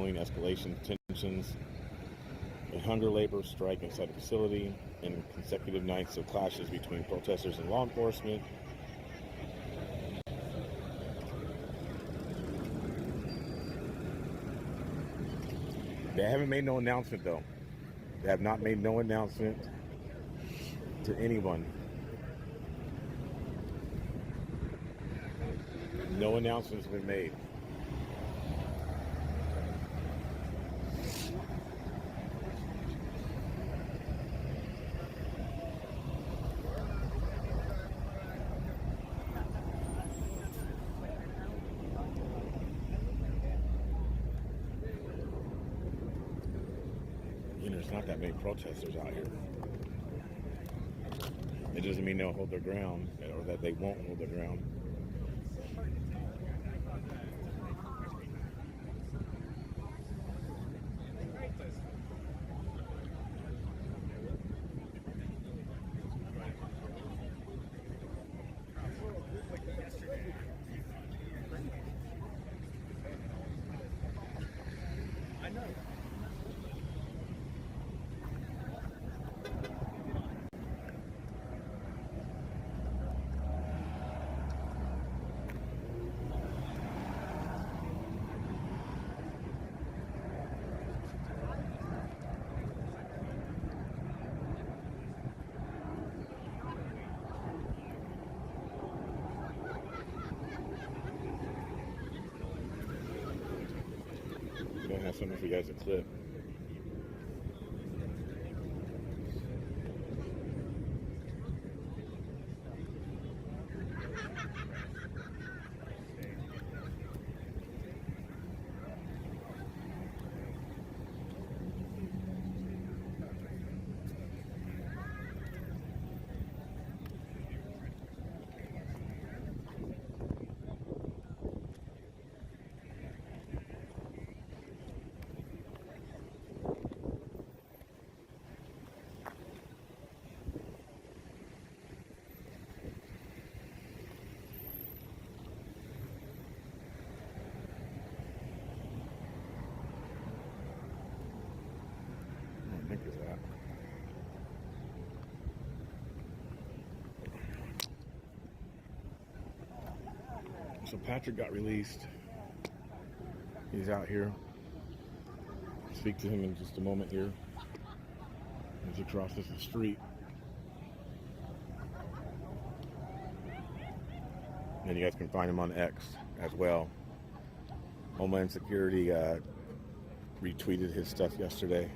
signaling escalation tensions, a hunger labor strike inside the facility, and consecutive nights of clashes between protesters and law enforcement. They haven't made no announcement, though. They have not made no announcement to anyone. No announcements have been made. There's not that many protesters out here. It doesn't mean they'll hold their ground or that they won't hold their ground. I know. We don't have something for you guys to clip. Is that? So Patrick got released. He's out here. I'll speak to him in just a moment here as he crosses the street. And then you guys can find him on X as well. Homeland Security retweeted his stuff yesterday.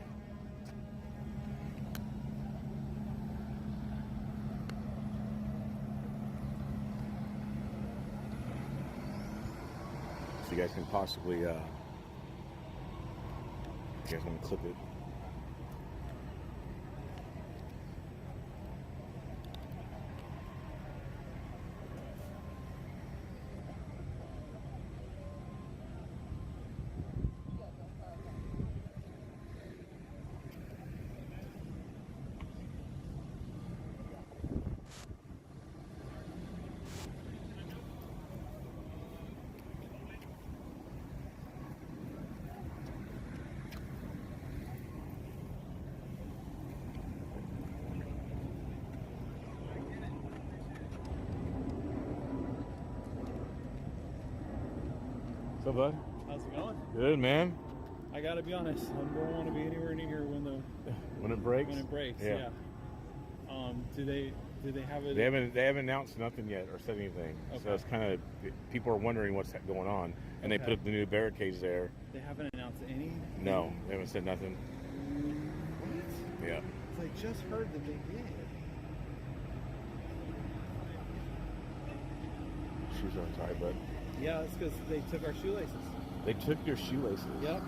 So you guys can possibly, if you guys want to clip it. What's up, bud? How's it going? Good, man. I gotta be honest, I don't want to be anywhere near when it breaks. When it breaks, yeah. Do they have it? They haven't announced nothing yet or said anything. Okay. So it's kind of, people are wondering what's going on, and they put up the new barricades there. They haven't announced any. No, they haven't said nothing. What? Yeah. So I just heard that they did. Shoes are untied, bud. Yeah, that's because they took our shoelaces. They took your shoelaces? Yep.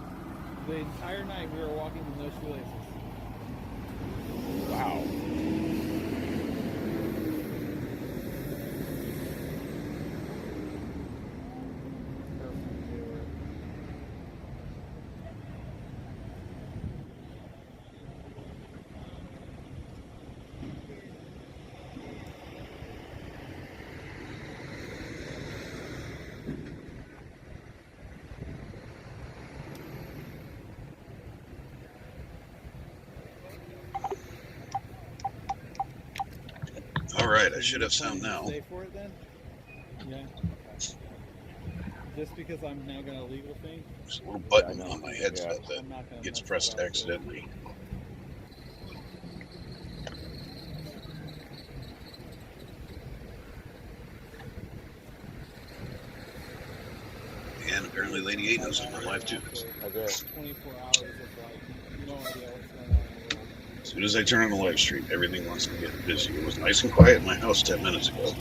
The entire night we were walking with no shoelaces. Wow. right, I should have sound now. Stay for it then? Yeah. Just because I'm now got a legal thing? There's a little button Yeah, I know. on my headset Yeah. I'm not gonna that gets mess pressed with that. accidentally. And apparently Lady 8 knows I'm live too. I bet. 24 hours of like, no idea what's going on in the world. As soon as I turn on the live stream, everything wants to get busy. It was nice and quiet in my house 10 minutes ago.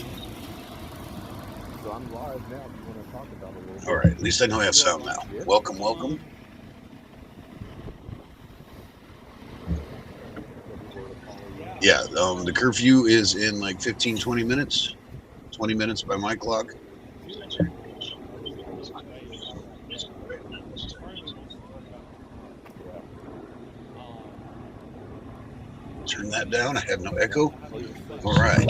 So I'm live now if you want to talk about it a little bit. All right, at least I know I have sound now. Welcome, welcome. Yeah, the curfew is in like 15, 20 minutes. 20 minutes by my clock. Turn that down. I have no echo. All right.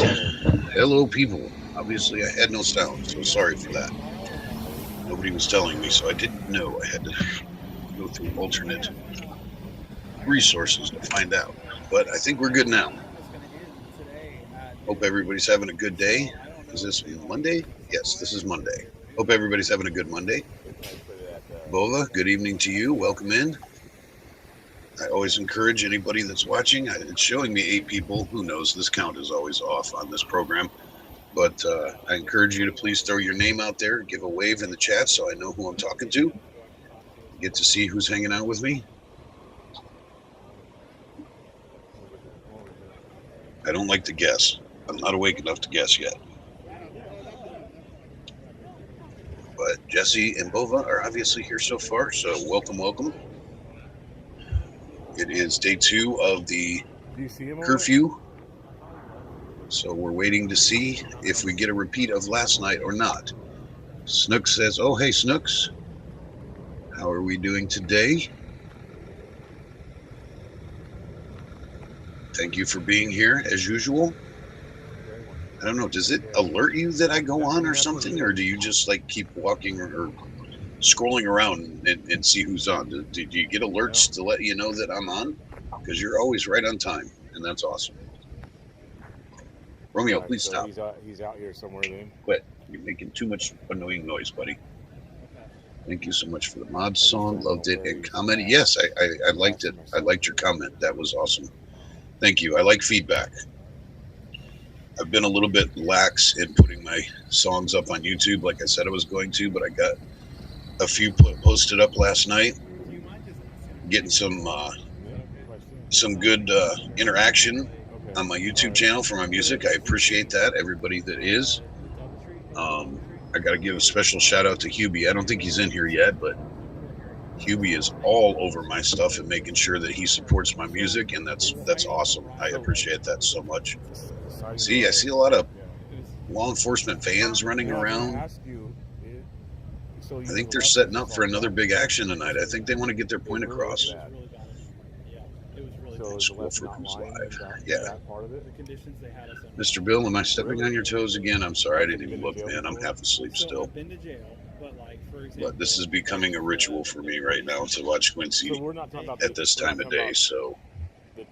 Hello, people. Obviously, I had no sound, so sorry for that. Nobody was telling me, so I didn't know. I had to go through alternate resources to find out. But I think we're good now. Hope everybody's having a good day. Is this Monday? Yes, this is Monday. Hope everybody's having a good Monday. Bova, good evening to you. Welcome in. I always encourage anybody that's watching. It's showing me 8 people. Who knows? This count is always off on this program. But I encourage you to please throw your name out there. Give a wave in the chat so I know who I'm talking to. Get to see who's hanging out with me. I don't like to guess. I'm not awake enough to guess yet. But Jesse and Bova are obviously here so far, so welcome, welcome. It is day 2 of the curfew, so we're waiting to see if we get a repeat of last night or not. Snooks says, oh, hey, Snooks. How are we doing today? Thank you for being here, as usual. I don't know, does it alert you that I go on or something, or do you just like keep walking or scrolling around and see who's on? Do you get alerts to let you know that I'm on? Because you're always right on time, and that's awesome. Romeo, Right, please so stop. He's out here somewhere then. Quit. You're making too much annoying noise, buddy. Thank you so much for the mod song. Loved it and commented. Yes, I liked it. I liked your comment. That was awesome. Thank you. I like feedback. I've been a little bit lax in putting my songs up on YouTube like I said I was going to, but I got a few posted up last night. Getting some good interaction on my YouTube channel for my music. I appreciate that, everybody that is. I got to give a special shout out to Hubie. I don't think he's in here yet, but Hubie is all over my stuff and making sure that he supports my music, and that's awesome. I appreciate that so much. See, I see a lot of law enforcement vans running around. I think they're setting up for another big action tonight. I think they want to get their point across. School for who's live. Yeah. Mr. Bill, am I stepping on your toes again? I'm sorry, I didn't even look, man. I'm half asleep still. But this is becoming a ritual for me right now to watch Quincy at this time of day, so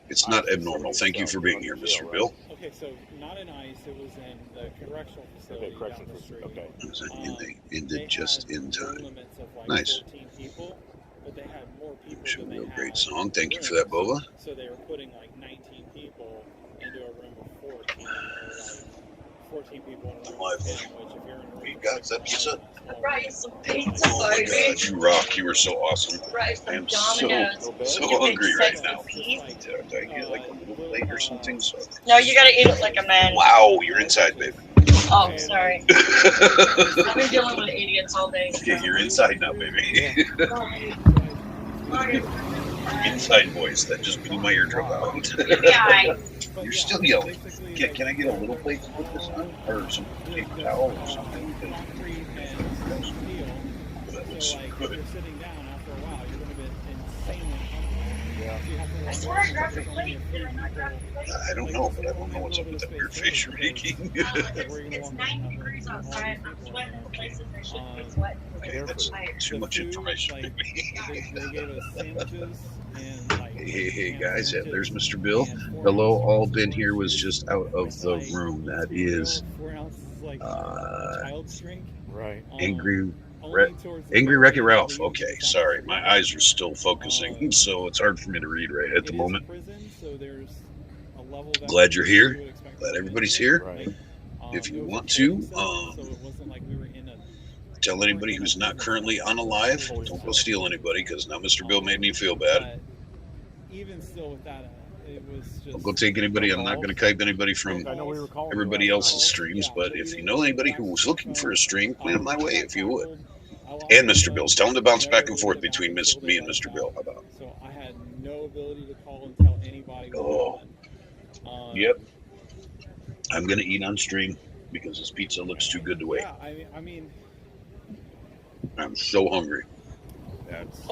it's not abnormal. Thank you for being here, Mr. Bill. Okay, so not in ICE, it was in the correctional facility down the street. Okay. Ended just in time. Nice. But they had more people Should than be they a great had song. Thank you for that, Bova. So they were putting like 19 people into a room of 14, or like 14 people in a room of 10, which if you're in a room You got that pizza? Rice some pizza, Oh my baby. God, you rock. You are so awesome. Rice I some am Domino's. so You big hungry right sexy now. Pete. Did I get like a little plate or something? So. No, you gotta eat it like a man. Wow, you're inside, baby. Oh, sorry. I've been dealing with idiots all day. Okay, you're inside now, baby. Inside voice that just blew my eardrum out. Give me eye. You're still yelling. Can I get a little plate to put this on? Or some paper towel or something? That looks good. Sitting down after a while, you're going to be insanely uncomfortable. you have to I walk swear around I and grabbed there's your only a plate. few Did I not grab people. your plate? I don't Like, know, this but is I don't only know a what's little up bit with of that weird face you're because making. we're gonna It's walk 90 around degrees all outside. these people I right went now. places I shouldn't be Um, sweating. Okay, that's too the much food, information like for me. they gave us sandwiches and like Hey, ham guys, yeah, there's sandwiches Mr. Bill. and 4 Hello, ounces all. worth of Ben orange here was juice, just out of which the like room. That to me, is 4 ounces is like a uh, child's drink. Right. Angry Only towards the Angry very Wreck-It end, I Ralph. believe, Okay, it's sorry, actually my light. eyes are still focusing, so it's hard for me to read right at the It is a moment. prison, so there's a level of Glad you're expertise here. you would expect Glad going everybody's into it. here. Right. Like, If it you was a want holding to, cell, so it wasn't like we were in a tell we weren't anybody in a who's not prison currently cell. It was a unalive, holding don't go cell. steal anybody, because now Mr. Bill made me feel bad. But even still, with that, it was just. Don't go take anybody. I'm not going to Kype anybody from I know we were calling everybody you last else's night. streams, Yeah, but we if you didn't know get anybody back who was to looking for a stream, point them my way got if you would. tackled. I lost And my Mr. phone. Bills. Tell them to bounce Never back and loaded forth it back between until they me and let us Mr. Bill. out. How about? So I had no ability to call and tell anybody what Oh. happened. Yep. I'm going to eat on stream because this pizza looks too good to wait. Yeah, I mean, I'm so hungry. That's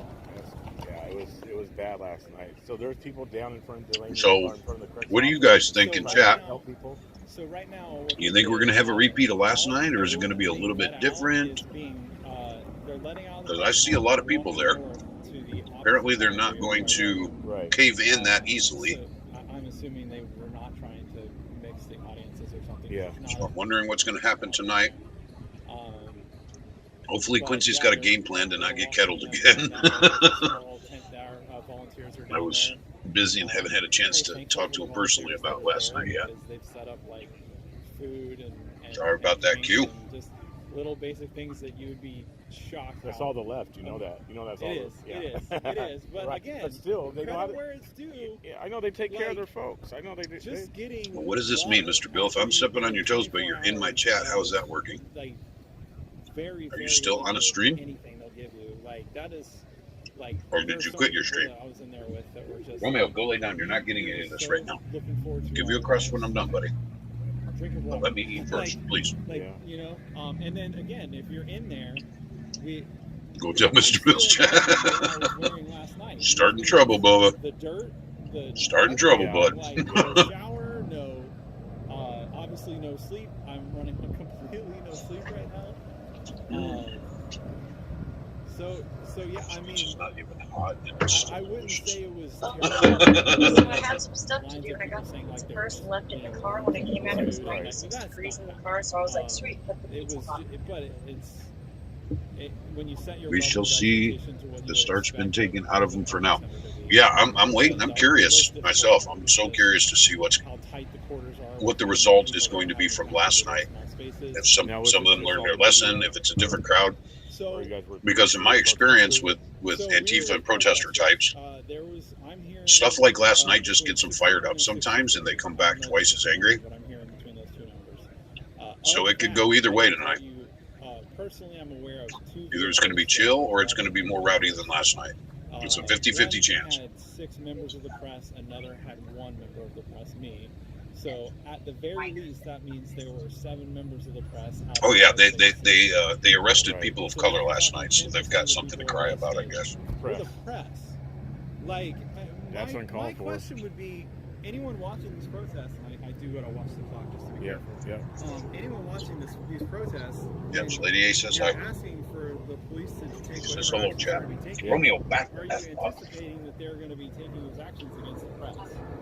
yeah. It was bad last night. So there's people down in front of the So, in front of the correction what do you office guys think in So chat? help people. so right now, You think we're going to have a repeat of last night, or is it going to be a little bit different? They're letting out Because I see a lot of people there. Apparently, they're not going to Right. cave in that easily. So I'm assuming they were not trying to mix the audiences or something. Yeah. So I'm wondering what's going to happen tonight. Um, Hopefully, but Quincy's yeah, got a they're- game plan to not they're get kettled walking again. them down. There's a small tent there. Volunteers are I down was there. busy and haven't had a chance Very to thankful talk for to the him personally volunteers about that are last there night yet. because they've set up like food and Sorry about and that, drinks Q. and just little basic things that you would be shocked. That's how- all the left. You know that. You know that's all. It is. The, yeah. It is. But Right. again, But still, they know how credit to. where it's due. Yeah, I know they take care of Like, their folks. I know they do. Just getting. Well, what does this mean, water Mr. Bill? If I'm after stepping on your toes, but 24 you're in my hours chat, how is of, that working? Like, very. Are you very still on a limited stream? Anything they'll give you, like that is, like. Or did there's you so quit many your people stream? that I was in there with that were just. Romeo, go lay down. You're not getting any of this right now. Looking forward to Give you a crust when I'm done, buddy. Drink of water. Let me eat first, please. Like, Yeah. you know, and then again, if you're in there, Go tell I'm Mr. Bill's still chat. wearing what I was wearing last night. Starting trouble, Bubba. The dirt, Starting trouble, Yeah. bud. like no shower, no, obviously no sleep. I'm running on completely no sleep right now. So yeah, I mean, It's not even hot. I wouldn't say it was. So terrible. I had some stuff to do, and I got this purse left in the car when I came out. It was 96 degrees in the car, so I was like, sweet, put the It pizza was, on. but when you set your We level shall of see. expectation to what you The would start's been expect taken out of him for now. it's never gonna be. Yeah, I'm waiting. I'm The curious most myself. difficult I'm so part is curious to see how tight the quarters are. what the result is going to be from last night. If some Now, of them learn their lesson, if it's a different crowd. So, Because in my experience with Antifa and protester types, stuff like last night just gets them fired up sometimes, and they come back twice as angry. So it could go either way tonight. Personally, I'm aware of two. Either it's going to be chill or it's going to be more rowdy than last night. It's a 50-50 one chance. Had 6 members of the press, another had 1 member of the press, me. So at the very least, that means there were 7 members of the press. Oh yeah, they arrested people of color last night, so they've got something to cry about, I guess. For the press, like That's my uncalled for. question would be, anyone watching these protests, and I do gotta watch the clock just to be Yeah. careful. Yeah. Anyone watching these protests, Yes, Lady A says you're hi. asking for the police to take Says whatever hello, actions chat. are gonna be taken. Romeo, back Are the you F up. anticipating that they're going to be taking those actions against the press?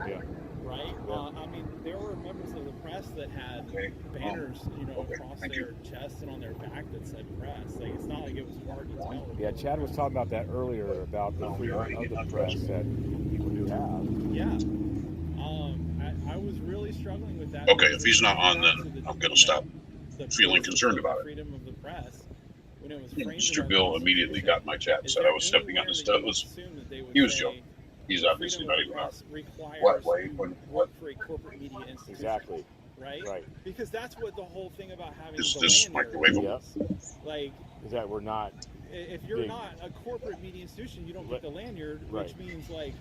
Yeah. Right? Yeah. I mean, there were members of the press that had Okay. banners, okay, across thank their chests and on their back that said press. Like, it's not like it was hard to tell. Yeah, Chad was talking about that earlier about the freedom of the press that people do have. Yeah. I was really struggling with that. Okay, because if he's not on, back then to the- I'm going to stop the feeling basis concerned of about it. Freedom of the press. When it was framed in Mr. our Bill immediately Constitution, got in my chat and is said there I was stepping on anywhere his that you would toes. assume that they would He was say, joking. He's obviously not freedom even of on. the press requires What? Wait, you what? work for a corporate media institution. Exactly. Right? Right. Because that's what the whole thing about having Is the this lanyard microwavable? is. Like, Is that we're not. if you're Big. not a corporate media institution, you don't get the lanyard, Right. which means, like,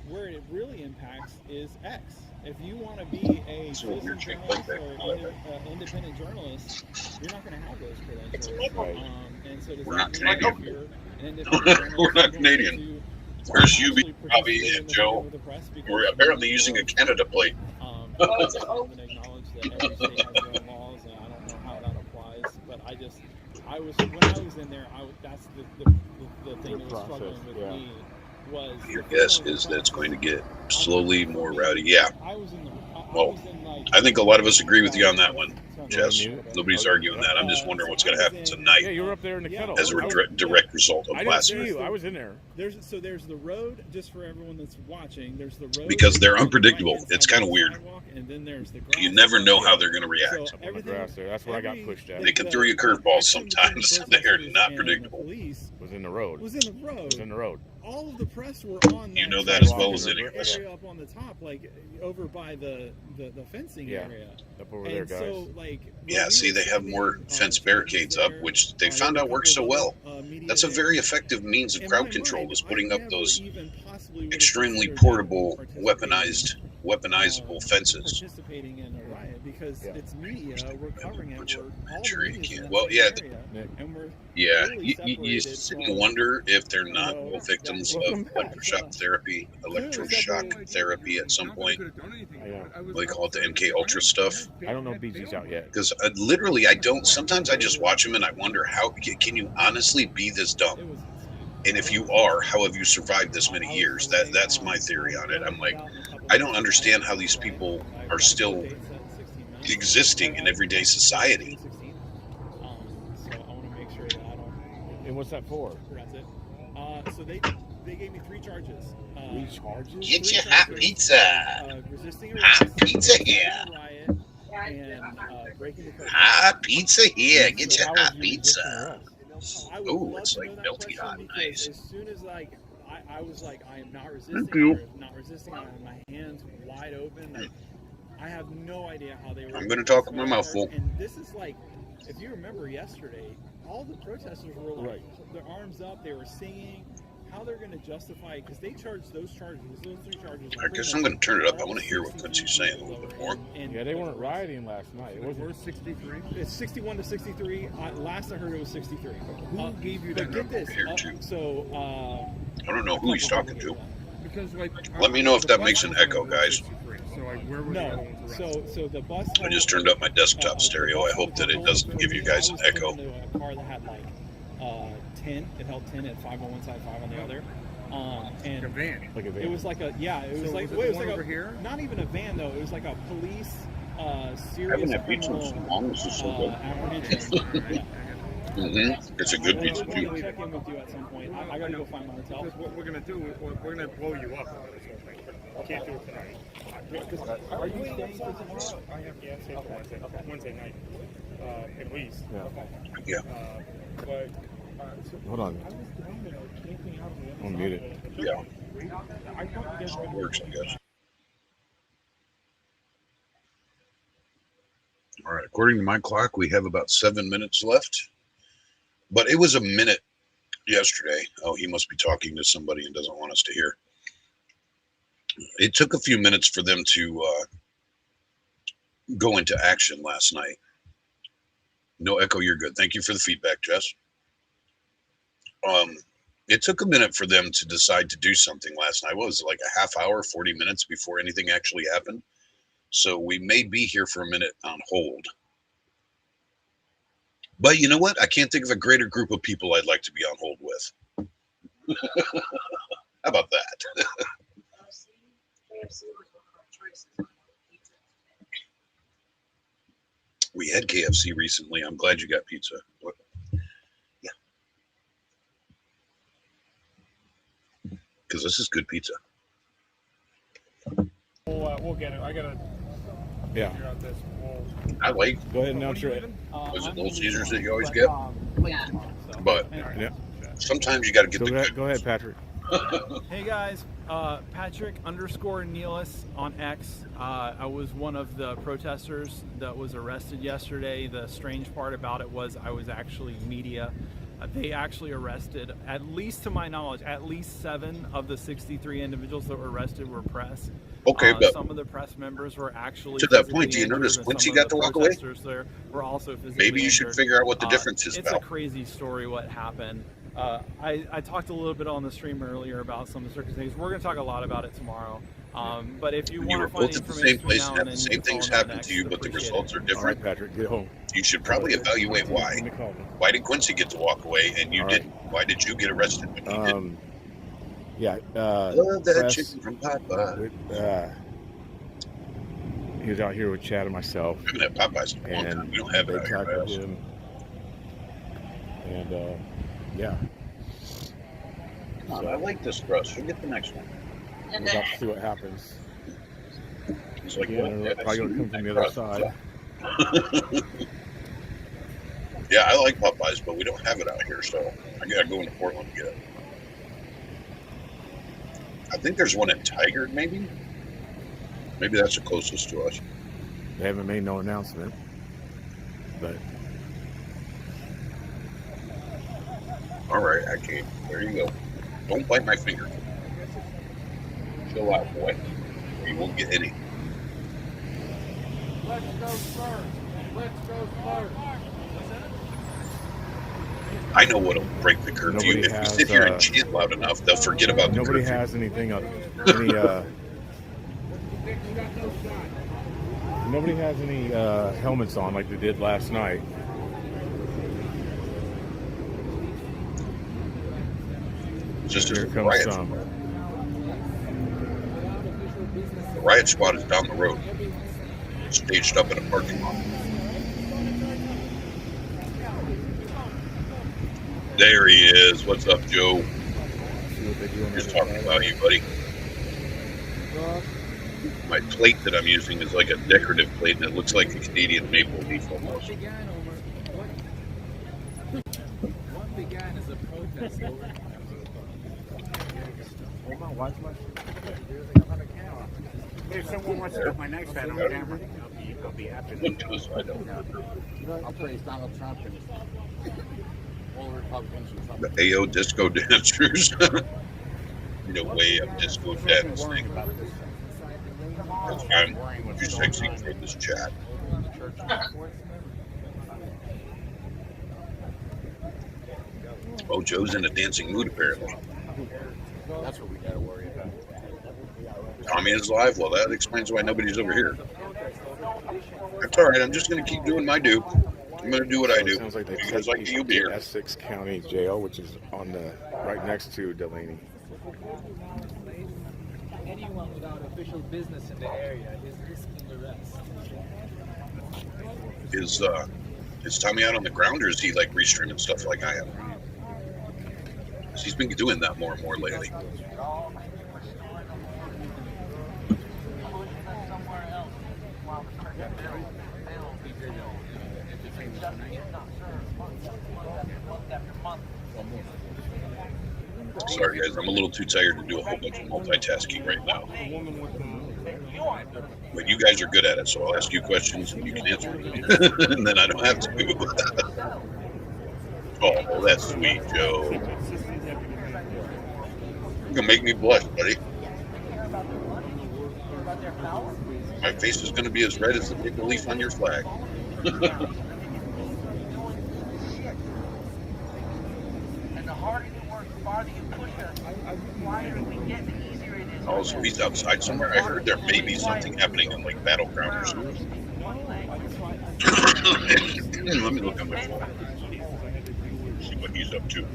where it really impacts is X. If you want to be a So citizen you're cheap journalist like or that. independent journalist, you're not going to have those credentials. It's a maple. Right. And so does We're that not mean Canadian. if you're an independent journalist, We're not you don't get Canadian. to Where's you, actually Bobby participated in and the Joe? Freedom of the Press because We're apparently using a Canada plate. I'm gonna acknowledge that every state has their own laws, and I don't know how that applies. But when I was in there, that's the thing that was struggling with me was Your guess is that it's going to get slowly more rowdy. Yeah. Well, I think a lot of us agree with you on that one, Jess. Nobody's arguing that. I'm just wondering what's going to happen tonight. Yeah, you were up there in the kettle. As a direct result of I didn't last see night. you. I was in there. There's the road, just for everyone that's watching. There's the road Because they're unpredictable. It's kind of weird. And then there's the grass. You never know how they're going to react. So Up on the grass there. That's where I got pushed at. They can throw you curveballs sometimes. They're not predictable. Was in the road. Was in the road. Was in the road. All of the press were on You that know that as well as area any of us. up on the top, like over by the fencing Yeah. area. Up over there, And guys. so, like, Yeah, see, they have more fence barricades up, which they found out works so well. That's a very effective means of crowd control, is putting up those extremely portable, weaponizable fences. Participating in a riot because it's media. We're covering it. And we're Yeah, really you separated sit and wonder if they're not you know, all victims of Welcome back. electroshock therapy at some point. They call it the MK Ultra stuff. I don't know if BG's out yet. Because literally, I don't. Sometimes I just watch them and I wonder how can you honestly be this dumb? It was And if you are, how have you survived this many years? That's my theory on it. I'm like, I don't understand how these people are still existing in everyday society. So I want to make sure that I don't And what's that for? forget it. So they gave me 3 charges. 3 charges? Get your hot pizza. Resisting Hot arrest, pizza here. riot, and breaking the code. Hot pizza here. Get your How was hot you pizza. I would Ooh, love it's to like know that melty question hot, because nice. As soon as I was like, I am not resisting. Thank you. I'm not resisting. I have my hands wide open. Like, I have no idea how they were. I'm gonna talk with my mouth full. And this is like, if you remember yesterday, all the protesters were like, their arms up. They were singing. How they're going to justify it? Because they charged those charges. Those 3 charges. I guess I'm gonna turn it up. I want to hear what Quincy's saying a little bit more. Yeah, they weren't rioting last night. It wasn't. 63. It's 61 to 63. Last I heard it was 63. Who gave you But that get number? this. Here, too. So. I don't know who he's talking to. Because like, Let me know if the that bus makes an was echo, going to guys. 63, So like, where was No. going to rest? So the bus. I just turned up my desktop stereo. I hope that it doesn't give you guys an echo. I was into a car that had like 10. It held 10 at 5 on one side, 5 on the other. Like a van. Like a van. It was like a it was So like was it wait, it the was one like over a, here? not even a van though. It was like a police I serious haven't had pizza in so criminal long. This is so good. apprehension. It's a good pizza We're too. gonna check in with you at some point. I gotta go find my hotel. Because what we're gonna do, we're gonna blow you up on this whole thing. We can't do it tonight. Are you staying for tomorrow? I have to stay for Wednesday night, at least. Yeah. But Hold on. I'll mute it. Yeah. It works, I guess. All right. According to my clock, we have about 7 minutes left. But it was a minute yesterday. Oh, he must be talking to somebody and doesn't want us to hear. It took a few minutes for them to go into action last night. No echo, you're good. Thank you for the feedback, Jess. It took a minute for them to decide to do something last night. What was it, like a half hour, 40 minutes before anything actually happened? So we may be here for a minute on hold. But you know what? I can't think of a greater group of people I'd like to be on hold with. How about that? We had KFC recently. I'm glad you got pizza. What? Yeah. Because this is good pizza. we'll get it. I gotta Yeah. figure out this. I like, Go ahead and announce your. was it Little Caesars that you always get? But Yeah. sometimes you got to get So the good. go ahead, Patrick. Hey guys, Patrick_Neelis on X. I was one of the protesters that was arrested yesterday. The strange part about it was I was actually media. They actually arrested, at least to my knowledge, at least 7 of the 63 individuals that were arrested were press. Okay, but some of the press members were actually to that physically point, do you injured, notice and Quincy some of got the to walk away? protesters there were also physically Maybe you should injured. figure out what the difference is, It's pal. a crazy story what happened. I talked a little bit on the stream earlier about some of the circumstances. We're going to talk a lot about it tomorrow. But if you When you were want to find both at the information same place now and have and the then same you can things follow me on happen to X, you, but the appreciate results it. are All different, right, Patrick, get home. you should probably evaluate why. Let me call me. Why did Quincy get to walk away and you All right. didn't? Why did you get arrested when he didn't? Yeah. Love that press chicken from Popeye. with, he was out here with Chad and myself, We haven't had Popeyes in a long time. and We don't have it they out here, tackled guys. him. And yeah, Come on, I like this crust. We'll get the next one. we're about to see what happens. He's like, Yeah, well, they're yeah, probably gonna come from the other side. Yeah, I like Popeyes, but we don't have it out here, so I gotta go into Portland to get it. I think there's one in Tigard, maybe. Maybe that's the closest to us. They haven't made no announcement, but All right, I can't. There you go. Don't bite my finger. Chill out, boy. You won't get any. Let's go first. Let's go first. I know what'll break the curfew. Nobody If we has, sit here and chant loud enough, they'll forget about the nobody curfew. has anything nobody has any helmets on like they did last night. Just Here a comes riot. some. The riot squad is down the road, staged up in a parking lot. There he is. What's up, Joe? See what they do on the Just other talking side. about you, buddy. My plate that I'm using is like a decorative plate, and it looks like a Canadian maple leaf almost. What began as a protest over If someone wants to put my nice hat on camera, I'll be happy. I don't know. I'll praise Donald Trump and all the Republicans and Trump. The AO disco dancers. No way I'm disco dancing. Because I'm too sexy for this chat. Oh, Joe's in a dancing mood apparently. That's what we got to worry about. Tommy is live. Well, that explains why nobody's over here. That's all right. I'm just going to keep doing my do. I'm going to do what I do. Sounds like they You guys take like people you be to here. Essex County Jail, which is on the right next to Delaney. Anyone without official business in the area is risking arrest. Is Tommy out on the ground, or is he like Restream and stuff like I am? 'Cause he's been doing that more and more lately. Sorry, guys, I'm a little too tired to do a whole bunch of multitasking right now. But you guys are good at it, so I'll ask you questions and you can answer them. And then I don't have to. Oh, that's sweet, Joe. You're gonna make me blush, buddy. My face is gonna be as red as the maple leaf on your flag. And the harder you work, the farther you push us, the wider we get, the easier it is. Oh, so he's outside somewhere. I heard there may be something happening in like Battleground or something. Let me look on my phone. See what he's up to.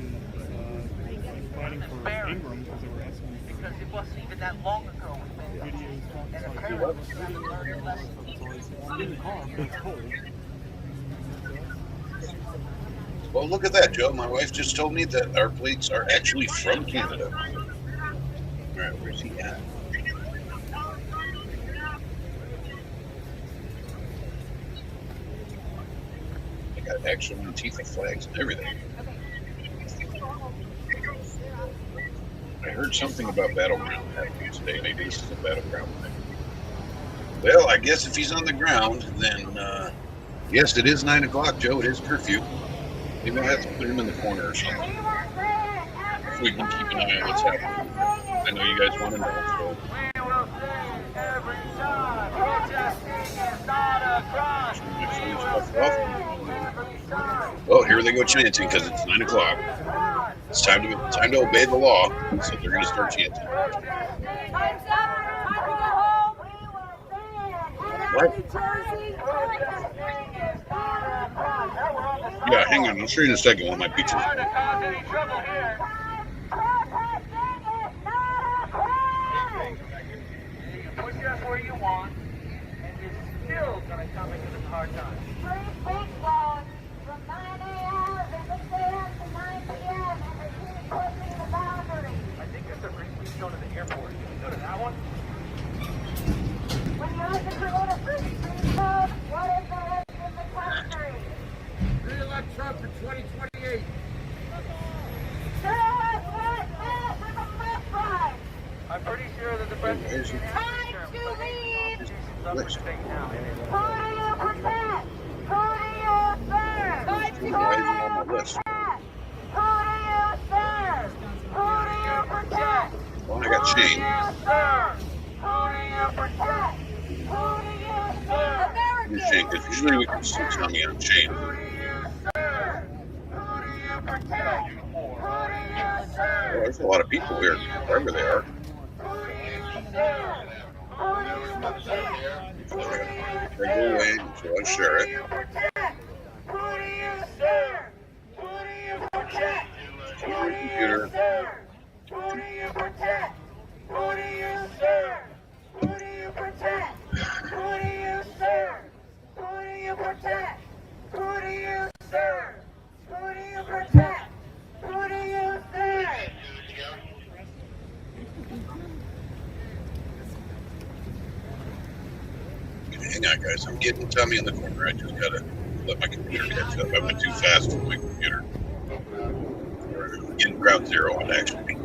Because it wasn't even that long ago. And apparently we haven't learned a lesson. Well, look at that, Joe. My wife just told me that our plates are actually from Canada. All right, where's he at? I got actual Antifa flags and everything. I heard something about Battleground happening today. Maybe this is a Battleground thing. Well, I guess if he's on the ground, then yes, it is 9 o'clock, Joe. It is curfew. Maybe I'll have to put him in the corner or something. If we can keep an eye on what's happening. I know you guys want to know. So. Every time, protesting is not a crime. Oh, here they go chanting because it's 9 o'clock. It's time to obey the law. So they're going to start chanting. Time's up. Time to go home. What? Yeah, hang on. I'll show you in a second what my pictures are. Trying to cause any trouble here. You can push us where you want, and you're still going to come into this hard time. From 9 a.m. to 6 a.m. to 9 p.m. and they keep pushing the boundary. I think there's a free speech zone at the airport. Can we go to that one? When you listen to what a free speech code, what is the rest of the country? Re-elect Trump in 2028. I'm pretty sure that the president is Time to leave! up for debate now. Who do you protect? Who do you serve? Why is it on my list? Who do you serve? Who do you protect? Well, I got Shane. Who do you protect? Who do you serve? Here's Shane, because usually we can still tell me I'm Shane. Who do you serve? Who do you protect? Who do you serve? Well, there's a lot of people here, wherever they are. Who do you serve? Who do you protect? Who do you Try to go away until I share it. Who do you serve? Who do you protect? Who do you Computer. serve? Who do you protect? Who do you serve? Who do you protect? Who do you serve? Who do you protect? Who do you serve? Who do you protect? Who do you serve? Hang on, guys. I'm getting Tommy in the corner. I just gotta let my computer catch up. I went too fast for my computer. We're getting ground zero on actually.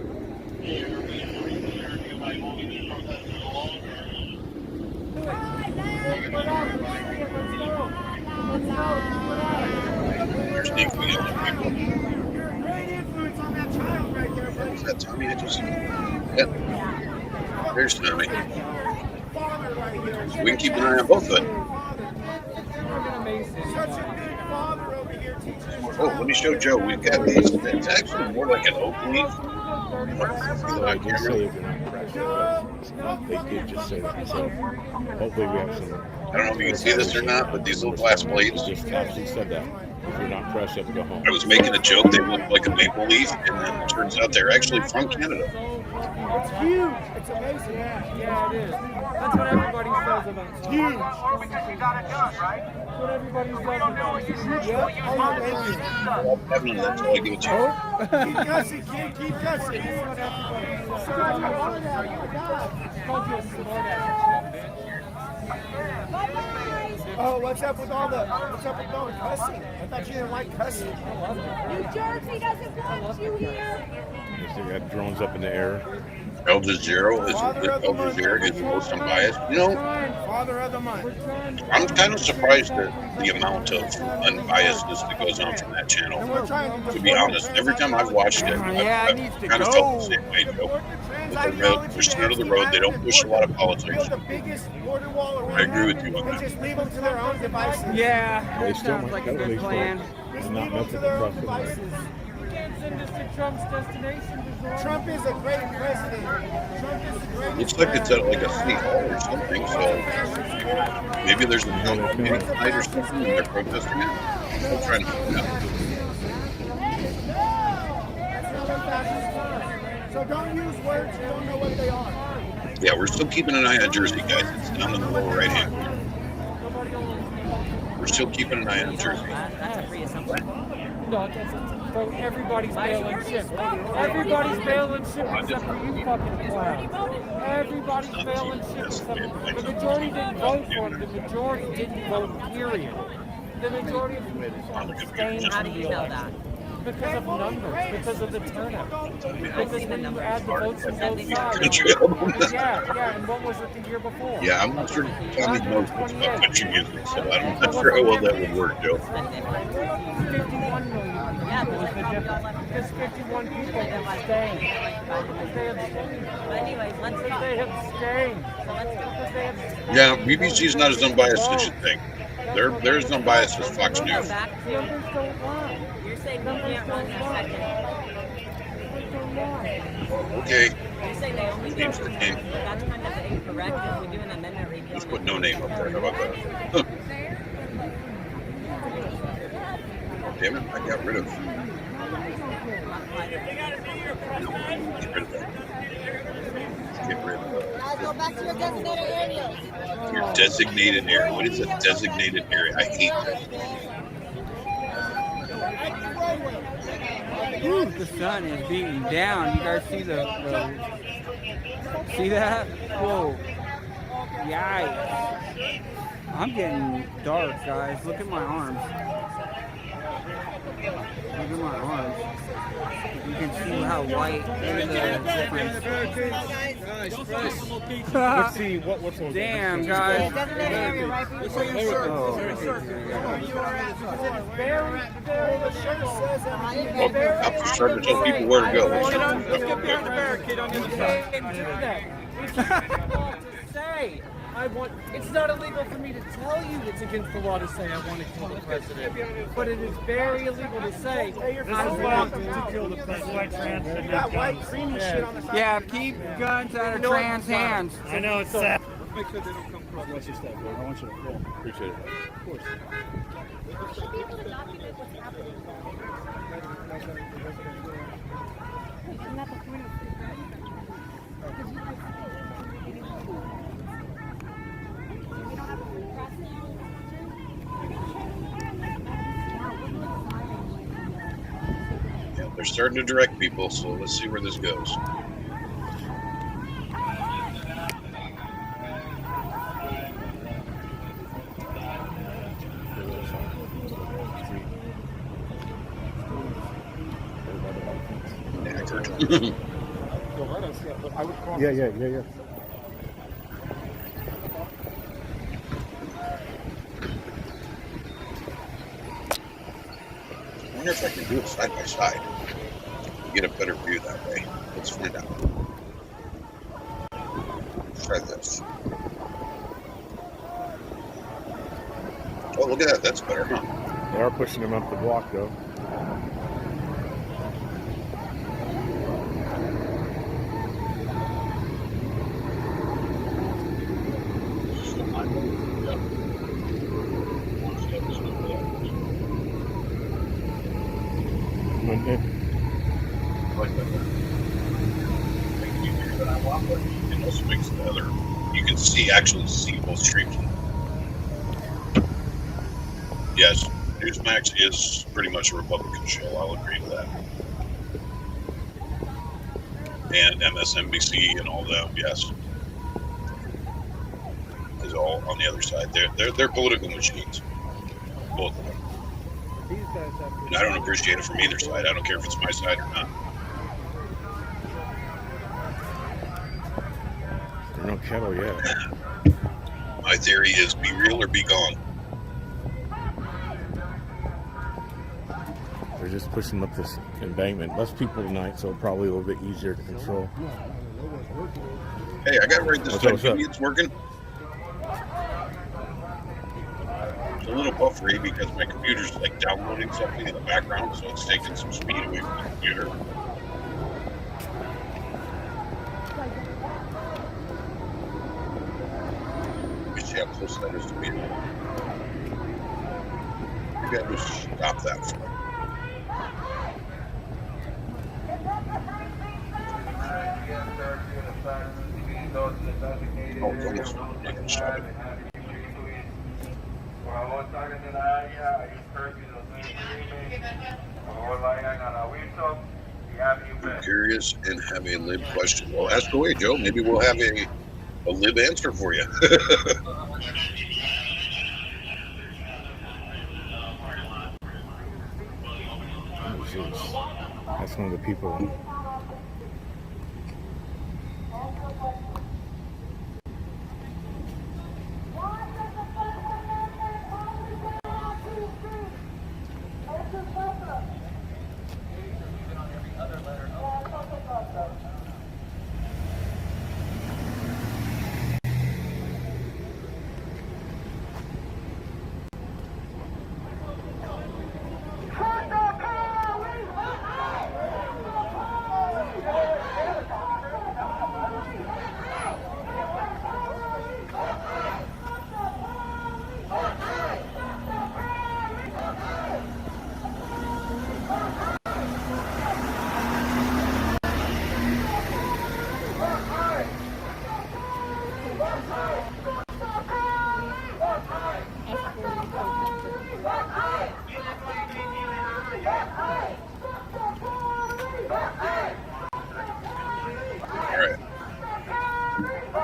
There's Nick. We got two people. Is that Tommy? I just. Yep. There's Tommy. So we can keep an eye on both of them. Oh, let me show Joe. We've got these. It's actually more like an oak leaf. I did say if you're not pressed, they did just say that. So hopefully we have some. I don't know if you can see this or not, but these little glass blades. Just actually said that. If you're not pressed, you have to go home. I was making a joke. They look like a maple leaf, and then it turns out they're actually from Canada. It's huge. It's amazing. Yeah, it is. That's what everybody says about it. It's huge. Because you got it done, right? That's what everybody says We don't know about what it. you said. Yeah. You Oh, want thank you. Well, Kevin, that's all I give it to you. Keep guessing, kid. Keep guessing. Called you a smart ass. Oh, what's up with all the cussing? I thought you didn't like cussing. New Jersey doesn't want you here. They got drones up in the air. El Jazeera is the most unbiased. You know, Father of the month. I'm kind of surprised at the amount of unbiasedness that goes on from that channel. And we're trying To be honest, every time I've watched it, I've kind of felt the same way, Joe. They're pushed out of the road. They don't push a lot of politics. the biggest border wall around. I agree with you on And that. just leave them to their own devices. Yeah, They that still sounds might like a go good plan. Just Not leave them meant to to their own trust them. devices. You can't send us to Trump's destination resort. Trump is a great president. Trump is a great. Looks like it's at like a city hall or something, so maybe there's a meeting tonight or something and they're protesting it. I'm trying to find out. So don't use words you don't know what they are. Yeah, we're still keeping an eye on Jersey, guys. It's down in the lower right hand corner. We're still keeping an eye on Jersey. That's a free assumption. No, so everybody's bailing ship. Everybody's bailing ship except for you fucking clowns. Everybody's bailing ship except for the majority didn't vote for him. The majority didn't vote, period. The majority of people abstained from the election. Because of numbers, because of the turnout. Because when you add the votes from both sides. Country album. Yeah, and what was it the year before? Yeah, I'm not sure Tommy knows much about country music, so I'm not sure how well that would work, Joe. 51 million people is the difference. Because 51 people abstained. Because they abstained. Because they abstained. Because they abstained. Yeah, BBC's not as unbiased as you think. They're as unbiased as Fox News. Numbers don't lie. You're saying we can't run that second. Okay. You say Naomi Name's the name. That's kind of incorrect. If we do an amendment review Let's on put it. no name up there. How about that? Huh. Damn it, I got rid of. Get rid of that. Get rid of Go back to your designated areas. your designated area. What is a designated area? I hate that. Whew, the sun is beating down. You guys see see that? Whoa. Yikes. I'm getting dark, guys. Look at my arms. Look at my arms. You can see how white is the difference. Let's see what's on. Damn, guys. Designated area right Oh. I'm starting to tell people where to go. It's not illegal for me to tell you it's against the law to say I want to kill the president, but it is very illegal to say I want to kill the president. That white creamy shit on the side. Yeah, keep guns out of trans hands. I know it's sad. Make sure they don't come across. Watch your step, bro. I want you to roll. Appreciate it. Of course. We should be able to document what's happening. Isn't that the point of Yeah, they're starting to direct people, so let's see where this goes. Yeah. I wonder if I can do it side by side. Get a better view that way. Let's find out. Let's try this. Oh, look at that. That's better, huh? They are pushing him up the block, though. It also makes the other. You can actually see both streams. Yes, Newsmax is pretty much a Republican show. I'll agree to that. And MSNBC and all them, yes, is all on the other side. They're political machines, both of them. And I don't appreciate it from either side. I don't care if it's my side or not. There's no kettle yet. My theory is be real or be gone. They're just pushing up this embankment. Less people tonight, so probably a little bit easier to control. Hey, I got right this time. What's up? It's working. It's a little buffery because my computer's like downloading something in the background, so it's taking some speed away from the computer. You see how close that is to me. Maybe I'll just stop that for Oh, it's almost not going to stop it. I'm curious and have a lib question. Well, ask away, Joe. Maybe we'll have a lib answer for you. Oh, jeez. That's one of the people.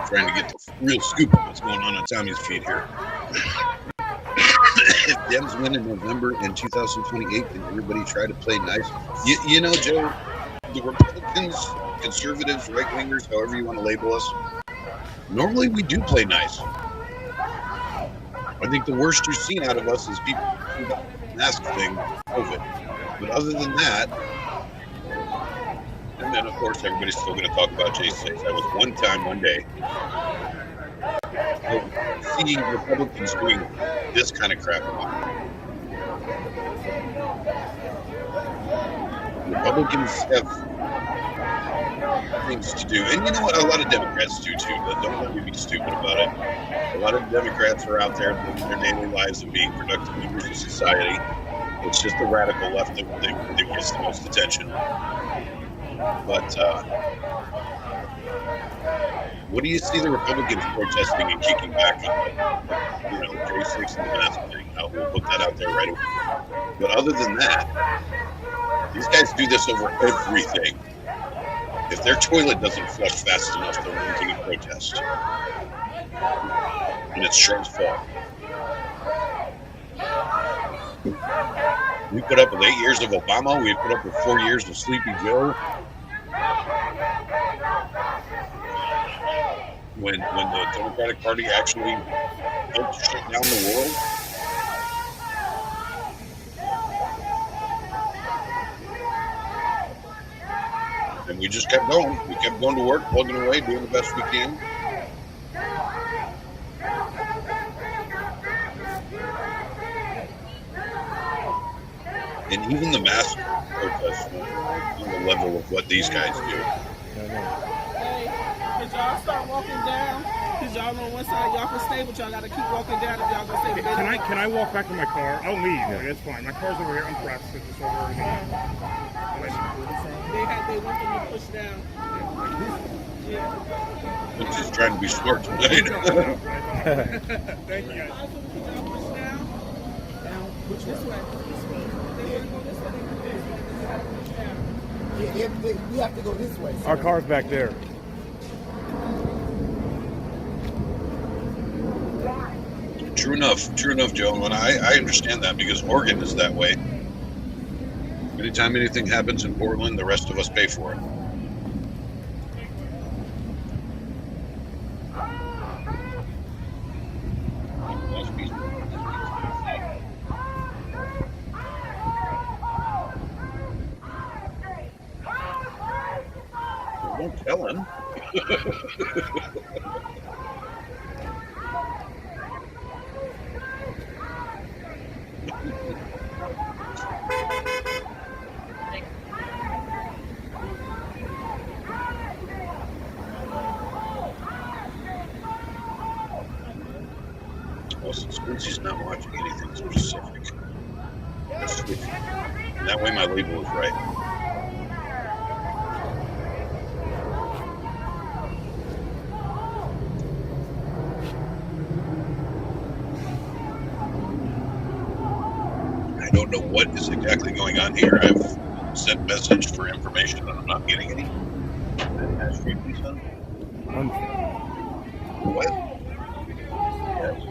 trying to get the real scoop of what's going on Tommy's feed here. If Dems win in November in 2028, then everybody try to play nice. You know, Joe, the Republicans, conservatives, right-wingers, however you want to label us, normally we do play nice. I think the worst you've seen out of us is people who got the mask thing, COVID. But other than that, and then of course everybody's still going to talk about J6. That was one time, one day. Seeing Republicans doing this kind of crap. Republicans have things to do. And you know what? A lot of Democrats do too, but don't let me be stupid about it. A lot of Democrats are out there living their daily lives and being productive members of society. It's just the radical left that they want the most attention. But what do you see the Republicans protesting and kicking back on? You know, J6 and the mask thing. We'll put that out there right away. But other than that, these guys do this over everything. If their toilet doesn't flush fast enough, they're mounting a protest. And it's sure as fuck. We put up with 8 years of Obama. We put up with 4 years of Sleepy Joe. When the Democratic Party actually helped shut down the world. And we just kept going. We kept going to work, plugging away, doing the best we can. And even the mask protests on the level of what these guys do. Hey, did y'all start walking down? Because y'all on one side, y'all can stay, but y'all got to keep walking down if y'all going to stay. Can I walk back to my car? I'll leave. Yeah. That's fine. My car's over here. I'm pressed. It's over here. They want them to push down. I'm just trying to be smart tonight. Thank you, guys. Which way? We have to go this way. Our car's back there. True enough, Joe. And I understand that because Oregon is that way. Anytime anything happens in Portland, the rest of us pay for it. Don't tell him. Well, since Quincy's not watching anything specific, and that way my label is right. I don't know what is exactly going on here. I've sent message for information and I'm not getting any. What? Yes.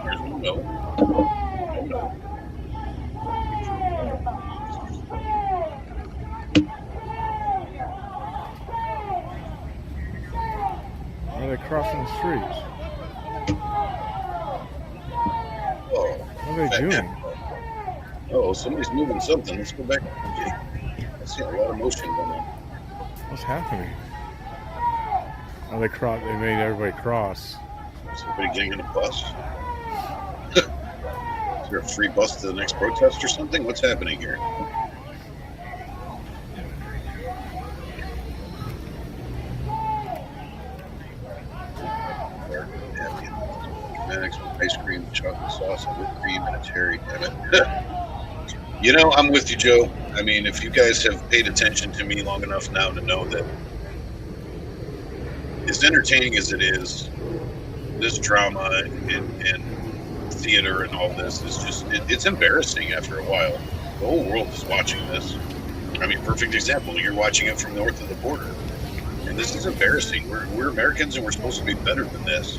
There's no. No. Are they crossing the streets? Oh, what are they doing? Oh, somebody's moving something. Let's go back. I see a lot of motion going on. What's happening? Oh, they made everybody cross. Is everybody getting on a bus? Is there a free bus to the next protest or something? What's happening here? Ice cream, chocolate sauce, and whipped cream, and a cherry. Damn it. You know, I'm with you, Joe. I mean, if you guys have paid attention to me long enough now to know that as entertaining as it is, this drama and theater and all this is just, it's embarrassing after a while. The whole world is watching this. I mean, perfect example. You're watching it from north of the border. And this is embarrassing. We're Americans and we're supposed to be better than this.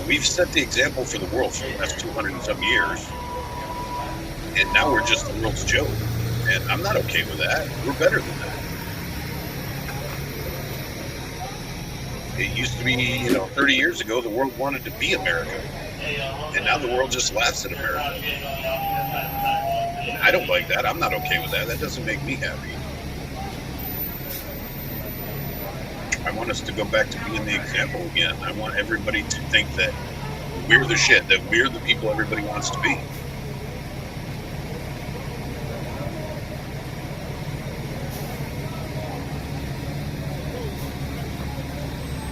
We've set the example for the world for the last 200 and some years, and now we're just the world's joke. And I'm not okay with that. We're better than that. It used to be, 30 years ago, the world wanted to be America, and now the world just laughs at America. I don't like that. I'm not okay with that. That doesn't make me happy. I want us to go back to being the example again. I want everybody to think that we're the shit, that we're the people everybody wants to be.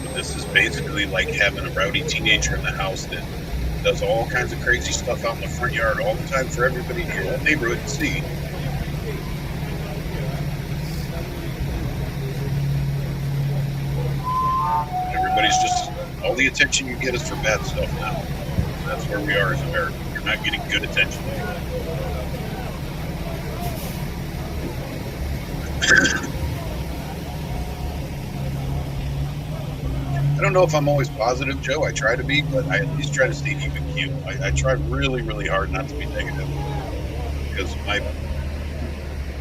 But this is basically like having a rowdy teenager in the house that does all kinds of crazy stuff out in the front yard all the time for everybody in your whole neighborhood to see. Everybody's just, all the attention you get is for bad stuff now. That's where we are as Americans. You're not getting good attention. I don't know if I'm always positive, Joe. I try to be, but I at least try to stay even keel. I try really, really hard not to be negative. Because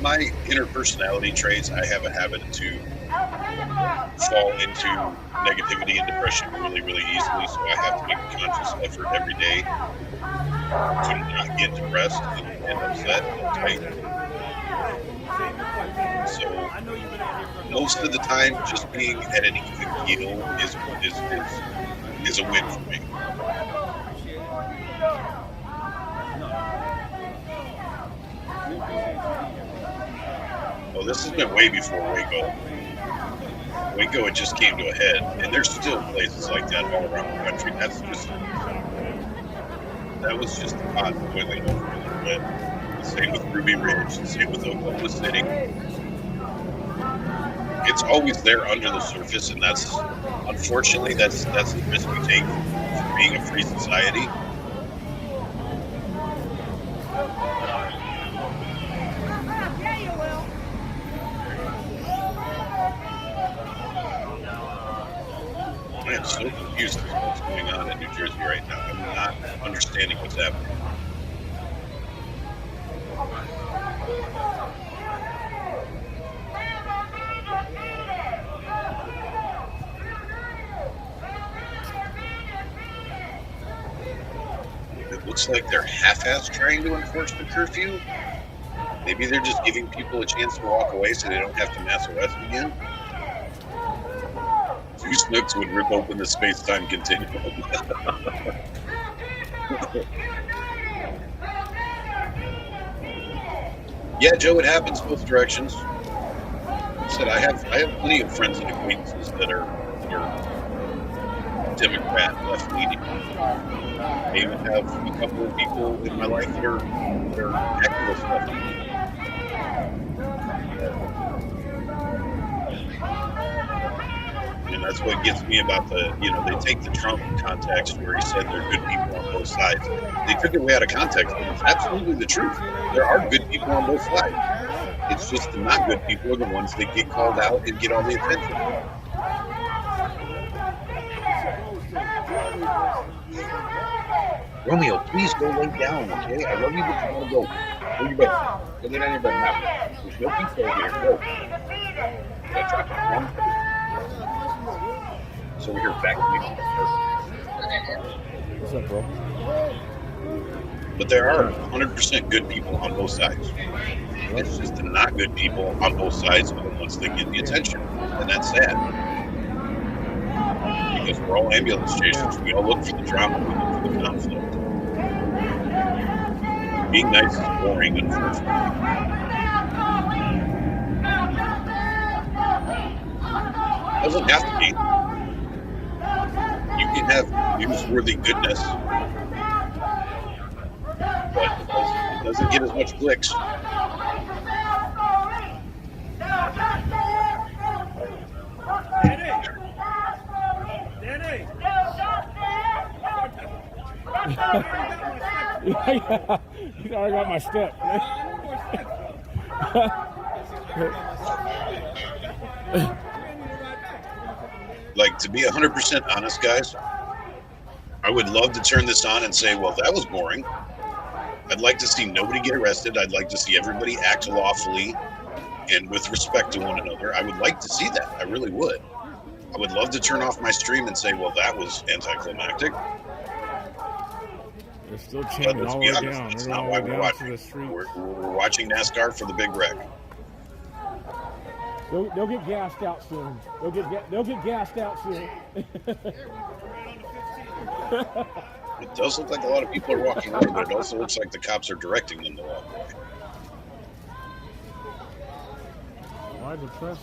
my inner personality traits, I have a habit to fall into negativity and depression really, really easily. So I have to make a conscious effort every day to not get depressed and upset and uptight. So most of the time, just being at an even keel is a win for me. Well, this has been way before Waco. Waco, it just came to a head, and there's still places like that all around the country. That was just the pot boiling over a little bit. Same with Ruby Ridge, same with Oklahoma City. It's always there under the surface, and that's unfortunately that's the risk we take for being a free society. I am so confused as to what's going on in New Jersey right now. I'm not understanding what's happening. It looks like they're half-assed trying to enforce the curfew. Maybe they're just giving people a chance to walk away so they don't have to mass arrest again. Two Snooks would rip open the space-time continuum. Yeah, Joe, it happens both directions. Like I said, I have plenty of friends and acquaintances that are Democrat, left-leaning. I even have a couple of people in my life that are activist left. And that's what gets me about they take the Trump context where he said there are good people on both sides. They took it way out of context, but it's absolutely the truth. There are good people on both sides. It's just the not good people are the ones that get called out and get all the attention. Romeo, please go lay down, okay? I love you, but you want to go. Go to your bed. Go lay down in your bed now. There's no people over here. Go. That's right. So we're here back to me. What's up, bro? But there are 100% good people on both sides. It's just the not good people on both sides are the ones that get the attention. And that's sad. Because we're all ambulance chasers. We all look for the drama. We look for the conflict. Being nice is boring, unfortunately. It doesn't have to be. You can have newsworthy goodness, but it doesn't get as much clicks. Yeah. You thought I got my step. Like, to be 100% honest, guys, I would love to turn this on and say, well, that was boring. I'd like to see nobody get arrested. I'd like to see everybody act lawfully and with respect to one another. I would like to see that. I really would. I would love to turn off my stream and say, well, that was anticlimactic. They're still chanting all the way down. It's They're not all why the way we're down to watching. the street. We're watching NASCAR for the big wreck. They'll get gassed out soon. They'll get gassed out soon. It does look like a lot of people are walking away, but it also looks like the cops are directing them to walk away. Why the press?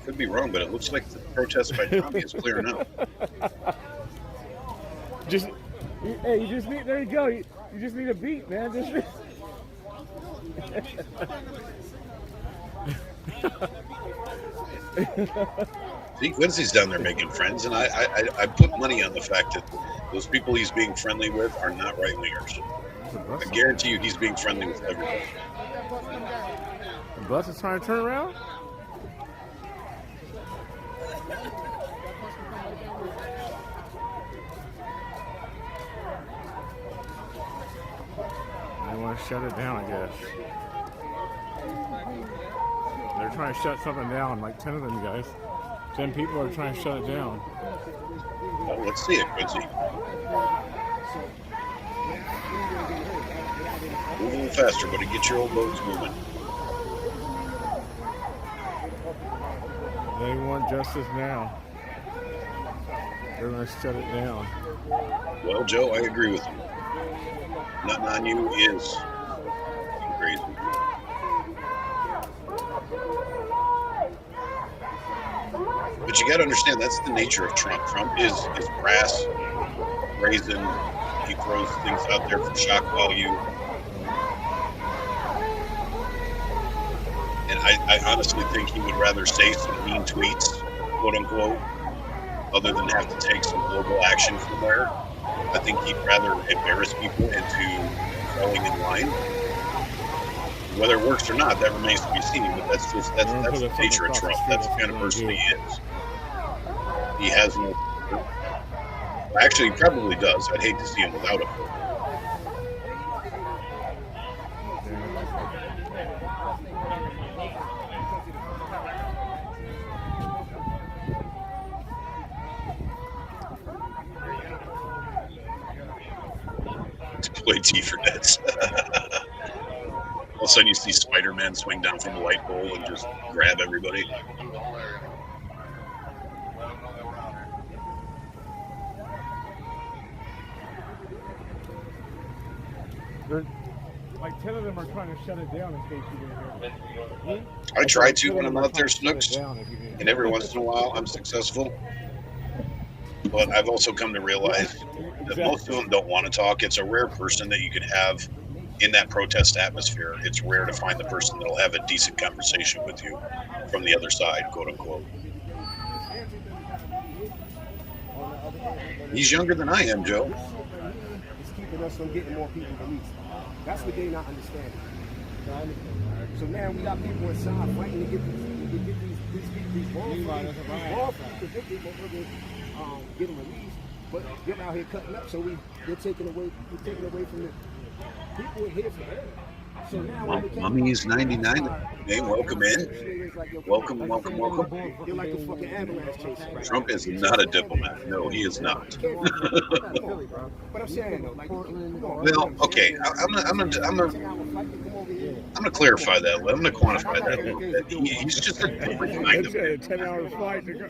Could be wrong, but it looks like the protest by Tommy is clearing out. Hey, you just need, there you go. You just need a beat, man. See, Quincy's down there making friends, and I put money on the fact that those people he's being friendly with are not right-wingers. I guarantee you he's being friendly with everybody. The bus is trying to turn around? They want to shut it down, I guess. They're trying to shut something down, like 10 of them guys. 10 people are trying to shut it down. Well, let's see it, Quincy. Move a little faster, buddy. Get your old boats moving. They want justice now. They're going to shut it down. Well, Joe, I agree with you. Nothing on you is crazy. But you got to understand, that's the nature of Trump. Trump is brass, brazen. He throws things out there for shock value. And I honestly think he would rather say some mean tweets, quote unquote, other than have to take some global action from there. I think he'd rather embarrass people into falling in line. Whether it works or not, that remains to be seen. But that's the nature of Trump. That's the kind of person he is. He has no. Actually, he probably does. I'd hate to see him without a vote. Play T for nets. All of a sudden you see Spider-Man swing down from a light pole and just grab everybody. Like 10 of them are trying to shut it down in case you didn't hear. I try to when I'm out there, Snooks, and every once in a while I'm successful. But I've also come to realize that most of them don't want to talk. It's a rare person that you can have in that protest atmosphere. It's rare to find the person that'll have a decent conversation with you from the other side, quote unquote. He's younger than I am, Joe. It's keeping us from getting more people released. That's what they're not understanding. So now we got people inside fighting to get these wrongful convicted, get them released, but they're out here cutting up. So we're taking away from the people here for them. So now Mummy's 99. Hey, welcome in. Welcome. You're like a fucking ambulance chaser. Trump is not a diplomat. No, he is not. But I'm saying though, like, well, okay. I'm gonna clarify that. I'm gonna quantify that a little bit. He's just a different kind of man. That's a 10-hour flight to go.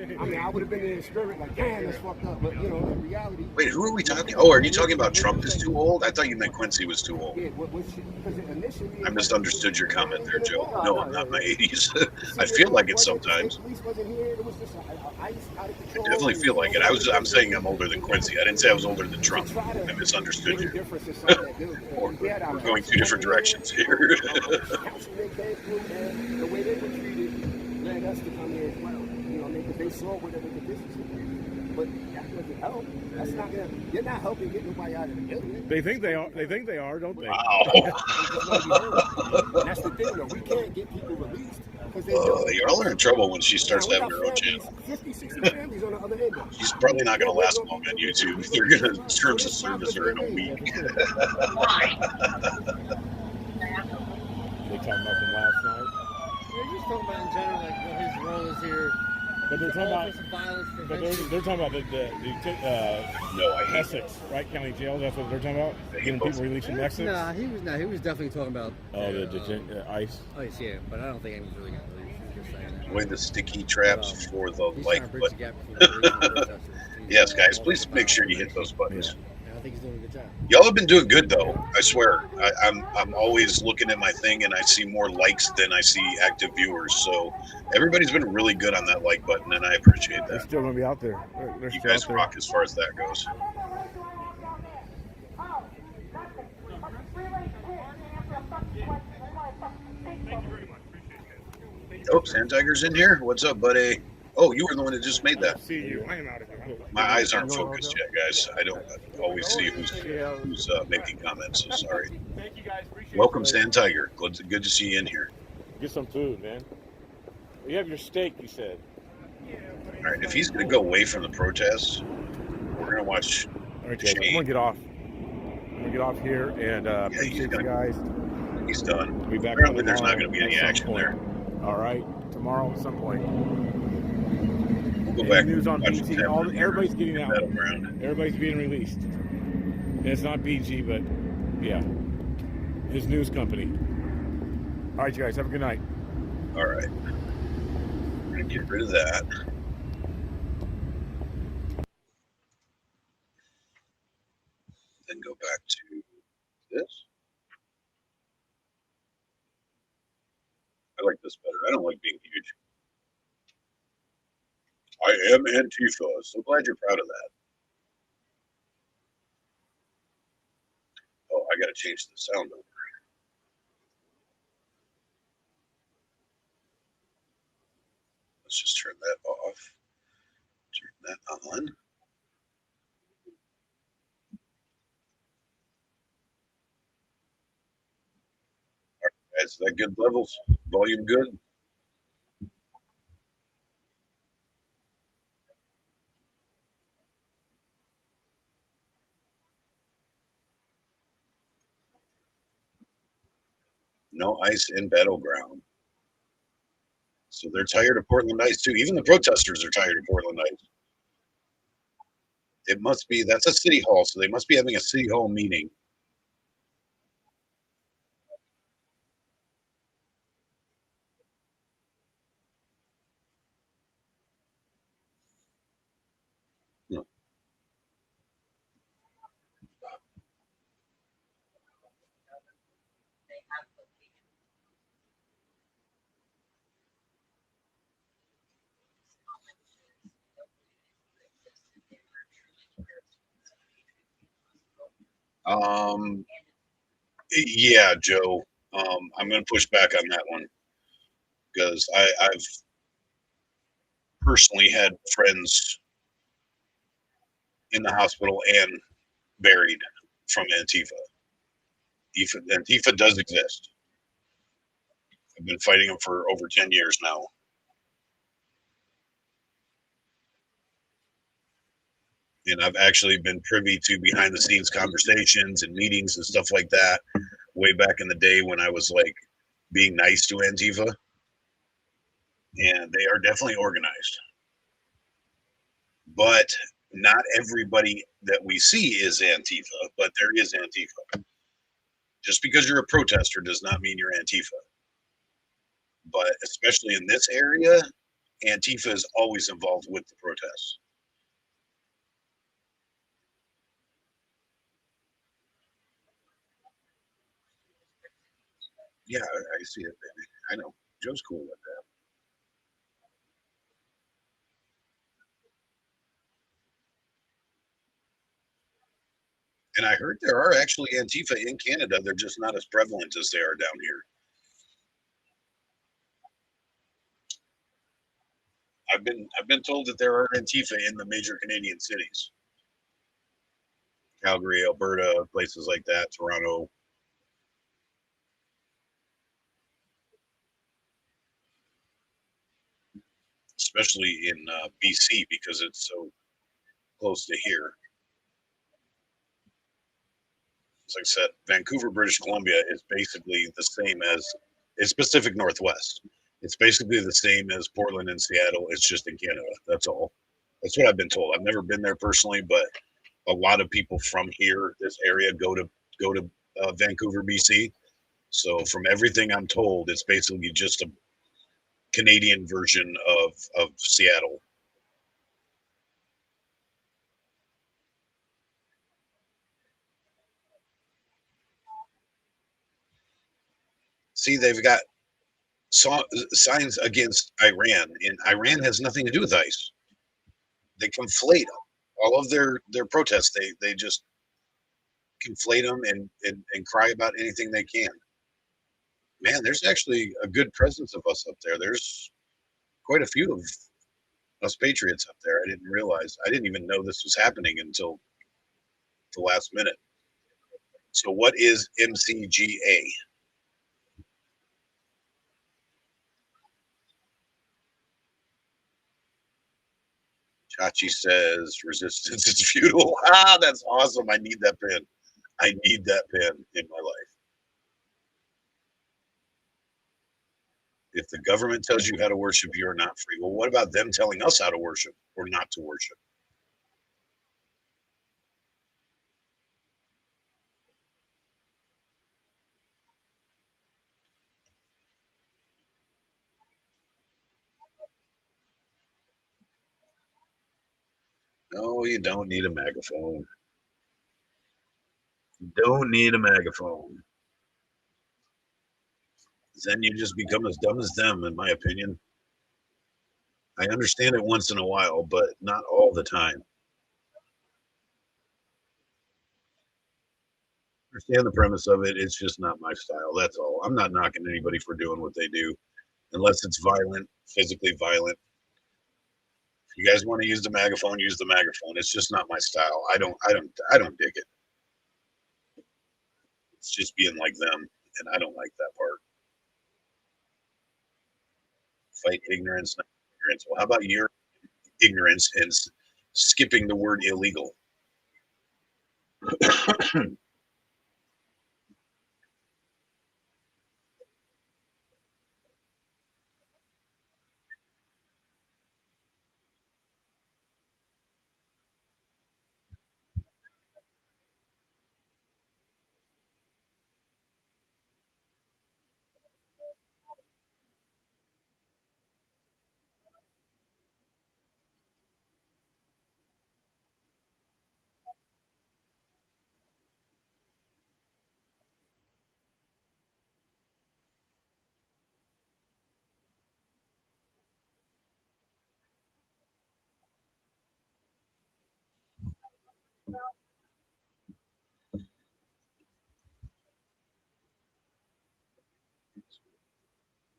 I mean, I would have been in the spirit like, damn, that's fucked up. But, you know, in reality. Wait, who are we talking? Oh, are you talking about Trump is too old? I thought you meant Quincy was too old. Yeah, because initially. I misunderstood your comment there, Joe. No, I'm not in my 80s. I feel like it sometimes. Police wasn't here. It was just ice out of I control. definitely feel like it. I'm saying I'm older than Quincy. I didn't say I was older than Trump. I misunderstood you. We're going two different directions here. Councilmen came through, and the way they were treated led us to come here as well. You know, because they saw whatever the business was. But that doesn't help. That's not gonna. You're not helping get nobody out of the building. They think they are. They think they are, don't they? Wow. And that's the thing, though. We can't get people released because they. Y'all are in trouble when she starts having her own channel. 50, 60 families on the other end. She's probably not going to last long on YouTube. They're going to terms of service her in a week. They talking about from last night. We're just talking about in general, like what his role is here. But they're talking about violence they're talking about the Essex, right? County jail. That's what they're talking about. Getting people released from Essex. Nah, he was definitely talking about. ICE. ICE, yeah, but I don't think anyone's really gonna release. He was just saying that. Avoid the sticky traps for the like button. The Yes, guys, please make sure you hit those buttons. I think he's doing a good job. Y'all have been doing good though. I swear. I'm always looking at my thing and I see more likes than I see active viewers. So everybody's been really good on that like button, and I appreciate that. They're still gonna be out there. They're You still guys out there. rock as far as that goes. Oh, Sand Tiger's in here. What's up, buddy? Oh, you were the one that just made that. See you. I am out of here. My eyes aren't focused yet, guys. I don't always see who's making comments, so sorry. Thank you guys. Appreciate Welcome, Sand Tiger. Good to see you in here. Get some food, man. You have your steak, you said. All right, if he's going to go away from the protests, we're going to watch. All right, guys, I'm gonna get off. I'm gonna get off here and appreciate you guys. He's done. We'll be back. Apparently, there's not going to be any action there. All right, tomorrow at some point. We'll go back. News on BG. Everybody's getting out. Battleground. Everybody's being released. And it's not BG, but yeah, his news company. All right, you guys, have a good night. All right. I'm going to get rid of that. Then go back to this. I like this better. I don't like being huge. I am Antifa. So glad you're proud of that. Oh, I got to change the sound over. Let's just turn that off. Turn that on. All right, guys, is that good levels? Volume good? No ice in Battleground. So they're tired of Portland Ice too. Even the protesters are tired of Portland Ice. It must be, that's a city hall, so they must be having a city hall meeting. Yeah, Joe. I'm going to push back on that one because I've personally had friends in the hospital and buried from Antifa. Antifa does exist. I've been fighting them for over 10 years now. And I've actually been privy to behind the scenes conversations and meetings and stuff like that way back in the day when I was like being nice to Antifa. And they are definitely organized. But not everybody that we see is Antifa, but there is Antifa. Just because you're a protester does not mean you're Antifa. But especially in this area, Antifa is always involved with the protests. Yeah, I see it, baby. I know. Joe's cool with that. And I heard there are actually Antifa in Canada. They're just not as prevalent as they are down here. I've been told that there are Antifa in the major Canadian cities. Calgary, Alberta, places like that, Toronto. Especially in BC because it's so close to here. As I said, Vancouver, British Columbia is basically the same as it's Pacific Northwest. It's basically the same as Portland and Seattle. It's just in Canada. That's all. That's what I've been told. I've never been there personally, but a lot of people from here, this area, go to Vancouver, BC. So from everything I'm told, it's basically just a Canadian version of Seattle. See, they've got signs against Iran, and Iran has nothing to do with ICE. They conflate all of their protests. They just conflate them and cry about anything they can. Man, there's actually a good presence of us up there. There's quite a few of us patriots up there. I didn't realize. I didn't even know this was happening until the last minute. So what is MCGA? Chachi says resistance is futile. Ah, that's awesome. I need that pin. I need that pin in my life. If the government tells you how to worship, you are not free. Well, what about them telling us how to worship or not to worship? No, you don't need a megaphone. You don't need a megaphone. Then you just become as dumb as them, in my opinion. I understand it once in a while, but not all the time. I understand the premise of it. It's just not my style. That's all. I'm not knocking anybody for doing what they do, unless it's violent, physically violent. If you guys want to use the megaphone, use the megaphone. It's just not my style. I don't dig it. It's just being like them, and I don't like that part. Fight ignorance, not ignorance. Well, how about your ignorance and skipping the word illegal?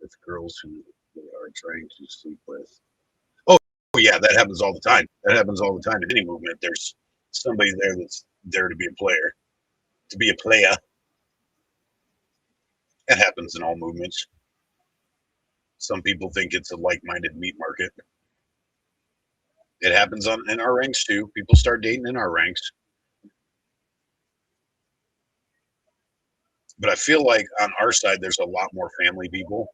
With girls who they are trying to sleep with. Oh, yeah, that happens all the time. That happens all the time in any movement. There's somebody there that's there to be a player, to be a player. That happens in all movements. Some people think it's a like-minded meat market. It happens in our ranks too. People start dating in our ranks. But I feel like on our side, there's a lot more family people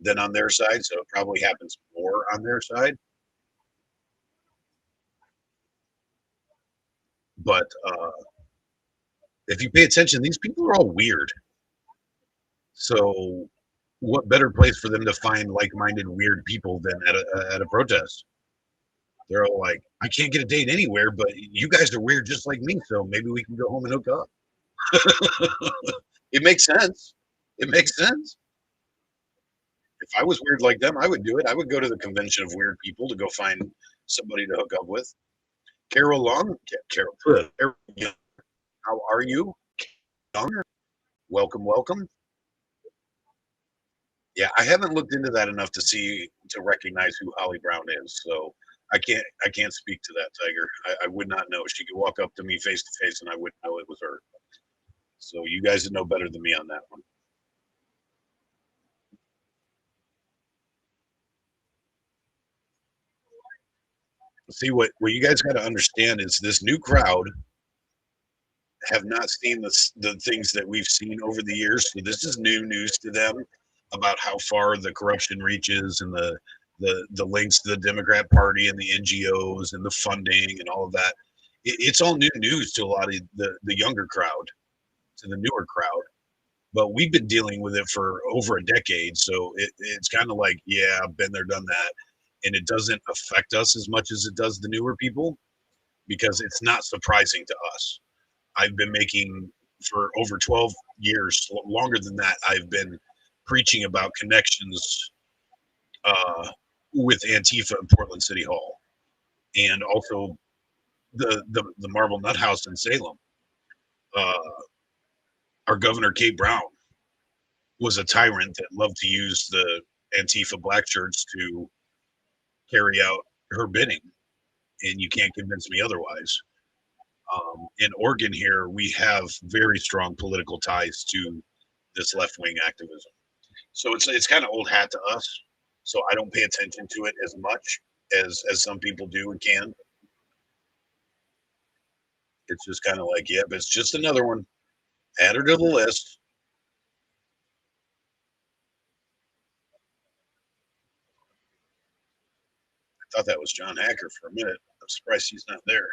than on their side. So it probably happens more on their side. But if you pay attention, these people are all weird. So what better place for them to find like-minded weird people than at a protest? They're all like, I can't get a date anywhere, but you guys are weird just like me, so maybe we can go home and hook up. It makes sense. It makes sense. If I was weird like them, I would do it. I would go to the convention of weird people to go find somebody to hook up with. Carol Long, Carol, how are you? Younger. Welcome, welcome. Yeah, I haven't looked into that enough to recognize who Holly Brown is. So I can't speak to that, Tiger. I would not know. She could walk up to me face to face and I wouldn't know it was her. So you guys would know better than me on that one. See what you guys got to understand is this new crowd have not seen the things that we've seen over the years. So this is new news to them about how far the corruption reaches and the links to the Democrat Party and the NGOs and the funding and all of that. It's all new news to a lot of the younger crowd, to the newer crowd. But we've been dealing with it for over a decade, so it's kind of like, yeah, I've been there, done that, and it doesn't affect us as much as it does the newer people because it's not surprising to us. I've been making for over 12 years, longer than that. I've been preaching about connections with Antifa in Portland City Hall, and also the Marble Nut House in Salem. Uh, our governor Kate Brown was a tyrant that loved to use the Antifa black shirts to carry out her bidding, and you can't convince me otherwise. In Oregon, here we have very strong political ties to this left wing activism. So it's kind of old hat to us. So I don't pay attention to it as much as some people do and can. It's just kind of like, yeah, but it's just another one. Add her to the list. I thought that was John Hacker for a minute. I'm surprised he's not there.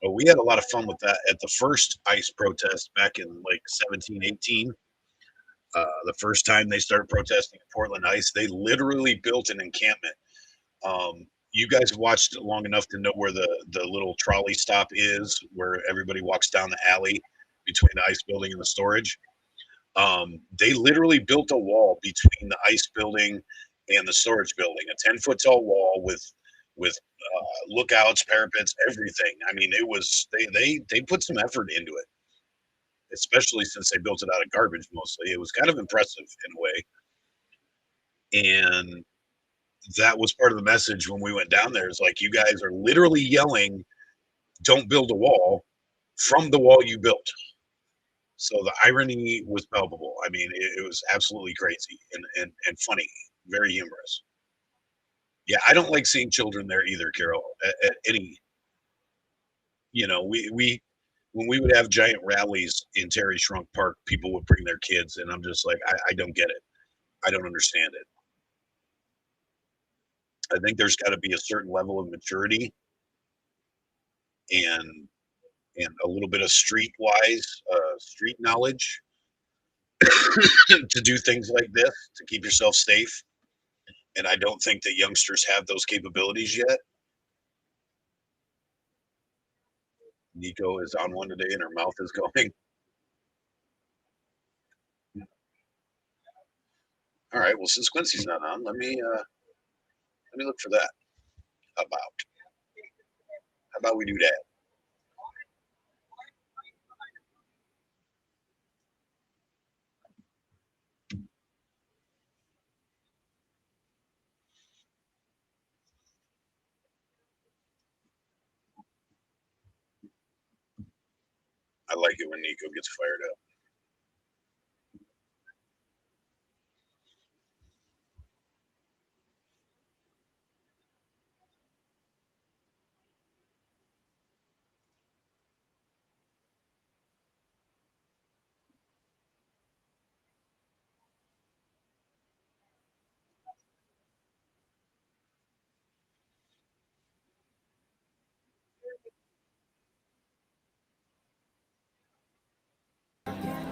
Well, we had a lot of fun with that at the first ICE protest back in like 17, 18. The first time they started protesting at Portland ICE, they literally built an encampment. You guys watched it long enough to know where the little trolley stop is, where everybody walks down the alley between the ICE building and the storage. They literally built a wall between the ICE building and the storage building, a 10-foot tall wall with lookouts, parapets, everything. I mean, it was they put some effort into it, especially since they built it out of garbage mostly. It was kind of impressive in a way, and that was part of the message when we went down there. Is like, you guys are literally yelling, "Don't build a wall," from the wall you built. So the irony was palpable. I mean, it was absolutely crazy and funny, very humorous. Yeah, I don't like seeing children there either, Carol. At any, we when we would have giant rallies in Terry Shrunk Park, people would bring their kids, and I'm just like, I don't get it. I don't understand it. I think there's got to be a certain level of maturity and a little bit of street knowledge to do things like this to keep yourself safe. And I don't think that youngsters have those capabilities yet. Nico is on one today, and her mouth is going. All right. Well, since Quincy's not on, let me look for that. How about we do that? I like it when Nico gets fired up.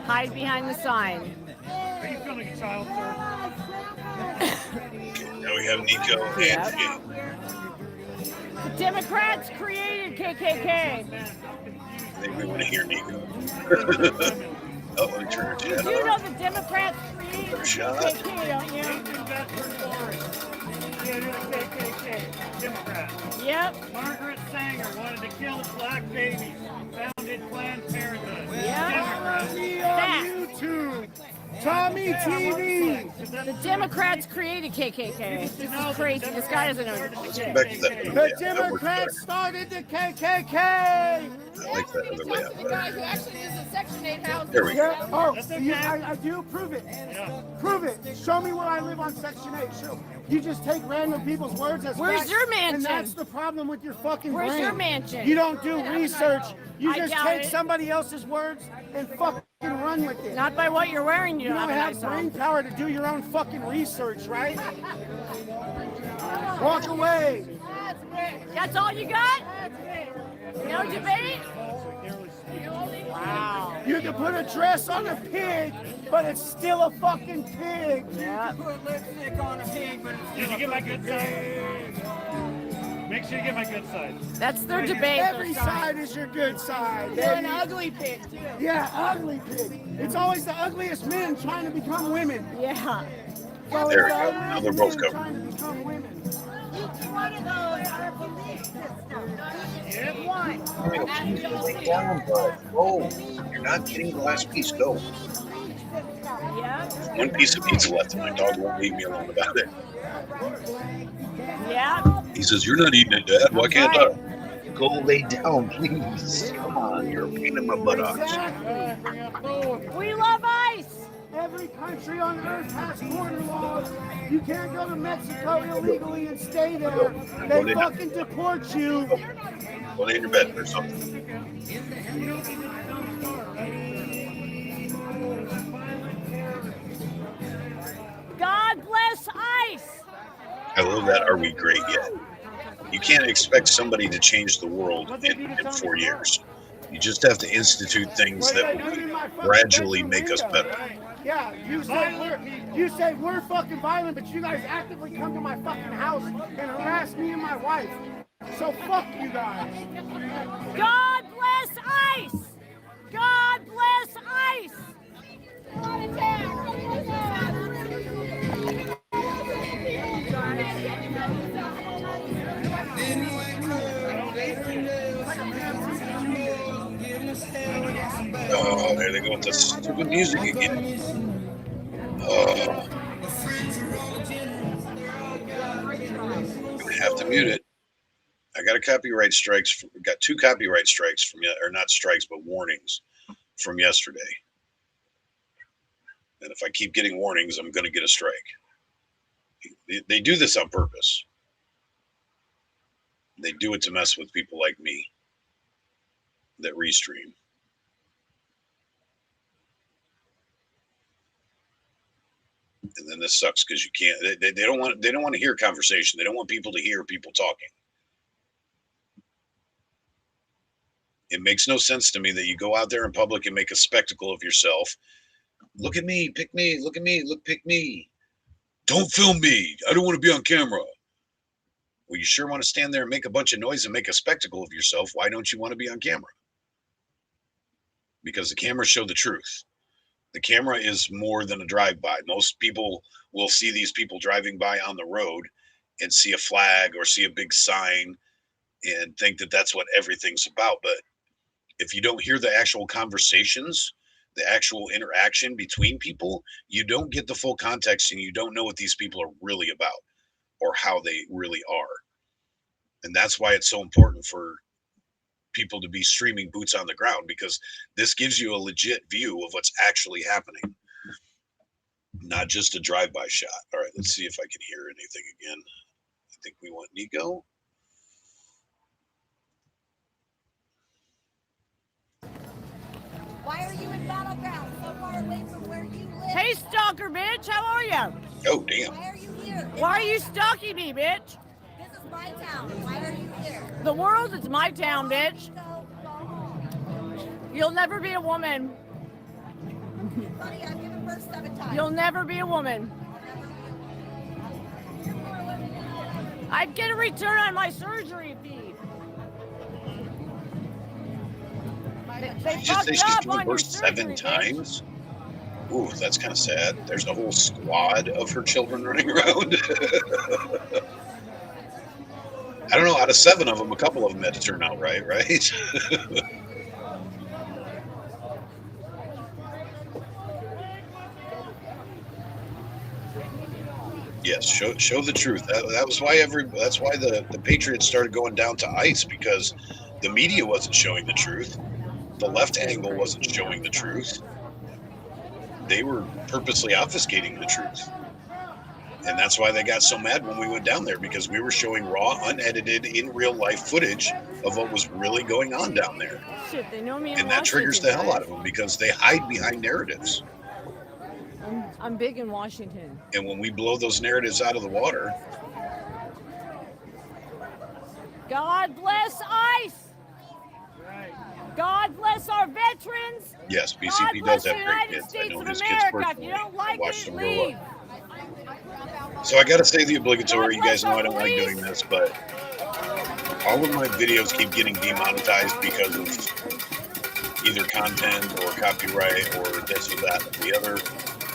Hide behind the sign. Are you filming a child, sir? Now we have Nico and Jay. The Democrats created KKK. I think we want to hear Nico. Oh, let me turn her You chat do know on. the Democrats created KKK, don't you? KKK, Democrats. Yep. Margaret Sanger wanted to kill black babies. Founded Planned Parenthood. Yep. Me on YouTube. Tommy TV. The Democrats created KKK. This is crazy. This guy doesn't know shit. Back to that. The Democrats started the KKK. I like that other way out. The guy who actually lives in Section 8 house. There we go. Yeah. Oh, I do? Prove it. Prove it. Show me where I live on Section 8. Show. You just take random people's words as Where's facts, your mansion? And that's the problem with your fucking Where's brain. your mansion? You don't do research. You I just doubt take it. somebody else's words and fucking run with it. Not by what you're wearing. You don't have brain power to do your own fucking research, right? Walk away. That's all you got? No debate? Wow. You can put a dress on a pig, but it's still a fucking pig. Yeah. Put lipstick on a pig, but it's Did you get my good side? Make sure you get my good side. That's their debate. Every side is your good side. You're an baby. ugly pig, too. Yeah, ugly pig. It's always the ugliest men trying to become women. Yeah. There we go. Now they're both covered. Trying to become women. Each one of those are a belief system. Yep. One. Lay down, bud. Go. You're not getting the last piece. Go. Yeah. One piece of pizza left, and my dog won't leave me alone about it. Yeah. He says, "You're not eating it, Dad. Why can't I?" Go lay down, please. Come on, you're a pain in my buttocks. We love ice. Every country on earth has border laws. You can't go to Mexico illegally and stay there. They fucking deport you. Go lay in your bed or something. God bless ice. I love that. Are we great yet? You can't expect somebody to change the world in 4 years. You just have to institute things that will gradually make us better. Yeah, you say we're fucking violent, but you guys actively come to my fucking house and harass me and my wife. So fuck you guys. God bless ice. God bless ice. Oh, there they go with the stupid music again. I'm gonna have to mute it. I got got 2 copyright strikes from or not strikes, but warnings from yesterday. And if I keep getting warnings, I'm gonna get a strike. They do this on purpose. They do it to mess with people like me that restream. And then this sucks because you can't. They don't want. They don't want to hear conversation. They don't want people to hear people talking. It makes no sense to me that you go out there in public and make a spectacle of yourself. Look at me, pick me. Look at me, pick me. Don't film me. I don't want to be on camera. Well, you sure want to stand there and make a bunch of noise and make a spectacle of yourself. Why don't you want to be on camera? Because the cameras show the truth. The camera is more than a drive-by. Most people will see these people driving by on the road and see a flag or see a big sign and think that that's what everything's about. But if you don't hear the actual conversations, the actual interaction between people, you don't get the full context and you don't know what these people are really about or how they really are. And that's why it's so important for people to be streaming boots on the ground, because this gives you a legit view of what's actually happening, not just a drive-by shot. All right, let's see if I can hear anything again. I think we want Nico. Why are you in Battleground so far away from where you live? Hey, stalker bitch, how are you? Oh, damn. Why are you here? Why are you stalking me, bitch? This is my town. Why are you here? The world is my town, bitch. You'll never be a woman. You'll never be a woman. I'd get a return on my surgery fee. They Did you say fucked she's up given on your birth 7 surgery, bitch. times? Ooh, that's kind of sad. There's a whole squad of her children running around. I don't know. Out of 7 of them, a couple of them had to turn out right? Yes, show the truth. That was why that's why the Patriots started going down to ICE, because the media wasn't showing the truth. The left angle wasn't showing the truth. They were purposely obfuscating the truth. And that's why they got so mad when we went down there, because we were showing raw, unedited, in real life footage of what was really going on down there. Shit, they know me in And that triggers the hell out of them, because they hide behind narratives. I'm big in Washington. And when we blow those narratives out of the water. God bless ICE. God bless our veterans. Yes, BCP does have great kids. I know his kids personally. If you don't like Watch it, them grow leave. up. So I got to say the obligatory. You guys know I don't like doing this, but all of my videos keep getting demonetized because of either content or copyright or this or that or the other.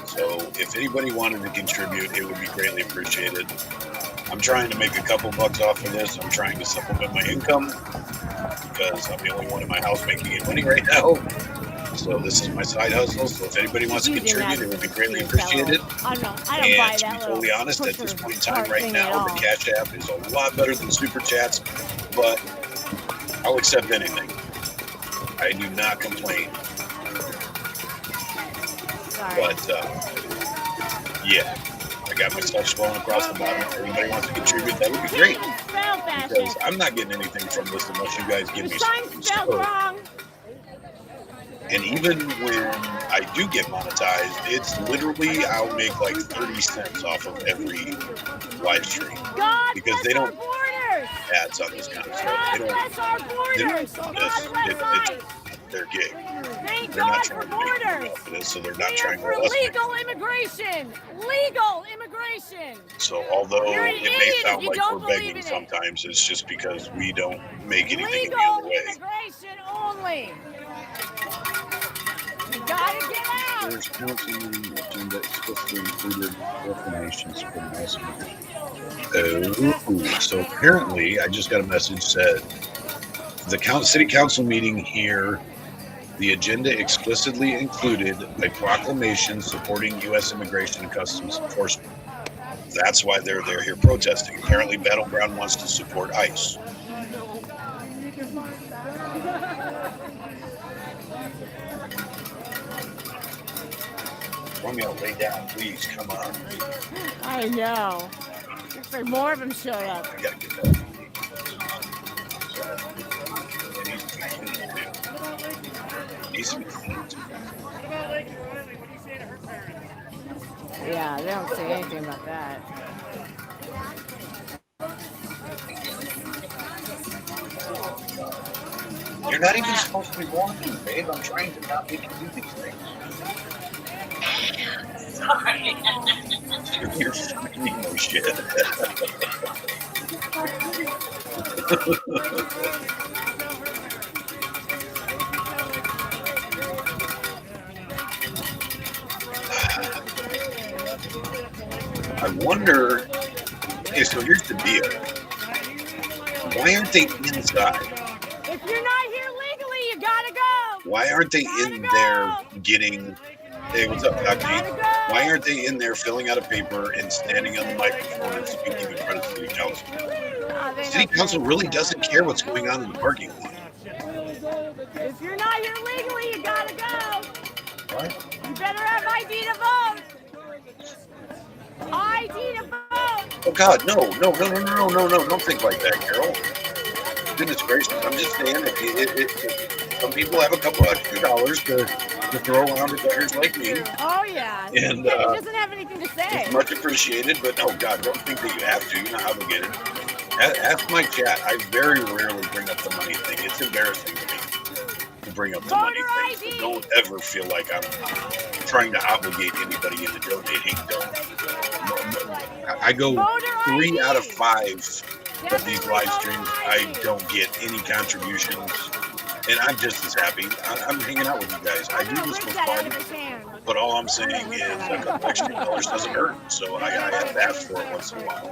So if anybody wanted to contribute, it would be greatly appreciated. I'm trying to make a couple bucks off of this. I'm trying to supplement my income because I'm the only one in my house making any money right now. So this is my side hustle. So if anybody wants to contribute, it would be greatly appreciated. I don't buy And to that be totally honest, at this point in time right thing now, at the all. Cash App is a lot better than Super Chats, but I'll accept anything. I do not complain. Sorry. But yeah, I got my stuff scrolling across the bottom. If anybody wants to contribute, that would be great. Because I'm not getting anything from this unless you guys give me something. So, and even when I do get monetized, it's literally, I'll make like 30 cents off of every live stream. Because they don't ads on this kind of stuff. They don't, it's their gig. They're not trying to make money off of this, so they're not trying to legal immigration. Legal immigration. So although it may sound You like don't we're believe begging in it. sometimes, it's just because we don't make anything in the Legal other way. immigration only. You gotta get out. There's counseling agenda explicitly included reclamations from this meeting. Oh, so apparently I just got a message said the city council meeting here, the agenda explicitly included a proclamation supporting U.S. immigration and customs enforcement. That's why they're here protesting. Apparently Battleground wants to support ICE. Romeo, lay down, please. Come on. I know. Looks like more of them showed up. I gotta get that. Yeah, they don't say anything about that. You're not even supposed to be walking, babe. I'm trying to not make you do these things. Sorry. You're fucking no shit. I wonder. Okay, so here's the deal. Why aren't they inside? If you're not here legally, you gotta go. Why aren't they in there getting? Hey, what's up, Cockney? Why aren't they in there filling out a paper and standing on the microphone and speaking in front of City Council? City Council really doesn't care what's going on in the parking lot. If you're not here legally, you gotta go. What? You better have ID to vote. ID to vote. Oh God, no! Don't think like that, Carol. Goodness gracious, I'm just saying some people have a couple extra dollars to throw around at players like me. Oh yeah. And he doesn't have anything to say. It's much appreciated, but no, God, don't think that you have to. You're not obligated. Ask my chat. I very rarely bring up the money thing. It's embarrassing to me. to bring up the money thing. So don't ever feel like I'm trying to obligate anybody into donating. I go 3 out of 5 of these live streams. I don't get any contributions, and I'm just as happy. I'm hanging out with you guys. I do this for fun, but all I'm saying is a couple extra dollars doesn't hurt. So I have to ask for it once in a while.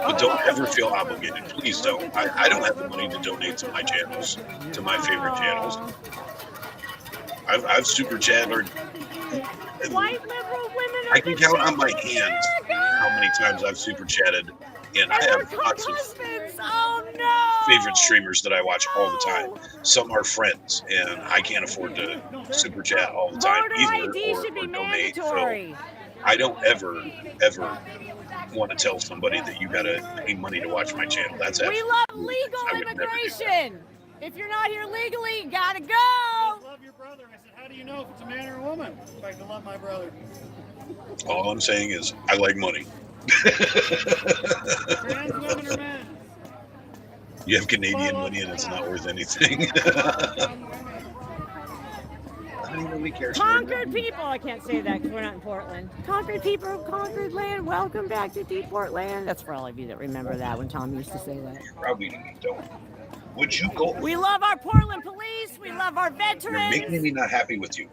But don't ever feel obligated. Please don't. I don't have the money to donate to my channels, to my favorite channels. I've super chattered. I can count on my hands how many times I've super chatted, and I have lots of favorite streamers that I watch all the time. Some are friends, and I can't afford to super chat all the time either, or donate. So I don't ever want to tell somebody that you gotta pay money to watch my channel. That's We love legal immigration. If you're not here legally, you gotta go. I love your brother. I said, how do you know if it's a man or a woman? If I can love my brother. All I'm saying is I like money. Trans women or men? You have Canadian money and it's not worth anything. I don't really care. Conquered people. I can't say that because we're not in Portland. Conquered people, conquered land. Welcome back to Deep Portland. That's for all of you that remember that when Tom used to say that. Probably don't. Would you go? We love our Portland police. We love our veterans. You're making me not happy with you.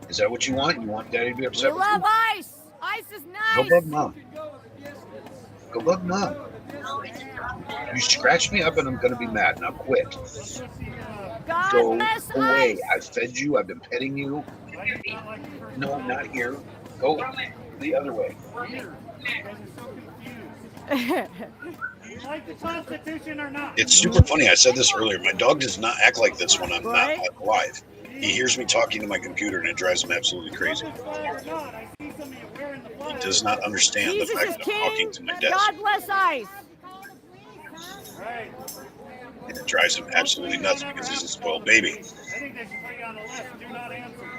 Is that what you want? You want Daddy to be upset We with you? love ice. Ice is nice. Go bug mom. Go bug mom. You scratch me up and I'm going to be mad. Now quit. God Go bless away. ice. I've fed you. I've been petting you. No, not here. Go the other way. You like the Constitution or not? It's super funny. I said this earlier. My dog does not act like this when I'm not live. He hears me talking to my computer and it drives him absolutely crazy. He does not understand Jesus the fact is that I'm king. talking to my desk. God bless ice. And it drives him absolutely nuts because he's a spoiled baby. I think they should put you on the list. Do not answer.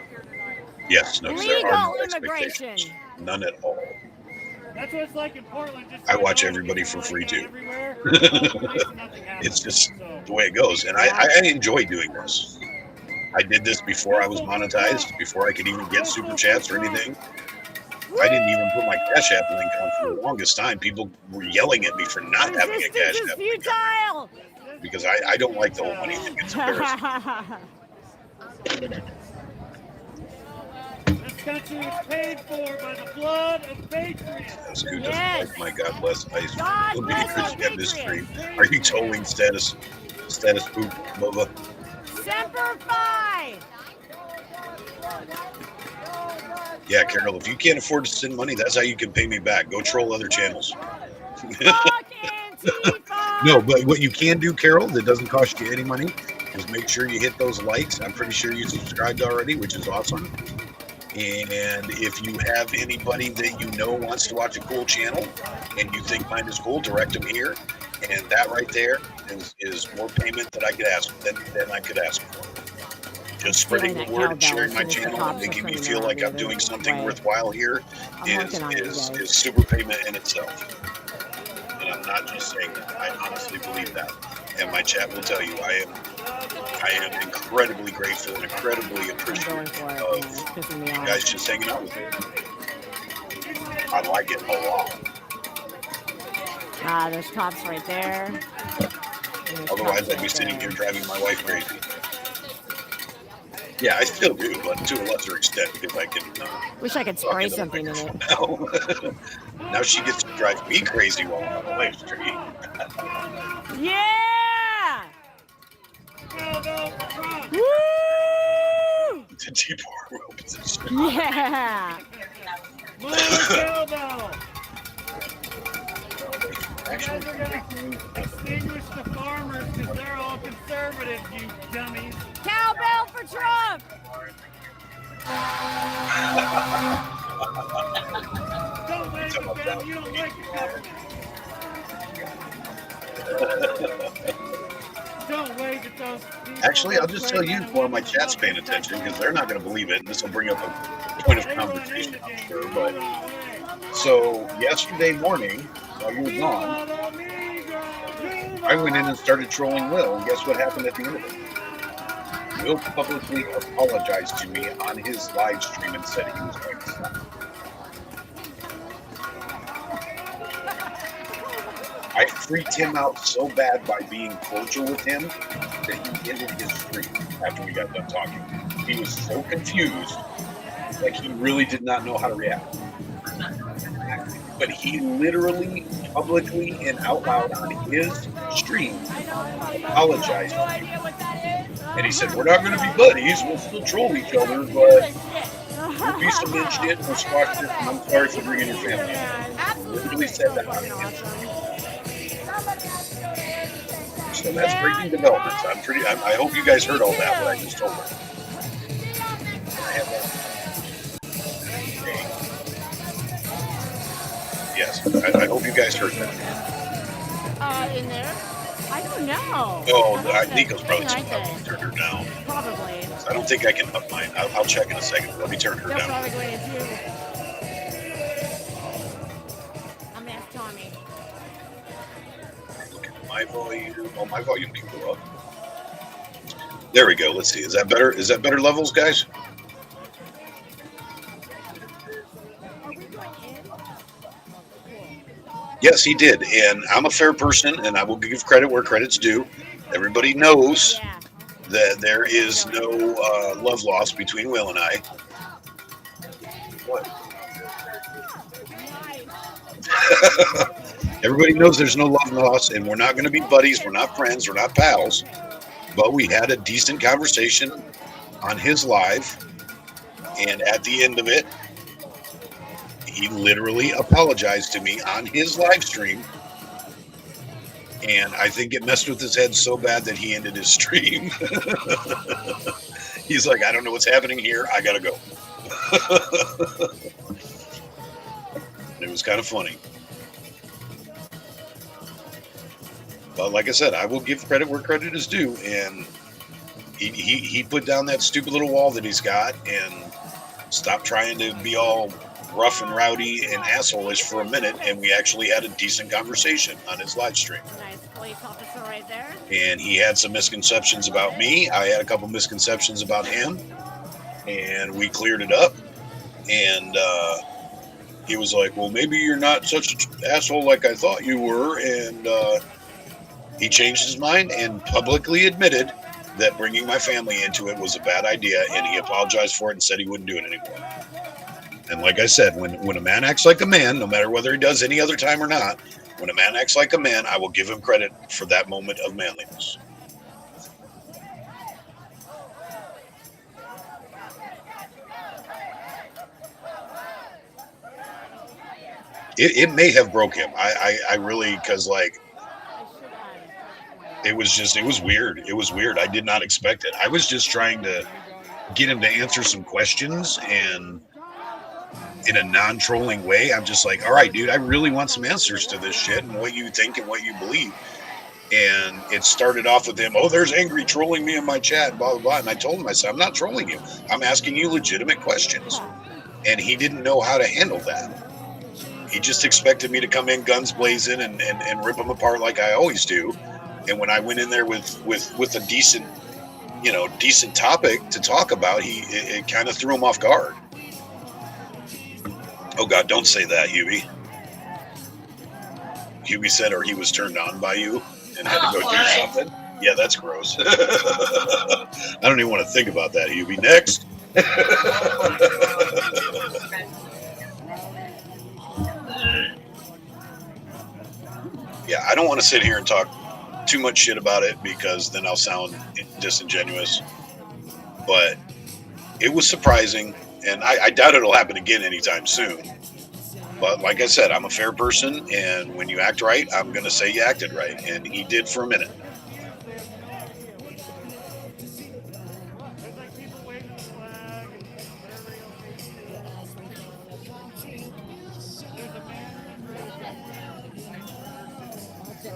Yes, no, there Legal are no immigration. expectations. None at all. That's what it's like in Portland. Just I watch everybody for free too. It's just the way it goes. And I enjoy doing this. I did this before I was monetized, before I could even get super chats or anything. I didn't even put my Cash App link on for the longest time. People were yelling at me for not having a Cash App link on because I don't like the whole money thing. It's embarrassing. This country is paid for by the blood of patriots. That's who doesn't like my God bless ice. Will be at this stream. Are you tolling status poop, Bubba? Semper Fi. Yeah, Carol, if you can't afford to send money, that's how you can pay me back. Go troll other channels. No, but what you can do, Carol, that doesn't cost you any money, is make sure you hit those likes. I'm pretty sure you subscribed already, which is awesome. And if you have anybody that you know wants to watch a cool channel and you think mine is cool, direct them here. And that right there is more payment that I could ask than I could ask for. Just spreading the word and sharing my channel and making me feel like I'm doing something worthwhile here is super payment in itself. And I'm not just saying that. I honestly believe that. And my chat will tell you I am incredibly grateful and incredibly appreciative of you guys just hanging out with me. I like it a lot. There's cops right there. Otherwise, I'd be sitting here driving my wife crazy. Yeah, I still do, but to a lesser extent because I can. Wish I could spray something in it. Now she gets to drive me crazy while I'm on the live stream. Yeah! Woo! The T-Bar opens. Yeah! Extinguish the farmers because they're all conservative, you dummies. Cowbell for Trump! Don't wave at them, you don't like the government. Don't wave at those people. Actually, I'll just tell you while my chat's paying attention because they're not going to believe it. And this will bring up a point of conversation, I'm sure. But so yesterday morning, while you were gone, I went in and started trolling Will, and guess what happened at the end of it? will publicly apologize to me on his live stream and said he was going to stop. I freaked him out so bad by being cordial with him that he ended his stream after we got done talking. He was so confused, like he really did not know how to react. But he literally, publicly, and out loud on his stream apologized to me. And he said, "We're not going to be buddies. We'll still troll each other, but we'll be some men shit. We'll squash this, and I'm sorry for bringing your family in." He literally said that on his stream. So that's breaking developments. I hope you guys heard all that, what I just told them. Yes, I hope you guys heard that. In there? I don't know. Oh, Nico's probably too loud. Let me turn her down. Probably. I don't think I can up mine. I'll check in a second. Let me turn her They're down. probably going to do. I'm going to ask Tommy. Look at my volume. Oh, my volume can go up. There we go. Let's see. Is that better? Is that better levels, guys? Yes, he did. And I'm a fair person, and I will give credit where credit's due. Everybody knows that there is no love lost between Will and I. What? Everybody knows there's no love lost, and we're not going to be buddies. We're not friends. We're not pals. But we had a decent conversation on his live, and at the end of it, he literally apologized to me on his live stream, and I think it messed with his head so bad that he ended his stream. He's like, "I don't know what's happening here. I gotta go." It was kind of funny. But like I said, I will give credit where credit is due, and he put down that stupid little wall that he's got and stopped trying to be all rough and rowdy and asshole-ish for a minute, and we actually had a decent conversation on his live stream. Nice police officer right there. And he had some misconceptions about me. I had a couple misconceptions about him, and we cleared it up. And he was like, "Well, maybe you're not such an asshole like I thought you were." And he changed his mind and publicly admitted that bringing my family into it was a bad idea, and he apologized for it and said he wouldn't do it anymore. And like I said, when a man acts like a man, no matter whether he does any other time or not, when a man acts like a man, I will give him credit for that moment of manliness. It may have broke him. I really, because like, it was weird. It was weird. I did not expect it. I was just trying to get him to answer some questions, and in a non-trolling way, I'm just like, "All right, dude, I really want some answers to this shit and what you think and what you believe." And it started off with him, "Oh, there's Angry trolling me in my chat, blah, blah, blah." And I told him, I said, "I'm not trolling you. I'm asking you legitimate questions." And he didn't know how to handle that. He just expected me to come in guns blazing and rip him apart like I always do. And when I went in there with a decent, decent topic to talk about, it kind of threw him off guard. Oh God, don't say that, Hubie. Hubie said, or he was turned on by you and had to go do something. Yeah, that's gross. I don't even want to think about that, Hubie. Next. Yeah, I don't want to sit here and talk too much shit about it because then I'll sound disingenuous. But it was surprising, and I doubt it'll happen again anytime soon. But like I said, I'm a fair person, and when you act right, I'm going to say you acted right. And he did for a minute.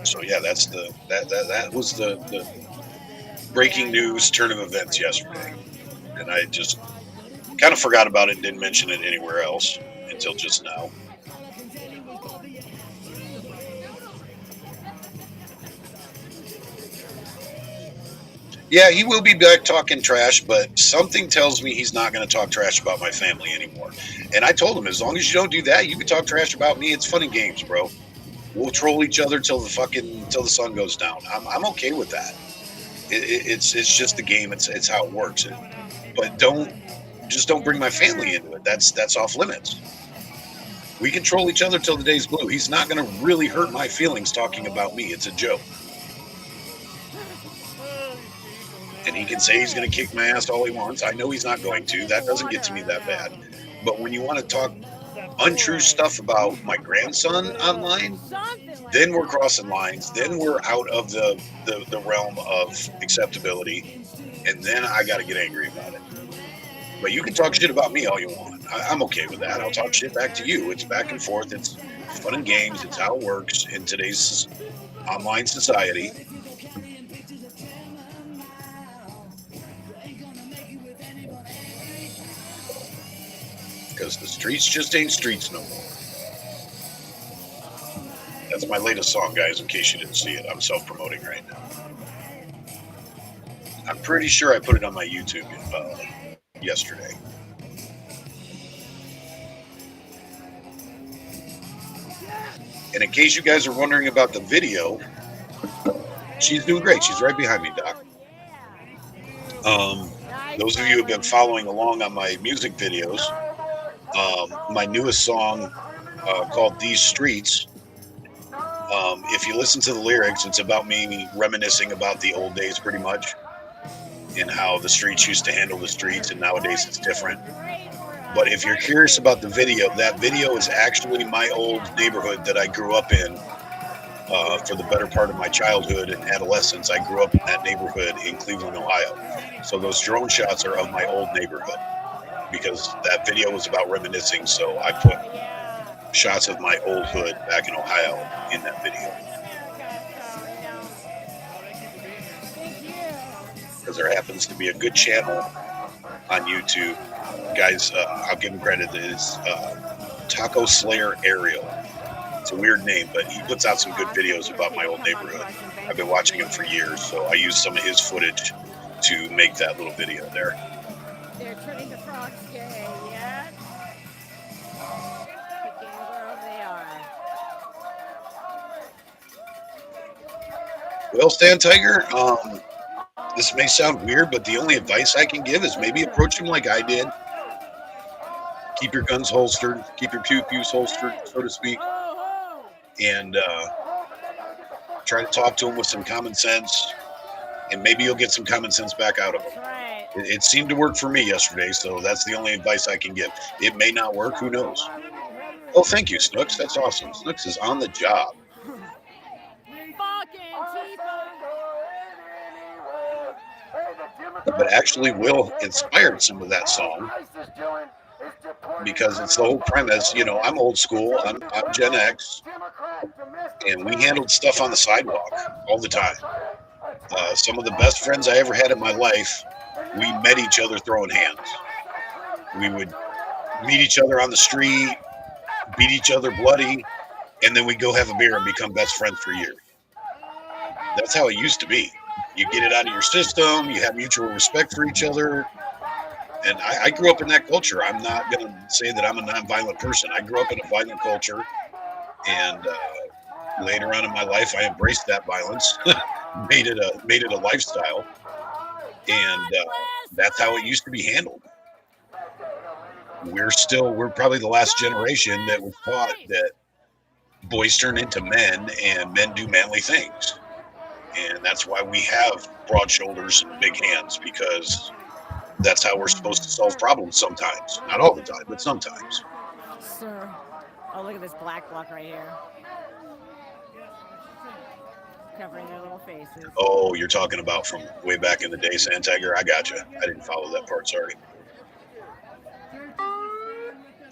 So yeah, that was the breaking news turn of events yesterday. And I just kind of forgot about it and didn't mention it anywhere else until just now. Yeah, he will be back talking trash, but something tells me he's not going to talk trash about my family anymore. And I told him, as long as you don't do that, you can talk trash about me. It's fun and games, bro. We'll troll each other till the sun goes down. I'm okay with that. It's just the game. It's how it works. But don't bring my family into it. That's off limits. We can troll each other till the day's blue. He's not going to really hurt my feelings talking about me. It's a joke. And he can say he's going to kick my ass all he wants. I know he's not going to. That doesn't get to me that bad. But when you want to talk untrue stuff about my grandson online, then we're crossing lines. Then we're out of the realm of acceptability. And then I got to get angry about it. But you can talk shit about me all you want. I'm okay with that. I'll talk shit back to you. It's back and forth. It's fun and games. It's how it works in today's online society. Because the streets just ain't streets no more. That's my latest song, guys, in case you didn't see it. I'm self-promoting right now. I'm pretty sure I put it on my YouTube yesterday. And in case you guys are wondering about the video, she's doing great. She's right behind me, Doc. Those of you who have been following along on my music videos, my newest song called These Streets, if you listen to the lyrics, it's about me reminiscing about the old days pretty much and how the streets used to handle the streets, and nowadays it's different. But if you're curious about the video, that video is actually my old neighborhood that I grew up in for the better part of my childhood and adolescence. I grew up in that neighborhood in Cleveland, Ohio. So those drone shots are of my old neighborhood because that video was about reminiscing. So I put shots of my old hood back in Ohio in that video. Because there happens to be a good channel on YouTube. Guys, I'll give him credit. It is Taco Slayer Ariel. It's a weird name, but he puts out some good videos about my old neighborhood. I've been watching him for years, so I used some of his footage to make that little video there. They're turning the frogs gay, yeah? They are. Well, Stan Tiger, this may sound weird, but the only advice I can give is maybe approach him like I did. Keep your guns holstered, keep your pew-pews holstered, so to speak, and try to talk to him with some common sense, and maybe you'll get some common sense back out of him. It seemed to work for me yesterday, so that's the only advice I can give. It may not work, who knows? Oh, thank you, Snooks. That's awesome. Snooks is on the job. But actually, Will inspired some of that song because it's the whole premise. You know, I'm old school. I'm Gen X, and we handled stuff on the sidewalk all the time. Some of the best friends I ever had in my life, we met each other throwing hands. We would meet each other on the street, beat each other bloody, and then we'd go have a beer and become best friends for years. That's how it used to be. You get it out of your system, you have mutual respect for each other. And I grew up in that culture. I'm not going to say that I'm a non-violent person. I grew up in a violent culture, and later on in my life, I embraced that violence, made it a lifestyle, and that's how it used to be handled. We're probably the last generation that was taught that boys turn into men and men do manly things. And that's why we have broad shoulders and big hands, because that's how we're supposed to solve problems sometimes. Not all the time, but sometimes. Sir. Oh, look at this black block right here. Covering their little faces. Oh, you're talking about from way back in the day, Sand Tiger? I got you. I didn't follow that part, sorry.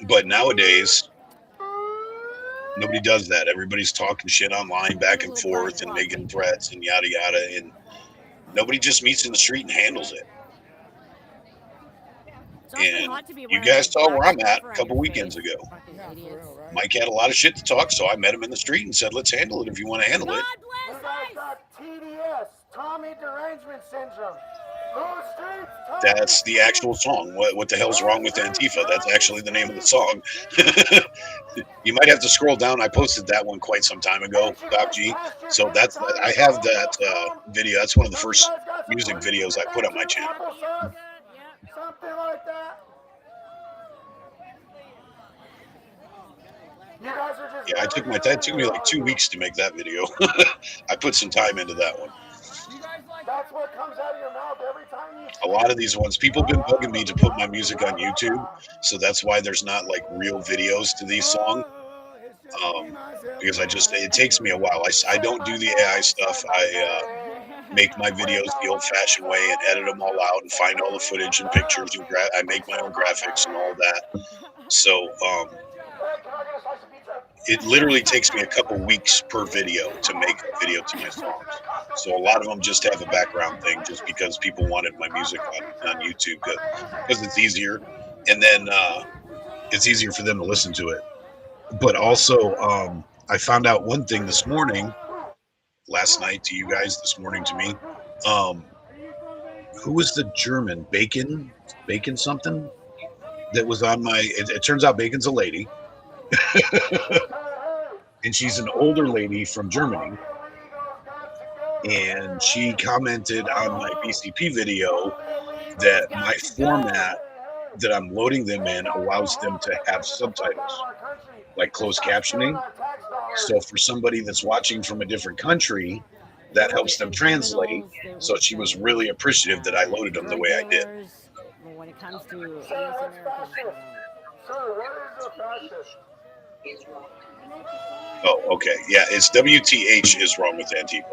But nowadays, nobody does that. Everybody's talking shit online back and forth and making threats and yada yada, and nobody just meets in the street and handles it. And you guys saw where I'm at a couple weekends ago. Mike had a lot of shit to talk, so I met him in the street and said, let's handle it if you want to handle it. Tommy derangement syndrome. Who streets Tommy? That's the actual song. What the hell's wrong with Antifa? That's actually the name of the song. You might have to scroll down. I posted that one quite some time ago, Doc G. So that's I have that video. That's one of the first music videos I put on my channel. Something like that. You guys are just Yeah, I took my time. It took me like 2 weeks to make that video. I put some time into that one. That's what comes out of your mouth every time you. A lot of these ones, people have been bugging me to put my music on YouTube, so that's why there's not like real videos to these songs. Because it takes me a while. I don't do the AI stuff. I make my videos the old-fashioned way and edit them all out and find all the footage and pictures and I make my own graphics and all that. So it literally takes me a couple weeks per video to make a video to my songs. So a lot of them just have a background thing just because people wanted my music on YouTube because it's easier. And then it's easier for them to listen to it. But also, I found out one thing this morning, last night to you guys, this morning to me. Who was the German? Bacon something? That was on my, it turns out Bacon's a lady. And she's an older lady from Germany. And she commented on my BCP video that my format that I'm loading them in allows them to have subtitles, like closed captioning. So for somebody that's watching from a different country, that helps them translate. So she was really appreciative that I loaded them the way I did. When it comes to Oh, okay. Yeah, it's WTH is wrong with Antifa.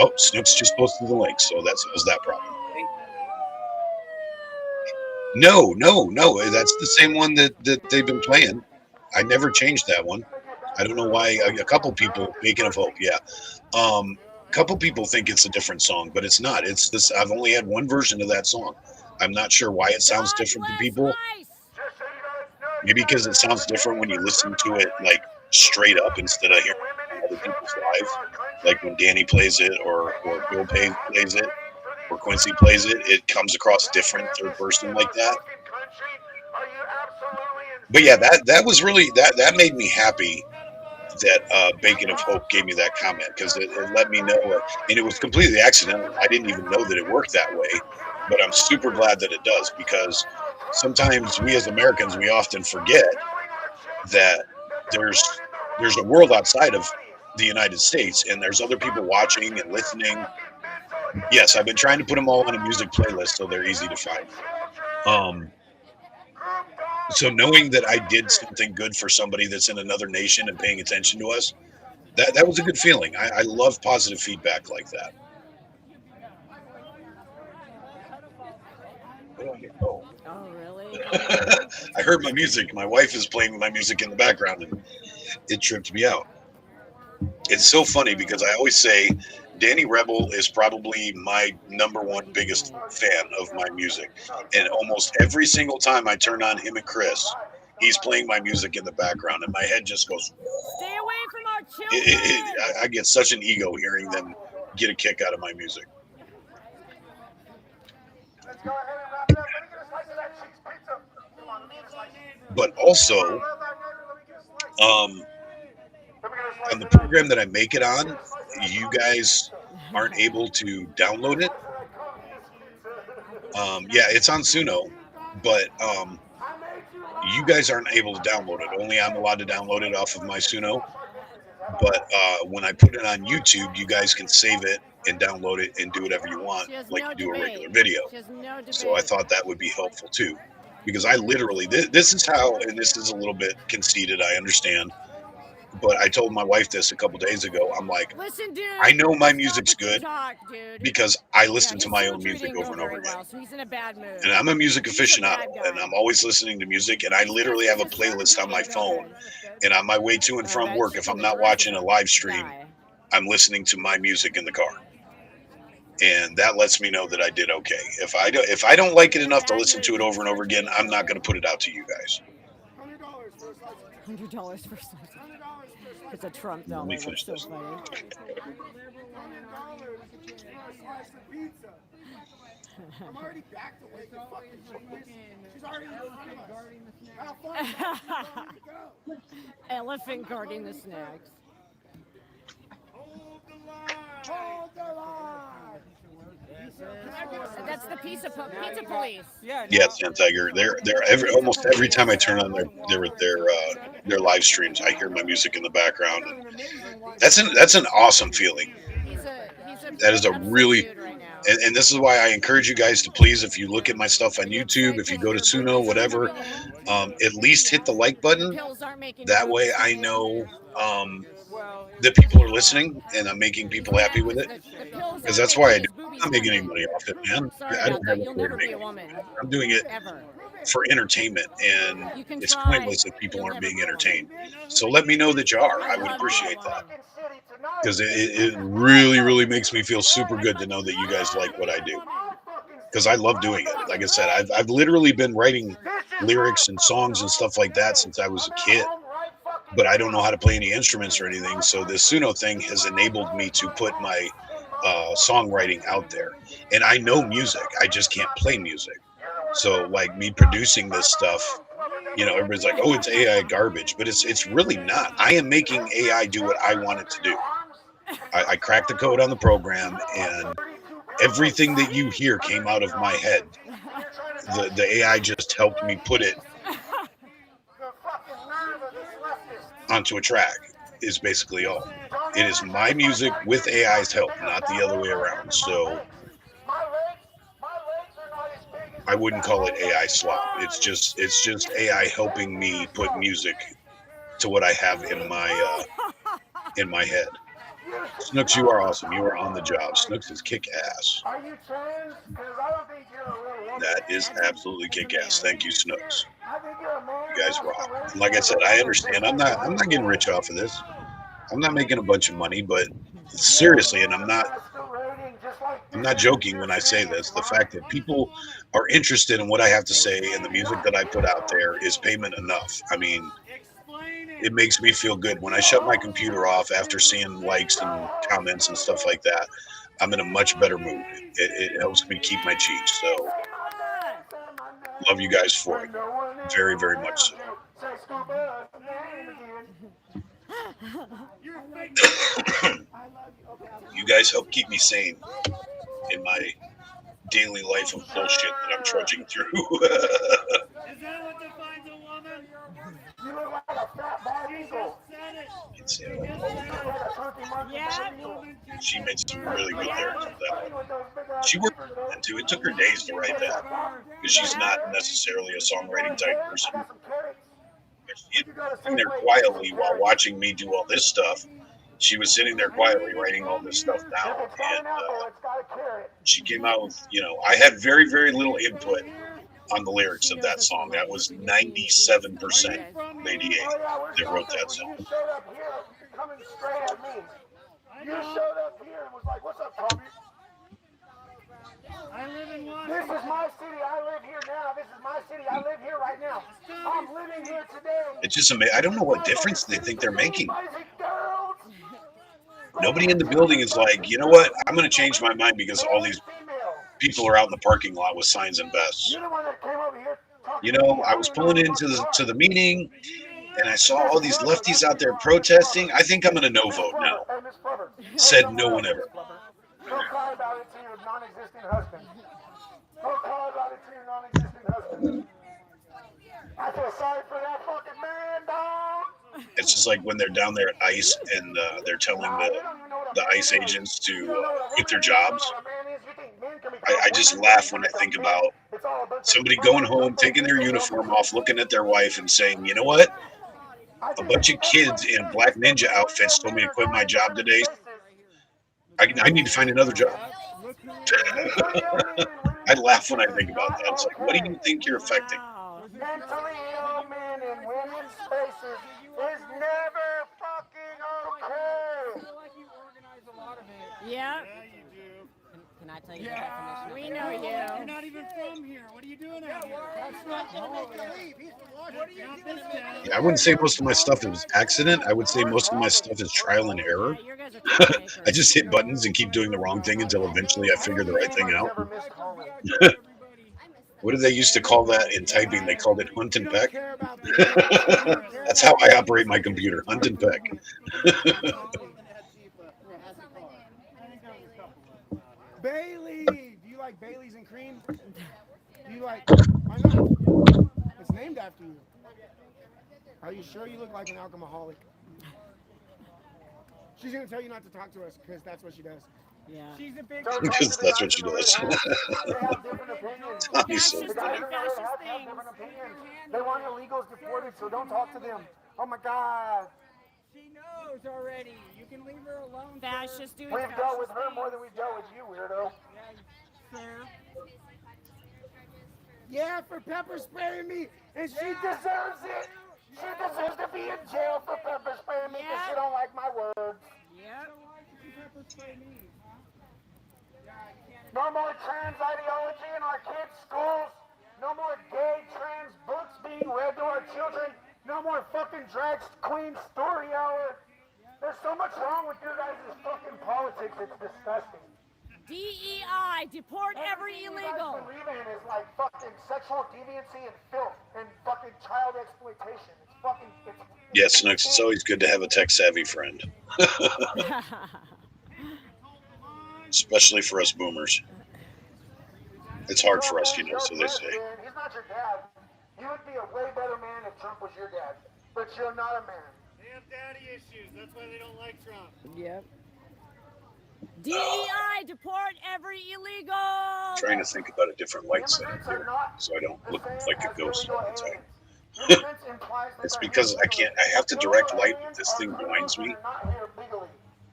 Oh, Snook's just posted the link, so that solves that problem. No. That's the same one that they've been playing. I never changed that one. I don't know why. A couple people, Beacon of Hope, yeah. A couple people think it's a different song, but it's not. It's this. I've only had one version of that song. I'm not sure why it sounds different to people. Maybe because it sounds different when you listen to it like straight up instead of hearing other people's live. Like when Danny plays it or Bill Payne plays it or Quincy plays it, it comes across different third person like that. But yeah, that was really that made me happy that Bacon of Hope gave me that comment because it let me know, and it was completely accidental. I didn't even know that it worked that way, but I'm super glad that it does because sometimes we as Americans, we often forget that there's a world outside of the United States and there's other people watching and listening. Yes, I've been trying to put them all on a music playlist so they're easy to find. So knowing that I did something good for somebody that's in another nation and paying attention to us, that was a good feeling. I love positive feedback like that. Oh, really? I heard my music. My wife is playing my music in the background, and it tripped me out. It's so funny because I always say Danny Rebel is probably my #1 biggest fan of my music. And almost every single time I turn on him and Chris, he's playing my music in the background, and my head just goes, stay away from our children. I get such an ego hearing them get a kick out of my music. But also, on the program that I make it on, you guys aren't able to download it. Yeah, it's on Suno, but you guys aren't able to download it. Only I'm allowed to download it off of my Suno. But when I put it on YouTube, you guys can save it and download it and do whatever you want, like you do a regular video. So I thought that would be helpful too, because I literally, this is how, and this is a little bit conceited, I understand. But I told my wife this a couple days ago. I'm like, listen, dude, I know my music's good dude. because I listen to my own music over and over again. So he's in a bad mood. And I'm a music aficionado, and I'm always listening to music. And I literally have a playlist on my phone. And on my way to and from work, if I'm not watching a live stream, I'm listening to my music in the car. And that lets me know that I did okay. If I don't like it enough to listen to it over and over again, I'm not going to put it out to you guys. $100 for something. It's a Trump Let dollar. me That's finish so this. funny. $100 for a slice of pizza. I'm already back to wait. She's already in front of us. How far to go? Elephant guarding the snacks. Hold the line. That's the pizza police. Yeah. Yes, and Tiger. They're almost every time I turn on their live streams, I hear my music in the background, and that's an awesome feeling. He's That is a really, dude right now. and this is why I encourage you guys to please, if you look at my stuff on YouTube, if you go to Suno, whatever, at least hit the like button. That way I know that people are listening and I'm making people happy with it. Because that's why I do. I'm not making any money off it, man. I don't have a way to make money. I'm doing it for entertainment, and it's pointless if people aren't being entertained. So let me know that you are. I would appreciate that. Because it really, really makes me feel super good to know that you guys like what I do. Because I love doing it. Like I said, I've literally been writing lyrics and songs and stuff like that since I was a kid. But I don't know how to play any instruments or anything. So this Suno thing has enabled me to put my songwriting out there. And I know music. I just can't play music. So like me producing this stuff, everybody's like, oh, it's AI garbage. But it's really not. I am making AI do what I want it to do. I cracked the code on the program, and everything that you hear came out of my head. The AI just helped me put it onto a track, is basically all. It is my music with AI's help, not the other way around. So I wouldn't call it AI slop. It's just AI helping me put music to what I have in my head. Snooks, you are awesome. You are on the job. Snooks is kick ass. Are you trans? Because I don't think you're a real woman. That is absolutely kick ass. Thank you, Snooks. I think you're a man. You guys rock. And like I said, I understand. I'm not getting rich off of this. I'm not making a bunch of money, but seriously, and I'm not joking when I say this. The fact that people are interested in what I have to say and the music that I put out there is payment enough. I mean, it makes me feel good. When I shut my computer off after seeing likes and comments and stuff like that, I'm in a much better mood. It helps me keep my cheeks. So love you guys for it. Very, very much so. You guys help keep me sane in my daily life of bullshit that I'm trudging through. Is that what defines a woman? You look like a fat bald eagle. She made some really good lyrics with that one. She worked on that too. It took her days to write that because she's not necessarily a songwriting type person. She's sitting there quietly while watching me do all this stuff. She was sitting there quietly writing all this stuff down, and she came out with, I had very, very little input on the lyrics of that song. That was 97% Lady A that wrote that song. You showed up here coming straight at me. You showed up here and was like, what's up, Tommy? I live in one. This is my city. I live here now. This is my city. I live here right now. I'm living here today. It's just amazing. I don't know what difference they think they're making. Nobody in the building is like, you know what? I'm going to change my mind because all these people are out in the parking lot with signs and vests. I was pulling into the meeting, and I saw all these lefties out there protesting. I think I'm going to no vote now. Said no one ever. Go cry about it to your non-existent husband. Go cry about it to your non-existent husband. I feel sorry for that fucking man, dog. It's just like when they're down there at ICE and they're telling the ICE agents to quit their jobs. I just laugh when I think about somebody going home, taking their uniform off, looking at their wife and saying, you know what? A bunch of kids in black ninja outfits told me to quit my job today. I need to find another job. I laugh when I think about that. It's like, what do you think you're affecting? Mentally ill men in women's spaces is never fucking okay. Yeah. cannot tell you the Yeah, definition of we it. know you. You're not even from here. What are you doing out here? That's not home. What are you doing? Yeah, I wouldn't say most of my stuff is accident. I would say most of my stuff is trial and error. Yeah, you guys are troublemakers. I just hit buttons and keep doing the wrong thing until eventually I figure the right thing out. What did they used to call that in typing? They called it hunt and peck. That's how I operate my computer, hunt and peck. Bailey! Do you like Baileys and cream? Do you like... Why not? It's named after you. Are you sure you look like an alcoholic? She's going to tell you not to talk to us because that's what she does. Yeah. She's a big... Because that's what she does. They have different opinions. Tommy's so The guys in the red hats have different opinions. They want illegals deported, so don't talk to them. Oh my God. She knows already. You can leave her alone. Fascist doing We've dealt with her more than we've dealt with you, weirdo. Fair. Yeah, for pepper spraying me, and she deserves it. She deserves to be in jail for pepper spraying me because she don't like my words. Yeah. Pepper spray me, huh? No more trans ideology in our kids' schools. No more gay trans books being read to our children. No more fucking drag queen story hour. There's so much wrong with your guys' fucking politics, it's disgusting. DEI, deport every illegal. What you guys believe in is like fucking sexual deviancy and filth and fucking child exploitation. It's fucking... Yeah, Snooks, it's always good to have a tech-savvy friend. Especially for us boomers. It's hard for us, you know, so they say. He's not your dad. You would be a way better man if Trump was your dad. But you're not a man. They have daddy issues. That's why they don't like Trump. Yep. DEI, deport every illegal. I'm trying to think about a different light setup here, so I don't look like a ghost all the time. It's because I have to direct light, but this thing blinds me.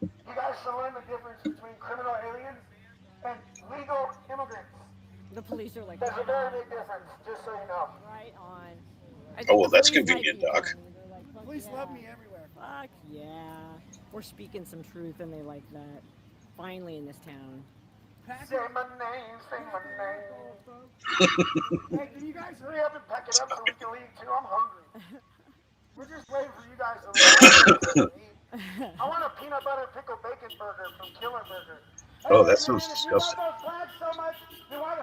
You guys should learn the difference between criminal aliens and legal immigrants. The police are like, There's a very big difference, just so you know. Right on. Oh, well, that's convenient, Doc. Police love me everywhere. Fuck yeah. We're speaking some truth and they like that. Finally in this town. Say my name, say my name. Hey, can you guys hurry up and pack it up so we can leave too? I'm hungry. We're just waiting for you guys to leave. I want a peanut butter pickle bacon burger from Killer Burger. Oh, that sounds disgusting.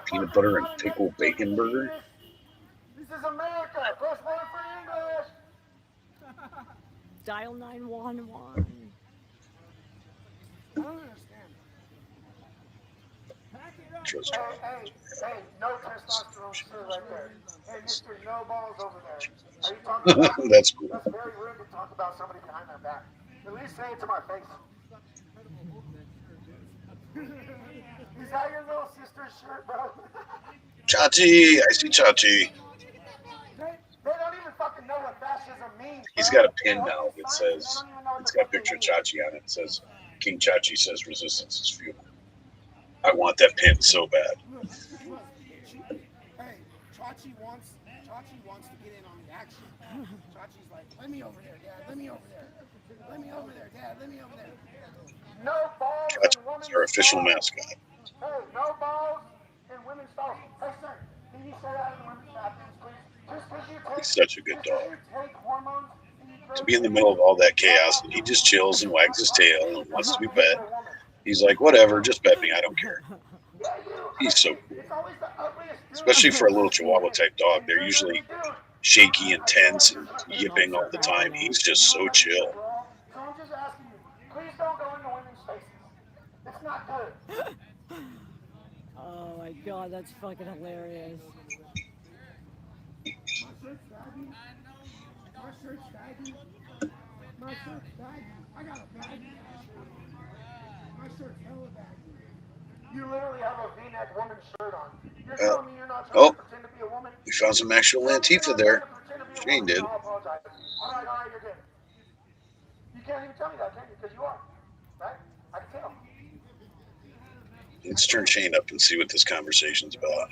Peanut butter and pickle bacon burger? This is America. Press 1 for English. Dial 911. I don't understand. Hey, no testosterone sir right there. Hey, Mr. No Balls over there. Are you talking about me? That's cool. That's very rude to talk about somebody behind their back. At least say it to my face. Is that your little sister's shirt, bro? Chachi! I see Chachi. They don't even fucking know what fascism means. He's got a pin now that says, it's got a picture of Chachi on it. It says, King Chachi says resistance is futile. I want that pin so bad. Hey, Chachi wants to get in on the action. Chachi's like, let me over there, Dad. Let me over there. Let me over there, Dad. Let me over there. No balls in women's Chachi's our official mascot. Hey, no balls in women's stalls. Hey, sir, can you say that in the women's bathrooms, please? Just because you take, He's such a good dog. take hormones To be in the middle of all that chaos, and he just chills and wags his tail and wants to be pet. He's like, whatever, just pet me, I don't care. He's so cool. Especially for a little Chihuahua type dog. They're usually shaky and tense and yipping all the time. He's just so chill. So I'm just asking you, please don't go into women's spaces. It's not good. Oh my god, that's fucking hilarious. My shirt's baggy. My shirt's baggy. My shirt's baggy. I got a baggy shirt. My shirt's hella baggy. You literally have a V-neck woman's shirt on. You're telling me you're not trying to pretend to be a woman? We found some actual Antifa there. Shane did. I'll apologize. All right, you're good. You can't even tell me that, can you? Because you are. Right? I can tell. Let's turn Shane up and see what this conversation's about.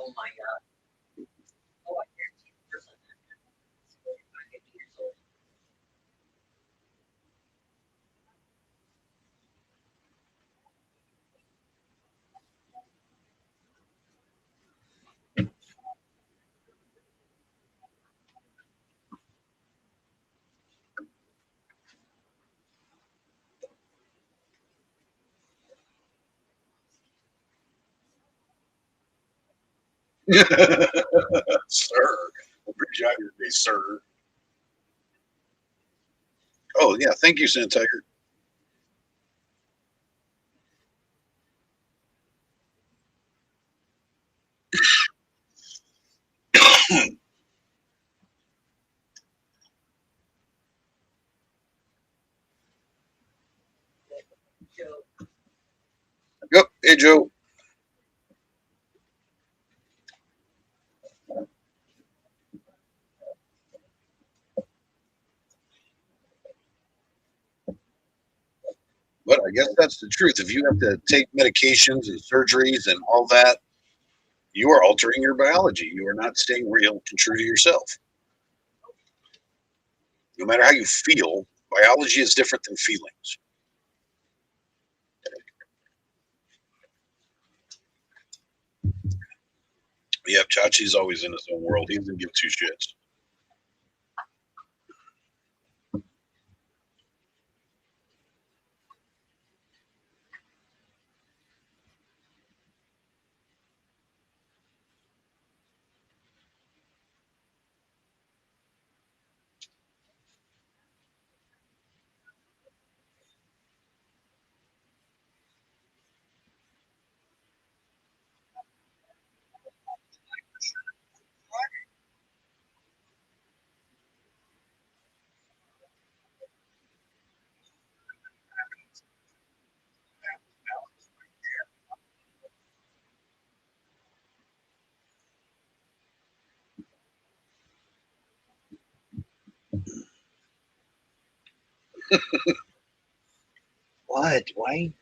Oh my god. Oh, I guarantee Sir. We'll bring you out your day, sir. Oh, yeah. Thank you, Sand Tiger. Yep. Hey, Joe. But I guess that's the truth. If you have to take medications and surgeries and all that, you are altering your biology. You are not staying real and true to yourself. No matter how you feel, biology is different than feelings. Yep, Chachi's always in his own world. He doesn't give two shits. What? Why?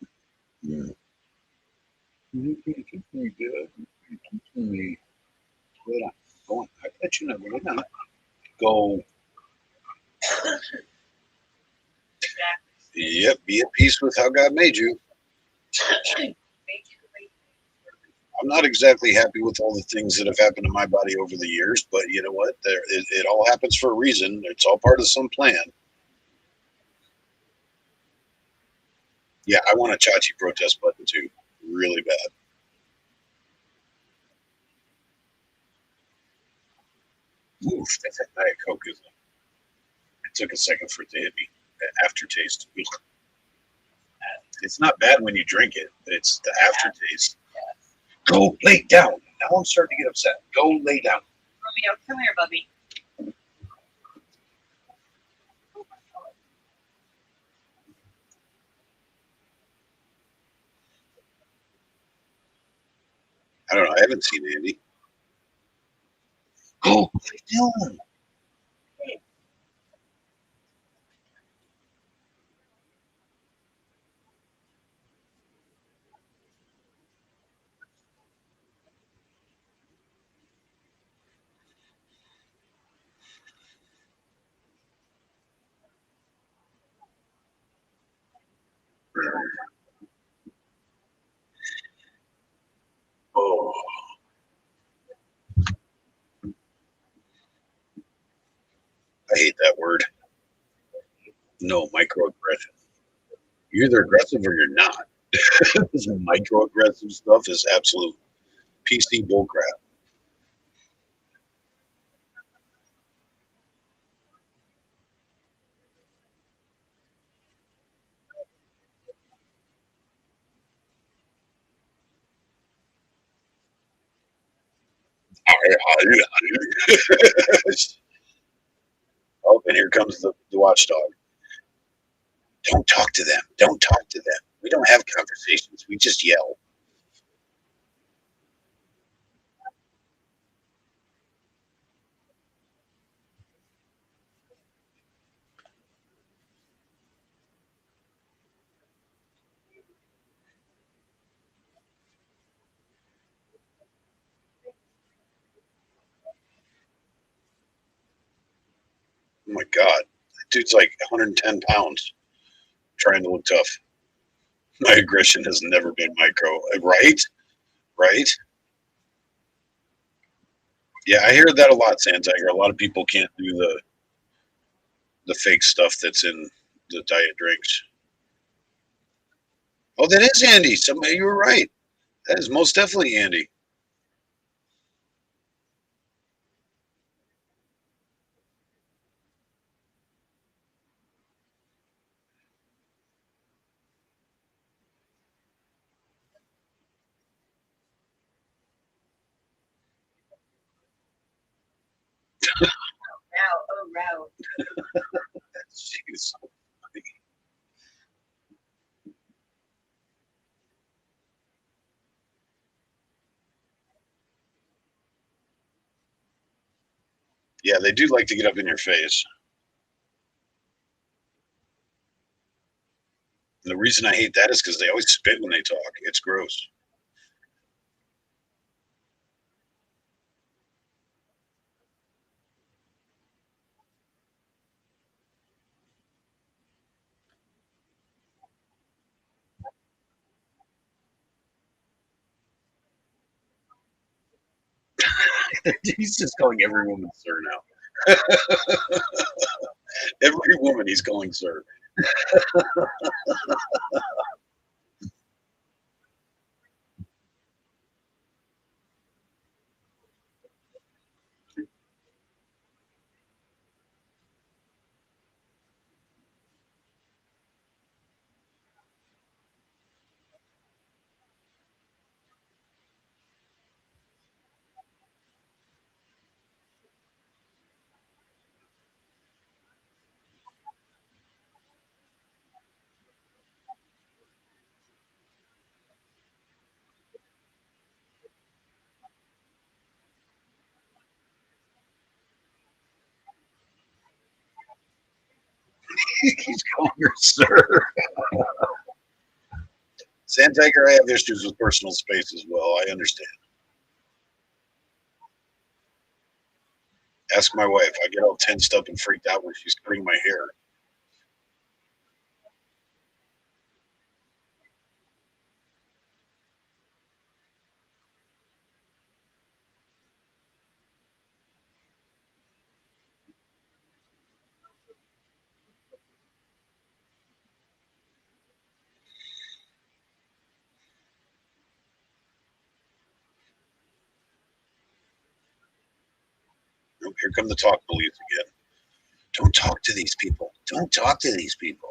You keep me good. You keep me good. Go on. I bet you never know. Go. Yep. Be at peace with how God made you. I'm not exactly happy with all the things that have happened to my body over the years, but you know what? It all happens for a reason. It's all part of some plan. Yeah, I want a Chachi protest button too, really bad. Oof, that's a Diet Coke, isn't it? It took a second for it to hit me. The aftertaste. It's not bad when you drink it. It's the aftertaste. Go lay down. Now I'm starting to get upset. Go lay down. Romeo, come here, Bubby. I don't know. I haven't seen Andy. Go lay down. Oh, I hate that word. No, microaggression. You're either aggressive or you're not. This microaggressive stuff is absolute PC bullcrap. Oh, and here comes the watchdog. Don't talk to them. Don't talk to them. We don't have conversations. We just yell. Oh my God. That dude's like 110 pounds trying to look tough. My aggression has never been micro. Right? Right? Yeah, I hear that a lot, Sand Tiger. A lot of people can't do the fake stuff that's in the diet drinks. Oh, that is Andy. Somebody, you were right. That is most definitely Andy. route. She's so funny. Yeah, they do like to get up in your face. And the reason I hate that is because they always spit when they talk. It's gross. He's just calling every woman sir now. Every woman he's calling sir. He's calling her sir. Sandtiger, I have issues with personal space as well. I understand. Ask my wife. I get all tensed up and freaked out when she's cutting my hair. Oh, here come the talk police again. Don't talk to these people. Don't talk to these people.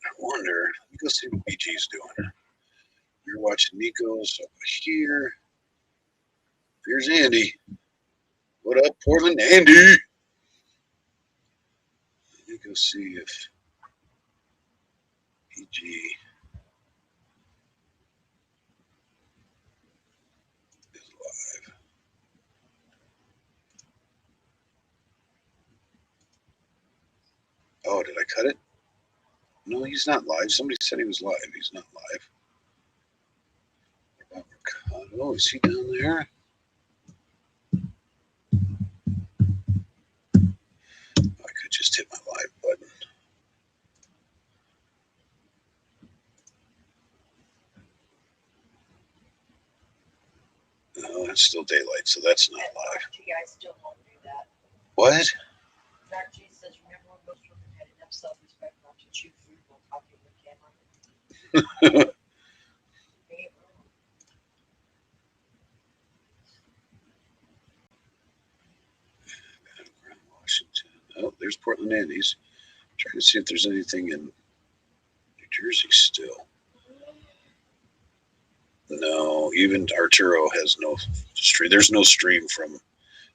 I wonder. Let me go see what BG's doing. You're watching Nico's over here. Here's Andy. What up, Portland? Andy! Let me go see if BG is live. Oh, did I cut it? No, he's not live. Somebody said he was live. He's not live. Oh, is he down there? I could just hit my live button. No, it's still daylight, so that's not live. You guys still won't do that. What? Dr. G says, remember when most women had enough self-respect not to chew food while talking to the camera? Washington. Oh, there's Portland Andy's. Trying to see if there's anything in New Jersey still. No, even Arturo has no stream. There's no stream from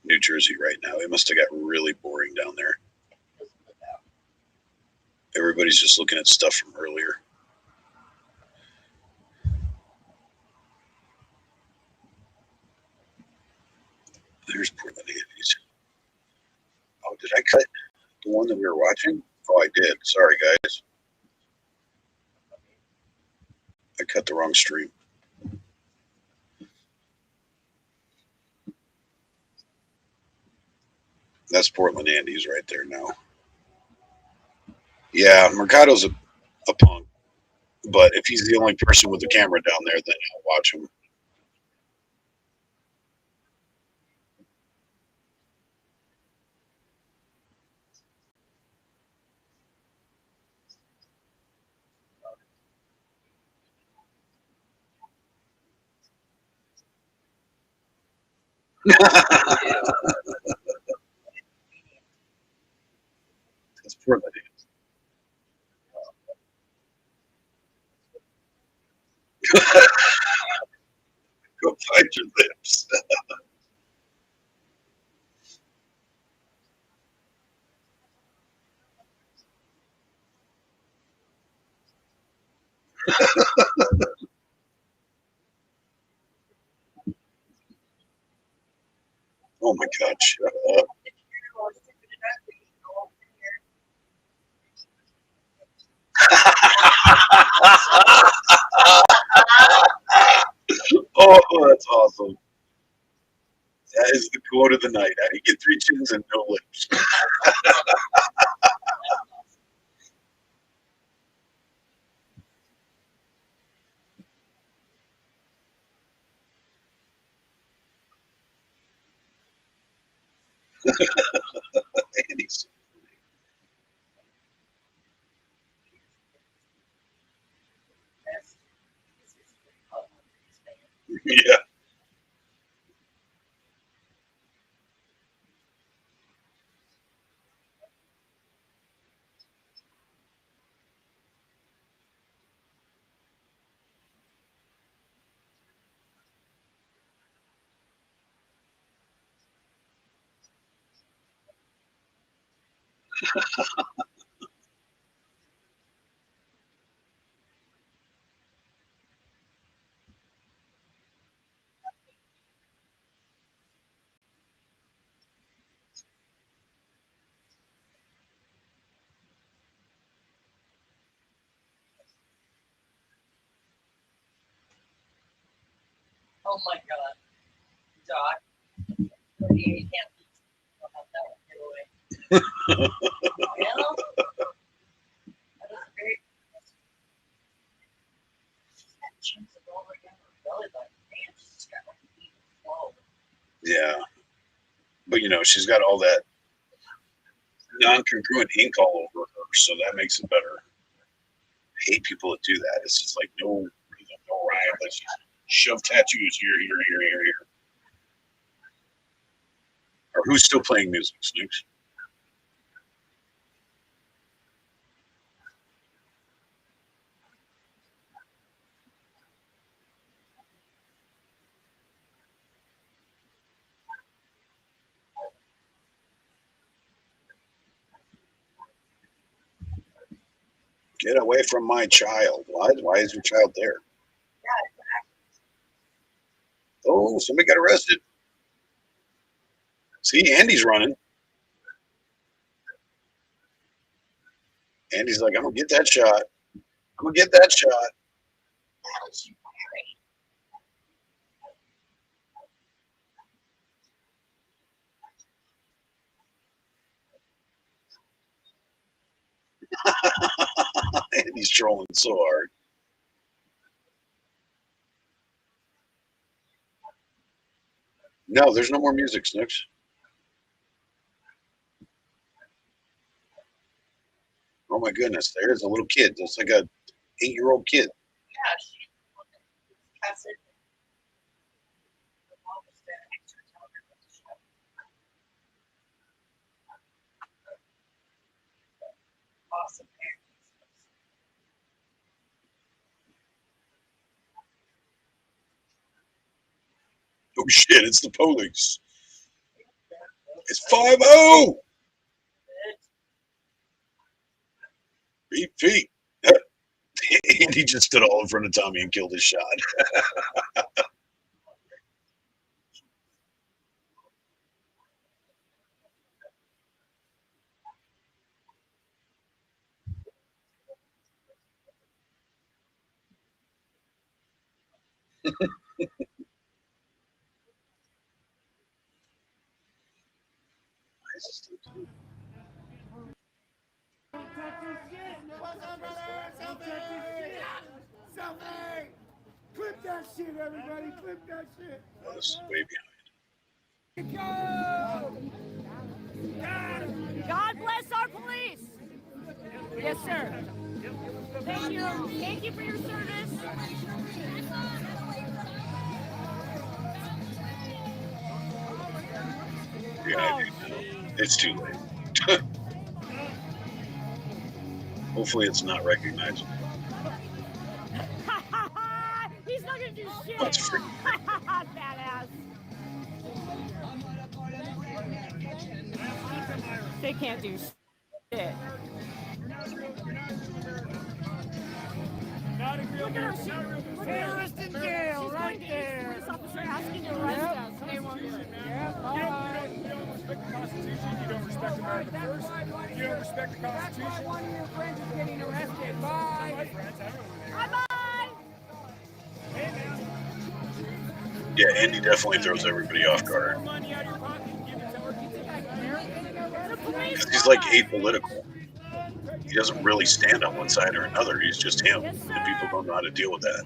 New Jersey right now. It must have got really boring down there. Everybody's just looking at stuff from earlier. There's Portland Andy's. Oh, did I cut the one that we were watching? Oh, I did. Sorry, guys. I cut the wrong stream. That's Portland Andy's right there now. Yeah, Mercado's a punk. But if he's the only person with the camera down there, then I'll watch him. That's Portland Andy. Go find your lips. Oh my God, shut up. Oh, that's awesome. That is the quote of the night. How do you get 3 chins and no lips? Andy's. Yeah. Oh my God, Doc. You can't have that one giveaway. Well, that was very. Chins of all over her belly button, man, she's got like an even flow. Yeah. But you know, she's got all that non-congruent ink all over her, so that makes it better. I hate people that do that. It's just like no rhythm, no rhyme. Let's just shove tattoos here. Or who's still playing music, Snooks? Get away from my child. Why is your child there? Oh, somebody got arrested. See, Andy's running. Andy's like, I'm gonna get that shot. I'm gonna get that shot. Andy's trolling so hard. No, there's no more music, Snooks. Oh my goodness, there's a little kid. It's like a 8-year-old kid. Yeah, she has it. Awesome. Oh shit, it's the police. It's 5-0. Beat feet. Andy just stood all in front of Tommy and killed his shot. Selfie! Clip that shit, everybody! Clip that shit! Oh, this is way behind. God bless our police. Yes, sir. Thank you. Thank you for your service. Yeah, it's too late. Hopefully, it's not recognizable. He's not gonna do shit. That's free. Badass. They can't do shit. Look at her. Look at her in jail right there. Police officer asking to arrest us. They won't do it. You don't respect the Constitution. You don't respect America first. You don't respect the Constitution. One of your friends is getting arrested. Bye. My friends, I don't know. Bye. Yeah, Andy definitely throws everybody off guard. Because he's like apolitical. He doesn't really stand on one side or another. He's just him. And people don't know how to deal with that.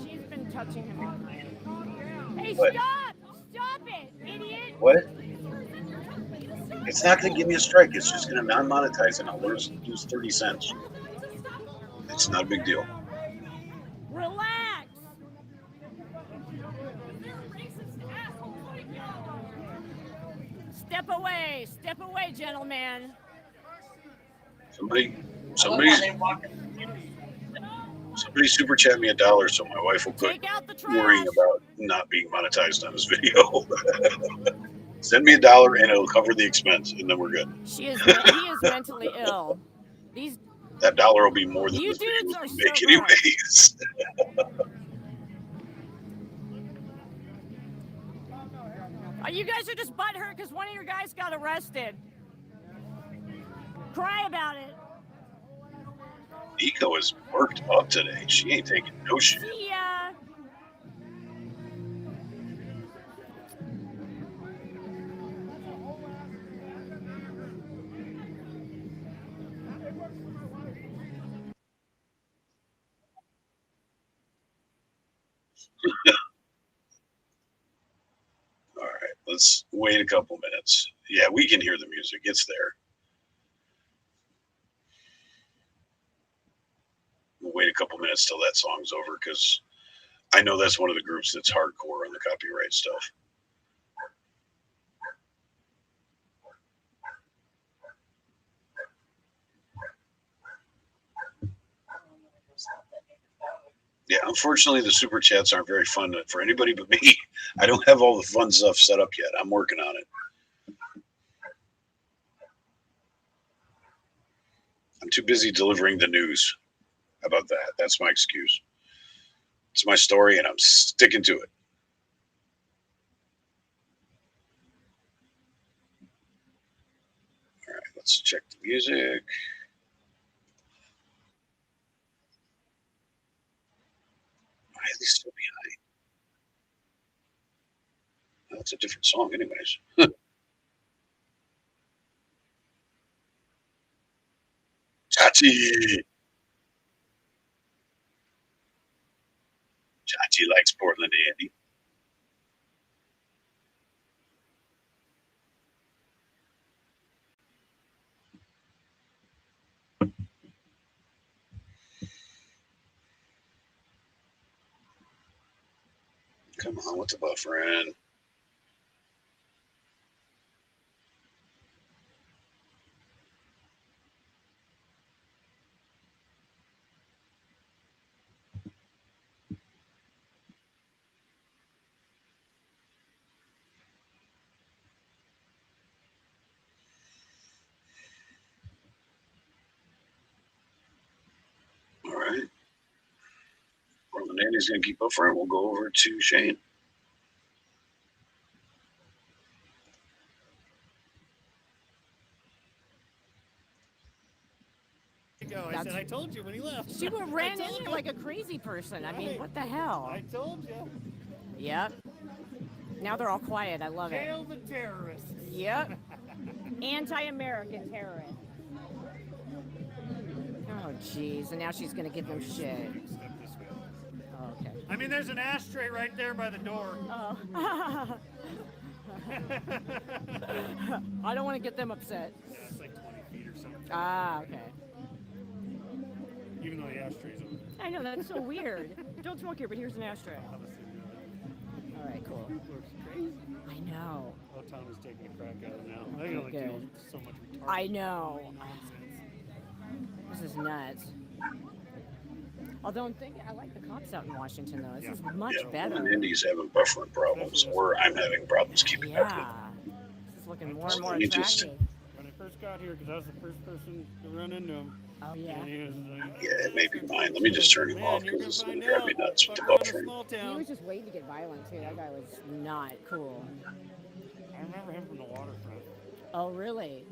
She's been touching him all night. Hey, What? stop! Stop it, idiot! What? It's not going to give me a strike. It's just going to non-monetize and I'll lose 30 cents. It's not a big deal. Relax. Step away, gentlemen. Somebody super chat me $1 so my wife will quit worrying about not being monetized on this video. Send me $1 and it'll cover the expense, and then we're good. He is mentally ill. That $1 will be more than You this video dudes will are make so anyways. You guys are just butthurt because one of your guys got arrested. Cry about it. Nico is worked up today. She ain't taking no shit. See ya. All right, let's wait a couple minutes. Yeah, we can hear the music. It's there. We'll wait a couple minutes till that song's over because I know that's one of the groups that's hardcore on the copyright stuff. Yeah, unfortunately, the super chats aren't very fun for anybody but me. I don't have all the fun stuff set up yet. I'm working on it. I'm too busy delivering the news. How about that? That's my excuse. It's my story, and I'm sticking to it. All right, let's check the music. Why are they still behind? That's a different song, anyways. Chachi. Chachi likes Portland, Andy. Come on, what's the buffering? All right. Portland, Andy's going to keep up front. We'll go over to Shane. I said, I told you when he left. She ran in there like a crazy person. I mean, what the hell? I told you. Yep. Now they're all quiet. I love it. Hail the terrorists. Yep. Anti-American terrorists. Oh, jeez. And now she's going to give them shit. Oh, okay. I mean, there's an ashtray right there by the door. Oh. I don't want to get them upset. Yeah, it's like 20 feet or something. Ah, okay. Even though the ashtray's over there. I know, that's so weird. Don't smoke here, but here's an ashtray. All right, cool. I know. Oh, Tom is taking a crack at it now. They're going to deal with so much retarded I know. nonsense. This is nuts. Although I'm thinking, I like the cops out in Washington, though. This is much better. And Indy's having buffering problems, or I'm having problems keeping up with it. This is looking more and more You just- attractive. When I first got here, because I was the first person to run into him. Oh, yeah. And he was like, Yeah, it may be mine. Let me just turn him off because it's going to drive me nuts with the buffering. He was just waiting to get violent, too. That guy was not cool. I remember him from the waterfront. Oh, really?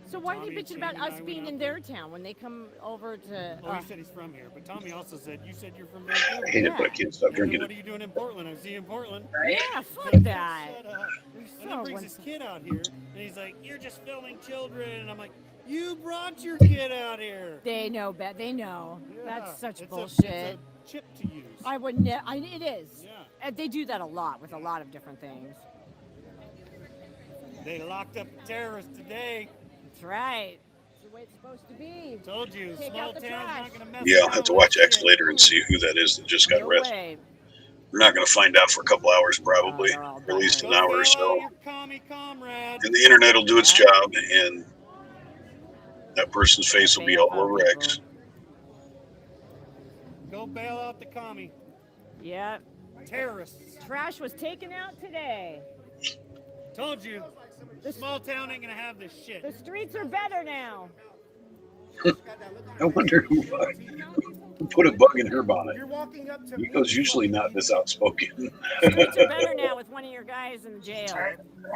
So why are they Tommy bitching about and I us went being out in there. their town when they come over to... Well, he said he's from here, but Tommy also said, you said you're from Vancouver. I hate it, but I can't stop And drinking what it. are you doing in Portland? I see you in Portland. Yeah, fuck that. Shut up. And then brings his kid out here, and he's like, you're just filming children. And I'm like, you brought your kid out here. They know, they know. Yeah, That's such it's bullshit. it's a chip to use. I would ne- it is. Yeah. And they do that a lot with a lot of different things. They locked up a terrorist today. That's right. It's the way it's supposed to be. Told you, Take small out the town's trash. not going to mess Yeah, I'll around have to with watch shit. X later and see who that is that just got No arrested. way. We're not going to find out for a couple hours probably, they're all or at least an hour or Bail out so. your commie comrade. And the internet will do its job, and that person's face will be all over X. Go bail out the commie. Yep. Terrorists. Trash was taken out today. Told you. The small town ain't going to have this shit. The streets are better now. I wonder who put a bug in her bonnet. You're walking up to Nico's usually not this outspoken. Streets are better now with one of your guys in jail.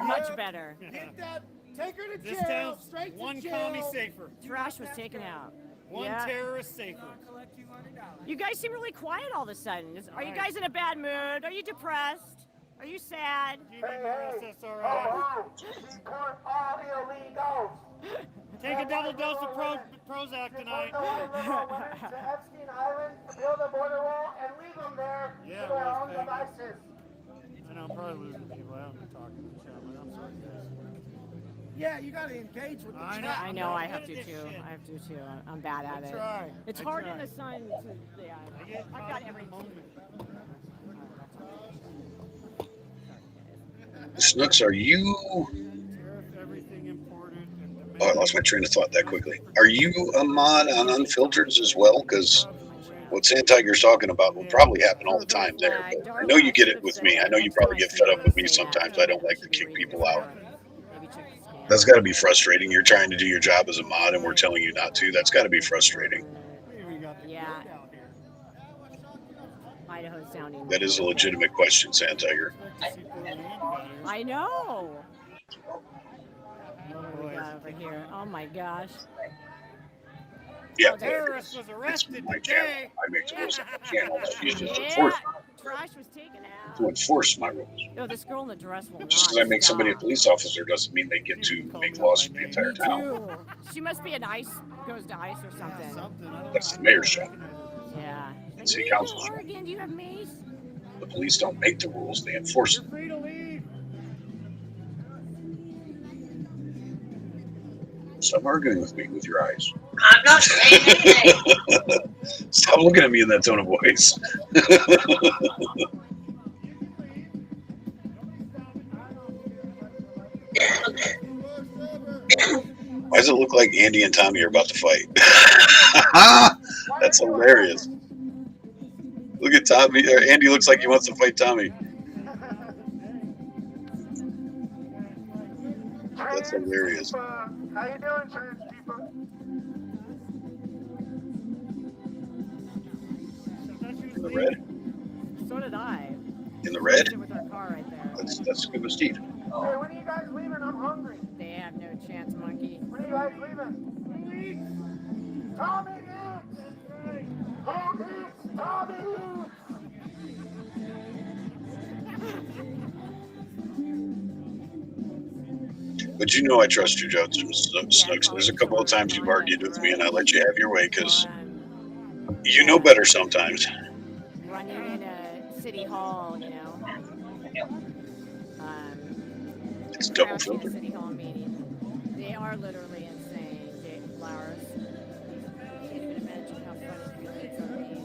Much better. Get that. Take her to This jail. town's Straight to one jail. commie safer. Trash was taken out. One Yeah. terrorist safer. You guys seem really quiet all of a sudden. Are you guys in a bad mood? Are you depressed? Are you sad? Deport all illegals. Take a double dose of Prozac tonight. To Epstein Island, build a border wall, and leave them there Yeah, to their Las own Vegas. devices. I know I'm probably losing people. I haven't been talking to the chat, but I'm sorry, guys. Yeah, you got to engage with the I know. chat. I know, I have Good to at this too. shit. I have to too. I'm bad at I it. try. It's I hard try. in the sun to, yeah. I get I've caught got in the everything. moment. Snooks, are you... Tariff everything imported and Oh, I lost my train of thought that quickly. Are you a mod on Unfiltered as well? Because what Sand Tiger's talking about will probably happen all the time there. But I know you get it with me. I know you probably get fed up with me sometimes. I don't like to kick people out. That's got to be frustrating. You're trying to do your job as a mod and we're telling you not to. That's got to be frustrating. Yeah. Idaho's sounding. That is a legitimate question, Sand Tiger. I know. What do we got over here? Oh my gosh. Yeah, Terrorist was arrested my today. channel. I make the rules on my channel. She's just Yeah. enforcing Trash was taken out. to enforce my rules. No, this girl in the dress will Just not because I make somebody a stop. police officer doesn't mean they get to make laws for the entire town. Ew. She must be an ICE, goes to ICE or something. That's the mayor's job. Yeah. And city You council's in job. Oregon, do you have mace? The police don't make the rules; they enforce them. Free to leave. Stop arguing with me with your eyes. I'm not saying anything. Stop looking at me in that tone of voice. Why does it look like Andy and Tommy are about to fight? That's hilarious. Look at Tommy. Andy looks like he wants to fight Tommy. That's hilarious. How you doing, trans people? The red? did I. In the red? With our car right there. That's good with Steve. Hey, when are you guys leaving? I'm hungry. They have no chance, monkey. When are you guys leaving? Tommy Hicks! Tommy Hicks! But you know I trust you, Judge Snooks. There's a couple of times you've argued with me, and I let you have your way because you know better sometimes. Running in a city hall, you know. It's double filtered. City hall meeting. They are literally insane, Jake Flowers. I can't even imagine how funny it's going to be.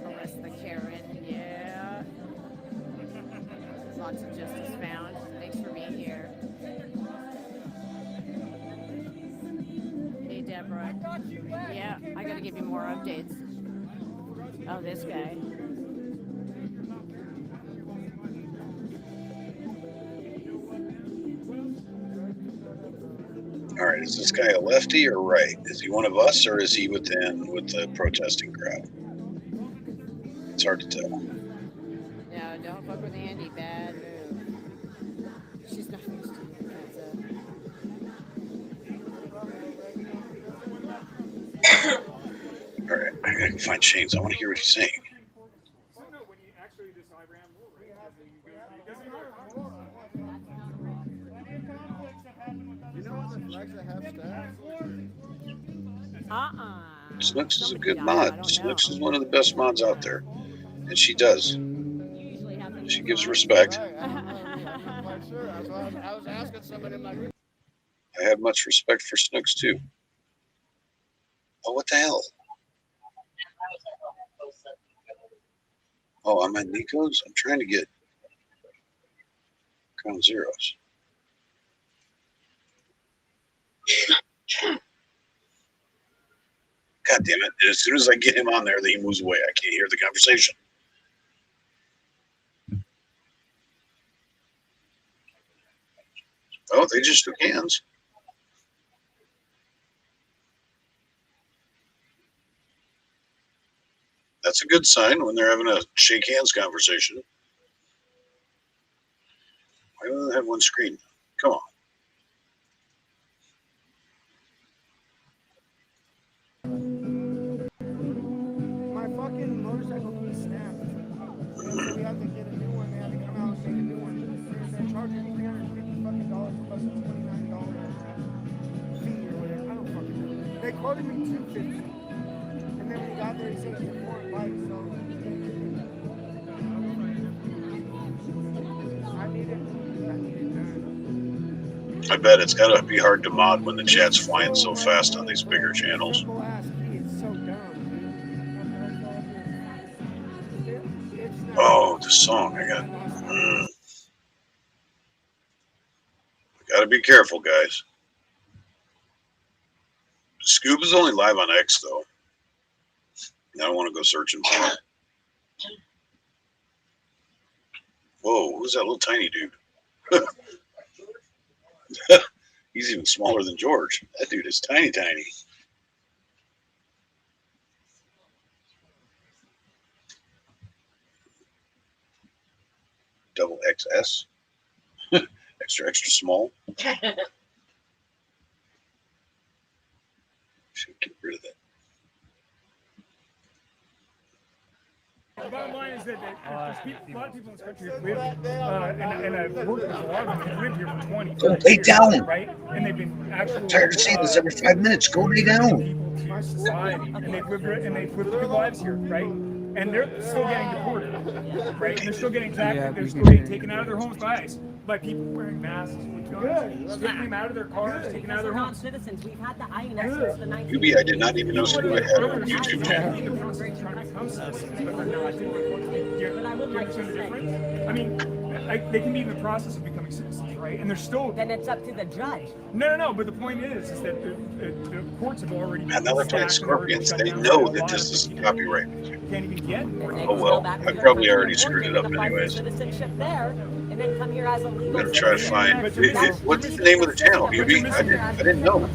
Arrest the Karen, yeah. Lots of justice found. Thanks for being here. Hey, Deborah. Yeah, I gotta give you more updates. Oh, this guy. All right, is this guy a lefty or right? Is he one of us or is he with the protesting crowd? It's hard to tell. No, don't fuck with Andy. Bad move. She's not fixed. All right, I gotta find Shane's. I want to hear what he's saying. Snooks is a good mod. Snooks is one of the best mods out there, and she does. She gives respect. I was asking somebody in my group. I have much respect for Snooks too. Oh, what the hell? Oh, I'm at Nico's. I'm trying to get Crown Zeros. God damn it. As soon as I get him on there, he moves away. I can't hear the conversation. Oh, they just shook hands. That's a good sign when they're having a shake hands conversation. Why do they have one screen? Come on. My fucking motorcycle key snapped. And we had to get a new one. They had to come out and make a new one. They're charging $350 plus a $29 fee or whatever. I don't fucking know. They quoted me $250. And then when he got there, he said it's a foreign bike, so I need it done. I bet it's got to be hard to mod when the chat's flying so fast on these bigger channels. Oh, the song I got. Got to be careful, guys. Scoob is only live on X, though. I don't want to go searching for it. Whoa, who's that little tiny dude? He's even smaller than George. That dude is tiny, tiny. Double XS. Extra, extra small. Should get rid of that. The bottom line is that a lot of people in this country have lived, and I've worked with a lot of them who've lived here for 20 Go lay down. right? And they've been actually I'm tired of seeing this every 5 minutes. Go lay down. To society, and they've lived good lives here, right? And they're still getting deported, right? And they're still getting attacked. They're still getting taken out of their homes by ICE, by people wearing masks with guns, taking them out of their cars, taken out of their homes. Non-citizens, we've had the INS since the 19th. QB, I did not even know Scoob had a YouTube channel. I mean, they can be in the process of becoming citizens, right? And they're still. Then it's up to the judge. No. But the point is that the courts have already. And now they're playing Scorpions. They know that this is copyright music. Can't even get. Oh well, I probably already screwed it up anyways. Citizenship there. and then come here as a legal I'm gonna try to find. What's the name of the channel, UB? I didn't know.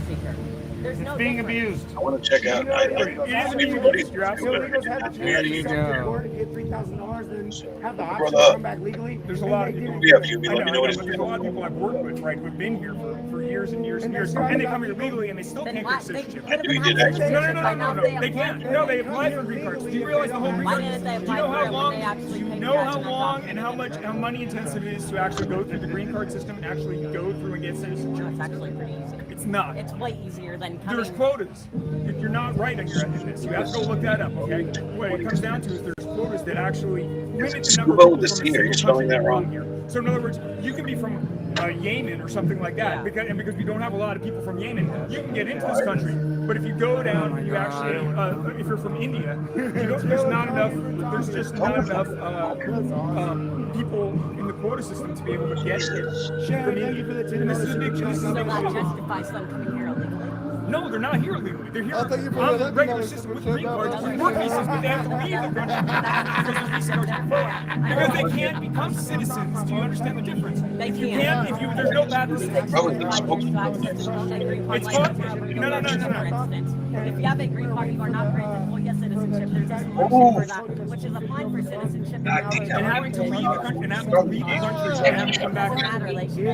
There's no being difference. abused. I want to check out. Everybody's You're absolutely go. There you go. Get $3,000, then have the option Brother. to come back legally. There's a lot of people. Yeah, UB, let me know what but it's there's a lot of people I've worked with, right, who've been here for years and years and years, and they come here legally and they still can't get citizenship. No, They can't. No, they apply for green cards. Do you realize the whole green card? Do you know how long and how money intensive it is to actually go through the green card system and actually go through and get citizenship? It's actually pretty easy. It's not. It's way easier than coming. There's quotas. You're not right on your end of this. You have to go look that up, okay? What it comes down to is there's quotas that actually limit the number of people from a single country belong here. So in other words, you can be from Yemen or something like that, because we don't have a lot of people from Yemen, you can get into this country. But if you go down and you actually, if you're from India, there's not enough. There's just not enough people in the quota system to be able to get here from India. And this is a big. So that justifies them coming here illegally. No, they're not here illegally. They're here on the regular system with green cards, with work visas, but they have to leave the country because the visa cards are full. Because they can't become citizens. Do you understand the difference? They can't. If you, there's no baptism. It's called. If you have a green card, you are not granted full U.S. citizenship. There's a solution for that, which is applying for citizenship And having to leave the country, and having to leave the country, and having to come back.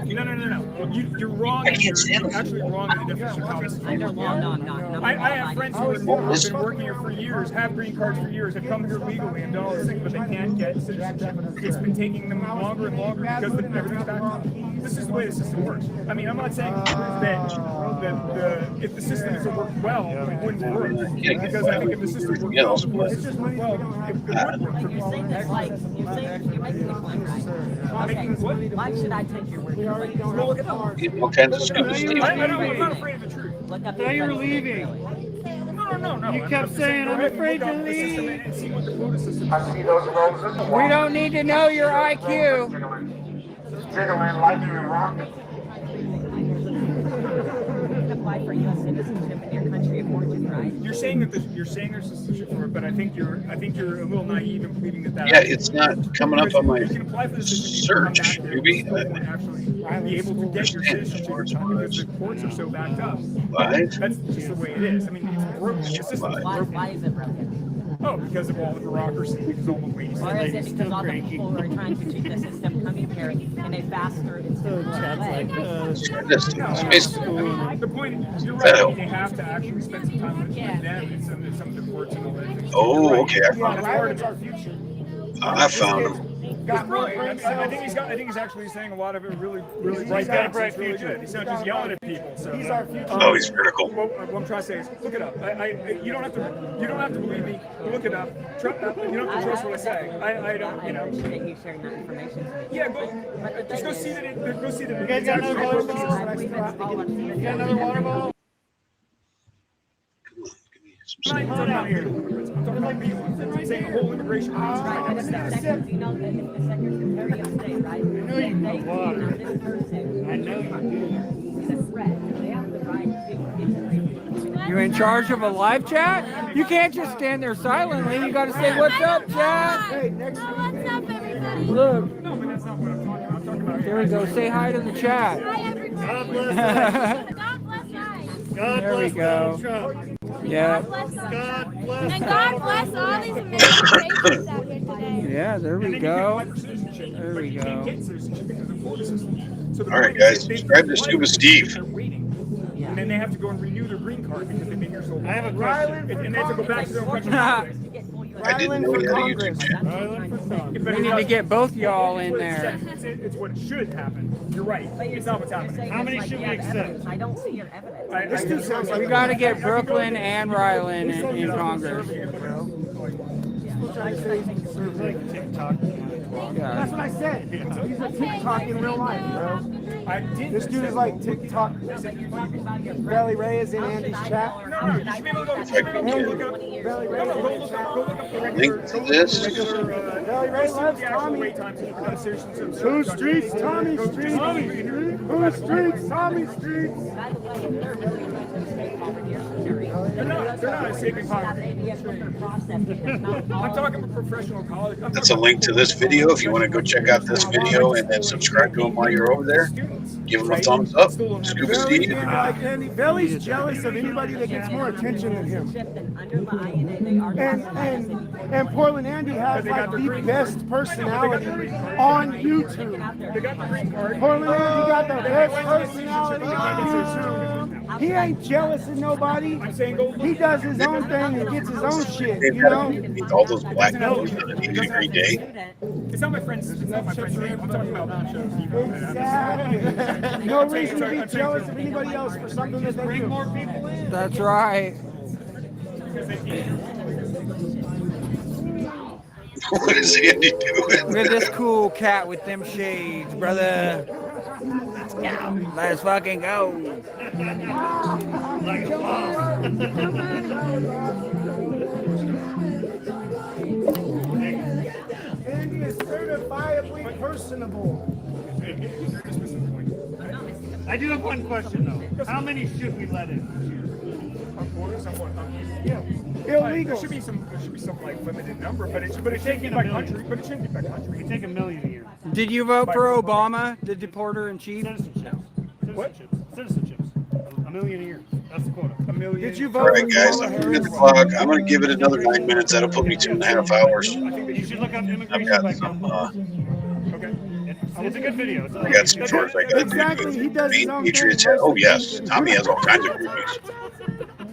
No. You're wrong. You're actually wrong in the definition of how it's. I have friends who have been working here for years, have green cards for years, have come here legally and done all this thing, but they can't get citizenship. It's been taking them longer and longer because everything's back. This is the way the system works. I mean, I'm not saying that if the system doesn't work well, it wouldn't work. Because I think if the system worked well, it would work for You're saying this like, you're making a claim, right? Okay, why should I take your word for it? Well, look it up. All kinds of stupid stuff. I'm not afraid of the truth. Now you're leaving. No. You kept saying, I'm afraid to leave. We don't need to know your IQ. Jiggling like you're rocking. Apply for U.S. citizenship in your country of origin, right? You're saying there's citizenship for it, but I think you're a little naive in believing that. Yeah, it's not coming up on my you can apply for the search. Maybe be able to get your citizenship because the courts are so backed up. What? That's just the way it is. I mean, it's broken. The system's broken. Why is it broken? Oh, because of all the bureaucracy, because all the waste. Or is it because all the people who are trying to cheat the system coming here in a faster and simpler way? The point is, you're right. They have to actually spend some time with them and some of the courts and all that. Oh, okay. I found That's part of our future. I found him. He's brilliant. I think he's actually saying a lot of it really right back. It's really good. He's not just yelling at people. So He's our future. Oh, he's critical. What I'm trying to say is, look it up. You don't have to believe me. Look it up. You don't have to trust what I say. I don't. You know. I appreciate you sharing that information. Yeah, but just go see that You guys got another water bottle? You got another water bottle? I'm talking about people. I'm saying the whole immigration process. You know that if the Secretary of State, right? I know you water. This person, I know you do. is a threat. They have the right to integrate. You in charge of a live chat? You can't just stand there silently. You got to say, "What's up, chat?" Hey, next week. What's up, everybody? Look, No, but that's not what I'm talking about. I'm talking about there we go. Say hi to the chat. Hi, everybody. God bless God bless guys. God There we bless go. Donald Trump. Yeah. God bless. And God bless all these amazing patients out here today. Yeah, there we go. There we go. All right, guys. Subscribe to Scuba Steve. And then they have to go and renew their green card because they've been here so long. I have a question. And they have to go back to their own country. I didn't know he had a YouTube channel. We need to get both y'all in there. It's what should happen. You're right. It's not what's happening. How many should we accept? I don't see your evidence. We got to get Brooklyn and Rylan in Congress. That's what I said. He's a TikTok in real life, bro. This dude is like TikTok. Belly Ray is in Andy's chat. Belly Ray is in chat. Link to this. Belly Ray loves Tommy. Who streets? Tommy streets. Who streets? Tommy streets. They're not escaping poverty. I'm talking about professional college. That's a link to this video. If you want to go check out this video and then subscribe to him while you're over there, give him a thumbs up. Scuba Billy, Steve. like Andy, Billy's jealous of anybody that gets more attention than him. And Portland Andy has like the best personality on YouTube. Portland Andy got the best personality on YouTube. He ain't jealous of nobody. He does his own thing and gets his own shit, you know? All those black people on an 80-degree day. It's not my friend's. It's not my friend's name. I'm talking about Exactly. No reason to be jealous of anybody else for something that they do. More people in. That's right. What is Andy doing? Look at this cool cat with them shades, brother. Let's fucking go. Andy is certifiably personable. I do have one question though. How many should we let in? Illegal. There should be some like limited number, but it shouldn't be by country. But it shouldn't be by country. We can take 1 million a year. Did you vote for Obama, the deporter in chief? Citizenships. Citizenships. 1 million a year. That's the quota. 1 million. Did you vote? All right, guys, I'm looking at the clock. I'm going to give it another 9 minutes. That'll put me 2.5 hours. You should look up I've immigration by got some. Okay. It's a good video. I got some shorts I got to Exactly, he does his Maine own Patriots. thing. Oh yes, Tommy has all kinds of groupies.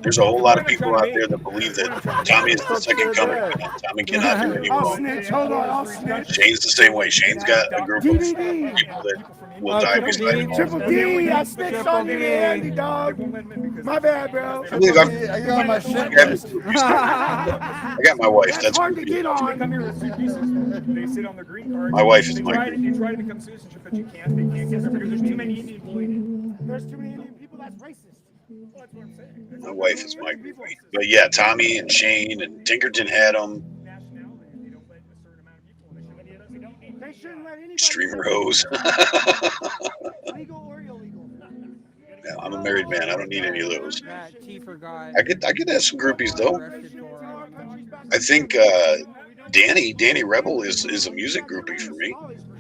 There's a whole lot of people out there that believe that Tommy is the second coming. Tommy cannot do any I'll wrong. snitch. Hold on, I'll snitch. Shane's the same way. Shane's got a group of people that will die beside him. Triple D, I snitched on you, Andy, dog. My bad, bro. I believe I'm. I got on my shit I list. got my wife. That's hard to get on. Come here with suitcases. They sit on the green card. My wife is my. You try to become citizenship, but you can't. They can't get there because there's too many Indian people. There's too many Indian people, that's racist. That's what I'm saying. My wife is my groupie. But yeah, Tommy and Shane and Tinkerton had them. They shouldn't let anybody. Streamer hose. Legal or illegal. Yeah, I'm a married man. I don't need any of those. That Tifa guy. I could have some groupies though. I think Danny Rebel is a music groupie for me.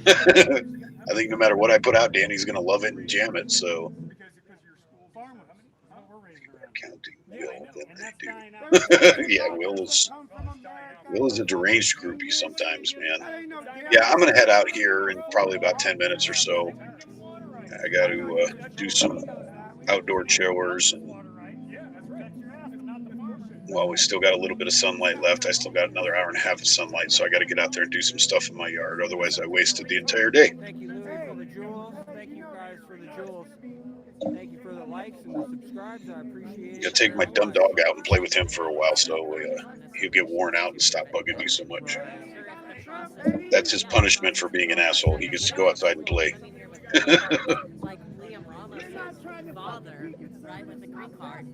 I think no matter what I put out, Danny's gonna love it and jam it. So counting Will, then they do. Yeah, Will is a deranged groupie sometimes, man. Yeah, I'm gonna head out here in probably about 10 minutes or so. I got to do some outdoor chores, and well, we still got a little bit of sunlight left. I still got another hour and a half of sunlight, so I got to get out there and do some stuff in my yard. Otherwise, I wasted the entire day. Thank you, Louis, for the jewels. Thank you guys for the jewels. Thank you for the likes and the subscribes. I appreciate it. Got to take my dumb dog out and play with him for a while, so he'll get worn out and stop bugging me so much. That's his punishment for being an asshole. He gets to go outside and play. Like Liam Ramos' father, right, with the green card,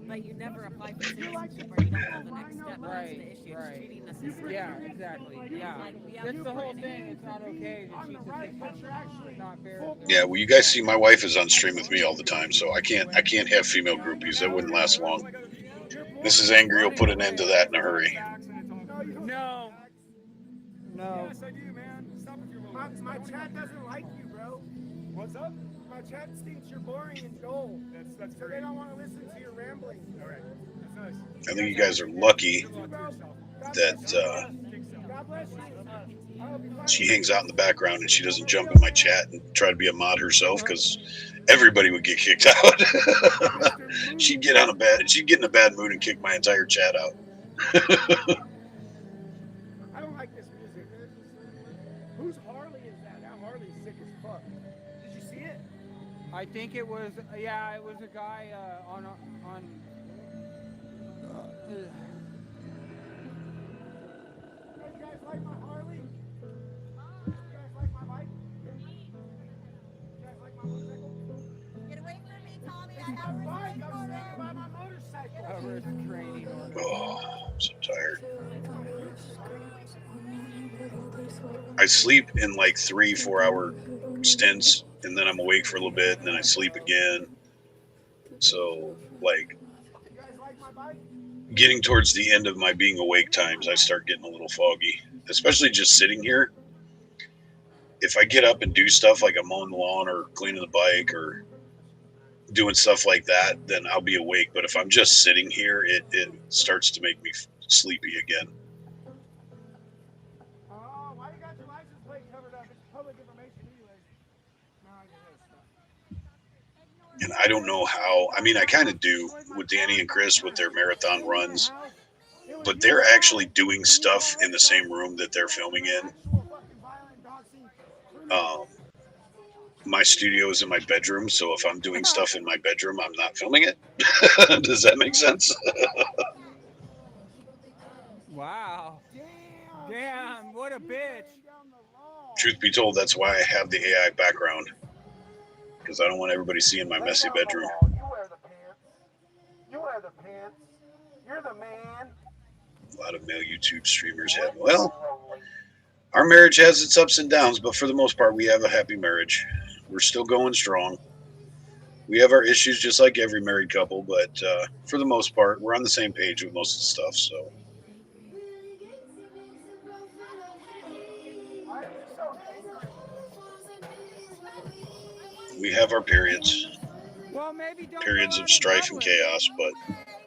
but you never apply for citizenship or you don't have the next step. That's the issue. It's treating the system. Yeah, exactly. Yeah. That's the whole thing. It's not okay to cheat the system. It's not fair. Yeah, well, you guys see my wife is on stream with me all the time, so I can't have female groupies. That wouldn't last long. Mrs. Angry will put an end to that in a hurry. No. No. Yes, I do, man. Stop with your little. My chat doesn't like you, bro. What's up? My chat thinks you're boring and dull. That's So they don't want to listen to your rambling. All right. That's nice. I think you guys are lucky that God bless you. she hangs out in the background and she doesn't jump in my chat and try to be a mod herself, because everybody would get kicked out. She'd get in a bad mood and kick my entire chat out. I don't like this music. Whose Harley is that? That Harley's sick as fuck. Did you see it? I think it was, yeah, it was a guy on. Hey, you guys like my Harley? You guys like my bike? You guys like my motorcycle? Get away from me, Tommy. I My have bike, I'm saying about my motorcycle. Oh, I'm so tired. I sleep in like 3-4 hour stints, and then I'm awake for a little bit, and then I sleep again. So, like, getting towards the end of my being awake times, I start getting a little foggy, especially just sitting here. If I get up and do stuff like I'm mowing the lawn or cleaning the bike or doing stuff like that, then I'll be awake. But if I'm just sitting here, it starts to make me sleepy again. Oh, why you got your license plate covered up? It's public information anyway. No, I get it. And I don't know how. I mean, I kind of do with Danny and Chris with their marathon runs, but they're actually doing stuff in the same room that they're filming in. My studio is in my bedroom, so if I'm doing stuff in my bedroom, I'm not filming it. Does that make sense? Wow. Damn, what a bitch. Truth be told, that's why I have the AI background, because I don't want everybody seeing my messy bedroom. You wear the pants. You wear the pants. You're the man. A lot of male YouTube streamers have. Well, our marriage has its ups and downs, but for the most part, we have a happy marriage. We're still going strong. We have our issues just like every married couple, but for the most part, we're on the same page with most of the stuff. So we have our periods. Well, maybe don't periods of strife and chaos, but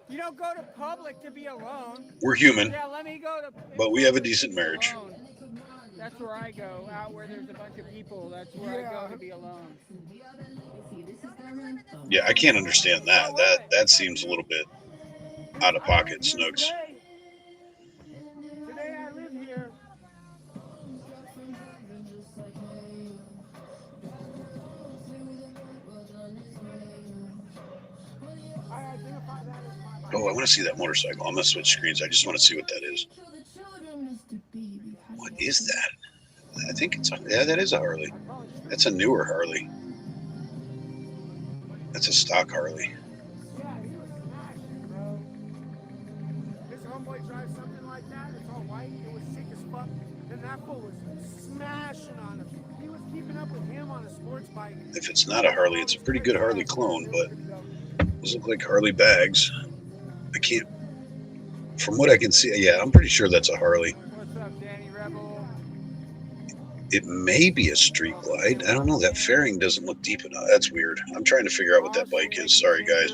you don't go to public to be alone. we're human. Yeah, let me go to. But we have a decent marriage. That's where I go, out where there's a bunch of people. That's where I go to be alone. Yeah, I can't understand that. That seems a little bit out of pocket, Snooks. Today I live here. Oh, I want to see that motorcycle. I'm going to switch screens. I just want to see what that is. What is that? I think it's yeah, that is a Harley. That's a newer Harley. That's a stock Harley. Yeah, he was smashing, bro. This homeboy drives something like that. It's all white. It was sick as fuck. And that fool was smashing on him. He was keeping up with him on a sports bike. If it's not a Harley, it's a pretty good Harley clone, but those look like Harley bags. I can't. From what I can see, yeah, I'm pretty sure that's a Harley. What's up, Danny Rebel? It may be a Street Glide. I don't know. That fairing doesn't look deep enough. That's weird. I'm trying to figure out what that bike is. Sorry, guys.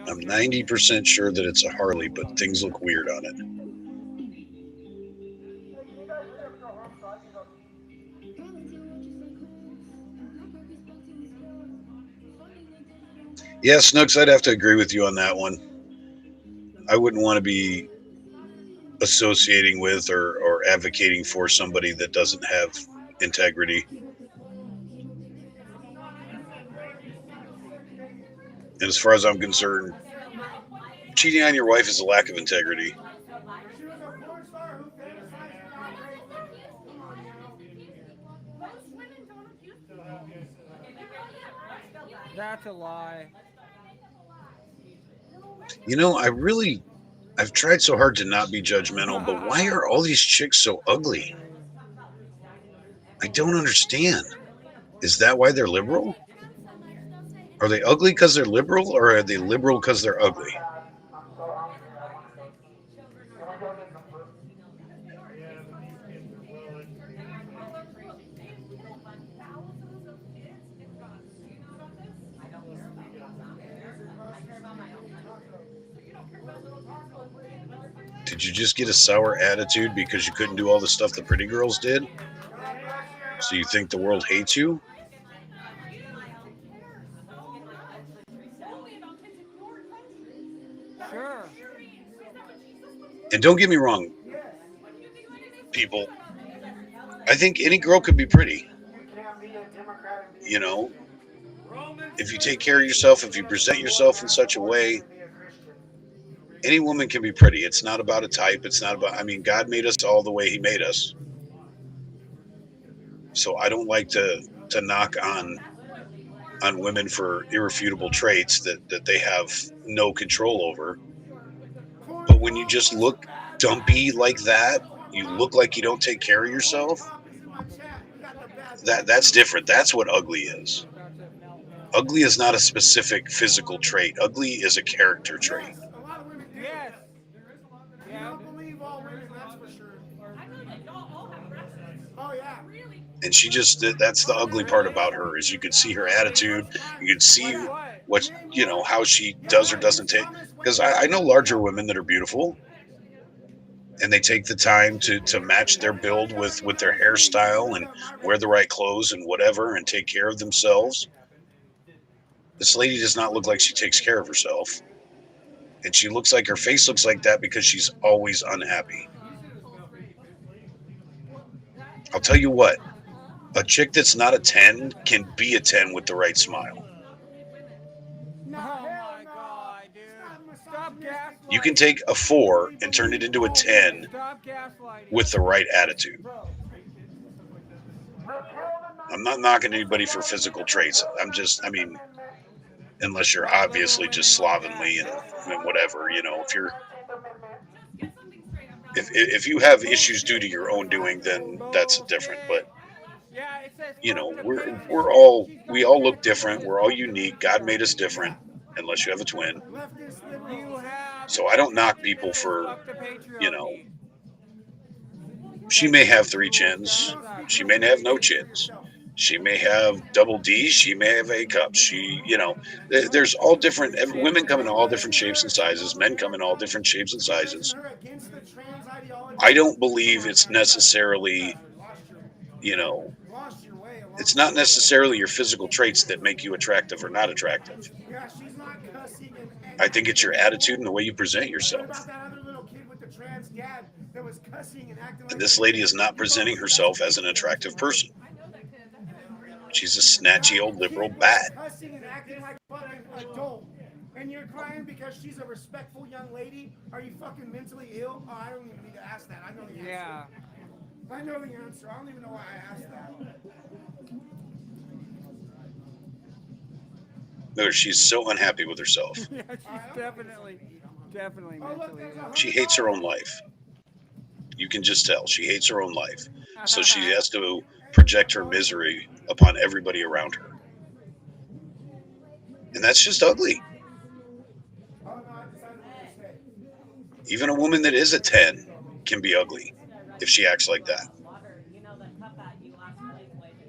I'm 90% sure that it's a Harley, but things look weird on it. Yeah, Snooks, I'd have to agree with you on that one. I wouldn't want to be associating with or advocating for somebody that doesn't have integrity. And as far as I'm concerned, cheating on your wife is a lack of integrity. That's a lie. You know, I've tried so hard to not be judgmental, but why are all these chicks so ugly? I don't understand. Is that why they're liberal? Are they ugly because they're liberal, or are they liberal because they're ugly? Did you just get a sour attitude because you couldn't do all the stuff the pretty girls did? So you think the world hates you? Sure. And don't get me wrong, people. I think any girl could be pretty. You know, if you take care of yourself, if you present yourself in such a way, any woman can be pretty. It's not about a type. It's not about, I mean, God made us all the way he made us. So I don't like to knock on women for irrefutable traits that they have no control over. But when you just look dumpy like that, you look like you don't take care of yourself, that's different. That's what ugly is. Ugly is not a specific physical trait. Ugly is a character trait. Yes, a lot of women do. Yes. You don't believe all women, that's for sure. Oh yeah. And she just, that's the ugly part about her, is you could see her attitude. You could see what, how she does or doesn't take. Because I know larger women that are beautiful, and they take the time to match their build with their hairstyle and wear the right clothes and whatever and take care of themselves. This lady does not look like she takes care of herself. And she looks like her face looks like that because she's always unhappy. I'll tell you what, a chick that's not a 10 can be a 10 with the right smile. Oh my God, dude. Stop gaslighting. You can take a 4 and turn it into a 10 Stop gaslighting. with the right attitude. I'm not knocking anybody for physical traits. Unless you're obviously just slovenly and whatever, if you have issues due to your own doing, then that's different. But we all look different. We're all unique. God made us different, unless you have a twin. So I don't knock people for, she may have 3 chins. She may have no chins. She may have double D. She may have A cups. There's all different. Women come in all different shapes and sizes. Men come in all different shapes and sizes. I don't believe it's necessarily, it's not necessarily your physical traits that make you attractive or not attractive. I think it's your attitude and the way you present yourself. And this lady is not presenting herself as an attractive person. She's a snatchy old liberal bat. And you're crying because she's a respectful young lady? Are you fucking mentally ill? Oh, I don't even need to ask that. I know the answer. Yeah. I know the answer. I don't even know why I asked that. No, she's so unhappy with herself. Yeah, she's definitely mentally ill. She hates her own life. You can just tell. She hates her own life. So she has to project her misery upon everybody around her. And that's just ugly. Even a woman that is a 10 can be ugly if she acts like that.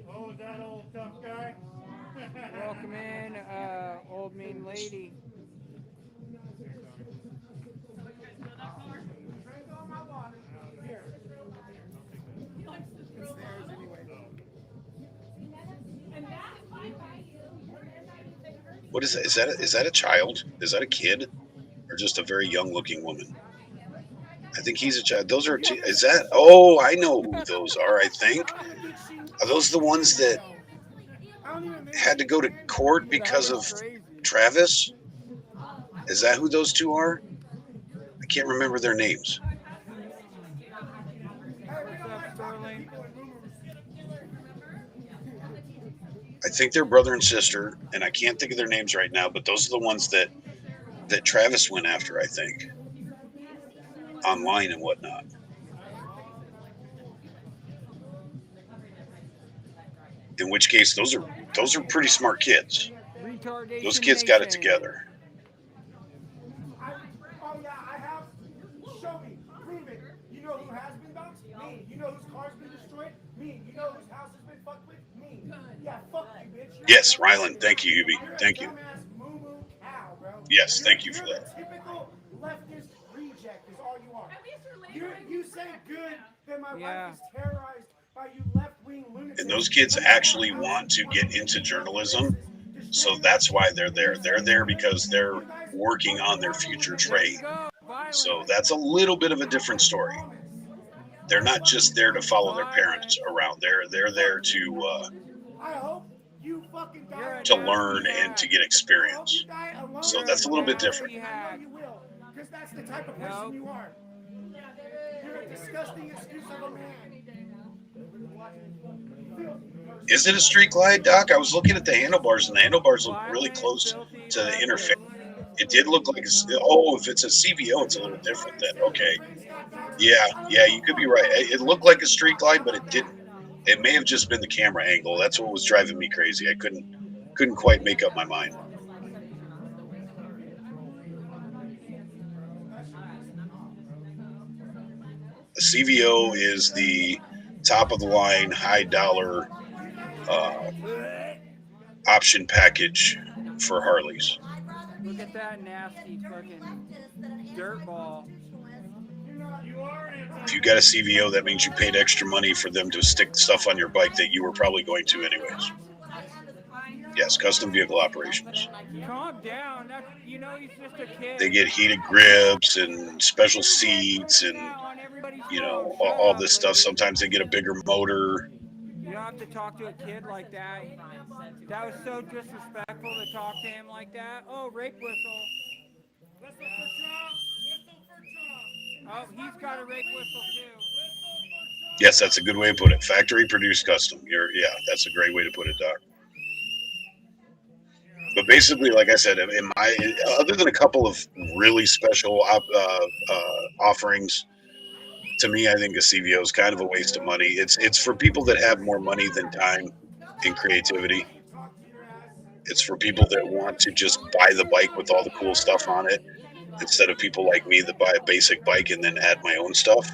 Oh, that old tough guy. Welcome in, old mean lady. What is that? Is that a child? Is that a kid? Or just a very young looking woman? I think he's a child. Those are, is that? Oh, I know who those are, I think. Are those the ones that had to go to court because of Travis? Is that who those 2 are? I can't remember their names. I think they're brother and sister, and I can't think of their names right now, but those are the ones that Travis went after, I think, online and whatnot. In which case, those are pretty smart kids. Those kids got it together. Oh yeah, I have. Show me, prove it. You know who has been bounced? Me. You know whose car's been destroyed? Me. You know whose house has been fucked with? Me. Yeah, fuck you, bitch. Yes, Rylan. Thank you, Ubi. Thank you. Yes, thank you for You're that. a typical leftist reject is all you are. You say good that my wife is terrorized by you left-wing lunatics. And those kids actually want to get into journalism, so that's why they're there. They're there because they're working on their future trade. So that's a little bit of a different story. They're not just there to follow their parents around. They're there to learn and to get experience. So that's a little bit different. Because that's the type of person you are. You're a disgusting excuse of a man. Is it a street glide, Doc? I was looking at the handlebars, and the handlebars look really close to the interface. It did look like, if it's a CVO, it's a little different then. Okay. Yeah, you could be right. It looked like a street glide, but it didn't. It may have just been the camera angle. That's what was driving me crazy. I couldn't couldn't quite make up my mind. A CVO is the top of the line, high dollar option package for Harleys. Look at that nasty fucking dirt ball. If you got a CVO, that means you paid extra money for them to stick stuff on your bike that you were probably going to anyways. Yes, custom vehicle operations. Calm down. You know he's just a kid. They get heated grips and special seats and, you know, all this stuff. Sometimes they get a bigger motor. You don't have to talk to a kid like that. That was so disrespectful to talk to him like that. Oh, rape whistle. Whistle for Trump. Whistle for Trump. Oh, he's got a rape whistle too. Yes, that's a good way to put it. Factory produced custom. Yeah, that's a great way to put it, Doc. But basically, like I said, other than a couple of really special offerings, to me, I think a CVO is kind of a waste of money. It's for people that have more money than time and creativity. It's for people that want to just buy the bike with all the cool stuff on it, instead of people like me that buy a basic bike and then add my own stuff.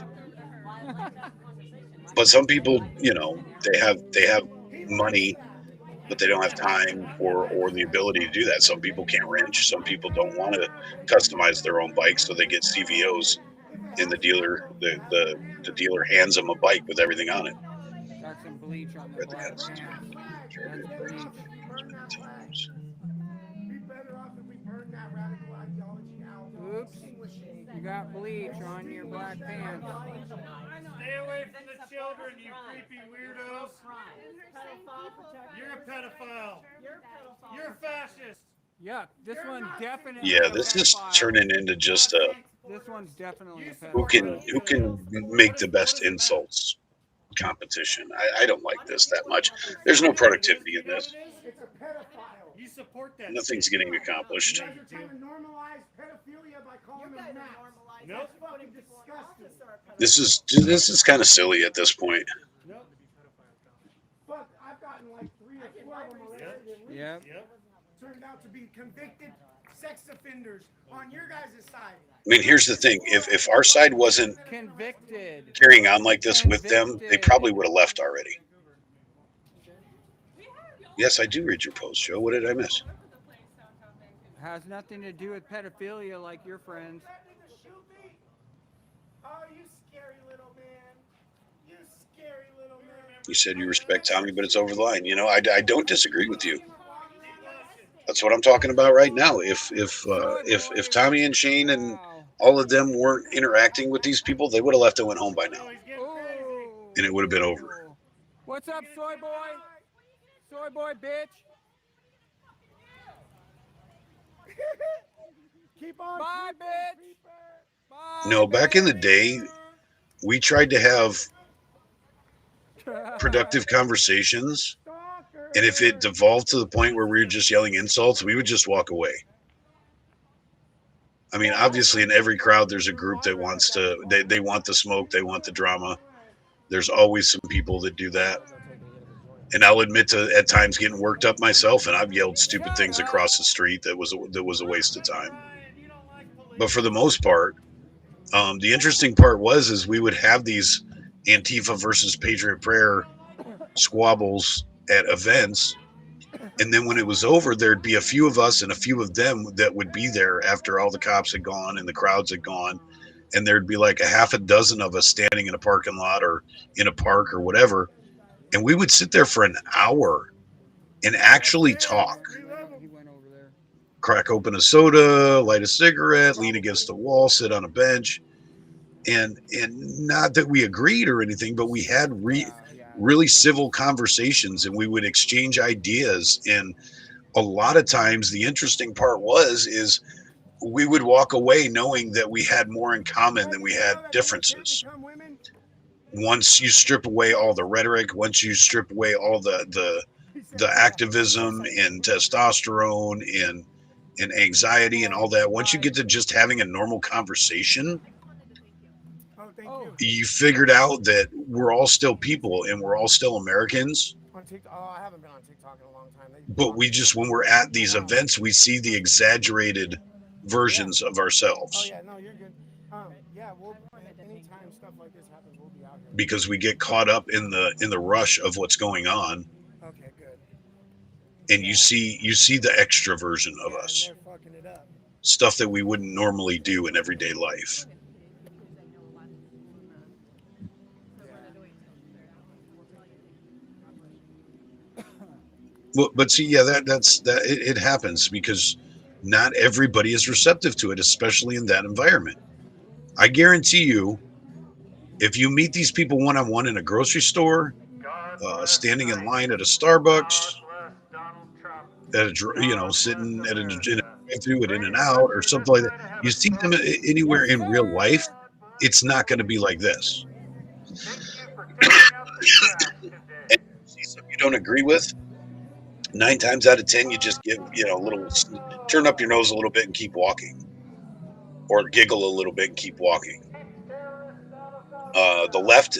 But some people, you know, they have money, but they don't have time or the ability to do that. Some people can't wrench. Some people don't want to customize their own bike, so they get CVOs, and the dealer dealer hands them a bike with everything on it. Got some bleach on the black pants. That's bleach. Oops. You got bleach on your black pants. Stay away from the children, you creepy weirdos. You're a pedophile. You're a fascist. Yeah, this one definitely. Yeah, this is turning into just a. This one's definitely a pedophile. Who can make the best insults competition? I don't like this that much. There's no productivity in this. You support that. Nothing's getting accomplished. You're trying to normalize pedophilia by calling them maps. Nope. That's fucking disgusting. This is kind of silly at this point. Nope. Fuck, I've gotten like 3 or 4 of them already. Yep. Turned out to be convicted sex offenders on your guys' side. I mean, here's the thing: if our side wasn't convicted, carrying on like this with them, they probably would have left already. Yes, I do read your post, Joe. What did I miss? Has nothing to do with pedophilia like your friends. Oh, you scary little man. You scary little man. You said you respect Tommy, but it's over the line. You know, I don't disagree with you. That's what I'm talking about right now. If Tommy and Shane and all of them weren't interacting with these people, they would have left and went home by now, and it would have been over. What's up, soy boy? Soy boy, bitch. Keep on. Bye, bitch. Bye, No, back in the day, we tried to have productive conversations, and if it devolved to the point where we were just yelling insults, we would just walk away. I mean, obviously, in every crowd, there's a group that wants to. They want the smoke. They want the drama. There's always some people that do that. And I'll admit to at times getting worked up myself, and I've yelled stupid things across the street that was a waste of time. But for the most part, the interesting part is we would have these Antifa versus Patriot Prayer squabbles at events, and then when it was over, there'd be a few of us and a few of them that would be there after all the cops had gone and the crowds had gone, and there'd be like a half a dozen of us standing in a parking lot or in a park or whatever. And we would sit there for an hour and actually talk. Crack open a soda, light a cigarette, lean against the wall, sit on a bench. And not that we agreed or anything, but we had really civil conversations, and we would exchange ideas. And a lot of times the interesting part is we would walk away knowing that we had more in common than we had differences. Once you strip away all the rhetoric, once you strip away all the activism and testosterone and anxiety and all that, once you get to just having a normal conversation, you figured out that we're all still people and we're all still Americans. On TikTok? Oh, I haven't been on TikTok in a long time. But we just, when we're at these events, we see the exaggerated versions of Oh ourselves yeah, no, you're good. Yeah, we'll anytime stuff like this happens, we'll be out here. because we get caught up in the rush of what's going on, Okay, good. and you see the extra version of us, They're fucking it up. stuff that we wouldn't normally do in everyday life. Well, but see, yeah, that's it happens because not everybody is receptive to it, especially in that environment. I guarantee you, if you meet these people one-on-one in a grocery store, standing in line at a Starbucks, at sitting in a drive-through at In-N-Out or something like that, you see them anywhere in real life, it's not going to be like this. And see something you don't agree with, 9 times out of 10, you just give a little, turn up your nose a little bit and keep walking, or giggle a little bit and keep walking. The left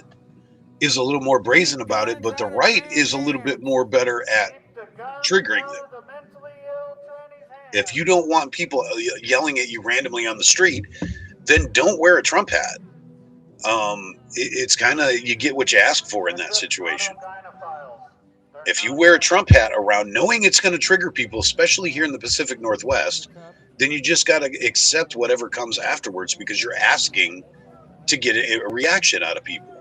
is a little more brazen about it, but the right is a little bit more better at triggering them. If you don't want people yelling at you randomly on the street, then don't wear a Trump hat. It's kind of, you get what you ask for in that situation. If you wear a Trump hat around knowing it's going to trigger people, especially here in the Pacific Northwest, then you just got to accept whatever comes afterwards because you're asking to get a reaction out of people.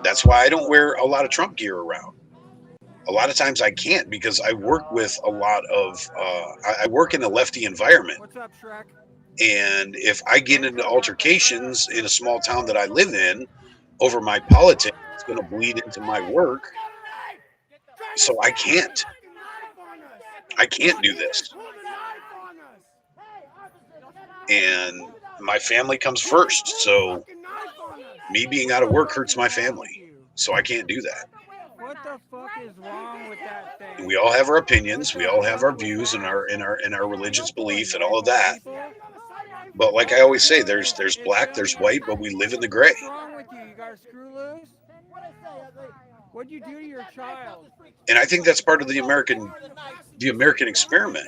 That's why I don't wear a lot of Trump gear around. A lot of times I can't because I work with a lot of, I work in a lefty environment. What's up, Shrek? And if I get into altercations in a small town that I live in over my politics, it's going to bleed into my work. So I can't do this. And my family comes first. So me being out of work hurts my family. So I can't do that. What the fuck is wrong with that thing? We all have our opinions. We all have our views and our religious belief and all of that. But like I always say, there's black, there's white, but we live in the gray. What's wrong with you? You got a screw loose? What'd you do to your child? And I think that's part of the American experiment.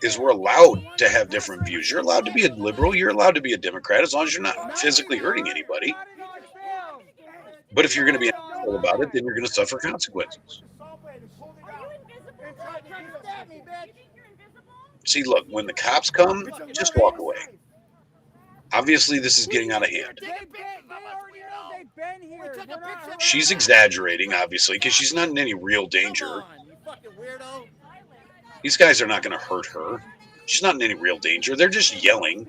Is we're allowed to have different views. You're allowed to be a liberal. You're allowed to be a Democrat as long as you're not physically hurting anybody. But if you're going to be an asshole about it, then you're going to suffer consequences. See, look, when the cops come, just walk away. Obviously, this is getting out of hand. She's exaggerating, obviously, because she's not in any real danger. These guys are not going to hurt her. She's not in any real danger. They're just yelling.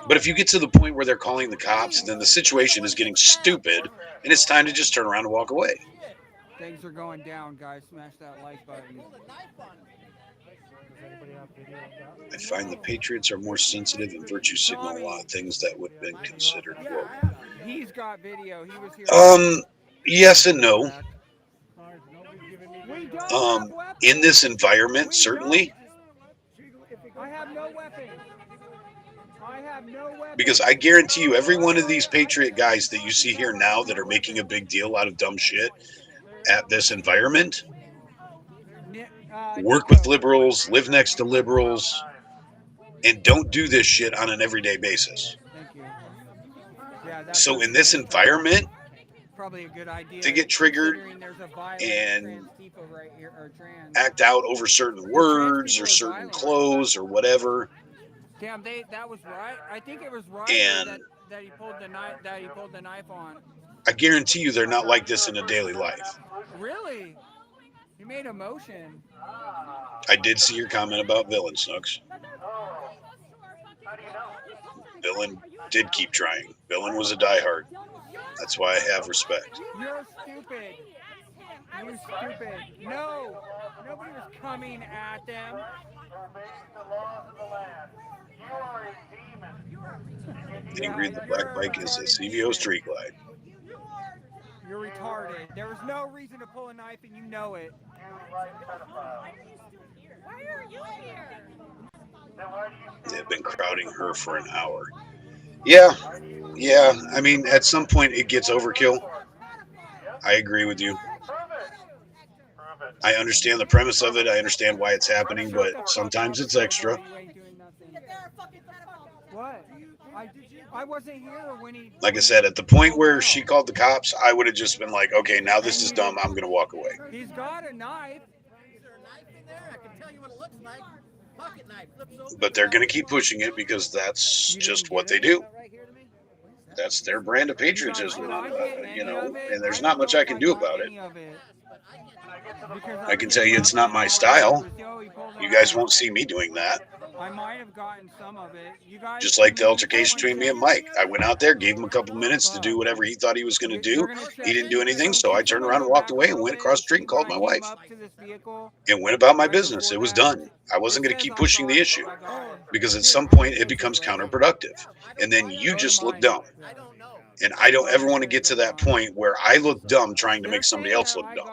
But if you get to the point where they're calling the cops, then the situation is getting stupid, and it's time to just turn around and walk away. Things are going down, guys. Smash that like button. I find the Patriots are more sensitive and virtue signal a lot of things that would have been considered woke. He's got video. He was here. Yes and no. In this environment, certainly. I have no weapons. Because I guarantee you, every one of these Patriot guys that you see here now that are making a big deal out of dumb shit at this environment, work with liberals, live next to liberals, and don't do this shit on an everyday basis. So in this environment, probably a good idea to get triggered and act out over certain words or certain clothes or whatever. Damn, that was right. I think it was right that he pulled the knife on. I guarantee you they're not like this in a daily life. Really? He made a motion. I did see your comment about Villain, Snooks. Villain did keep trying. Villain was a diehard. That's why I have respect. You're stupid. You're stupid. No. Nobody was coming at them. Did he read the black bike is a CVO street glide? You're retarded. There was no reason to pull a knife and you know it. Why are you here? They've been crowding her for an hour. Yeah. I mean, at some point it gets overkill. I agree with you. I understand the premise of it. I understand why it's happening, but sometimes it's extra. What? I wasn't here when he. Like I said, at the point where she called the cops, I would have just been like, okay, now this is dumb. I'm going to walk away. He's got a knife. Is there a knife in there? I can tell you what it looks like. Pocket knife. Flips open. But they're going to keep pushing it because that's just what they do. That's their brand of patriotism, you know, and there's not much I can do about it. I can tell you it's not my style. You guys won't see me doing that. I might have gotten some of it. You guys Just like the altercation between me and Mike. I went out there, gave him a couple minutes to do whatever he thought he was going to do. He didn't do anything, so I turned around and walked away and went across the street and called my wife. And went about my business. It was done. I wasn't going to keep pushing the issue because at some point it becomes counterproductive. And then you just look dumb. And I don't ever want to get to that point where I look dumb trying to make somebody else look dumb.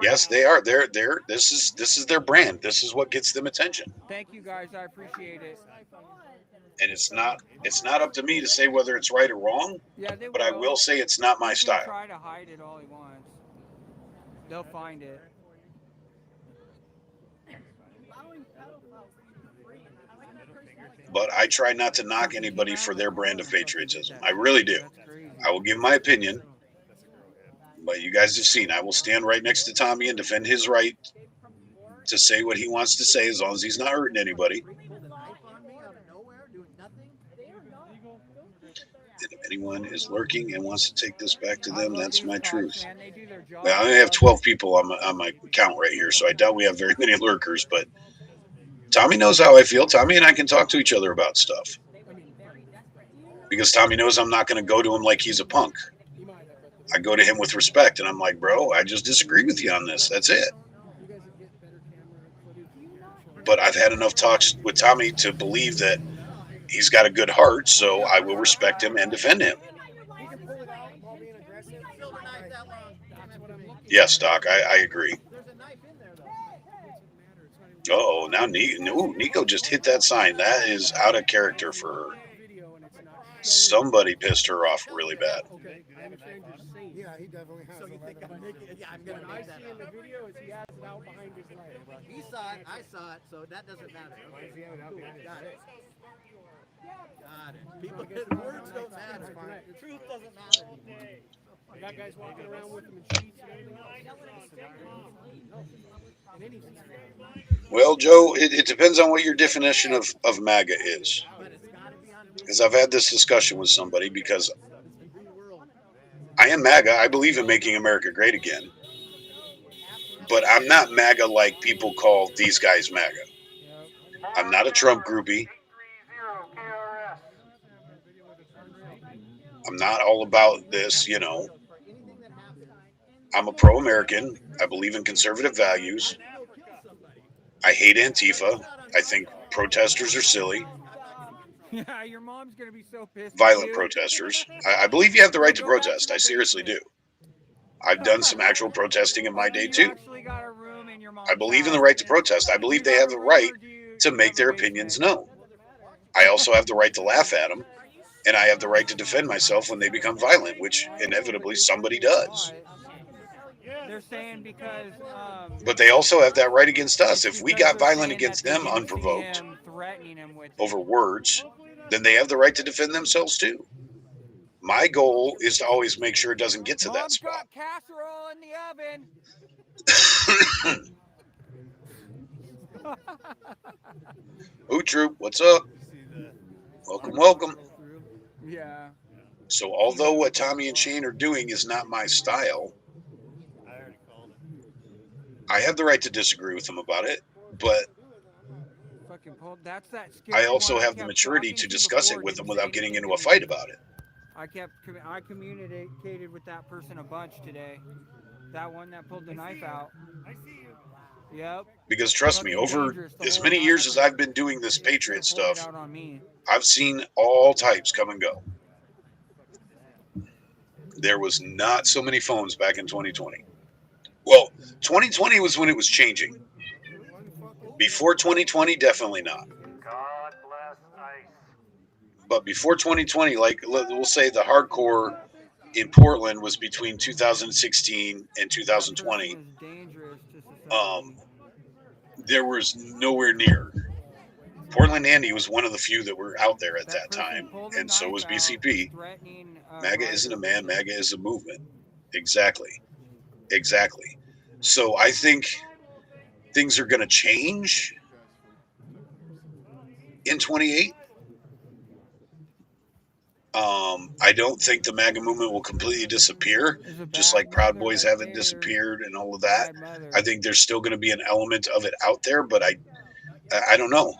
Yes, they are. They're this is their brand. This is what gets them attention. Thank you guys. I appreciate it. And it's not up to me to say whether it's right or wrong. Yeah, but I will say it's not my style. Try to hide it all he wants. They'll find it. But I try not to knock anybody for their brand of patriotism. I really do. I will give my opinion. But you guys have seen, I will stand right next to Tommy and defend his right to say what he wants to say as long as he's not hurting anybody. And if anyone is lurking and wants to take this back to them, that's my truth. Well, I only have 12 people on my account right here, so I doubt we have very many lurkers, but Tommy knows how I feel. Tommy and I can talk to each other about stuff. Because Tommy knows I'm not going to go to him like he's a punk. I go to him with respect, and I'm like, bro, I just disagree with you on this. That's it. But I've had enough talks with Tommy to believe that he's got a good heart, so I will respect him and defend him. Yes, Doc, I agree. Oh, now Nico just hit that sign. That is out of character for her. Somebody pissed her off really bad. Yeah, he definitely has. So you think I'm making it? Yeah, I'm gonna make that up. The video is he has it out behind his leg. He saw it, I saw it, so that doesn't matter. Okay, cool. Got it. Got it. People, words don't matter. Truth doesn't matter. I got guys walking around with them in sheets and everything else. Well, Joe, it depends on what your definition of MAGA is. Because I've had this discussion with somebody because I am MAGA. I believe in making America great again. But I'm not MAGA like people call these guys MAGA. I'm not a Trump groupie. I'm not all about this, you know. I'm a pro-American. I believe in conservative values. I hate Antifa. I think protesters are silly. Yeah, your mom's gonna be so pissed. Violent protesters. I believe you have the right to protest. I seriously do. I've done some actual protesting in my day too. I believe in the right to protest. I believe they have the right to make their opinions known. I also have the right to laugh at them, and I have the right to defend myself when they become violent, which inevitably somebody does. They're saying because. But they also have that right against us. If we got violent against them unprovoked over words, then they have the right to defend themselves too. My goal is to always make sure it doesn't get to that spot. Casserole in the oven. Ooh, Troop, what's up? Welcome, welcome. Yeah. So although what Tommy and Shane are doing is not my style, I have the right to disagree with them about it, but I also have the maturity to discuss it with them without getting into a fight about it. I communicated with that person a bunch today. That one that pulled the knife out. I see you. Yep. Because trust me, over as many years as I've been doing this Patriot stuff, I've seen all types come and go. There was not so many phones back in 2020. Well, 2020 was when it was changing. Before 2020, definitely not. God bless ICE. But before 2020, like we'll say the hardcore in Portland was between 2016 and 2020. There was nowhere near. Portland Andy was one of the few that were out there at that time, and so was BCP. MAGA isn't a man, MAGA is a movement. Exactly. So I think things are going to change in 28. I don't think the MAGA movement will completely disappear, just like Proud Boys haven't disappeared and all of that. I think there's still going to be an element of it out there, but I don't know.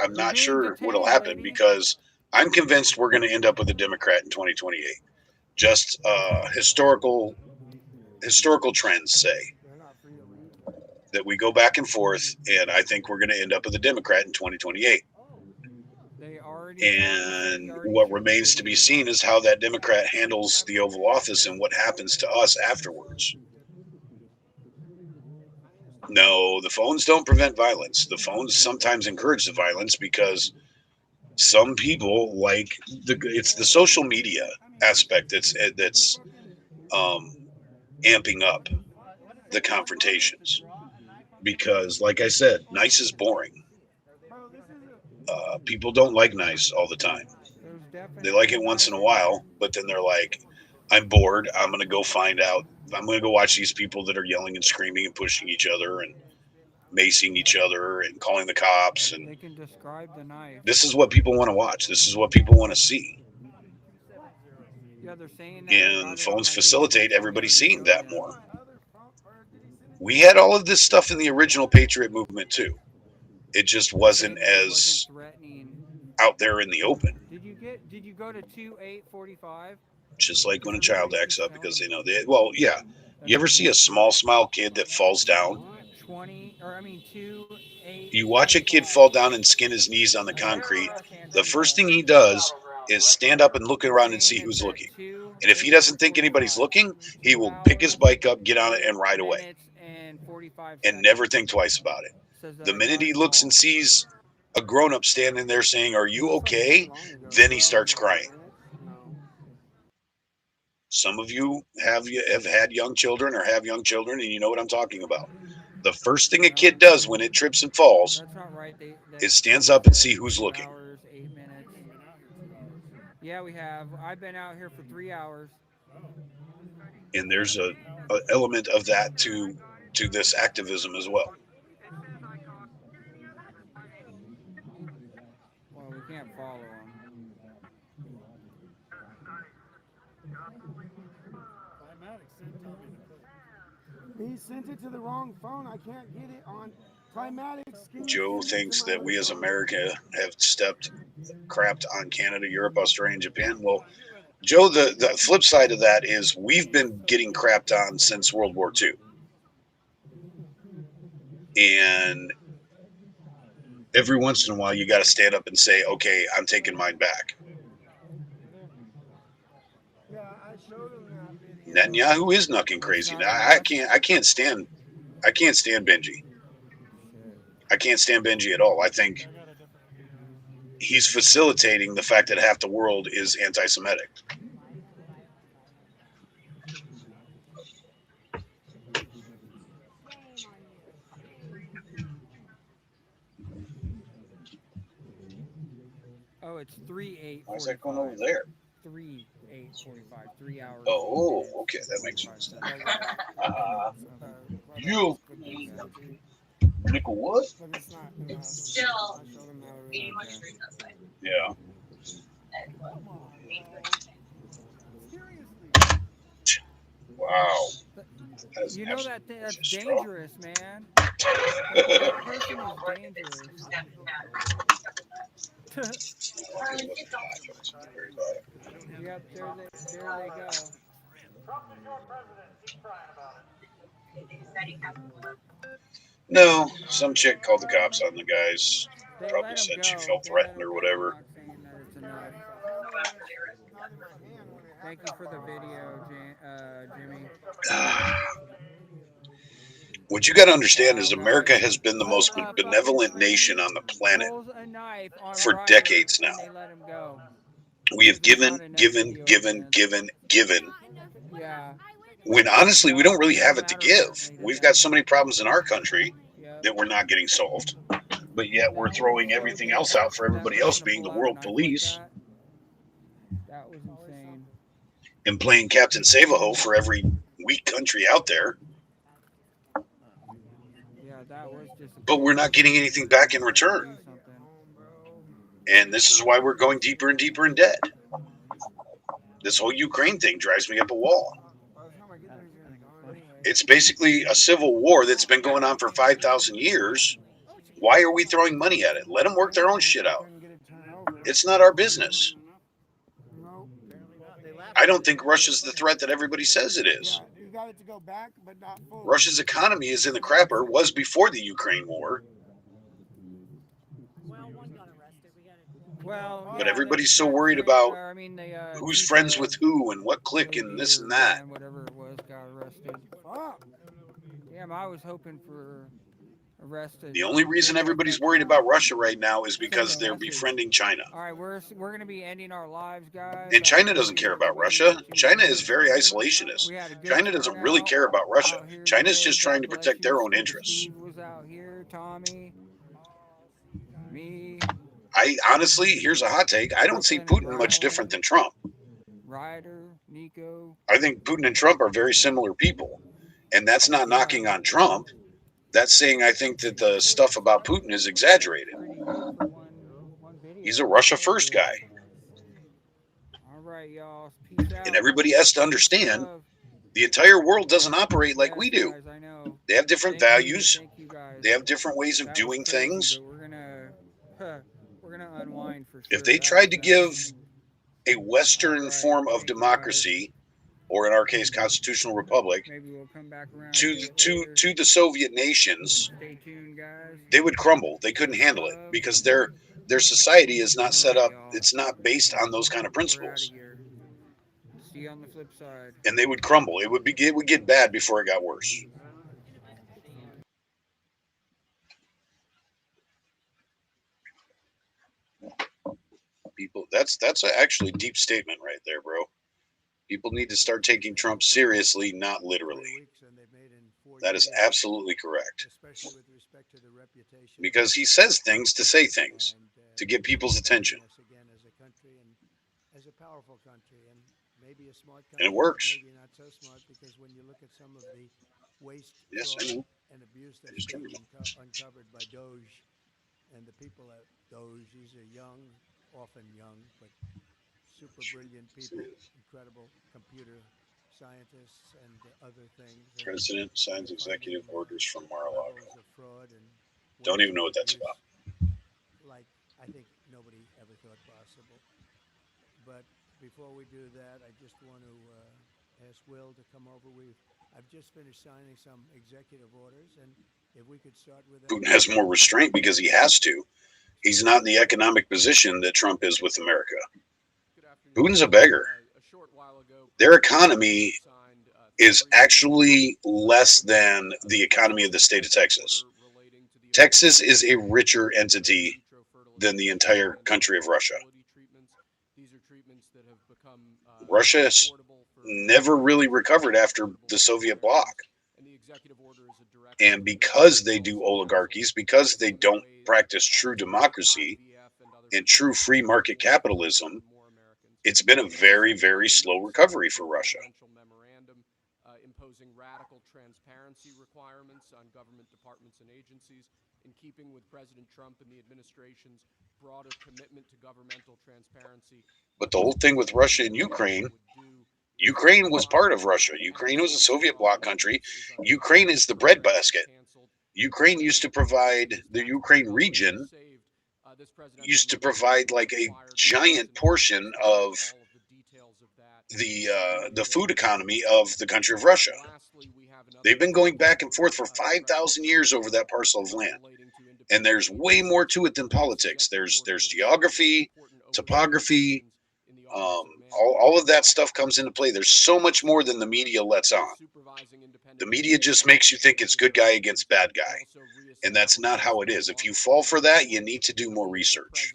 I'm not sure what'll happen because I'm convinced we're going to end up with a Democrat in 2028. Just historical trends say that we go back and forth, and I think we're going to end up with a Democrat in 2028. And what remains to be seen is how that Democrat handles the Oval Office and what happens to us afterwards. No, the phones don't prevent violence. The phones sometimes encourage the violence because some people like it's the social media aspect that's amping up the confrontations. Because, like I said, nice is boring. People don't like nice all the time. They like it once in a while, but then they're like, I'm bored. I'm going to go find out. I'm going to go watch these people that are yelling and screaming and pushing each other and macing each other and calling the cops. And they can describe the knife. This is what people want to watch. This is what people want to see. Yeah, they're saying that And phones facilitate everybody seeing that more. We had all of this stuff in the original Patriot movement too. It just wasn't as out there in the open. Did you go to 2845? Just like when a child acts up because they know they. Well, yeah. You ever see a smile kid that falls down? 2-8. You watch a kid fall down and skin his knees on the concrete. The first thing he does is stand up and look around and see who's looking. And if he doesn't think anybody's looking, he will pick his bike up, get on it, and ride away. And never think twice about it. The minute he looks and sees a grown-up standing there saying, "Are you okay?" then he starts crying. Some of you have had young children or have young children, and you know what I'm talking about. The first thing a kid does when it trips and falls is stands up and see who's looking. Yeah, we have. I've been out here for 3 hours. And there's a element of that to this activism as well. Well, we can't follow him. He sent it to the wrong phone. I can't get it on Climatics. Joe thinks that we as America have crapped on Canada, Europe, Australia, and Japan. Well, Joe, the flip side of that is we've been getting crapped on since World War II. And every once in a while, you got to stand up and say, okay, I'm taking mine back. Netanyahu is knucking crazy. Now, I can't stand Benji. I can't stand Benji at all. I think he's facilitating the fact that half the world is anti-Semitic. Oh, it's 3-8. Why is that going over there? 3-8-45. 3 hours. Oh, okay, that makes sense. You, Nickel, what? It's still 81 degrees outside. Yeah. Wow. You know that's dangerous, man. That person is dangerous. Yep, there they go. No, some chick called the cops on the guys. Probably said she felt threatened or whatever. Thank you for the video, Jimmy. What you got to understand is America has been the most benevolent nation on the planet for decades now. We have given Yeah. When honestly, we No, don't really doesn't have it to matter give. personally to We've them. got so many problems in our country Yep. that we're not getting solved, but yet we're That was throwing so everything else out for disrespectful. That everybody else person to being the pull out a world knife like police that. That was insane. and playing Captain Save-A-Ho for every weak country out there. Yeah, that was disappointing. But we're not getting anything back in return. Do something. And this is why we're going deeper and deeper in debt. This whole Ukraine thing drives me up a wall. It's basically a civil war that's been going on for 5,000 years. Why are we throwing money at it? Let them work their own shit out. It's not our business. I don't think Russia's the threat that everybody says it is. You got it to go back, but not fully. Russia's economy is in the crapper, was before the Ukraine war. Well, But yeah, everybody's so that worried train- about I mean, the, who's chief, friends with who and what clique and this and that. man, whatever it was, got arrested. Damn, I was hoping for arrested. The only reason everybody's worried about Russia right now is because they're befriending China. All right, we're gonna be ending our lives, guys. And China doesn't care about Russia. China is very isolationist. China doesn't really care about Russia. China's just trying to protect their own interests. Steve was out here, Tommy, me, I honestly, here's a hot take. I don't see Putin much different than Trump. Ryder, Nico. I think Putin and Trump are very similar people. And that's not knocking on Trump. That's saying I think that the stuff about Putin is exaggerated. He's a Russia first guy. All right, y'all. Peace out. And everybody has to understand the entire world doesn't operate like we do. Guys, I know. They have different values. Thank you guys. They have different ways of That doing was crazy, things. but we're gonna unwind for sure. If they tried to give a Western form of democracy, or in our case, constitutional republic, maybe we'll come back around to the Soviet nations, Stay tuned, guys. they would crumble. They couldn't handle it because their society is not set up. It's not based on those kind of principles, See you on the flip side. and they would crumble. It would get bad before it got worse. People, that's actually a deep statement right there, bro. People need to start taking Trump seriously, not literally. That is absolutely correct. Because he says things to say things, to get people's attention. As a powerful country and maybe a smart And it works. maybe not so smart, because when you look at some of the waste, Yes, I fraud, know. and abuse that's been uncovered by Doge and the people at Doge, these are young, often young, but super brilliant people, incredible computer scientists and other things. And President signs executive orders from Mar-a-Lago. levels of fraud and Don't even know what that's about. like I think nobody ever thought possible. But before we do that, I just want to ask Will to come over. I've just finished signing some executive orders, and if we could start with that. Putin has more restraint because he has to. He's not in the economic position that Trump is with America. Putin's a beggar. Their economy is actually less than the economy of the state of Texas. Texas is a richer entity than the entire country of Russia. Russia never really recovered after the Soviet bloc. And because they do oligarchies, because they don't practice true democracy and true free market capitalism, it's been a very, very slow recovery for Russia. Imposing radical transparency requirements on government departments and agencies in keeping with President Trump and the administration's broader commitment to governmental transparency. But the whole thing with Russia and Ukraine, Ukraine was part of Russia. Ukraine was a Soviet bloc country. Ukraine is the breadbasket. Ukraine used to provide, the Ukraine region used to provide like a giant portion of the food economy of the country of Russia. They've been going back and forth for 5,000 years over that parcel of land. And there's way more to it than politics. There's geography, topography, all of that stuff comes into play. There's so much more than the media lets on. The media just makes you think it's good guy against bad guy. And that's not how it is. If you fall for that, you need to do more research.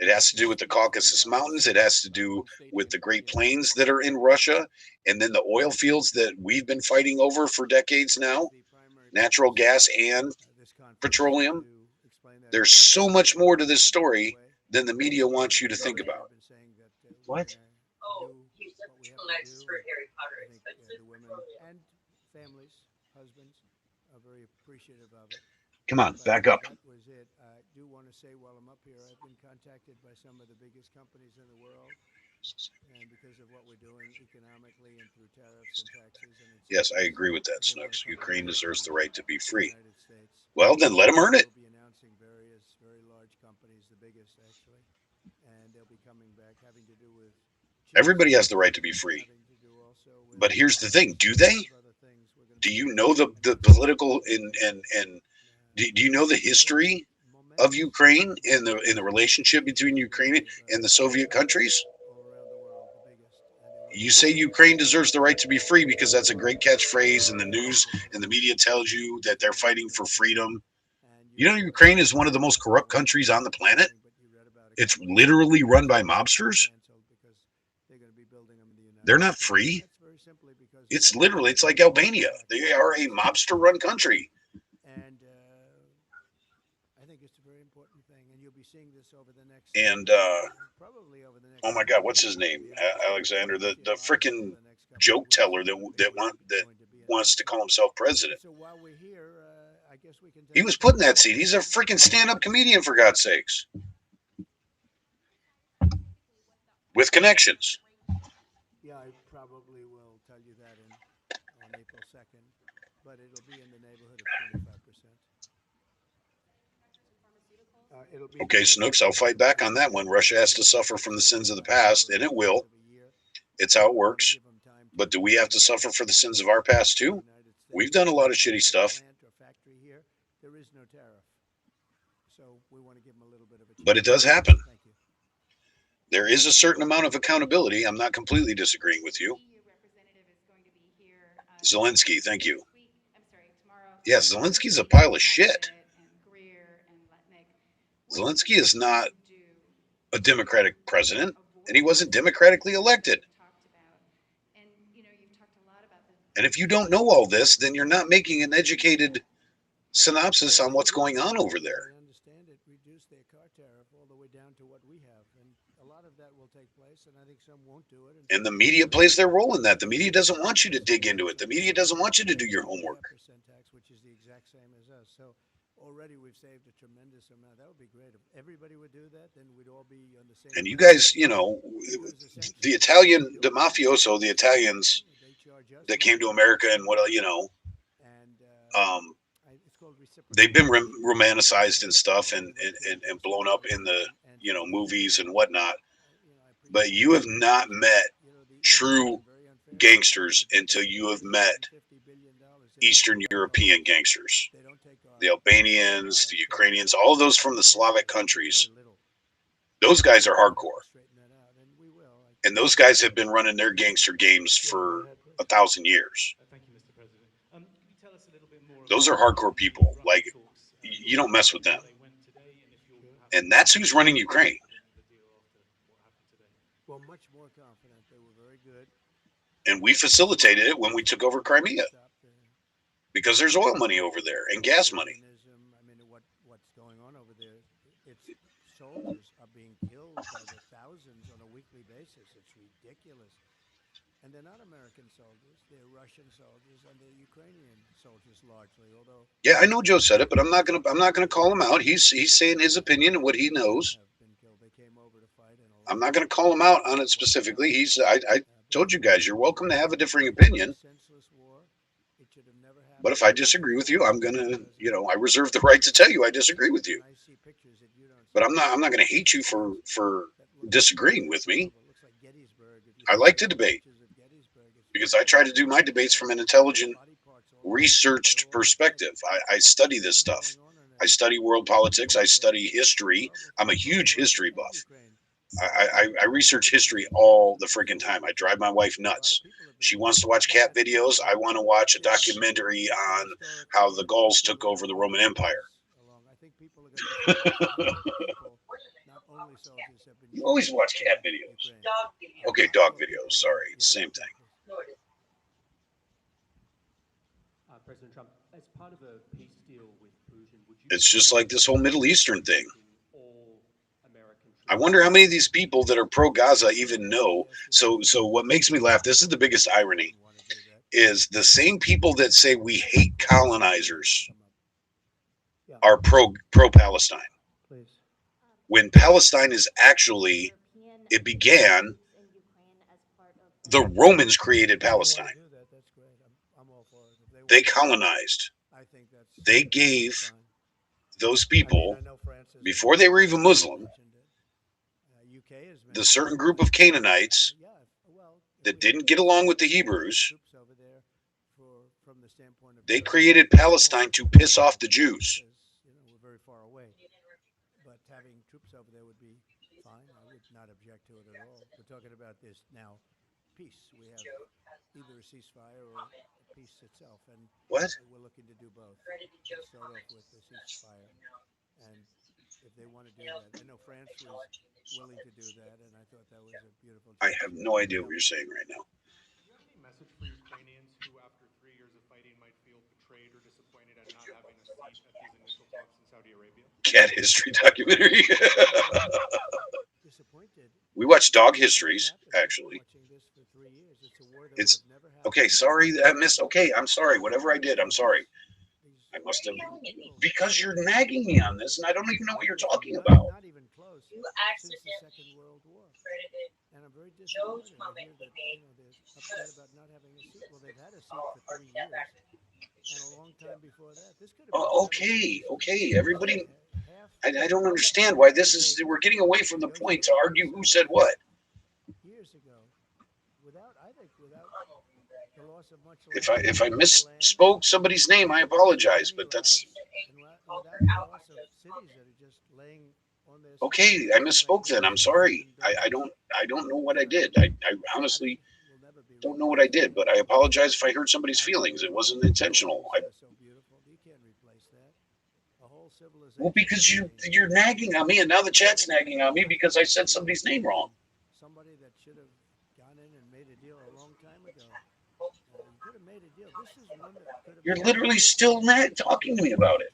It has to do with the Caucasus Mountains. It has to do with the Great Plains that are in Russia, and then the oil fields that we've been fighting over for decades now, natural gas and petroleum. There's so much more to this story than the media wants you to think about. What? Oh, he's just too nice for Harry Potter. The women and families, husbands, are very appreciative of it. Come on, But back up. that was it. I do want to say while I'm up here, I've been contacted by some of the biggest companies in the world, and because of what we're doing economically and through tariffs and taxes and Yes, I agree with that, Snooks. Ukraine deserves the right to be free. Well, then let them earn it. We'll be announcing various very large companies, the biggest actually, and they'll be coming back having to do with Everybody has the right to be free. But here's the thing, do they? Do you know the political and do you know the history of Ukraine and the relationship between Ukraine and the Soviet countries? You say Ukraine deserves the right to be free because that's a great catchphrase, and the news and the media tells you that they're fighting for freedom. You know, Ukraine is one of the most corrupt countries on the planet. It's literally run by mobsters. They're not free. It's literally, it's like Albania. They are a mobster-run country. And I think it's a very important thing, and you'll be seeing this over the next. And oh my God, what's his name? Alexander, the freaking joke teller that wants to call himself president. So while we're here, I guess we can. He was put in that seat. He's a freaking stand-up comedian, for God's sakes, with connections. Yeah, I probably will tell you that on April 2nd, but it'll be in the neighborhood of 25%. Okay, Snooks, I'll fight back on that one. Russia has to suffer from the sins of the past, and it will. It's how it works. But do we have to suffer for the sins of our past too? We've done a lot of shitty stuff. There is no tariff, so we want to give them a little bit of a. But it does happen. There is a certain amount of accountability. I'm not completely disagreeing with you. Zelensky, thank you. Yes, Zelensky's a pile of shit. Zelensky is not a Democratic president, and he wasn't democratically elected. And if you don't know all this, then you're not making an educated synopsis on what's going on over there. I understand it reduced their car tariff all the way down to what we have, and a lot of that will take place, and I think some won't do it. And the media plays their role in that. The media doesn't want you to dig into it. The media doesn't want you to do your homework. Tax, which is the exact same as us. So already we've saved a tremendous amount. That would be great. If everybody would do that, then we'd all be on the same. And you guys, you know, the mafioso, the Italians that came to America and what, you know, they've been romanticized and stuff and blown up in the, you know, movies and whatnot. But you have not met true gangsters until you have met Eastern European gangsters. The Albanians, the Ukrainians, all of those from the Slavic countries. Those guys are hardcore. And those guys have been running their gangster games for 1,000 years. Thank you, Mr. President. Could you tell us a little bit more? Those are hardcore people. Like, you don't mess with them. And that's who's running Ukraine. Well, much more confident. They were very good. And we facilitated it when we took over Crimea. Because there's oil money over there and gas money. I mean, what's going on over there? It's soldiers are being killed by the thousands on a weekly basis. It's ridiculous. And they're not American soldiers. They're Russian soldiers and they're Ukrainian soldiers largely. Although yeah, I know Joe said it, but I'm not gonna call him out. He's saying his opinion and what he knows. I'm not gonna call him out on it specifically. I told you guys you're welcome to have a differing opinion. But if I disagree with you, I'm gonna, you know, I reserve the right to tell you I disagree with you. But I'm not gonna hate you for disagreeing with me. I like to debate because I try to do my debates from an intelligent, researched perspective. I study this stuff. I study world politics. I study history. I'm a huge history buff. I research history all the freaking time. I drive my wife nuts. She wants to watch cat videos. I want to watch a documentary on how the Gauls took over the Roman Empire. I think people are going to not only soldiers have been. You always watch cat videos. Okay, dog videos. Sorry, it's the same thing. President Trump, as part of a peace deal with Putin, would you? It's just like this whole Middle Eastern thing. I wonder how many of these people that are pro-Gaza even know. So what makes me laugh, this is the biggest irony, is the same people that say we hate colonizers are pro-Palestine. When Palestine is actually, it began, the Romans created Palestine. They colonized. They gave those people, before they were even Muslim, the certain group of Canaanites that didn't get along with the Hebrews, they created Palestine to piss off the Jews. We're very far away, but having troops over there would be fine. I would not object to it at all. We're talking about this now, peace. We have either a ceasefire or peace itself, and what? We're looking to do both. Let's start off with the ceasefire, and if they want to do that, I know France was willing to do that, and I thought that was a beautiful. I have no idea what you're saying right now. Do you have any message for Ukrainians who, after 3 years of fighting, might feel betrayed or disappointed at not having a seat at these initial talks in Saudi Arabia? Cat history documentary. We watch dog histories, actually. It's okay. Sorry, I missed. Okay, I'm sorry. Whatever I did, I'm sorry. I must have, because you're nagging me on this, and I don't even know what you're talking about. Not even close. You since the Second World War. And I'm very disappointed. I hear that they're upset about not having a seat. Well, they've had a seat for 3 years, and a long time before that. This could have been Okay. Everybody, I don't understand why this is. We're getting away from the point to argue who said what. Years ago, without the loss of much. If I misspoke somebody's name, I apologize. But that's okay. I misspoke then. I'm sorry. I don't know what I did. I honestly don't know what I did. But I apologize if I hurt somebody's feelings. It wasn't intentional. Well, because you're nagging on me, and now the chat's nagging on me because I said somebody's name wrong. Somebody that should have gone in and made a deal a long time ago. You could have made a deal. This is one that could have. You're literally still talking to me about it.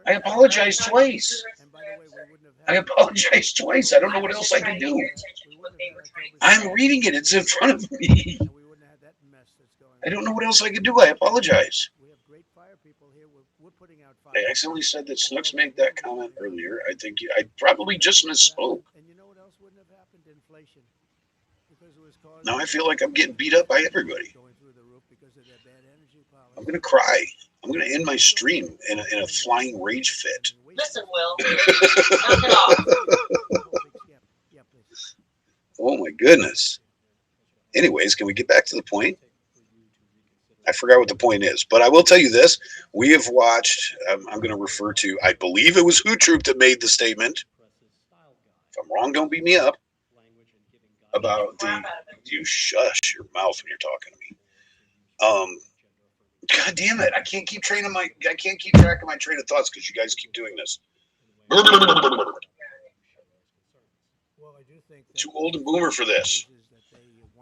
I apologize twice. I apologize twice. I don't know what else I can do. I'm reading it. It's in front of me. I don't know what else I can do. I apologize. I accidentally said that Snooks made that comment earlier. I think I probably just misspoke. And you know what else wouldn't have happened? Inflation. Because it was caused. Now I feel like I'm getting beat up by everybody. I'm going to cry. I'm going to end my stream in a flying rage fit. Listen, Will. Oh my goodness. Anyways, can we get back to the point? I forgot what the point is, but I will tell you this. We have watched, I'm going to refer to, I believe it was Who Troop that made the statement. If I'm wrong, don't beat me up. About you shush your mouth when you're talking to me. God damn it. I can't keep track of my train of thoughts because you guys keep doing this. Too old and boomer for this.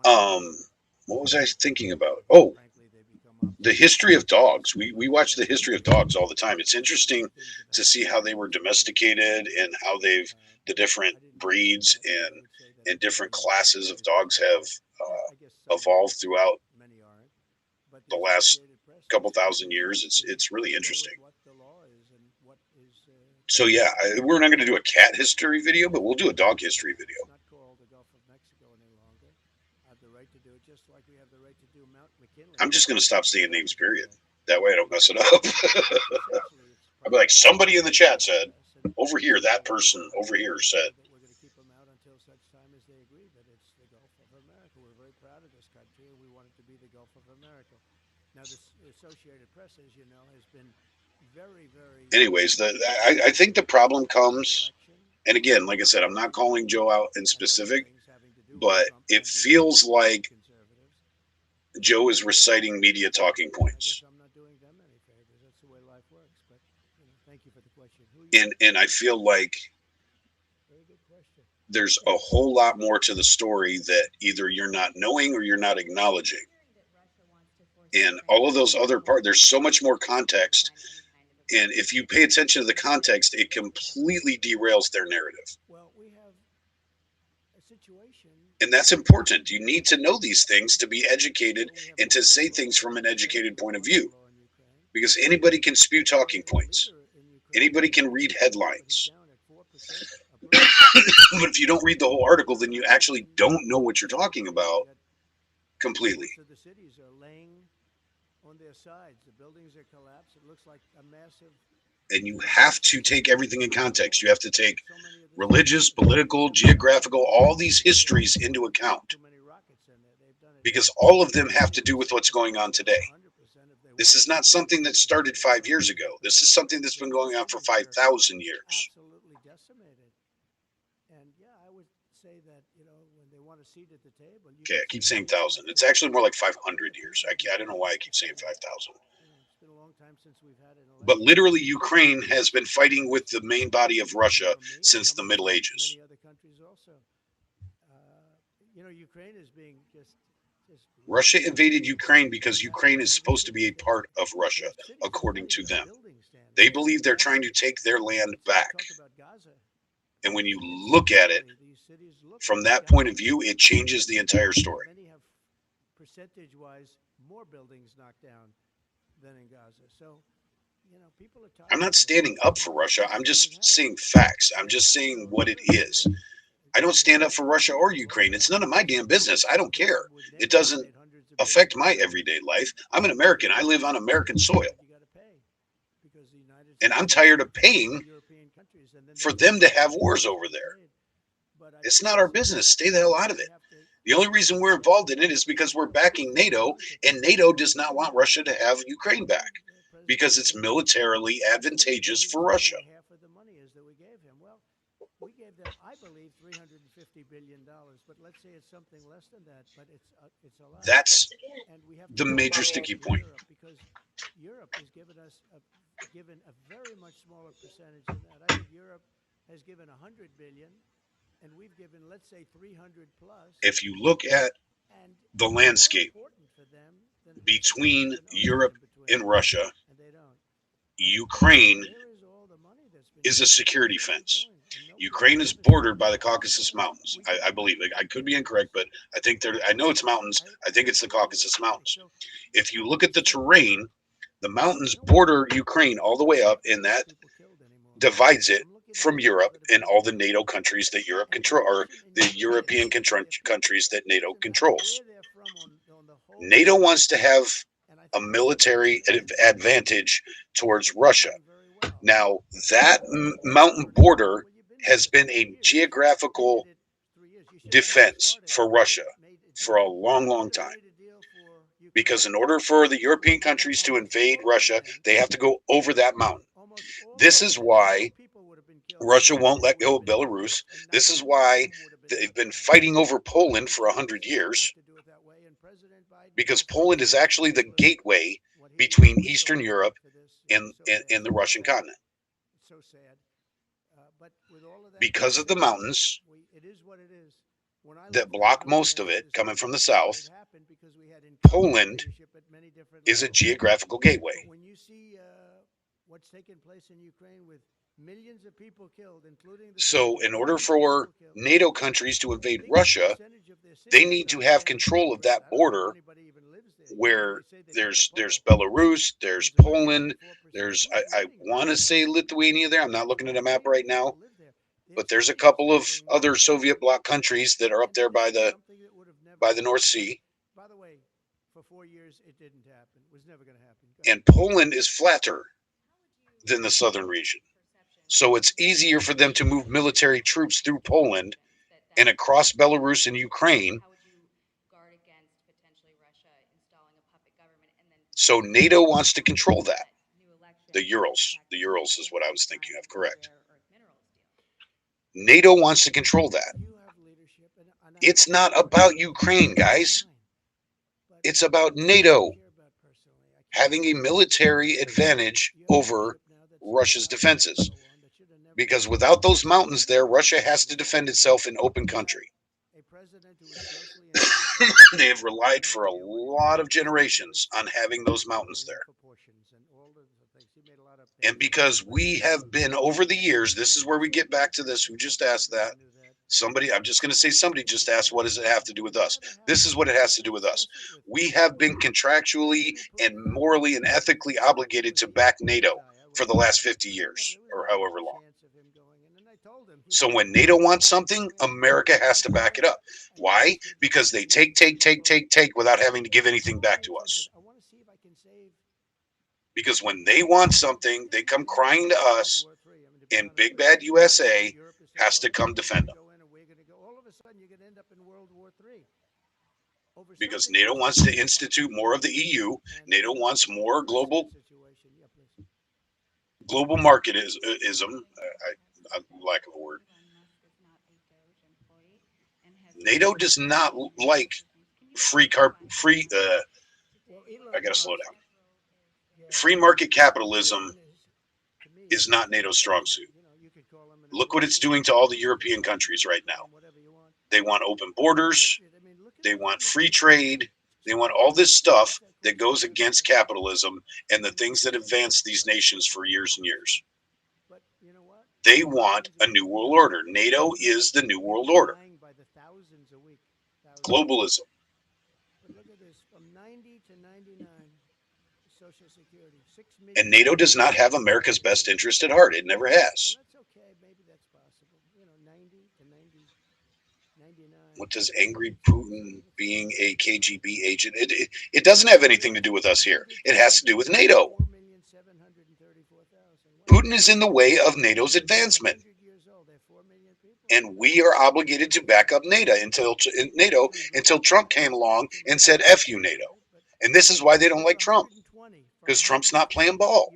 What was I thinking about? Oh, the history of dogs. We watch the history of dogs all the time. It's interesting to see how they were domesticated and how the different breeds and different classes of dogs have evolved throughout the last couple thousand years. It's really interesting. So yeah, we're not going to do a cat history video, but we'll do a dog history video. I'm just going to stop saying names, period. That way I don't mess it up. I'll be like, somebody in the chat said, over here, that person over here said. We're going to keep them out until such time as they agree that it's the Gulf of America. We're very proud of this country, and we want it to be the Gulf of America. Now, the Associated Press, as you know, has been very, very... Anyways, I think the problem comes, and again, like I said, I'm not calling Joe out in specific, but it feels like Joe is reciting media talking points. And I feel like there's a whole lot more to the story that either you're not knowing or you're not acknowledging. And all of those other parts, there's so much more context. And if you pay attention to the context, it completely derails their narrative. Well, we have a situation. And that's important. You need to know these things to be educated and to say things from an educated point of view. Because anybody can spew talking points. Anybody can read headlines. But if you don't read the whole article, then you actually don't know what you're talking about completely. Most of the cities are laying on their sides. The buildings are collapsed. It looks like a massive. And you have to take everything in context. You have to take religious, political, geographical, all these histories into account. Because all of them have to do with what's going on today. This is not something that started 5 years ago. This is something that's been going on for 5,000 years. Absolutely decimated. And yeah, I would say that, you know, when they want a seat at the table. Okay, I keep saying 1,000. It's actually more like 500 years. I don't know why I keep saying 5,000. It's been a long time since we've had an election. But literally, Ukraine has been fighting with the main body of Russia since the Middle Ages. Many other countries also. You know, Ukraine is being just. Russia invaded Ukraine because Ukraine is supposed to be a part of Russia, according to them. They believe they're trying to take their land back. And when you look at it from that point of view, it changes the entire story. Many have percentage-wise more buildings knocked down than in Gaza. So, you know, people are tired. I'm not standing up for Russia. I'm just saying facts. I'm just saying what it is. I don't stand up for Russia or Ukraine. It's none of my damn business. I don't care. It doesn't affect my everyday life. I'm an American. I live on American soil. And I'm tired of paying for them to have wars over there. It's not our business. Stay the hell out of it. The only reason we're involved in it is because we're backing NATO, and NATO does not want Russia to have Ukraine back because it's militarily advantageous for Russia. We gave them, I believe, $350 billion, but let's say it's something less than that, but it's a lot. That's and we have the major sticky point. Because Europe has given us given a very much smaller percentage than that. I think Europe has given $100 billion, and we've given, let's say, 300 plus. If you look at the landscape between Europe and Russia, Ukraine is a security fence. Ukraine is bordered by the Caucasus Mountains. I believe. I could be incorrect, but I think I know it's mountains. I think it's the Caucasus Mountains. If you look at the terrain, the mountains border Ukraine all the way up, and that divides it from Europe and all the NATO countries that Europe control, or the European countries that NATO controls. NATO wants to have a military advantage towards Russia. Now, that mountain border has been a geographical defense for Russia for a long, long time. Because in order for the European countries to invade Russia, they have to go over that mountain. This is why Russia won't let go of Belarus. This is why they've been fighting over Poland for 100 years. Because Poland is actually the gateway between Eastern Europe and the Russian continent. Because of the mountains that block most of it coming from the south, Poland is a geographical gateway. When you see what's taking place in Ukraine with millions of people killed, including so in order for NATO countries to invade Russia, they need to have control of that border where there's Belarus, there's Poland, there's I want to say Lithuania there. I'm not looking at a map right now, but there's a couple of other Soviet bloc countries that are up there by the North Sea. By the way, for 4 years it didn't happen. It was never going to happen. And Poland is flatter than the southern region. So it's easier for them to move military troops through Poland and across Belarus and Ukraine. So NATO wants to control that. The Urals. The Urals is what I was thinking of, correct. NATO wants to control that. It's not about Ukraine, guys. It's about NATO having a military advantage over Russia's defenses. Because without those mountains there, Russia has to defend itself in open country. They have relied for a lot of generations on having those mountains there. And because we have been over the years, this is where we get back to this. Who just asked that? Somebody, I'm just going to say somebody just asked, what does it have to do with us? This is what it has to do with us. We have been contractually and morally and ethically obligated to back NATO for the last 50 years or however long. So when NATO wants something, America has to back it up. Why? Because they take without having to give anything back to us. Because when they want something, they come crying to us, and Big Bad USA has to come defend them. Because NATO wants to institute more of the EU. NATO wants more global marketism. Lack of a word. NATO does not like I gotta slow down. Free market capitalism is not NATO's strong suit. Look what it's doing to all the European countries right now. They want open borders. They want free trade. They want all this stuff that goes against capitalism and the things that advance these nations for years and years. They want a new world order. NATO is the new world order. Globalism. And NATO does not have America's best interest at heart. It never has. What does angry Putin being a KGB agent? It doesn't have anything to do with us here. It has to do with NATO. Putin is in the way of NATO's advancement. And we are obligated to back up NATO until Trump came along and said, F you, NATO. And this is why they don't like Trump. Because Trump's not playing ball.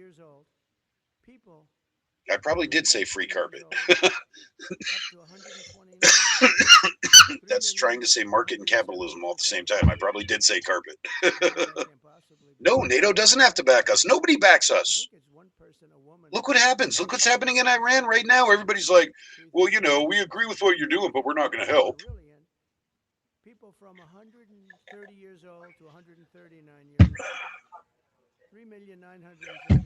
I probably did say free carpet. That's trying to say market and capitalism all at the same time. I probably did say carpet. No, NATO doesn't have to back us. Nobody backs us. Look what happens. Look what's happening in Iran right now. Everybody's like, well, you know, we agree with what you're doing, but we're not going to help. People from 130 years old to 139 years old. 3,936,000.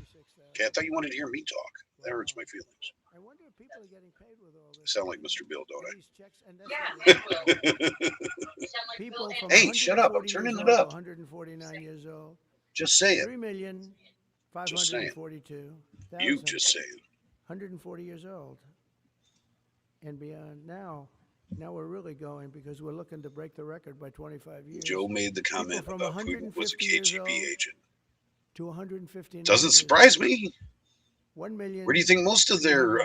Okay, I thought you wanted to hear me talk. That hurts my feelings. I wonder if people are getting paid with all this. Sound like Mr. Bill, don't I? Yeah. People from Hey, shut up. I'm turning it up. 149 years old. Just say it. 3,542,000. You just say it. 140 years old and beyond. Now we're really going because we're looking to break the record by 25 years. Joe made the comment about Putin was a KGB agent. To 159. Doesn't surprise me. 1 million. Where do you think most of their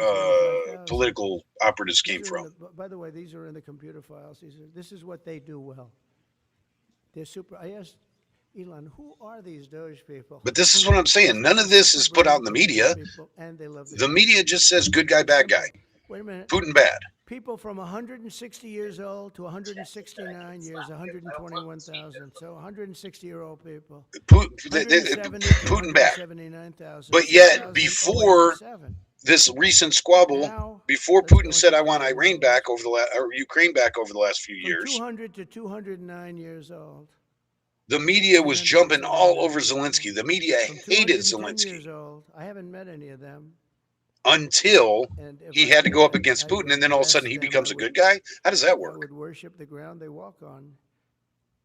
political operatives came from? By the way, these are in the computer files. This is what they do well. They're super. I asked Elon, who are these Doge people? But this is what I'm saying. None of this is put out in the media. The media just says good guy, bad guy. Wait a minute. Putin bad. People from 160 years old to 169 years, 121,000. So 160-year-old people. Putin bad. But yet, before this recent squabble, before Putin said, "I want Iran back over or Ukraine back over the last few years," 200 to 209 years old. The media was jumping all over Zelensky. The media hated Zelensky. Years old. I haven't met any of them. Until he had to go up against Putin, and then all of a sudden he becomes a good guy? How does that work? Would worship the ground they walk on.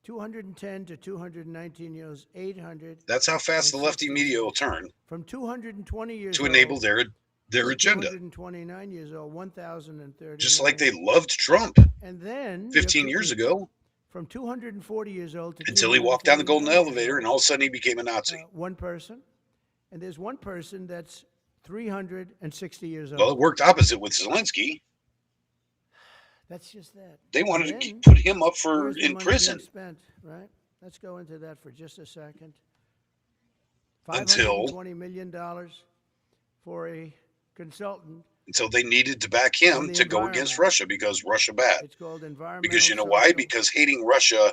210 to 219 years, 800. That's how fast the lefty media will turn. From 220 years to enable their agenda. 229 years old, 1,030. Just like they loved Trump. And then 15 years ago. From 240 years old to until he walked down the golden elevator, and all of a sudden he became a Nazi. One person, and there's one person that's 360 years old. Well, it worked opposite with Zelensky. That's just that. They wanted to put him up in prison. Spent, right? Let's go into that for just a second. Until $520 million for a consultant. Until they needed to back him to go against Russia because Russia bad. It's called environmental. Because you know why? Because hating Russia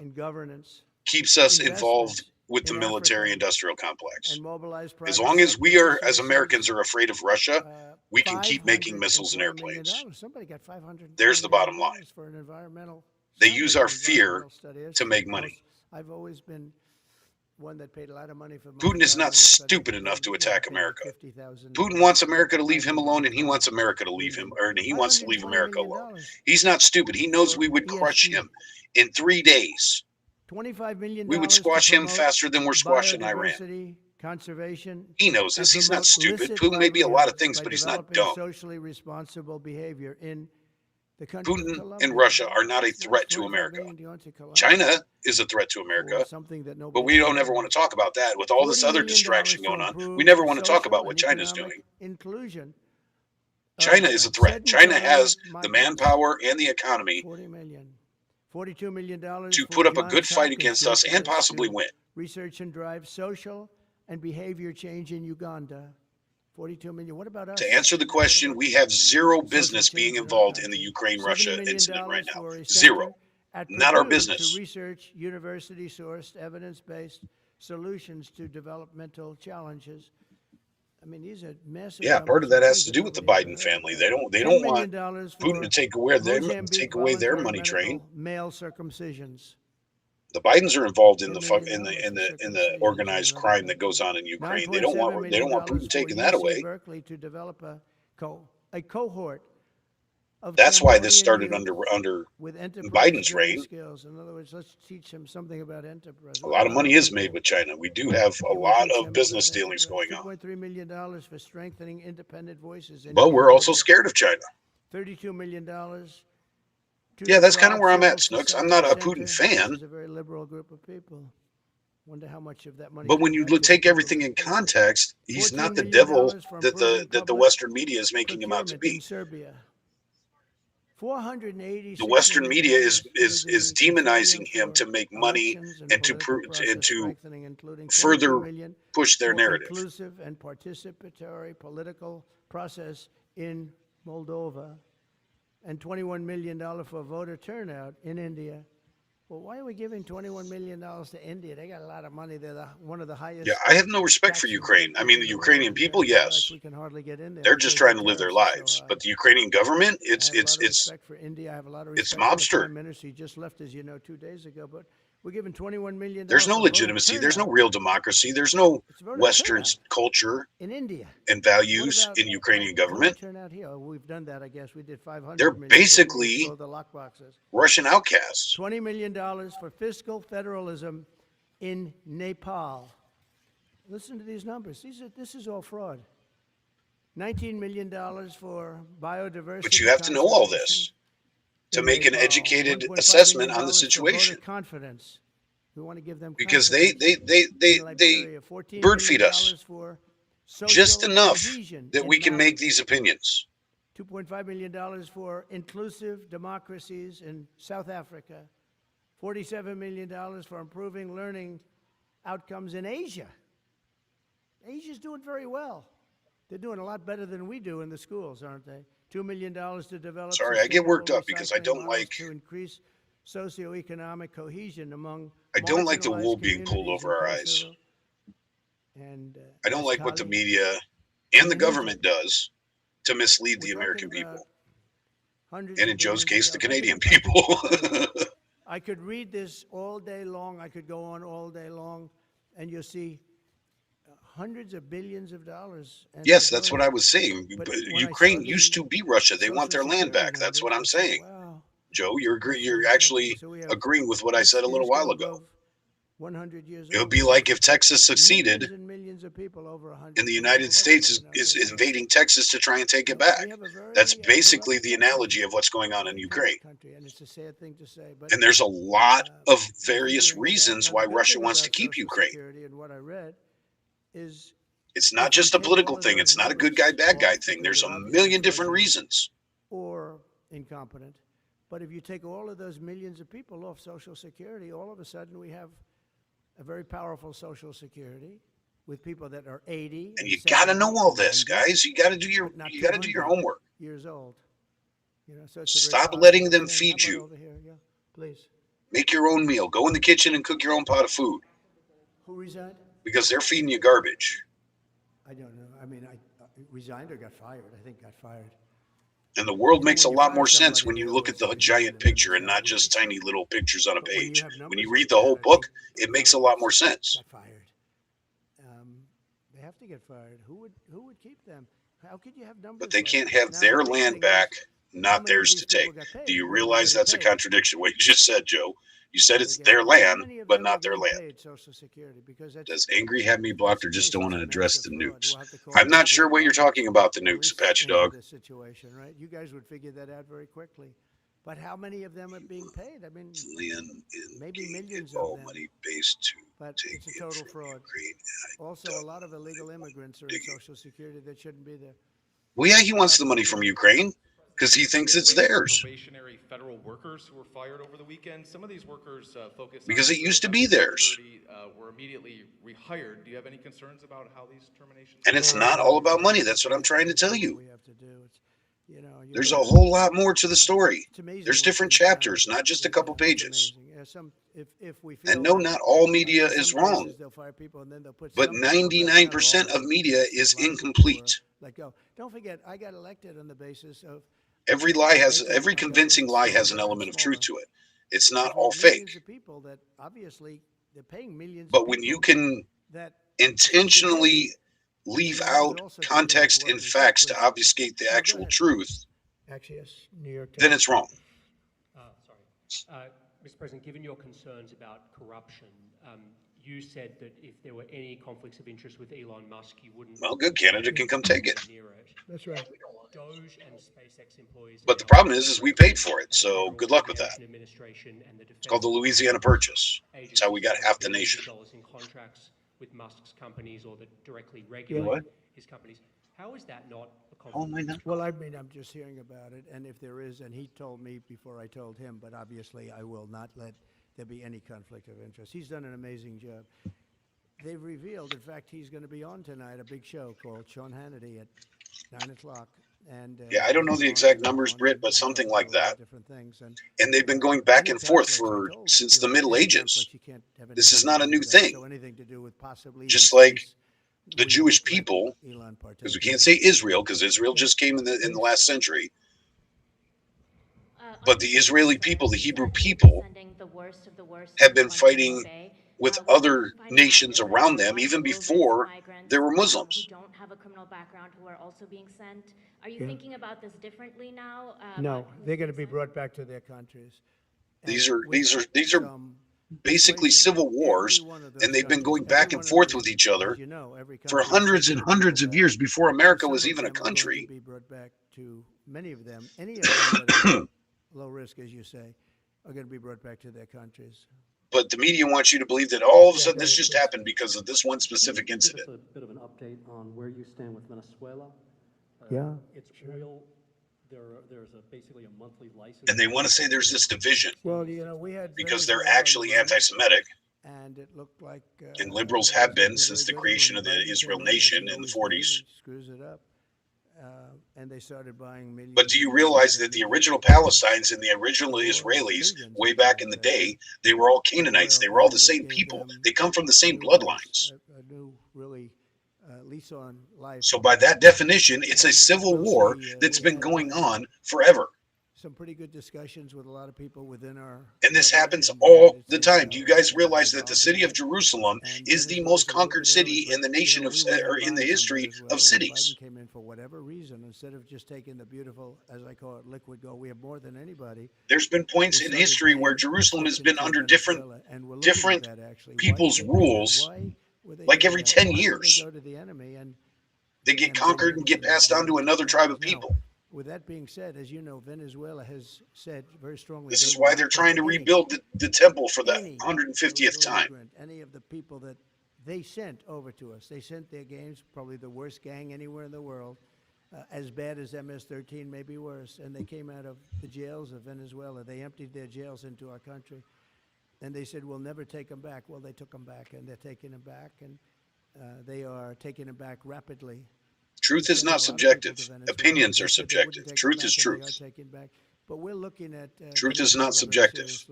keeps us involved with the military-industrial complex. And mobilize as long as we are, as Americans, are afraid of Russia, we can keep making missiles and $504 million. airplanes. Somebody got $500. There's the bottom line. For an environmental. They use our fear to make money. I've always been one that paid a lot of money for. Putin is not stupid enough to attack America. Putin wants America to leave him alone, and he wants America to leave him, or he wants to leave America alone. He's not stupid. He knows we would crush him in 3 days. $25 million. We would squash him faster than we're squashing Iran. Conservation. He knows this. He's not stupid. Putin may be a lot of things, but he's not dumb. Socially responsible behavior in the country. Putin and Russia are not a threat to America. China is a threat to America, but we don't ever want to talk about that. With all this other distraction going on, we never want to talk about what China's doing. Inclusion. China is a threat. China has the manpower and the economy $42 million to put up a good fight against us and possibly win. Research and drive social and behavior change in Uganda. $42 million. What about us? To answer the question, we have zero business being involved in the Ukraine-Russia incident right now. Zero. Not our business. To research university-sourced, evidence-based solutions to developmental challenges. I mean, these are massive. Yeah, part of that has to do with the Biden family. They don't want Putin to take away their money train. Male circumcisions. The Bidens are involved in the organized crime that goes on in Ukraine. They don't want Putin taking that away. Berkeley to develop a cohort. That's why this started under Biden's reign. Skills. In other words, let's teach him something about enterprise. A lot of money is made with China. We do have a lot of business dealings going on. $2.3 million for strengthening independent voices. But we're also scared of China. $32 million. Yeah, that's kind of where I'm at, Snooks. I'm not a Putin fan. It's a very liberal group of people. Wonder how much of that money. But when you take everything in context, he's not the devil that the Western media is making him out to be. Serbia. 480. The Western media is demonizing him to make money and to further push their narrative. Inclusive and participatory political process in Moldova, and $21 million for voter turnout in India. Well, why are we giving $21 million to India? They got a lot of money. They're one of the highest. Yeah, I have no respect for Ukraine. I mean, the Ukrainian people, yes. We can hardly get in there. They're just trying to live their lives. But the Ukrainian government, it's for India. I have a lot of it's respect for the mobster. Prime Minister. He just left, as you know, 2 days ago. But we're giving $21 million. There's no legitimacy. There's no real democracy. There's no Western culture in India and values in Ukrainian government. Turnout here. We've done that. I guess we did 500. They're million. basically The lock boxes. Russian outcasts. $20 million for fiscal federalism in Nepal. Listen to these numbers. This is all fraud. $19 million for biodiversity. But you have to know all this to make an educated assessment on the situation. Confidence. We want to give them because they bird feed us just enough that we can make these opinions. $2.5 million for inclusive democracies in South Africa. $47 million for improving learning outcomes in Asia. Asia's doing very well. They're doing a lot better than we do in the schools, aren't they? $2 million to develop. Sorry, I get worked up because I don't like to increase socioeconomic cohesion among. I don't like the wool being pulled over our eyes. And I don't like what the media and the government does to mislead the American people. And in Joe's case, the Canadian people. I could read this all day long. I could go on all day long, and you'll see hundreds of billions of dollars. Yes, that's what I was saying. Ukraine used to be Russia. They want their land back. That's what I'm saying. Wow. Joe, you're actually agreeing with what I said a little while ago. 100 years it would be like if Texas succeeded millions of people over 100 and the United States is invading Texas to try and take it back. That's basically the analogy of what's going on in Ukraine. And it's a sad thing to say, but and there's a lot of various reasons why Russia wants to keep Ukraine. And what I read is it's not just a political thing. It's not a good guy, bad guy thing. There's a million different reasons. Or incompetent. But if you take all of those millions of people off Social Security, all of a sudden we have a very powerful Social Security with people that are 80. And you got to know all this, guys. You got to do your homework. Years old. You know, so stop letting them feed you. Over here. Yeah, please. Make your own meal. Go in the kitchen and cook your own pot of food. Who reside? Because they're feeding you garbage. I don't know. I mean, resigned or got fired. I think got fired. And the world You know, makes a when you lot fire more sense somebody, when they you look at always the say giant resign picture and not just tiny little pictures on a But when you page. have When numbers you read like the that, whole I book, think it makes a lot more sense. got fired. They have to get fired. Who would keep them? How could you have numbers? But they like can't this? have Now, their the big land thing back, is, how not many of theirs these to people take. got paid? Do you What are they realize getting that's a paid? contradiction? What you just said, Joe. You said What are it's they their getting- How land, many of but them are not their getting land. paid Social Security? Because that's, Does Angry have me if blocked that's or the just case, don't want it's to a address massive the fraud. nukes? We'll have to call I'm the not sure big what you're public talking about, the nukes, police Apache into Dog. this situation, right? You guys would figure that out very quickly. But how many of them are being paid? I mean, Land in maybe millions all of them. money based to But take it's a in total from fraud. Ukraine. Also, a lot of illegal immigrants are in Social Security that shouldn't be there. Well, yeah, he wants the money from Ukraine because he thinks it's theirs. Probationary federal workers who were fired over the weekend. Some of these workers focused Because on it used to domestic be theirs. security, were immediately rehired. Do you have any concerns about how these terminations? And it's not all about money. That's what I'm trying to tell you. You know, There's a whole lot more to the story. There's different chapters, not just a couple pages. If we And feel no, that not all media in some is wrong. cases they'll fire people and then they'll put But some people back, not all, 99% but of media there's is a lot of people who incomplete. are let go. Don't forget, I got elected on the basis of Every convincing lie has an element of truth to it. It's not all fake. millions of people that obviously they're paying millions. But of when you people can that intentionally leave out context and facts to obfuscate the actual truth, Axios, New York Times. then it's wrong. Mr. President, given your concerns about corruption, you said that if there were any conflicts of interest with Elon Musk, you wouldn't. Well, good candidate can come take it. That's right. Doge and SpaceX employees. But the problem is we paid for it, so good luck with that. It's called the Louisiana Purchase. It's how we got half the nation. In contracts with Musk's companies or that directly What? regulate his companies. How is that not a conflict? Well, I mean, I'm just hearing about it, and if there is, and he told me before I told him, but obviously I will not let there be any conflict of interest. He's done an amazing job. They've revealed, in fact, he's going to be on tonight, a big show called Sean Hannity at 9 o'clock. And Yeah, I don't know the exact numbers, Britt, but something like that. And they've been going back and forth since the Middle Ages. This is not a new thing. Just like the Jewish people, because we can't say Israel, because Israel just came in the last century. But the Israeli people, the Hebrew people, have been fighting with other nations around them even before there were Muslims. Who don't have a criminal background who are also being sent. Are you Yeah. thinking about this differently now? No, they're going to be brought back to their countries. These are basically civil wars, and they've been going back and forth with each other for hundreds and hundreds of years before America was even a country. Be brought back to many of them, any of them that are low risk, as you say, are going to be brought back to their countries. But the media wants you to believe that all of a sudden this just happened because of this one specific incident. Give us a bit of an update on where you stand with Venezuela. Yeah. It's oil. There's basically a monthly license. And they want to say there's this division Well, you know, we had because they're actually anti-Semitic. and it looked like And liberals have been since the creation of the Israel nation in the 40s. Screws it up, and they started buying millions. But do you realize that the original Palestinians and the original Israelis, way back in the day, they were all Canaanites. They were all the same people. They come from the same bloodlines. A new, really, lease on life. So by that definition, it's a civil war that's been going on forever. Some pretty good discussions with a lot of people within our. And this happens all the time. Do you guys realize that the city of Jerusalem is the most conquered city in the nation of, or in the history of cities? Biden came in for whatever reason, instead of just taking the beautiful, as I call it, liquid gold. We have more than anybody. There's been points in history where Jerusalem has been under different people's rules, like every 10 years. They get conquered and get passed on to another tribe of people. With that being said, as you know, Venezuela has said very strongly. This is why they're trying to rebuild the temple for the 150th time. Any of the people that they sent over to us, they sent their gangs, probably the worst gang anywhere in the world, as bad as MS-13, maybe worse. And they came out of the jails of Venezuela. They emptied their jails into our country. And they said, we'll never take them back. Well, they took them back, and they're taking them back, and they are taking them back rapidly. Truth is not subjective. Opinions are subjective. Truth is truth. But we're looking at truth is not subjective.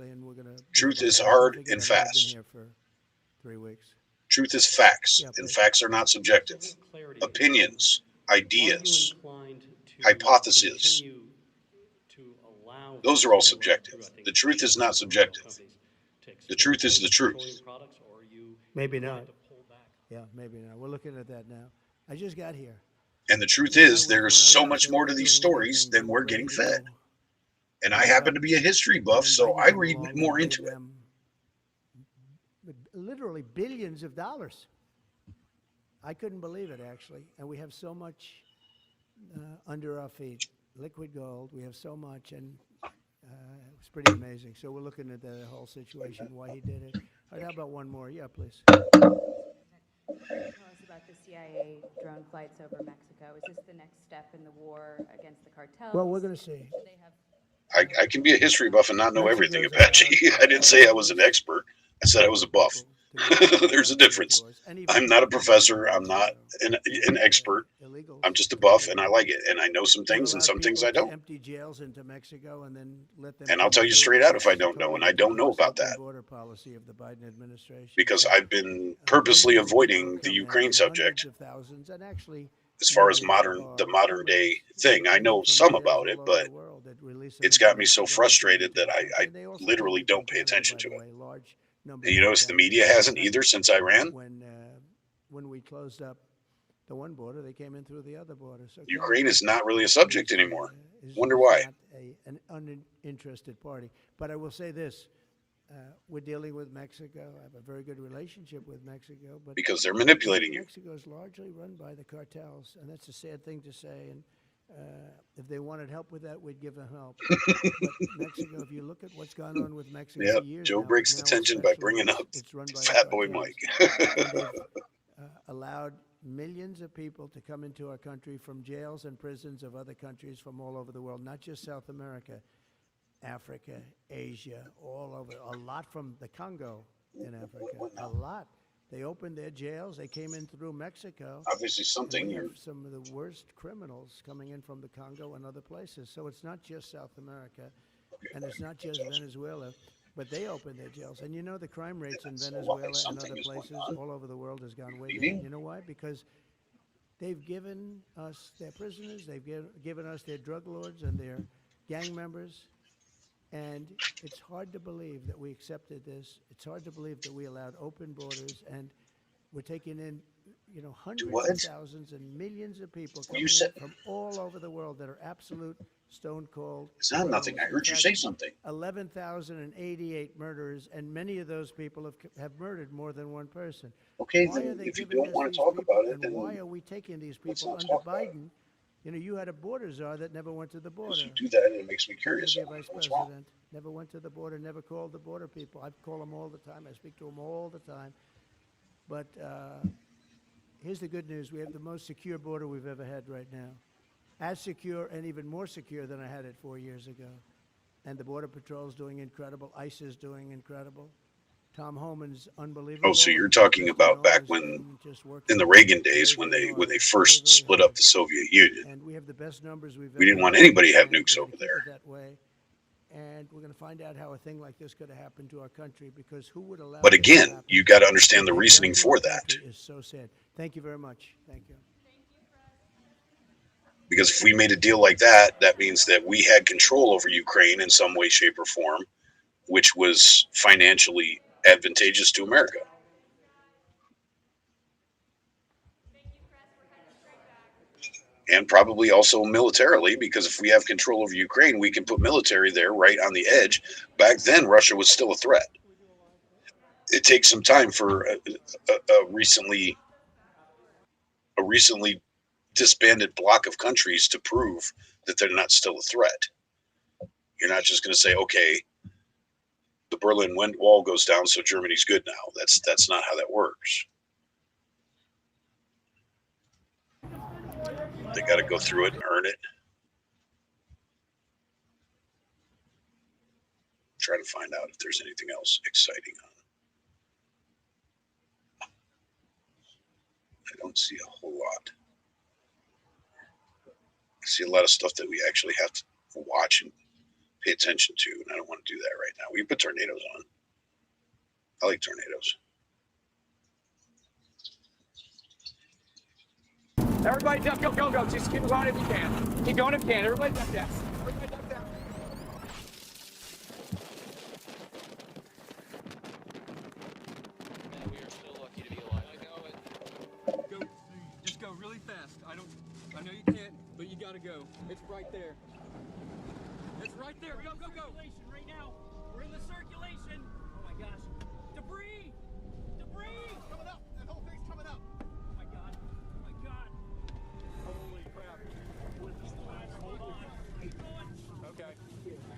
Truth is hard and fast. Here for 3 weeks. Truth is facts, and facts are not subjective. Opinions ideas, inclined to hypotheses. continue to allow Those are all subjective. The truth is not subjective. The truth is the truth. products, or are you Maybe willing not. to pull back? Yeah, maybe not. We're looking at that now. I just got here. And the truth When I is, was- there's when I so left, much they more weren't to these doing stories anything. than They we're were ready getting to fed. go. And I happen to be a history buff, And then so Biden I come read along more and gave into it. them literally billions of dollars. I couldn't believe it, actually. And we have so much under our feet. Liquid gold, we have so much, and it's pretty amazing. So we're looking at the whole situation, why he did it. All right, how about one more? Yeah, please. Tell us about the CIA drone flights over Mexico. Is this the next step in the war against the cartels? Well, we're going to see. Do they have I can be a history buff and not know everything, Mexico's Apache. I didn't say I was an expert. I said I was a buff. There's a difference. I'm not a professor. I'm not an expert. I'm just a buff, and I like it. And I know some things, and some things I don't. Empty jails into Mexico and then let them. And I'll come tell you through. straight out if I It's don't know, totally and I don't know about open that. Border policy of the Biden administration. Because I've been purposely avoiding the Ukraine subject Hundreds of thousands, and actually, as far as the modern day thing. I know some about it, but it's got me so frustrated that I literally don't pay attention to it. And you notice the media hasn't either since Iran. When we closed up the one border, they came in through the other border. So Ukraine is not really a subject anymore. Wonder why. Not an uninterested party. But I will say this. We're dealing with Mexico. I have a very good relationship with Mexico. But because they're manipulating you. Mexico is largely run by the cartels, and that's a sad thing to say. And if they wanted help with that, we'd give them help. But Mexico, if you look at what's gone on with Mexico for years Joe now, breaks the tension by bringing up Fat Boy Mike. and they've allowed millions of people to come into our country from jails and prisons of other countries from all over the world, not just South America, Africa, Asia, all over. A lot from the Congo in Africa. A lot. They opened their jails. They came in through Mexico. Obviously something. We have some of the worst criminals coming in from the Congo and other places. So it's not just South America, and it's not just Venezuela, but they opened their jails. And you know the crime rates in Venezuela and other places all over the world has gone way down. You know why? Because they've given us their prisoners, they've given us their drug lords and their gang members. And it's hard to believe that we accepted this. It's hard to believe that we allowed open borders, and we're taking in, hundreds of thousands and millions of people coming in from all over the world that are absolute stone cold. It's not nothing. I heard you say something. 11,088 murderers, and many of those people have murdered more than one person. Okay, Why then are they if you giving don't us want these to talk people, about it, and then why are we taking these let's people not under talk about it. Biden? You had a border czar that never went to the border. You do that, and it makes me curious. Be a vice What's wrong? president. Never went to the border. Never called the border people. I call them all the time. I speak to them all the time. But here's the good news: we have the most secure border we've ever had right now, as secure and even more secure than I had it 4 years ago. And the Border Patrol is doing incredible. ICE is doing incredible. Tom Homan's unbelievable. Oh, so you're talking about back when, in the Reagan days, when they first split up the Soviet Union. And we have the best numbers we've We didn't ever want had, anybody to have and nukes we're over gonna keep there. it that way. And we're going to find out how a thing like this could have happened to our country, because who would allow? But this to again, happen? you got to understand the What they've reasoning done to for our that. country is so sad. Thank you very much. Thank you. Because if we made a deal like that, that means that we had control over Ukraine in some way, shape, or form, which was financially advantageous to America. And probably also militarily, because if we have control over Ukraine, we can put military there right on the edge. Back then, Russia was still a threat. It takes some time for a recently disbanded block of countries to prove that they're not still a threat. You're not just going to say, okay, the Berlin Wall goes down, so Germany's good now. That's not how that works. They got to go through it and earn it. Try to find out if there's anything else exciting on. I don't see a whole lot. I see a lot of stuff that we actually have to watch and pay attention to, and I don't want to do that right now. We put tornadoes on. I like tornadoes. Everybody duck, go. Just keep going if you can. Keep going if you can. Everybody duck down. Everybody duck down. We are still lucky to be alive. Go. Just go really fast. I know you can't, but you gotta go. It's right there. It's right there. Go. Circulation right now. We're in the circulation. Oh my gosh. Debris! Coming up. That whole thing's coming up. Oh my god. Holy crap. Hold on. Keep going. Okay.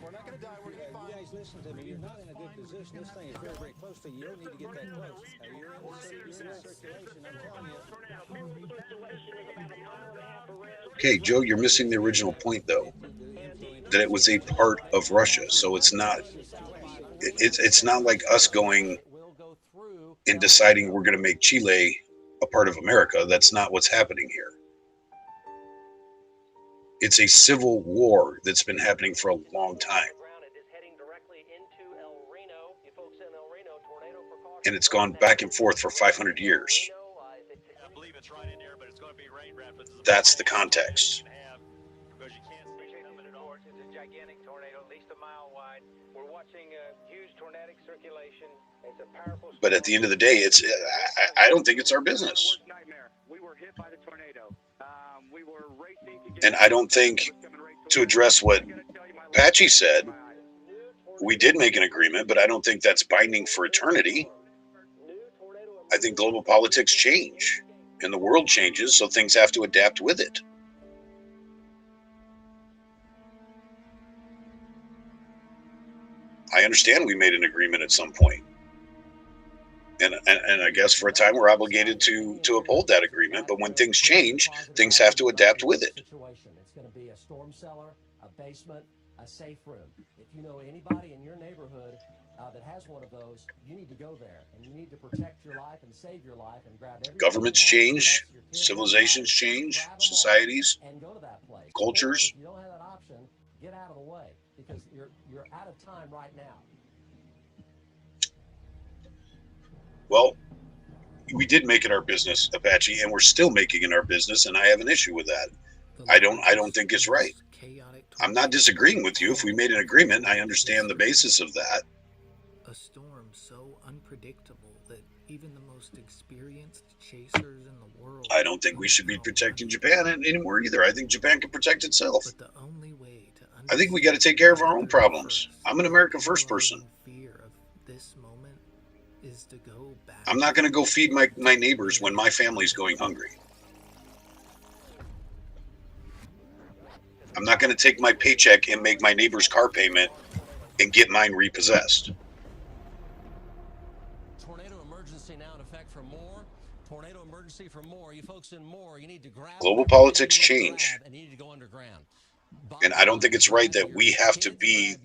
We're not going to die. We're going to be fine. You guys listen to me. You're not in a good position. This thing is very, very close to you. You don't need to get that close. You're in the circulation. I'm telling you. Okay, Joe, you're missing the original point, though. That it was a part of Russia, so it's not. It's not like us going and deciding we're going to make Chile a part of America. That's not what's happening here. It's a civil war that's been happening for a long time. And it's gone back and forth for 500 years. That's the context. It's a gigantic tornado, at least a mile wide. We're watching a huge tornadic circulation. It's a powerful. But at the end of the day, I don't think it's our business. We were hit by the tornado. We were racing to get. And I don't think, to address what Patchy said, we did make an agreement, but I don't think that's binding for eternity. I think global politics change and the world changes, so things have to adapt with it. I understand we made an agreement at some point. And I guess for a time we're obligated to uphold that agreement. But when things change, things have to adapt with it. It's going to be a storm cellar, a basement, a safe room. If you know anybody in your neighborhood that has one of those, you need to go there. And you need to protect your life and save your life and grab everything. Governments change, civilizations change, societies, cultures. If you don't have that option, get out of the way because you're out of time right now. Well, we did make it our business, Apache, and we're still making it our business, and I have an issue with that. I don't think it's right. I'm not disagreeing with you. If we made an agreement, I understand the basis of that. A storm so unpredictable that even the most experienced chasers in the world. I don't think we should be protecting Japan anymore either. I think Japan can protect itself. But the only way to I think we got to take care of our own problems. I'm an America First person. fear of this moment is to go back. I'm not going to go feed my neighbors when my family's going hungry. I'm not going to take my paycheck and make my neighbor's car payment and get mine repossessed. Tornado emergency now in effect for Moore. Tornado emergency for Moore. You folks in Moore, you need to grab. Global politics change. And you need to go underground. And I don't think it's right that we have to be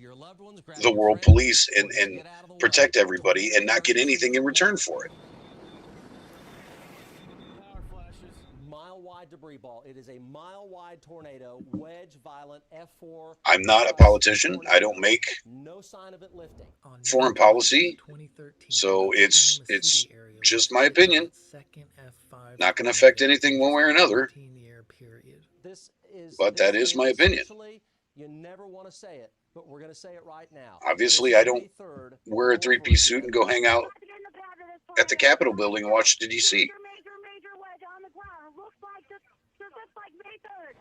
the world police and protect everybody and not get anything in return for it. Mile-wide debris ball. It is a mile-wide tornado, wedge, violent, F4. I'm not a politician. I don't make No sign of it lifting. foreign policy. So it's just my opinion. Not going to affect anything one way or another. But that is my opinion. You never want to say it, but we're going to say it right now. Obviously, I don't wear a three-piece suit and go hang out at the Capitol building in Washington, D.C.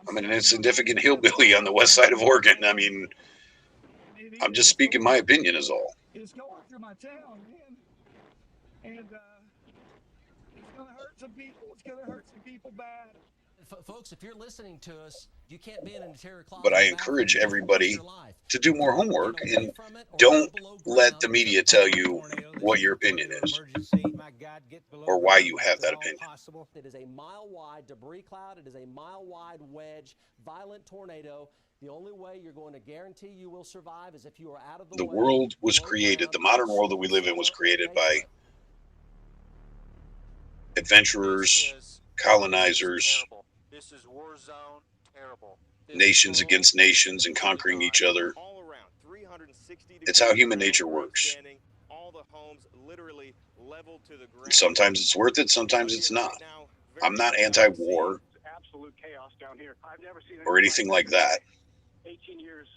I'm an insignificant hillbilly on the west side of Oregon. I mean, I'm just speaking my opinion is all. It's going through my town, man. And it's going to hurt some people. It's going to hurt some people bad. Folks, if you're listening to us, you can't be in an interior closet. But I encourage everybody to do more homework and don't let the media tell you what your opinion is or why you have that opinion. It is a mile-wide debris cloud. It is a mile-wide wedge, violent tornado. The only way you're going to guarantee you will survive is if you are out of the way. The world was created, the modern world that we live in was created by adventurers, colonizers, This is war zone, terrible. nations against nations and conquering each other. It's how human nature works. All the homes literally leveled to the ground. Sometimes it's worth it, sometimes it's not. I'm not anti-war. absolute chaos down here. I've never seen or anything like that. 18 years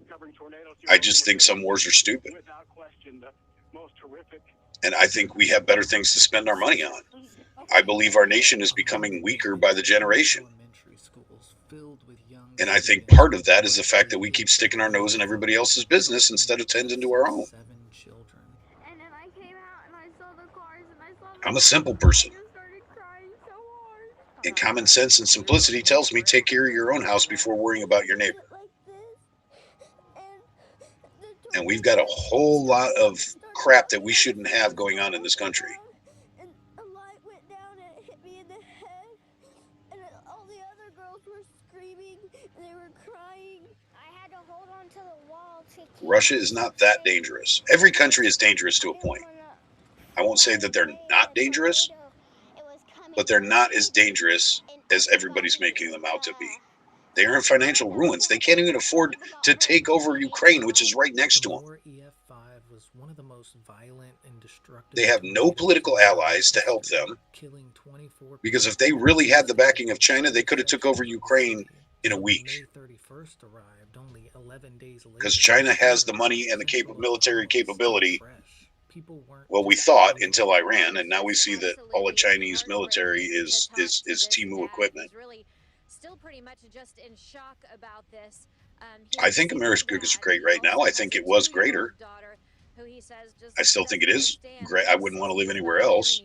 covering tornadoes. I just think some wars are stupid. Without question, the most horrific. And I think we have better things to spend our money on. I believe our nation is becoming weaker by the generation. And I think part of that is the fact that we keep sticking our nose in everybody else's business instead of tending to our own. I'm a simple person. And common sense and simplicity tells me take care of your own house before worrying about your neighbor. And we've got a whole lot of crap that we shouldn't have going on in this country. And a light went down and it hit me in the head. And all the other girls were screaming and they were crying. I had to hold on to the wall to keep Russia is not that dangerous. Every country is dangerous to a point. I won't say that they're not dangerous, but they're not as dangerous as everybody's making them out to be. They are in financial ruins. They can't even afford to take over Ukraine, which is right next to them. Was one of the most violent and destructive. They have no political allies to help them, because if they really had the backing of China, they could have took over Ukraine in a week. Because China has the money and the military capability. Well, we thought until Iran, and now we see that all the Chinese military is Temu equipment. Still pretty much just in shock about this. I think America is great right now. I think it was greater. I still think it is great. I wouldn't want to live anywhere else,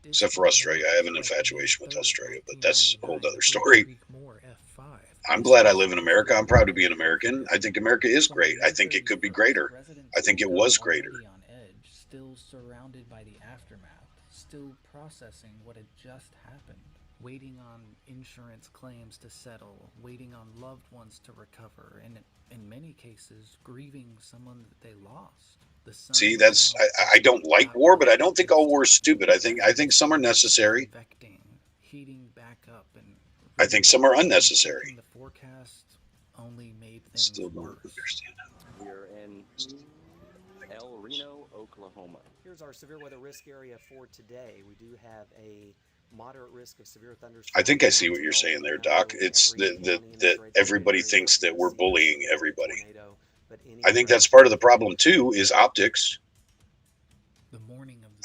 except for Australia. I have an infatuation with Australia, but that's a whole other story. I'm glad I live in America. I'm proud to be an American. I think America is great. I think it could be greater. I think it was greater. On edge, still surrounded by the aftermath, still processing what had just happened. Waiting on insurance claims to settle, waiting on loved ones to recover, and in many cases, grieving someone that they lost. See, that's I don't like war, but I don't think all war is stupid. I think some are necessary. Heating back up, and I think some are unnecessary. The forecast only made things Still don't understand. We're in El Reno, Oklahoma. Here's our severe weather risk area for today. We do have a moderate risk of severe thunderstorms. I think I see what you're saying there, Doc. It's that everybody thinks that we're bullying everybody. I think that's part of the problem too, is optics.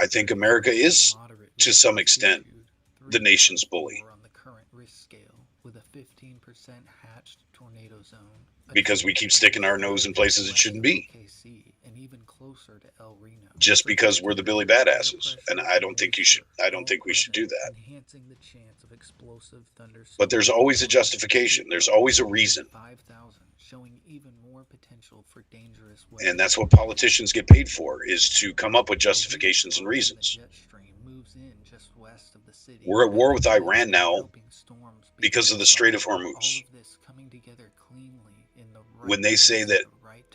I think America is, to some extent, the nation's bully. On the current risk scale, with a 15% hatched tornado zone. Because we keep sticking our nose in places it shouldn't be. And even closer to El Reno. Just because we're the Billy Badasses, and I don't think we should do that. Enhancing the chance of explosive thunderstorms. But there's always a justification. There's always a reason. 5,000, showing even more potential for dangerous weather. And that's what politicians get paid for, is to come up with justifications and reasons. We're at war with Iran now because of the Strait of Hormuz. When they say that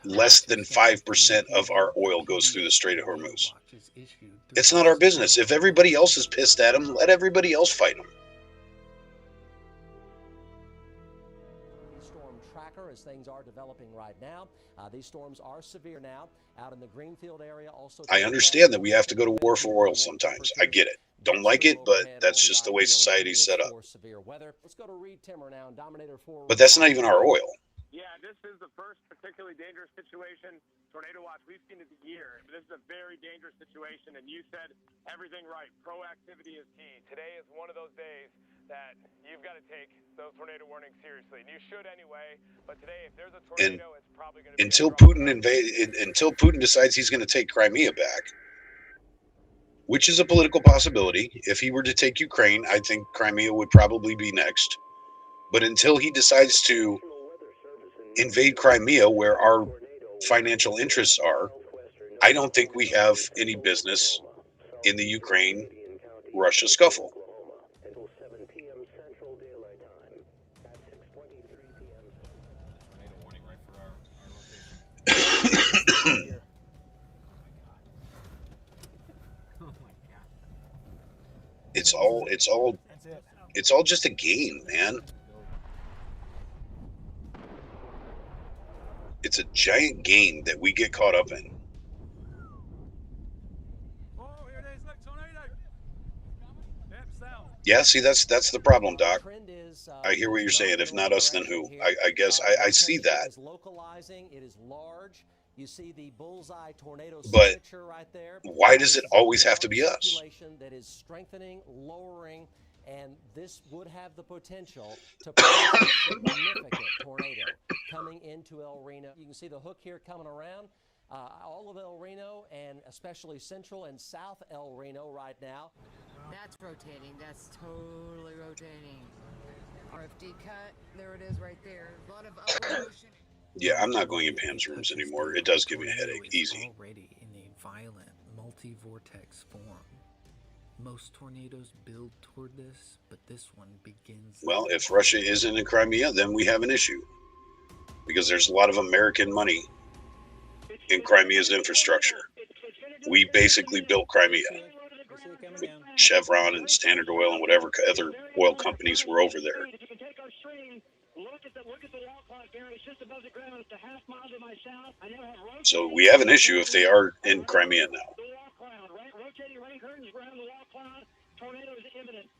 less than 5% of our oil goes through the Strait of Hormuz. It's not our business. If everybody else is pissed at them, let everybody else fight them. Storm tracker as things are developing right now. These storms are severe now out in the Greenfield area. Also, I understand that we have to go to war for oil sometimes. I get it. Don't like it, but that's just the way society's set up. Let's go to Reed Timmer now, Dominator 4. But that's not even our oil. Yeah, this is the first particularly dangerous situation, tornado watch, we've seen it this year. This is a very dangerous situation, and you said everything right. Proactivity is key. Today is one of those days that you've got to take those tornado warnings seriously, and you should anyway. But today, if there's a tornado, it's probably going to be until Putin decides he's going to take Crimea back, which is a political possibility. If he were to take Ukraine, I think Crimea would probably be next. But until he decides to invade Crimea, where our financial interests are, I don't think we have any business in the Ukraine-Russia scuffle. It's all just a game, man. It's a giant game that we get caught up in. Yeah, see, that's the problem, Doc. I hear what you're saying. If not us, then who? I guess I see that. It is localizing. It is large. You see the bullseye tornado But signature right there. why does This it is a always have to large be us? circulation that is strengthening, lowering, and this would have the potential to produce a significant tornado coming into El Reno. You can see the hook here coming around. All of El Reno and especially central and south El Reno right now. That's rotating. That's totally rotating. RFD cut. There it is right there. A lot of upward motion. Yeah, I'm not going in Pam's rooms anymore. It does give me a headache. Easy. Already in a violent multi-vortex form. Most tornadoes build toward this, but this one begins. Well, if Russia isn't in Crimea, then we have an issue. Because there's a lot of American money in Crimea's infrastructure. We basically built Crimea. With Chevron and Standard Oil and whatever other oil companies were over there. So we have an issue if they are in Crimea now.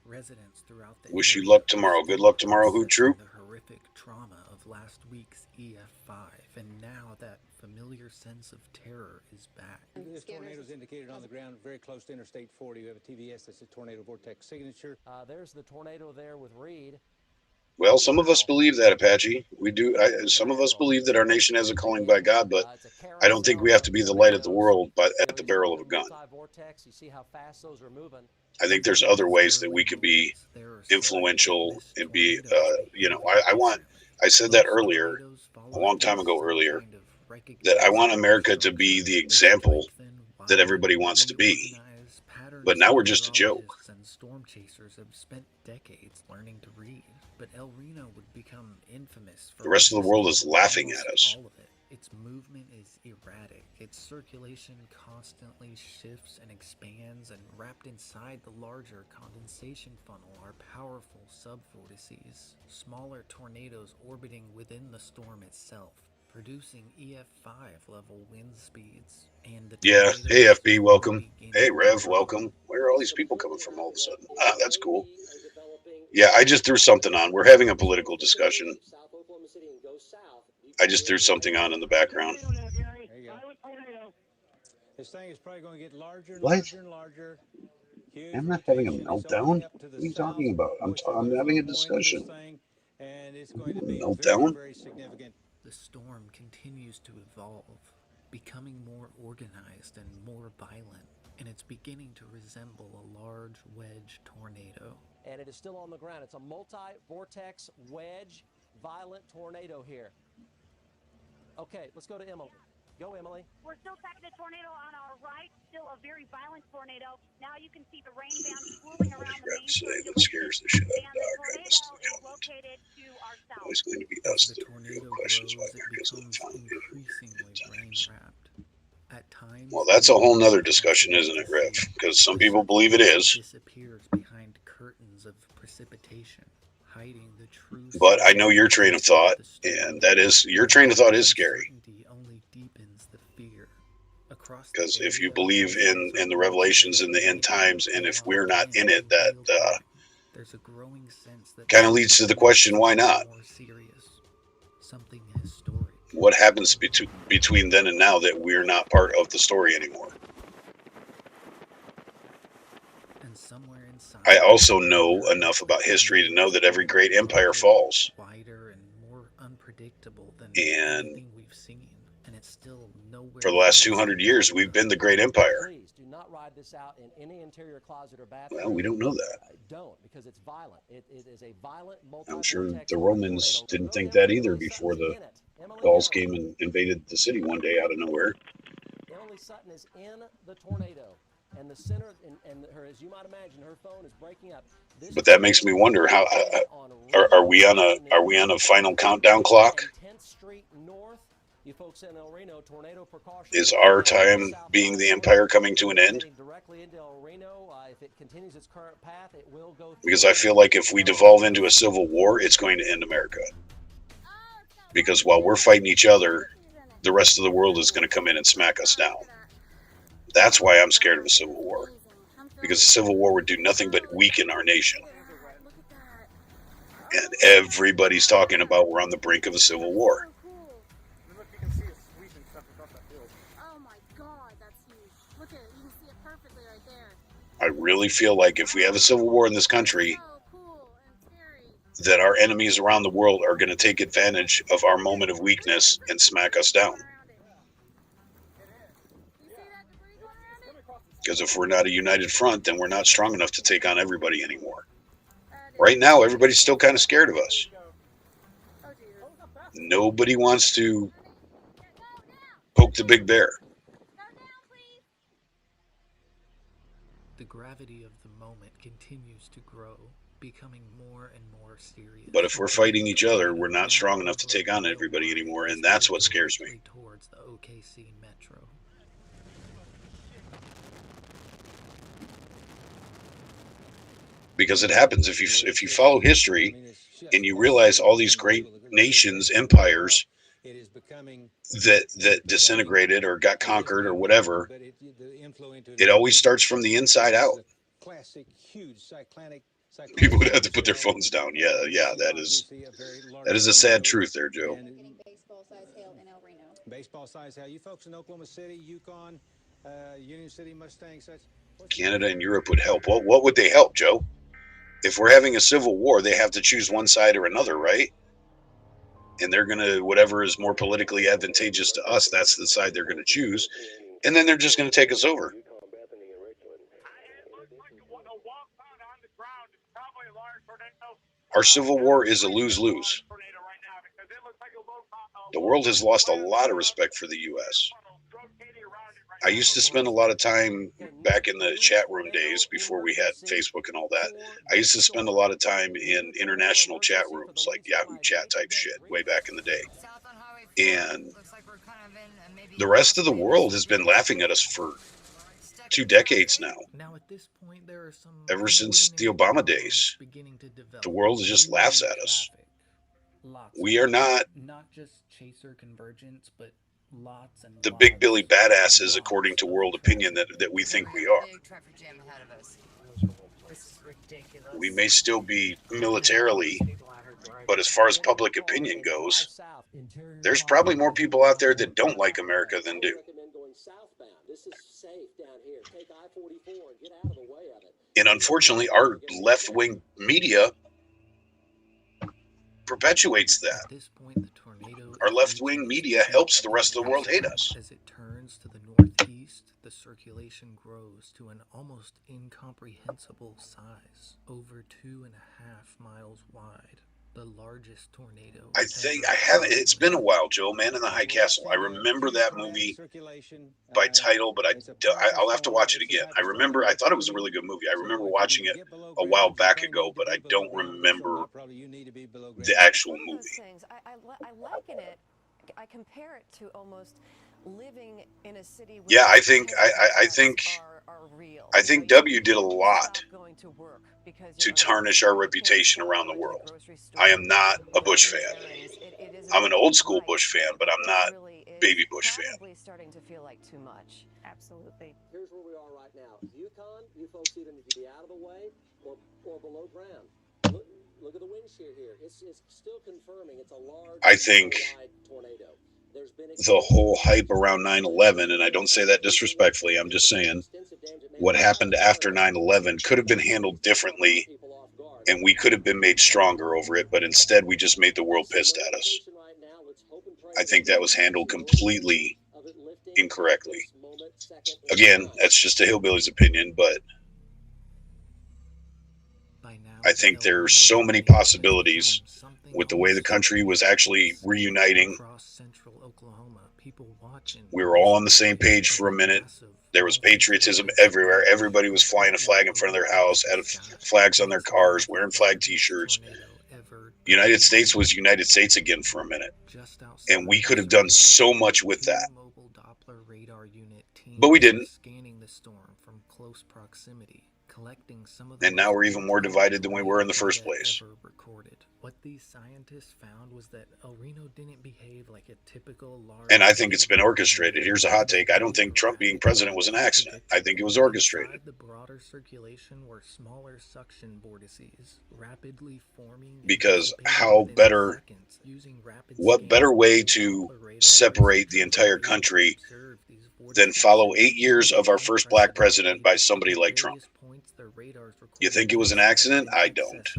Residents throughout the Wish you area luck tomorrow. Good luck tomorrow, Who Troop. the horrific trauma of last week's EF5, and now that familiar sense of terror is back. This tornado is indicated on the ground very close to Interstate 40. We have a TVS that's a tornado vortex signature. There's the tornado there with Reed. Well, some of us believe that, Apache. We do. Some of us believe that our nation has a calling by God, but I don't think we have to be the light of the world at the barrel of a gun. You see how fast those are moving. I think there's other ways that we could be influential and be, I said that earlier, a long time ago earlier, that I want America to be the example that everybody wants to be. But now we're just a joke. And storm chasers have spent decades learning to read, but El Reno would become infamous for The rest of the world is laughing at us. all of it. Its movement is erratic. Its circulation constantly shifts and expands, and wrapped inside the larger condensation funnel are powerful subvortices, smaller tornadoes orbiting within the storm itself, producing EF5 level wind speeds. And the Yeah. tornadoes Hey, FB, welcome. begin Hey, Rev, welcome. Where are all these people coming from all of a sudden? That's cool. Yeah, I just threw something on. We're having a political discussion. I just threw something on in the background. There you go. This thing is probably going to get larger and What? larger and larger. Huge I'm not having a rotation. It's meltdown. opening What up to the are you south, talking about? I'm having a point of this discussion. thing, and it's going to be Meltdown? very, very significant. The storm continues to evolve, becoming more organized and more violent, and it's beginning to resemble a large wedge tornado. And it is still on the ground. It's a multi-vortex wedge violent tornado here. Okay, let's go to Emily. Go, Emily. We're still tracking the tornado on our right, still a very violent tornado. Now you can see the rain bands swirling around the main That scares the shit out of and the Doc. I missed tornado the is comment. located to our south. It's going to be us As the that tornado field questions grows, why it America's not becomes found increasingly rain-wrapped. At times, Well, that's a whole nother discussion, isn't it, Rev? Because some people believe it is. disappears behind curtains of precipitation, hiding the true. But I know your train of thought, and that is, your train of thought is scary. Only deepens the fear. Across the Because if you area, believe in the revelations in the end times, and if we're not in it, that there's a growing sense that kind of leads to the question, why not? more serious, something historic. What happens between then and now that we're not part of the story anymore? And somewhere inside, I also know enough about history to know that every great empire falls. wider and more unpredictable than And anything we've seen, and it's still nowhere. for the last 200 years, we've been the great empire. Please do not ride this out in any interior closet or bathroom. Well, we don't know that. Don't, because it's violent. It is a violent I'm sure multi-vortex the Romans tornado. didn't think that either before the Gauls came and invaded the city one day out of nowhere. Emily Sutton is in the tornado, and the center, and her, as you might imagine, her phone is breaking up. This But that makes me wonder how are we on a final countdown clock? 10th Street North. You folks in El Reno, tornado precaution. Is our time being the empire coming to an end? Directly into El Reno. If it continues its current path, it will go through. Because I feel like if we devolve into a civil war, it's going to end America. Because while we're fighting each other, the rest of the world is going to come in and smack us down. That's why I'm scared of a civil war. Because a civil war would do nothing but weaken our nation. And everybody's talking about we're on the brink of a civil war. Look, you can see it sweeping stuff across that field. Oh my God, that's huge. Look at it. You can see it perfectly right there. I really feel like if we have a civil war in this country, that our enemies around the world are going to take advantage of our moment of weakness and smack us down. Because if we're not a united front, then we're not strong enough to take on everybody anymore. Right now, everybody's still kind of scared of us. Nobody wants to poke the big bear. The gravity of the moment continues to grow, becoming more and more serious. But if we're fighting each other, we're not strong enough to take on everybody anymore, and that's what scares me. Towards the OKC metro. Because it happens if you follow history and you realize all these great nations, empires that disintegrated or got conquered or whatever, it always starts from the inside out. People would have to put their phones down. Yeah, that is a sad truth there, Joe. Baseball size hail. You folks in Oklahoma City, Yukon, Union City, Mustang, such. Canada and Europe would help. Well, what would they help, Joe? If we're having a civil war, they have to choose one side or another, right? And they're going to, whatever is more politically advantageous to us, that's the side they're going to choose. And then they're just going to take us over. Our civil war is a lose-lose. The world has lost a lot of respect for the U.S. I used to spend a lot of time back in the chat room days before we had Facebook and all that. I used to spend a lot of time in international chat rooms like Yahoo chat type shit way back in the day. And the rest of the world has been laughing at us for 2 decades now. Ever since the Obama days, the world just laughs at us. We are not chaser convergence, but lots and the big Billy badasses, according to world opinion, that we think we are. We may still be militarily, but as far as public opinion goes, there's probably more people out there that don't like America than do. And unfortunately, our left-wing media perpetuates that. Our left-wing media helps the rest of the world hate us. As it turns to the northeast, the circulation grows to an almost incomprehensible size, over 2.5 miles wide. The largest tornado. I think I haven't. It's been a while, Joe. Man in the High Castle. I remember that movie by title, but I'll have to watch it again. I thought it was a really good movie. I remember watching it a while back ago, but I don't remember the actual movie. I liken it. I compare it to almost living in a city. Yeah, I think W did a lot to tarnish our reputation around the world. I am not a Bush fan. I'm an old school Bush fan, but I'm not baby Bush fan. Probably starting to feel like too much. Absolutely. Here's where we are right now. Yukon, you folks either need to be out of the way or below ground. Look at the wind shear here. It's still confirming it's a large. I think tornado. The whole hype around 9/11, and I don't say that disrespectfully, I'm just saying what happened after 9/11 could have been handled differently, and we could have been made stronger over it, but instead we just made the world pissed at us. I think that was handled completely incorrectly. Again, that's just a hillbilly's opinion, but I think there's so many possibilities with the way the country was actually reuniting. We were all on the same page for a minute. There was patriotism everywhere. Everybody was flying a flag in front of their house, had flags on their cars, wearing flag t-shirts. United States was United States again for a minute. And we could have done so much with that. But we didn't. Scanning the storm from close proximity. collecting some of the And now we're most even more divided than we were in the detailed first data place. ever recorded. What these scientists found was that El Reno didn't behave like a typical large. And I think it's been orchestrated. Here's a hot take. I don't think Trump being president was an accident. I think it was orchestrated. Inside the broader circulation were smaller suction vortices, rapidly forming. Because what better way to separate the entire country than follow 8 years of our first black president by somebody like Trump? You think it was an accident? I don't.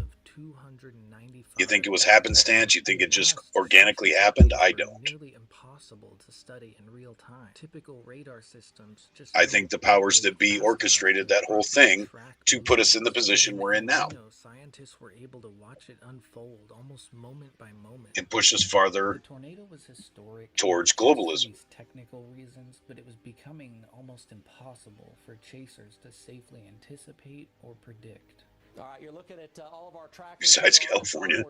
You think it was happenstance? You think it just organically happened? I don't. Nearly impossible to study in real time. Typical radar systems just I think the powers that be orchestrated that whole thing to put us in the position we're in now. Scientists were able to watch it unfold almost moment by moment. And push us farther The tornado was historic towards not just for globalism. these technical reasons, but it was becoming almost impossible for chasers to safely anticipate or predict. All right, you're looking at all of our trackers. Besides California.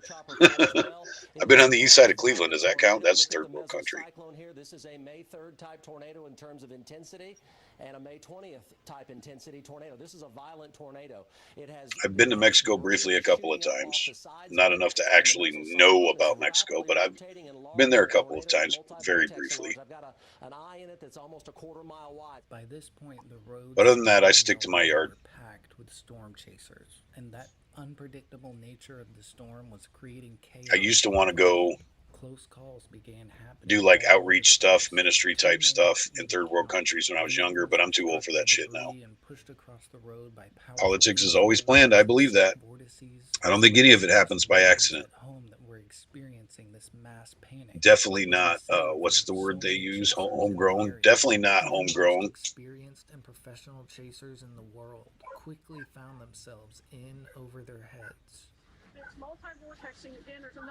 I've been on the east side of Cleveland. Does that count? That's third world country. Here. This is a May 3rd type tornado in terms of intensity, and a May 20th type intensity tornado. This is a violent tornado. It has. I've been to Mexico briefly a couple of times. Not enough to actually know about Mexico, but I've been there a couple of times, very briefly. I've got an eye in it that's almost a quarter-mile wide. By this point, the roads Other than that, I stick to my yard. were packed with storm chasers, and that unpredictable nature of the storm was creating chaos. I used to want to go Close calls began happening. do like outreach stuff, ministry type stuff in third world countries when I was younger, but I'm too old for that shit now. Politics is always planned. I believe that. I don't think any of it happens by accident. Definitely not. What's the word they use? Homegrown. Definitely not homegrown. Experienced and professional chasers in the world quickly found themselves in over their heads.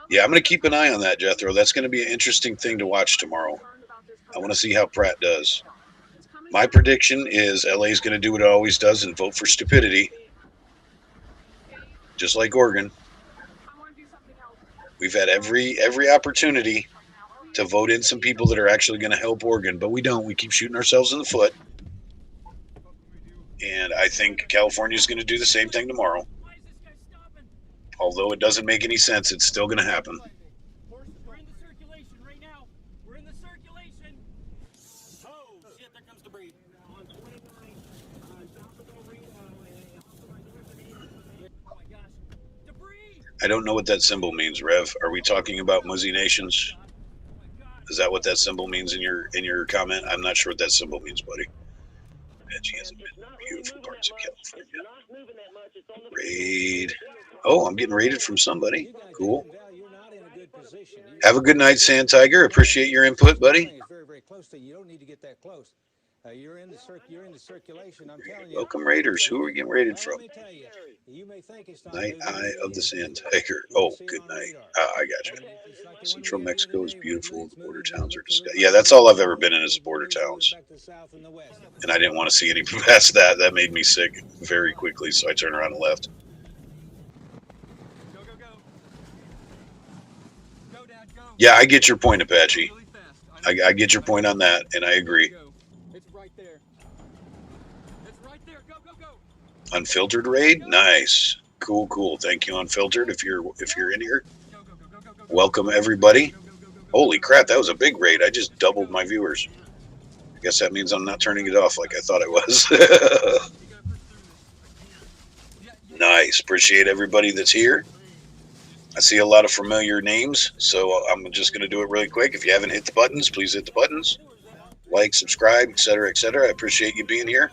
Yeah, I'm going to keep an eye on that, Jethro. That's going to be an interesting thing to watch tomorrow. I want to see how Pratt does. My prediction is LA is going to do what it always does and vote for stupidity. Just like Oregon. We've had every opportunity to vote in some people that are actually going to help Oregon, but we don't. We keep shooting ourselves in the foot. And I think California is going to do the same thing tomorrow. Although it doesn't make any sense, it's still going to happen. We're in the circulation right now. We're in the circulation. Oh, shit, there comes debris. On 29, south of El Reno, oh my gosh. Debris! I don't know what that symbol means, Rev. Are we talking about Muzzy Nations? Is that what that symbol means in your comment? I'm not sure what that symbol means, buddy. Edgy has been beautiful parts of California. Raid. Oh, I'm getting raided from somebody. Cool. Have a good night, Sand Tiger. Appreciate your input, buddy. Very, very close to you. You don't need to get that close. You're in the circulation. I'm telling you. Welcome, Raiders. Who are we getting raided from? Night Eye of the Sand Tiger. Oh, good night. I got you. Central Mexico is beautiful. The border towns are disgusting. Yeah, that's all I've ever been in is the border towns. And I didn't want to see any past that. That made me sick very quickly, so I turned around and left. Yeah, I get your point, Apache. I get your point on that, and I agree. It's right there. It's right there. Go, go, go. Unfiltered raid? Nice. Cool. Thank you, Unfiltered. If you're in here. Welcome everybody. Holy crap, that was a big raid. I just doubled my viewers. I guess that means I'm not turning it off like I thought I was. Nice. Appreciate everybody that's here. I see a lot of familiar names, so I'm just going to do it really quick. If you haven't hit the buttons, please hit the buttons. Like, subscribe, etc., etc. I appreciate you being here.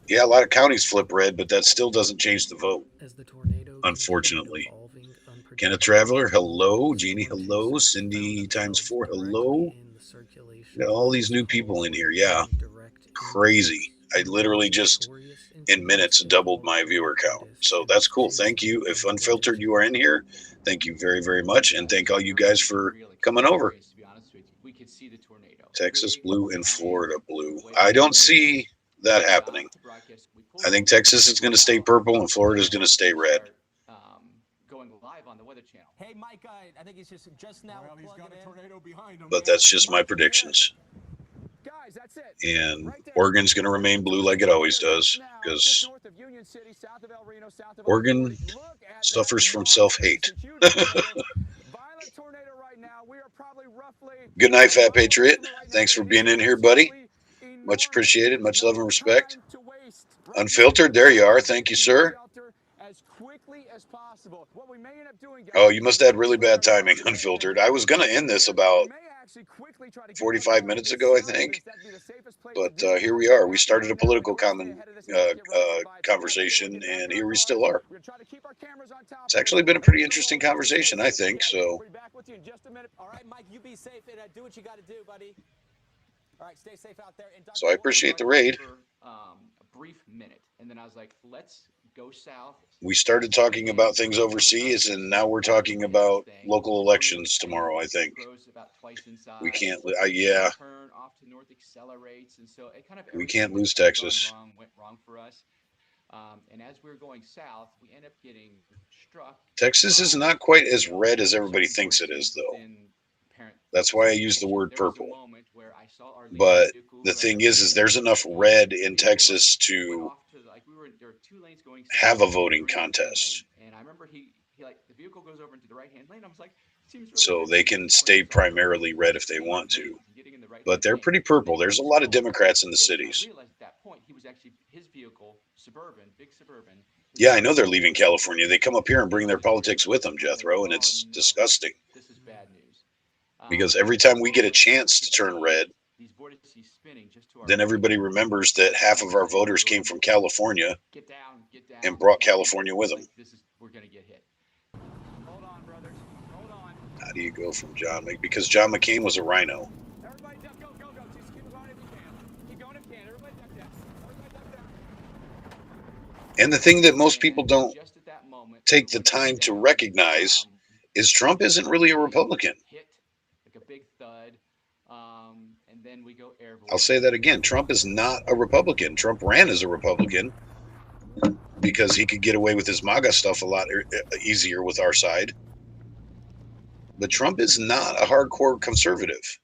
Yeah, a lot of counties flip red, but that still doesn't change the vote, unfortunately. Kenneth Traveler, hello. Jeannie, hello. Cindy times 4, hello. Got all these new people in here, yeah. Crazy. I literally just, in minutes, doubled my viewer count. So that's cool. Thank you. If Unfiltered you are in here, thank you very, very much. And thank all you guys for coming over. Texas blue and Florida blue. I don't see that happening. I think Texas is going to stay purple and Florida is going to stay red. Going live on the Weather Channel. Hey, Mike, I think he's just now. Well, he's got a tornado behind him. But that's just my predictions. Guys, And Oregon's going to remain blue like it always does, because Oregon suffers from self-hate. Good night, Fat Patriot. Thanks for being in here, buddy. Much appreciated. Much love and respect. Unfiltered, there you are. Thank you, sir. Oh, you must have had really bad timing, Unfiltered. I was going to end this about 45 minutes ago, I think. But here we are. We started a political conversation, and here we still are. It's actually been a pretty interesting conversation, I think. So. We'll be back with you in just a minute. All right, Mike, you be safe and do what you got to do, buddy. All right, stay safe out there. And so I appreciate the raid. A brief minute, and then I was like, let's go south. We started talking about things overseas, and now we're talking about local elections tomorrow, I think. We can't, yeah. Turn off to north accelerates, and so it kind of we can't lose Texas. Went wrong for us. And as we were going south, we end up getting struck. Texas is not quite as red as everybody thinks it is, though. That's why I use the word purple. But the thing is there's enough red in Texas to have a voting contest. And I remember he like the vehicle goes over into the right-hand lane. I was like, seems really so they can stay primarily red if they want to. But they're pretty purple. There's a lot of Democrats in the cities. I realized at that point he was actually his vehicle, big suburban. Yeah, I know they're leaving California. They come up here and bring their politics with them, Jethro, and it's disgusting. This is bad news. Because every time we get a chance to turn red, then everybody remembers that half of our voters came from California and brought California with them. We're going to get hit. Hold on, brothers. Hold on. How do you go from John McCain? Because John McCain was a rhino. Everybody duck, go. Just keep going if you can. Keep going if you can. Everybody duck down. Everybody duck down. And the thing that most people don't take the time to recognize is Trump isn't really a Republican. Hit like a big thud. And then we go airborne. I'll say that again. Trump is not a Republican. Trump ran as a Republican because he could get away with his MAGA stuff a lot easier with our side. But Trump is not a hardcore conservative.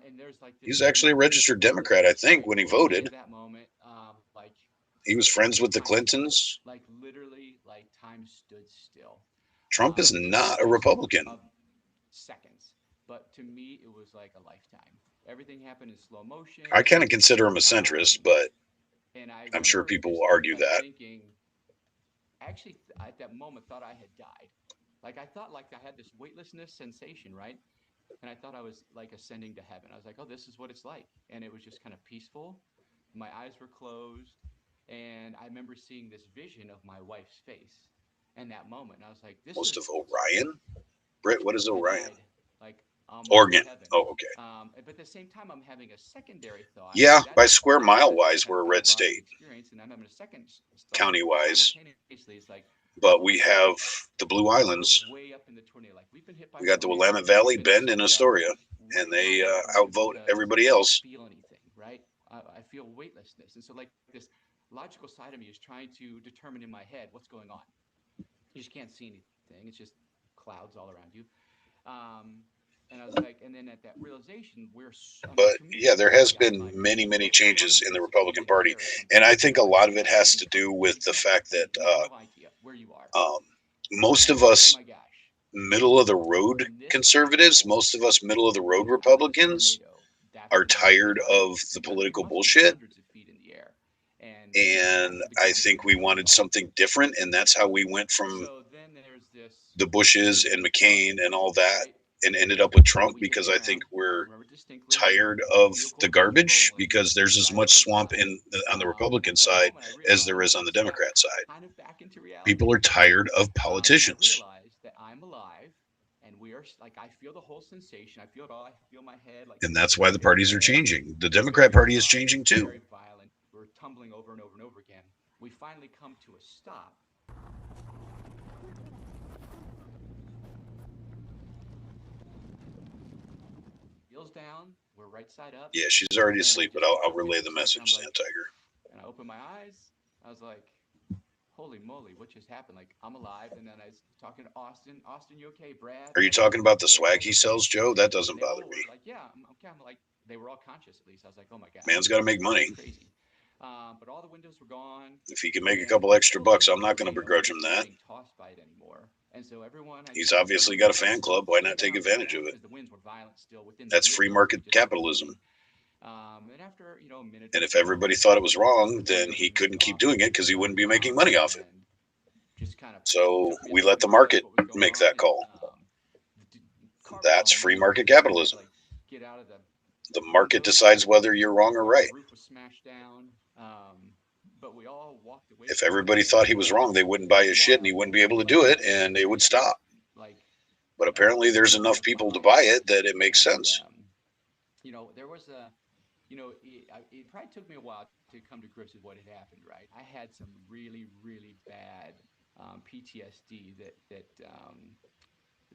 And there's like he's actually a registered Democrat, I think, when he voted. That moment, he was friends with the Clintons. Like literally, like time stood still. Trump is not a Republican. Seconds, but to me, it was like a lifetime. Everything happened in slow motion. I kind of consider him a centrist, but I'm sure people will argue that. Actually, at that moment, thought I had died. Like I thought, like I had this weightlessness sensation, right? And I thought I was like ascending to heaven. I was like, oh, this is what it's like, and it was just kind of peaceful. My eyes were closed, and I remember seeing this vision of my wife's face. In that moment, and I was like, "This most is of Orion." Britt, what is Orion? Like Oregon. Oh, okay. But at the same time, I'm having a secondary thought. Yeah, by square mile wise, we're a red state. And I'm having a second county wise. It's like, but we have the Blue Islands. Way up in the tornado. Like we've been hit by we got the Willamette Valley, Bend, and Astoria, and they outvote everybody else. Feel anything, right? I feel weightlessness, and so like this logical side of me is trying to determine in my head what's going on. You just can't see anything. It's just clouds all around you. And I was like, and then at that realization, But yeah, there has been many, many changes in the Republican Party. And I think a lot of it has to do with the fact that most of us middle of the road conservatives, most of us middle of the road Republicans are tired of the political bullshit. And I think we wanted something different, and that's how we went from the Bushes and McCain and all that and ended up with Trump, because I think we're tired of the garbage, because there's as much swamp on the Republican side as there is on the Democrat side. People are tired of politicians. I feel the whole sensation. I feel it all. I feel my head. And that's why the parties are changing. The Democrat Party is changing too. Very violent. We're tumbling over and over and over again. We finally come to a stop. Heels down. We're right side up. Yeah, she's already asleep, but I'll relay the message, Sand Tiger. And I opened my eyes. I was like, holy moly, what just happened? Like, I'm alive. And then I was talking to Austin. Austin, you okay, Brad? Are you talking about the swag he sells, Joe? That doesn't bother me. Like, yeah, I'm okay. I'm like, they were all conscious at least. I was like, oh my god, Man's got to make money. crazy. But all the windows were gone. If he can make a couple extra bucks, I'm not going to begrudge him that. Being tossed by it anymore. And so everyone, He's obviously got a fan club. Why not take advantage of it? the winds were violent still within That's free market capitalism. And after a minute, and if everybody thought it was wrong, then he couldn't keep doing it because he wouldn't be making money off it. So we let the market make that call. That's free market capitalism. The market decides whether you're wrong or right. If everybody thought he was wrong, they wouldn't buy his shit and he wouldn't be able to do it and it would stop. But apparently there's enough people to buy it that it makes sense. There was it probably took me a while to come to grips with what had happened, right? I had some really, really bad PTSD that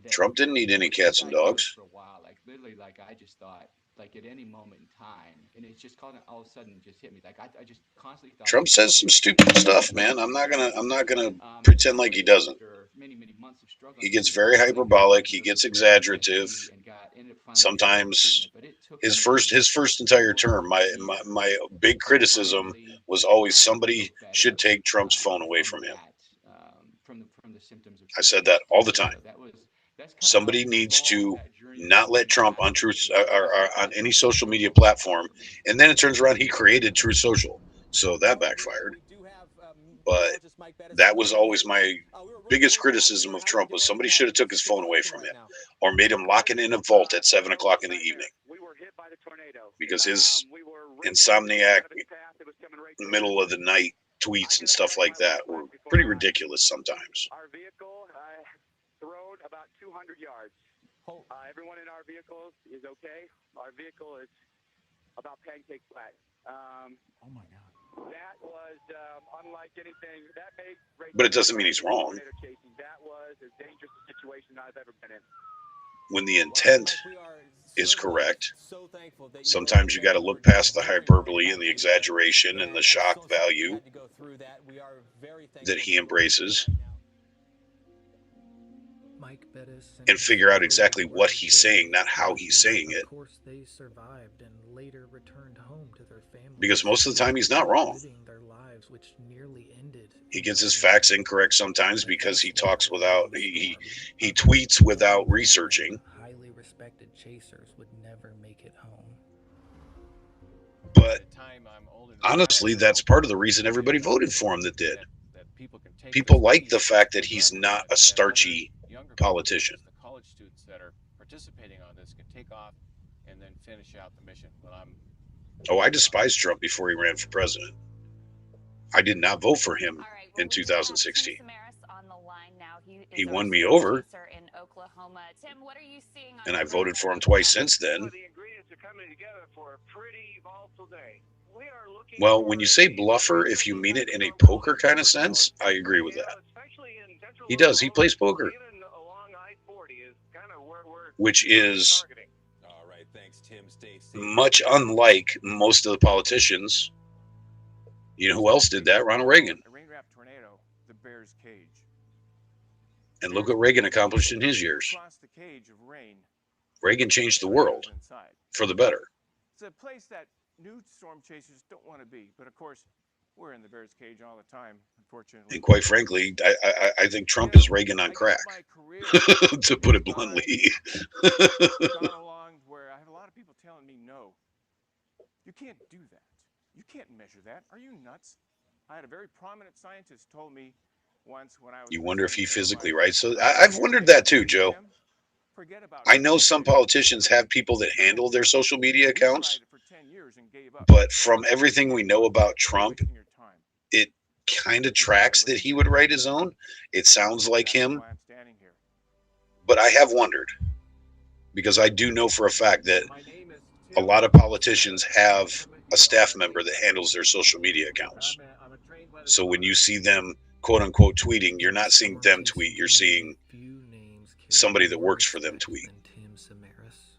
Trump didn't need any cats and dogs. For a while, literally, I just thought, at any moment in time, and it's just all of a sudden just hit me. I just constantly thought. Trump says some stupid stuff, man. I'm not gonna pretend like he doesn't. Many months of struggling. He gets very hyperbolic. He gets exaggerative. Sometimes his first entire term, my big criticism was always somebody should take Trump's phone away from him. I said that all the time. Somebody needs to not let Trump on Truth or on any social media platform, and then it turns around he created Truth Social, so that backfired. But that was always my biggest criticism of Trump was somebody should have took his phone away from him or made him lock it in a vault at 7 o'clock in the evening, because his insomniac middle of the night tweets and stuff like that were pretty ridiculous sometimes. Our vehicle thrown about 200 yards. Everyone in our vehicles is okay. Our vehicle is about pancake flat. Oh my God. That was unlike anything. That made. But it doesn't mean he's wrong. That was as dangerous a situation I've ever been in. When the intent is correct, sometimes you got to look past the hyperbole and the exaggeration and the shock value that he embraces and figure out exactly what he's saying, not how he's saying it. Of course, they survived and later returned home to their families. Because most of the time he's not wrong. Their lives, which nearly ended. He gets his facts incorrect sometimes because he talks without he tweets without researching. Highly respected chasers would never make it home. But honestly, that's part of the reason everybody voted for him that did. People like the fact that he's not a starchy politician. The college students that are participating on this can take off and then finish out the mission. Oh, I despised Trump before he ran for president. I did not vote for him in 2016. He won me over, and I voted for him twice since then. Well, when you say bluffer, if you mean it in a poker kind of sense, I agree with that. He does. He plays poker, which is much unlike most of the politicians. You know who else did that? Ronald Reagan. A rain-wrapped tornado, the bear's cage. And look what Reagan accomplished in his years. Across the cage of rain. Reagan changed the world for the better. It's a place that new storm chasers don't want to be, but of course, we're in the bear's cage all the time, unfortunately. And quite frankly, I think Trump is Reagan on crack, to put it bluntly. Gone along where I have a lot of people telling me, no, you can't do that. You can't measure that. Are you nuts? I had a very prominent scientist told me once when I was. You wonder if he physically writes. So I've wondered that too, Joe. I know some politicians have people that handle their social media accounts, but from everything we know about Trump, it kind of tracks that he would write his own. It sounds like him, but I have wondered, because I do know for a fact that a lot of politicians have a staff member that handles their social media accounts. So when you see them quote unquote tweeting, you're not seeing them tweet, you're seeing somebody that works for them tweet.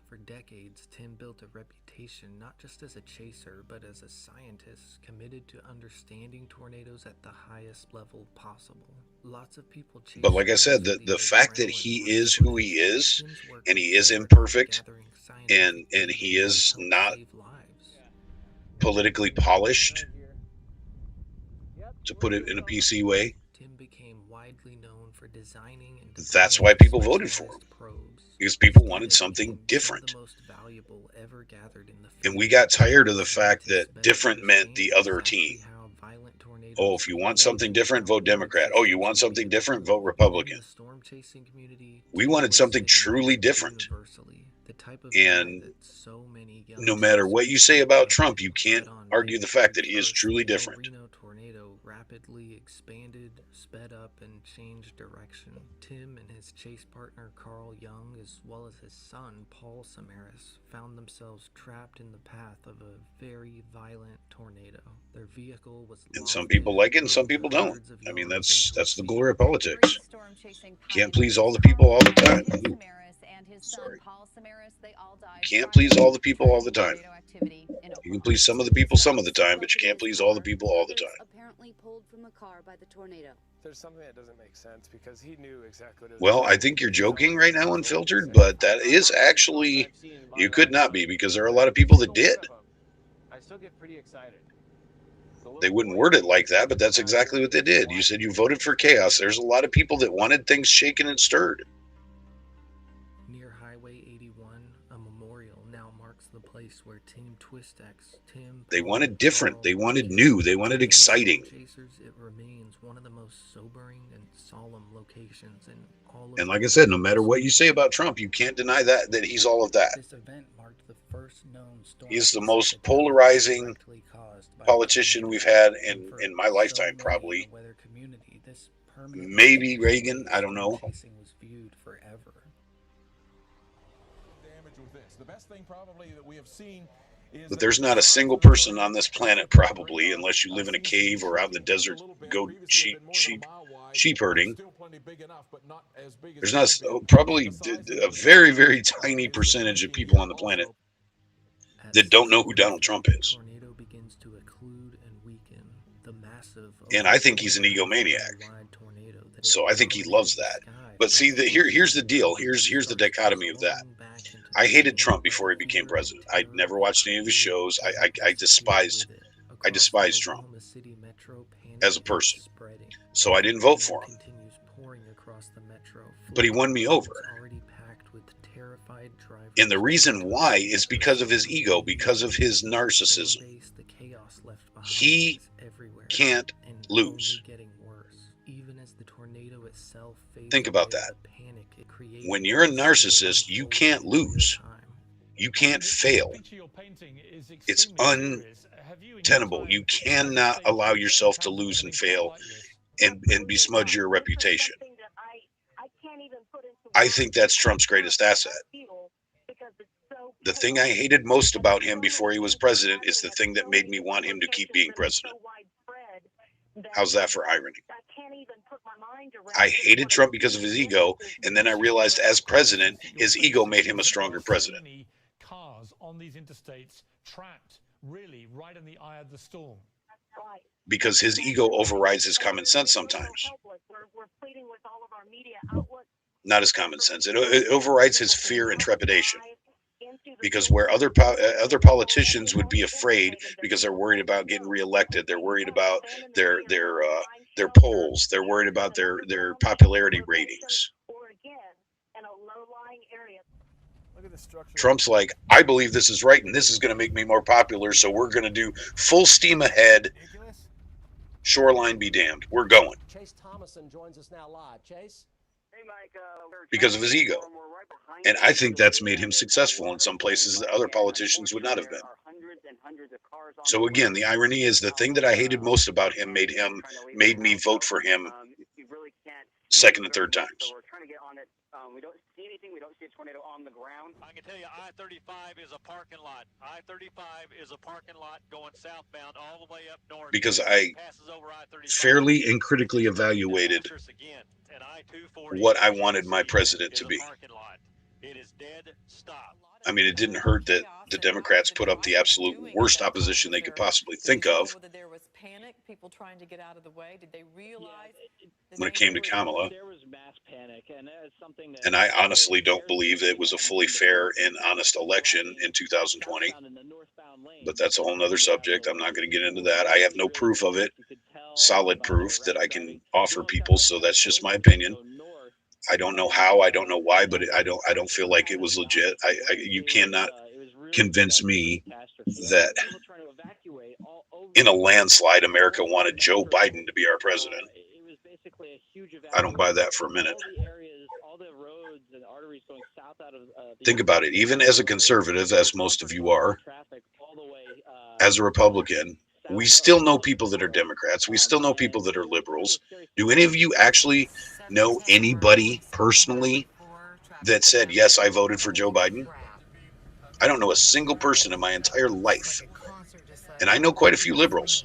For decades, Tim built a reputation not just as a chaser, but as a scientist committed to understanding tornadoes at the highest level possible. Lots of people chase. But like I said, the fact that he is who he is, and he is imperfect, and he is not politically polished, to put it in a PC way. Tim became widely known for designing and That's why people voted for him, because people wanted something different. ever gathered in the And we got tired of the fact that different meant the other team. Oh, if you want something different, vote Democrat. Oh, you want something different, vote Republican. We wanted something truly different. And no matter what you say about Trump, you can't argue the fact that he is truly different. Tornado rapidly expanded, sped up, and changed direction. Tim and his chase partner Carl Young, as well as his son Paul Samaras, found themselves trapped in the path of a very violent tornado. Their vehicle was and some people like it and some people don't. I mean, that's the glory of politics. Can't please all the people all the time. Sorry. Can't please all the people all the time. You can please some of the people some of the time, but you can't please all the people all the time. Apparently pulled from the car by the tornado. There's something that doesn't make sense because he knew exactly what it was. Well, I think you're joking right now, Unfiltered, but that is actually, you could not be, because there are a lot of people that did. I still get pretty excited. They wouldn't word it like that, but that's exactly what they did. You said you voted for chaos. There's a lot of people that wanted things shaken and stirred. Near Highway 81, a memorial now marks the place where Team Twistex, They wanted different. They wanted new. They wanted exciting. It remains one of the most sobering and solemn locations in all of. And like I said, no matter what you say about Trump, you can't deny that he's all of that. This event marked the first known storm. He's the most polarizing politician we've had in my lifetime, probably. Maybe Reagan, I don't know. Was viewed forever. The best thing probably that we have seen is But there's not a single person on this planet, probably, unless you live in a cave or out in the desert, go sheep herding. There's not probably a very, very tiny percentage of people on the planet that don't know who Donald Trump is. And I think he's an egomaniac. So I think he loves that. But see, here's the deal. Here's the dichotomy of that. I hated Trump before he became president. I never watched any of his shows. I despised Trump as a person. So I didn't vote for him. But he won me over. And the reason why is because of his ego, because of his narcissism. He can't lose. Think about that. When you're a narcissist, you can't lose. You can't fail. It's untenable. You cannot allow yourself to lose and fail and besmudge your reputation. I think that's Trump's greatest asset. The thing I hated most about him before he was president is the thing that made me want him to keep being president. How's that for irony? I hated Trump because of his ego, and then I realized as president, his ego made him a stronger president. Cars on these interstates trapped really right in the eye of the storm. Because his ego overrides his common sense sometimes. Not his common sense. It overrides his fear and trepidation. Because where other politicians would be afraid because they're worried about getting reelected, they're worried about their polls, they're worried about their popularity ratings. Trump's like, I believe this is right and this is going to make me more popular, so we're going to do full steam ahead. Shoreline be damned. We're going. Chase Thomason joins us now live. Chase? Because of his ego. And I think that's made him successful in some places that other politicians would not have been. So again, the irony is the thing that I hated most about him made me vote for him second and third times. We don't see anything. We don't see a tornado on the ground. I can tell you I-35 is a parking lot. I-35 is a parking lot going southbound all the way up north. Because I fairly and critically evaluated what I wanted my president to be. It is dead stop. I mean, it didn't hurt that the Democrats put up the absolute worst opposition they could possibly think of. people trying to get out of the way? Did they realize when it came to Kamala. There was mass panic, and it's something that. And I honestly don't believe that it was a fully fair and honest election in 2020. But that's a whole nother subject. I'm not going to get into that. I have no proof of it, solid proof that I can offer people. So that's just my opinion. I don't know how, I don't know why, but I don't feel like it was legit. You cannot convince me that in a landslide, America wanted Joe Biden to be our president. I don't buy that for a minute. Think about it. Even as a conservative, as most of you are, as a Republican, we still know people that are Democrats. We still know people that are liberals. Do any of you actually know anybody personally that said, yes, I voted for Joe Biden? I don't know a single person in my entire life. And I know quite a few liberals.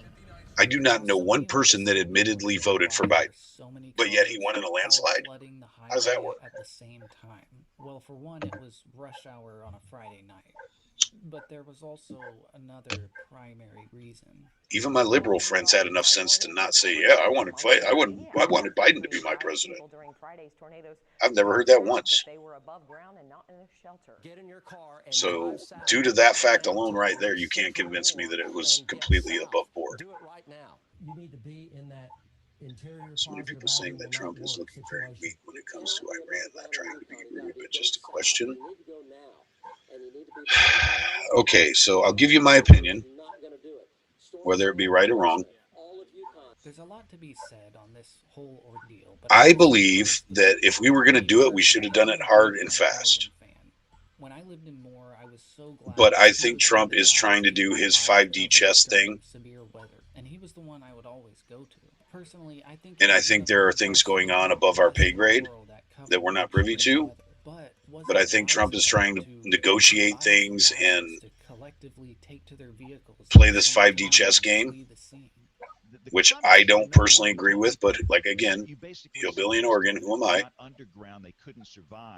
I do not know one person that admittedly voted for Biden, but yet he won in a landslide. How does that work? At the same time. Well, for one, it was rush hour on a Friday night. But there was also another primary reason. Even my liberal friends had enough sense to not say, yeah, I wanted Biden to be my president. I've never heard that once. So due to that fact alone right there, you can't convince me that it was completely above board. Do it right now. You need to be in that interior. So many people saying that Trump is looking very weak when it comes to Iran, not trying to be rude, but just a question. Okay, so I'll give you my opinion, whether it be right or wrong. There's a lot to be said on this whole ordeal. But I believe that if we were going to do it, we should have done it hard and fast. When I lived in Moore, I was so glad. But I think Trump is trying to do his 5D chess thing. Severe weather, and he was the one I would always go to. Personally, I think. And I think there are things going on above our pay grade that we're not privy to. But I think Trump is trying to negotiate things and play this 5D chess game, which I don't personally agree with. But like, again, hillbilly in Oregon, who am I?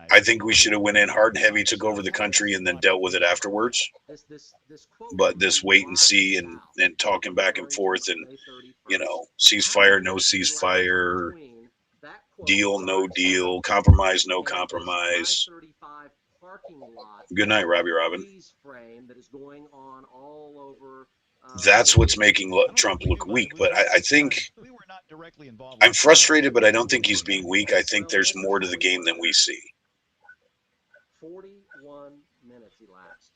I think we should have went in hard and heavy, took over the country, and then dealt with it afterwards. But this wait and see and talking back and forth and, ceasefire, no ceasefire, deal, no deal, compromise, no compromise. Good night, Robbie Robin. That's what's making Trump look weak. But I think I'm frustrated, but I don't think he's being weak. I think there's more to the game than we see. 41 minutes elapsed.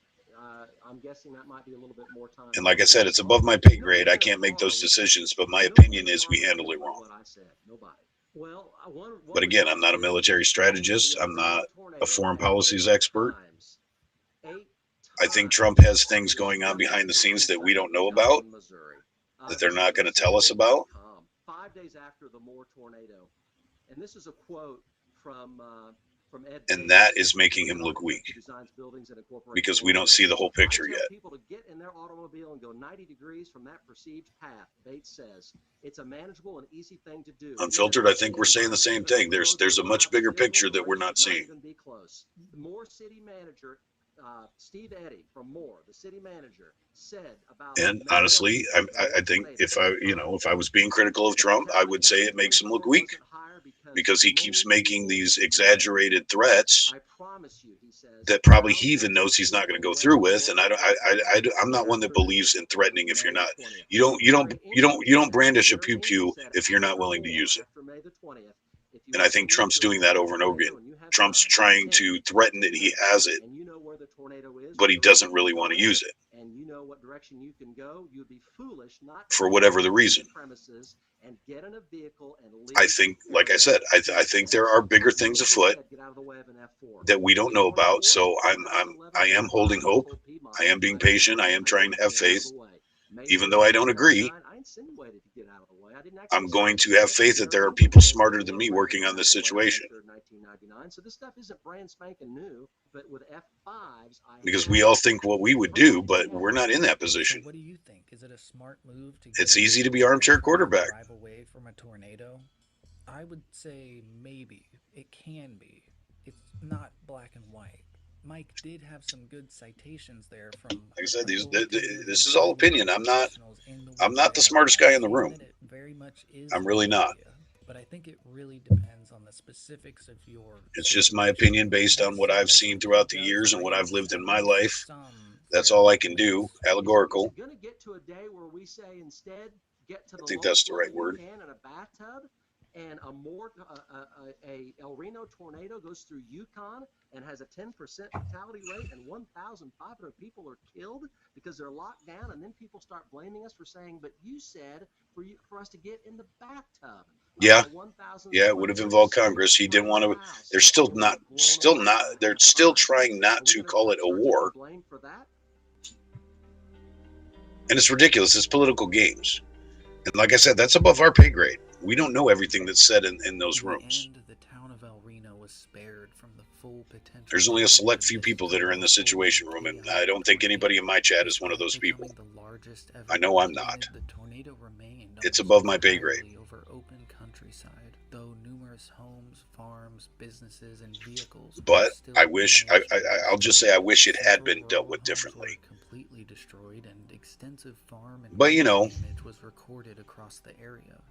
I'm guessing that might be a little bit more time. And like I said, it's above my pay grade. I can't make those decisions, but my opinion is we handled it wrong. But again, I'm not a military strategist. I'm not a foreign policies expert. I think Trump has things going on behind the scenes that we don't know about, that they're not going to tell us about. 5 days after the Moore tornado, and this is a quote from Ed. And that is making him look weak because we don't see the whole picture yet. People to get in their automobile and go 90 degrees from that perceived path. Bates says it's a manageable and easy thing to do. Unfiltered, I think we're saying the same thing. There's a much bigger picture that we're not seeing. Moore city manager Steve Eddy from Moore, the city manager, said about. And honestly, I think if I was being critical of Trump, I would say it makes him look weak because he keeps making these exaggerated threats that probably he even knows he's not going to go through with. And I'm not one that believes in threatening if you're not. You don't brandish a pew pew if you're not willing to use it. And I think Trump's doing that over and over again. Trump's trying to threaten that he has it, but he doesn't really want to use it. And you know what direction you can go. You'd be foolish not for whatever the reason. And get in a vehicle and leave. I think, like I said, I think there are bigger things afoot that we don't know about. So I am holding hope. I am being patient. I am trying to have faith, even though I don't agree. I'm going to have faith that there are people smarter than me working on this situation. So this stuff isn't brand spanking new, but with F5s, because we all think what we would do, but we're not in that position. So what do you think? Is it a smart move to? It's easy to be armchair quarterback. Drive away from a tornado. I would say maybe it can be. It's not black and white. Mike did have some good citations there from. Like I said, this is all opinion. I'm not the smartest guy in the room. I'm really not. But I think it really depends on the specifics of your. It's just my opinion based on what I've seen throughout the years and what I've lived in my life. That's all I can do. Allegorical. Going to get to a day where we say instead, get to the I think that's the right word. can in a bathtub, and a El Reno tornado goes through Yukon and has a 10% fatality rate, and 1,500 people are killed because they're locked down, and then people start blaming us for saying, but you said for us to get in the bathtub. Yeah, it would have involved Congress. He didn't want to. They're still trying not to call it a war. And it's ridiculous. It's political games. And like I said, that's above our pay grade. We don't know everything that's said in those rooms. The town of El Reno was spared from the full potential. There's only a select few people that are in the Situation Room, and I don't think anybody in my chat is one of those people. I know I'm not. It's above my pay grade. Over open countryside, though numerous homes, farms, businesses, and vehicles. But I wish, I'll just say I wish it had been dealt with differently. Completely destroyed, and extensive farm and damage was recorded across the area.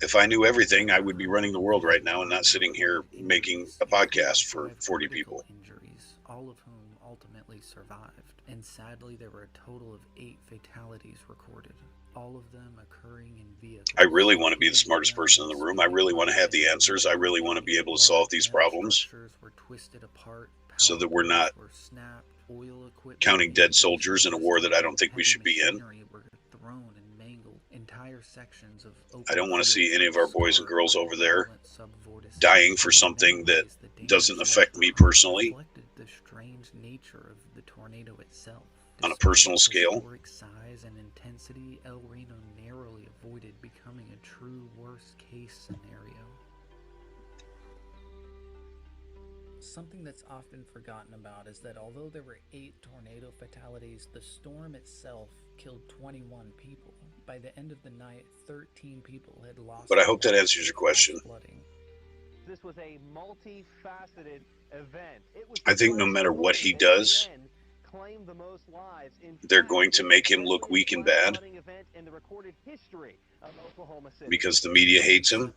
If I knew everything, I would be running the world right now and not sitting here making a podcast for 40 people. Injuries, all of whom ultimately survived. And sadly, there were a total of 8 fatalities recorded, all of them occurring in vehicles. I really want to be the smartest person in the room. I really want to have the answers. I really want to be able to solve these problems so that we're not counting dead soldiers in a war that I don't think we should be in. I don't want to see any of our boys and girls over there dying for something that doesn't affect me personally The strange nature of the tornado itself. on a personal scale. Size and intensity, El Reno narrowly avoided becoming a true worst-case scenario. Something that's often forgotten about is that although there were 8 tornado fatalities, the storm itself killed 21 people. By the end of the night, 13 people had lost. But I hope that answers your question. This was a multifaceted event. I think no matter what he does, they're going to make him look weak and bad because the media hates him.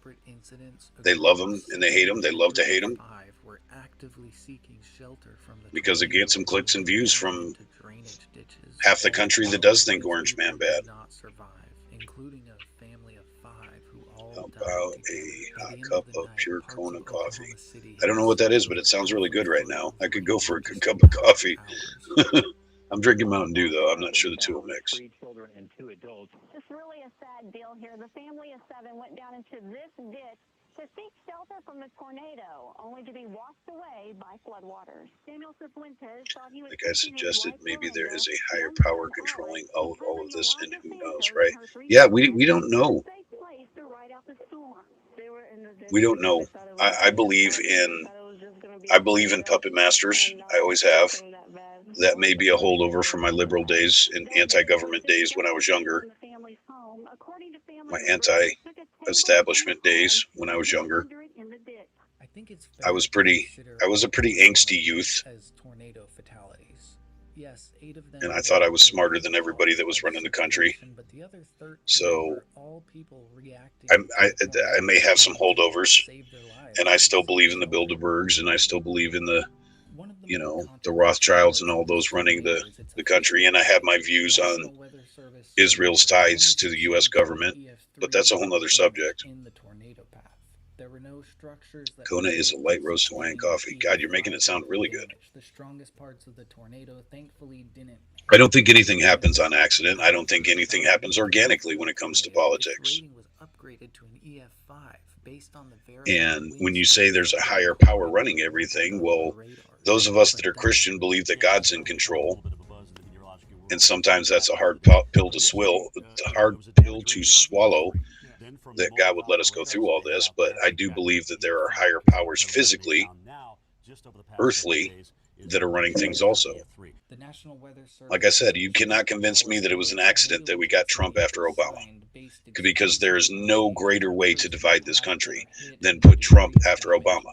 They love him and they hate him. They love to hate him because it gets some clicks and views from half the country that does think Orange Man bad. About a hot cup of pure Kona coffee. I don't know what that is, but it sounds really good right now. I could go for a good cup of coffee. I'm drinking Mountain Dew, though. I'm not sure the two will mix. 3 children and 2 adults. It's really a sad deal here. The family of 7 went down into this ditch to seek shelter from the tornado, only to be washed away by floodwaters. Samuel Cifuentes thought he was. Like I suggested, maybe there is a higher power controlling all of this, and who knows, right? Yeah, we don't know. We don't know. I believe in puppet masters. I always have. That may be a holdover from my liberal days and anti-government days when I was younger. My anti-establishment days when I was younger. I was a pretty angsty youth. Yes, 8 of them, and I thought I was smarter than everybody that was running the country. So I may have some holdovers, and I still believe in the Bilderbergs, and I still believe in the Rothschilds and all those running the country. And I have my views on Israel's ties to the U.S. government, but that's a whole other subject. Kona is a light roast Hawaiian coffee. God, you're making it sound really good. The strongest parts of the tornado thankfully didn't. I don't think anything happens on accident. I don't think anything happens organically when it comes to politics. And when you say there's a higher power running everything, well, those of us that are Christian believe that God's in control. And sometimes that's a hard pill to swallow, that God would let us go through all this. But I do believe that there are higher powers physically, earthly, that are running things also. Like I said, you cannot convince me that it was an accident that we got Trump after Obama, because there is no greater way to divide this country than put Trump after Obama.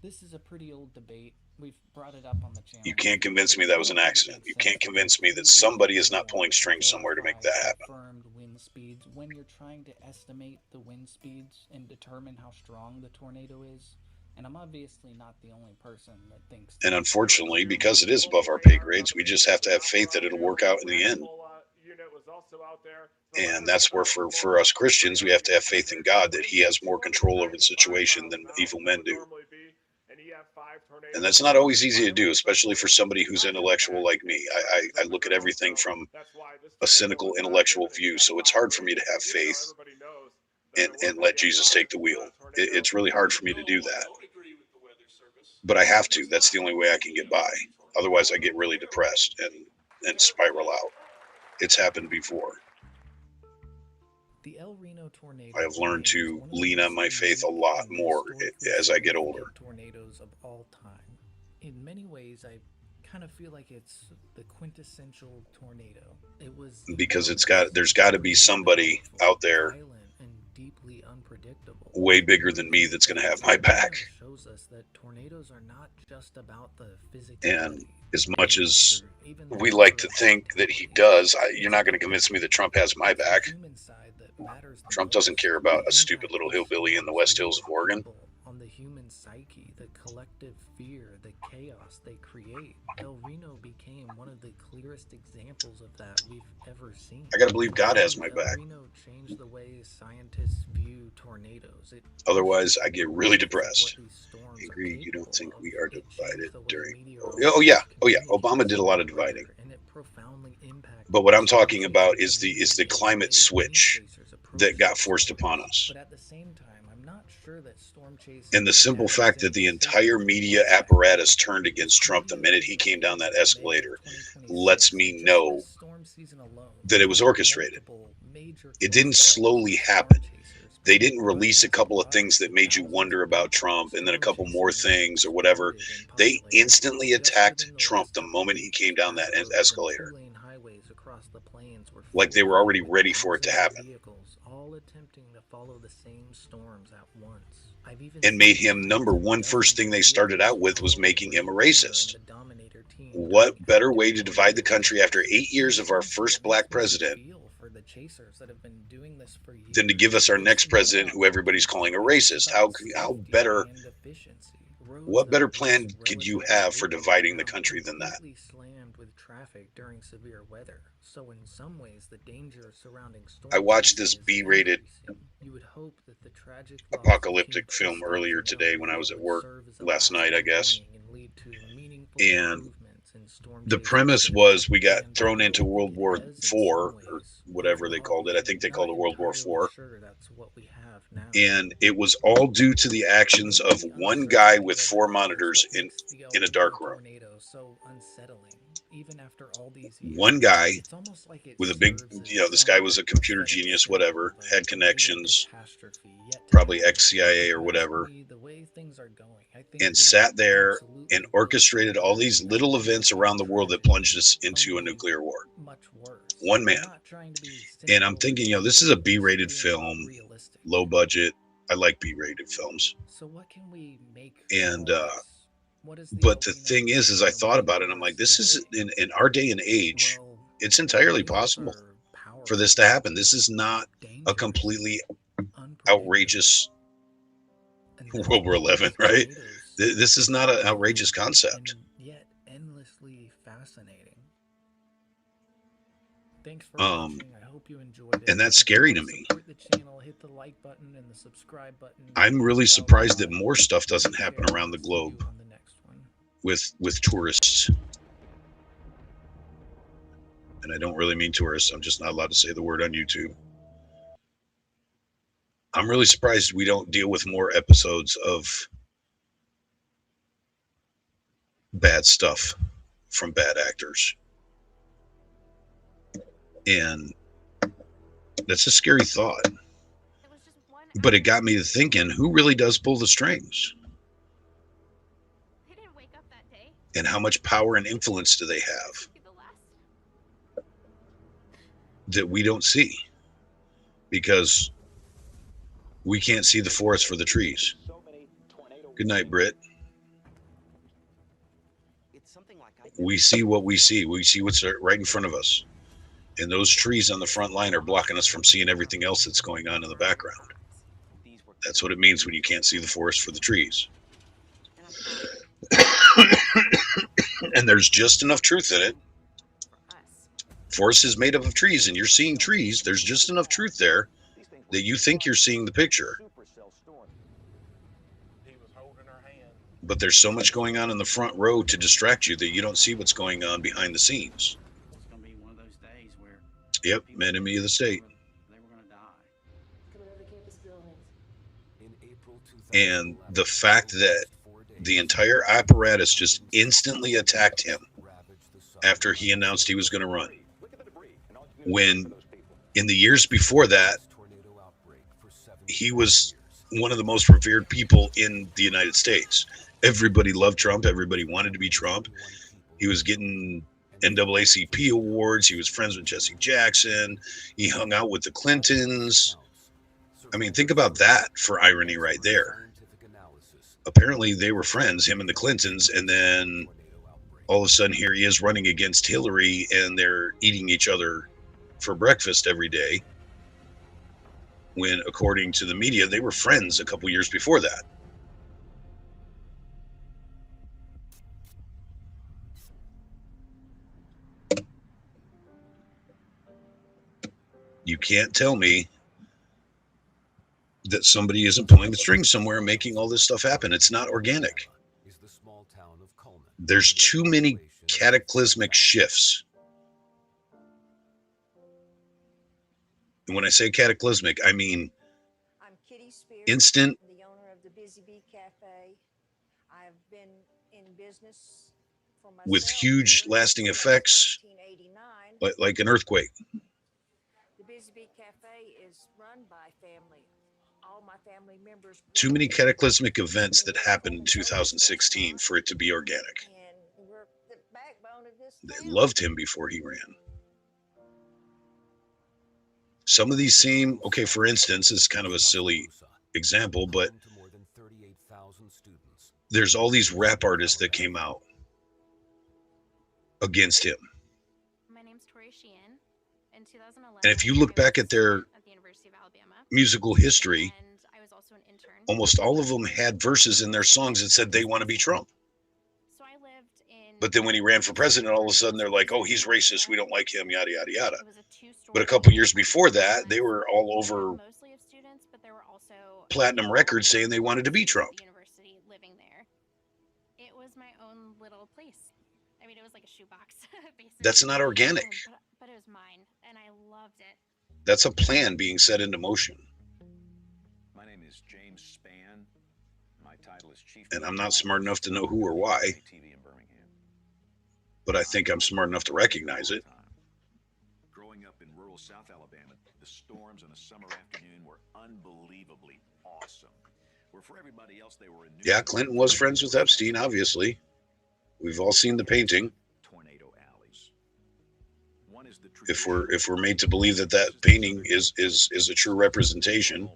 This is a pretty old debate. We've brought it up on the channel. You can't convince me that was an accident. You can't convince me that somebody is not pulling strings somewhere to make that happen. Confirmed wind speeds. When you're trying to estimate the wind speeds and determine how strong the tornado is, and I'm obviously not the only person that thinks. And unfortunately, because it is above our pay grades, we just have to have faith that it'll work out in the end. And that's where, for us Christians, we have to have faith in God that He has more control over the situation than evil men do. And that's not always easy to do, especially for somebody who's intellectual like me. I look at everything from a cynical intellectual view, so it's hard for me to have faith and let Jesus take the wheel. It's really hard for me to do that. But I have to. That's the only way I can get by. Otherwise, I get really depressed and spiral out. It's happened before. The El Reno tornado. I have learned to lean on my faith a lot more as I get older. Tornadoes of all time. In many ways, I kind of feel like it's the quintessential tornado. It was because there's got to be somebody out there deeply unpredictable, way bigger than me that's going to have my back. Shows us that tornadoes are not just about the physical. And as much as we like to think that he does, you're not going to convince me that Trump has my back. Trump doesn't care about a stupid little hillbilly in the West Hills of Oregon. On the human psyche, the collective fear, the chaos they create. El Reno became one of the clearest examples of that we've ever seen. I gotta believe God has my back. El Reno changed the way scientists view tornadoes. Otherwise, I get really depressed. Angry, you don't think we are divided during... Oh yeah. Obama did a lot of dividing. But what I'm talking about is the climate switch that got forced upon us. But at the same time, I'm not sure that storm chasing and the simple fact that the entire media apparatus turned against Trump the minute he came down that escalator lets me know that it was orchestrated. It didn't slowly happen. They didn't release a couple of things that made you wonder about Trump and then a couple more things or whatever. They instantly attacked Trump the moment he came down that escalator. Like they were already ready for it to happen. All attempting to follow the same storms at once. And made him number one. First thing they started out with was making him a racist. What better way to divide the country after 8 years of our first black president than to give us our next president who everybody's calling a racist? How better? What better plan could you have for dividing the country than that? During severe weather. So in some ways the danger surrounding storms. I watched this B-rated apocalyptic film earlier today when I was at work last night, I guess. And the premise was we got thrown into World War IV or whatever they called it. I think they called it World War IV. And it was all due to the actions of one guy with 4 monitors in a dark room. Even after all these years, one guy with a big, this guy was a computer genius, whatever, had connections, probably ex-CIA or whatever, and sat there and orchestrated all these little events around the world that plunged us into a nuclear war. One man. And I'm thinking, this is a B-rated film, low budget. I like B-rated films. So what can we make? And, but the thing is I thought about it, and I'm like, this is in our day and age, it's entirely possible for this to happen. This is not a completely outrageous World War XI, right? This is not an outrageous concept. Yet endlessly fascinating. Thanks for watching. I hope you enjoyed it. And that's scary to me. Support the channel, hit the like button and the subscribe button. I'm really surprised that more stuff doesn't happen around the globe with tourists. And I don't really mean tourists. I'm just not allowed to say the word on YouTube. I'm really surprised we don't deal with more episodes of bad stuff from bad actors. And that's a scary thought. But it got me to thinking, who really does pull the strings? And how much power and influence do they have that we don't see? Because we can't see the forest for the trees. Good night, Britt. We see what we see. We see what's right in front of us. And those trees on the front line are blocking us from seeing everything else that's going on in the background. That's what it means when you can't see the forest for the trees. And there's just enough truth in it. Forest is made up of trees, and you're seeing trees. There's just enough truth there that you think you're seeing the picture. But there's so much going on in the front row to distract you that you don't see what's going on behind the scenes. It's going to be one of those days where Yep, enemy of the state. they were going to die. Coming out of the campus buildings. And the fact that the entire apparatus just instantly attacked him after he announced he was going to run. When in the years before that, he was one of the most revered people in the United States. Everybody loved Trump. Everybody wanted to be Trump. He was getting NAACP awards. He was friends with Jesse Jackson. He hung out with the Clintons. I mean, think about that for irony right there. Apparently they were friends, him and the Clintons, and then all of a sudden here he is running against Hillary, and they're eating each other for breakfast every day, when according to the media they were friends a couple years before that. You can't tell me that somebody isn't pulling the strings somewhere and making all this stuff happen. It's not organic. There's too many cataclysmic shifts. And when I say cataclysmic, I mean instant, the owner of the Busy Bee Cafe. I've been in business for myself with huge lasting effects, like an earthquake. The Busy Bee Cafe is run by family. All my family members. Too many cataclysmic events that happened in 2016 for it to be organic. And we're the backbone of this. They loved him before he ran. Some of these seem, okay, for instance, it's kind of a silly example, but there's all these rap artists that came out against him. My name's Tori Sheehan. In 2011, And if you look back at their musical history, almost all of them had verses in their songs that said they want to be Trump. But then when he ran for president, all of a sudden they're like, oh, he's racist. We don't like him, yada, yada, yada. But a couple years before that, they were all over platinum records saying they wanted to be Trump. Living there. It was my own little place. I mean, it was like a shoebox, basically. That's not organic. But it was mine, and I loved it. That's a plan being set into motion. My name is James Spann. My title is Chief. And I'm not smart enough to know who or why. But I think I'm smart enough to recognize it. Growing up in rural South Alabama, the storms on a summer afternoon were unbelievably awesome. Where for everybody else, they were Yeah, Clinton was friends with Epstein, obviously. We've all seen the painting. Tornado alleys. One is the If we're made to believe that that painting is a true representation,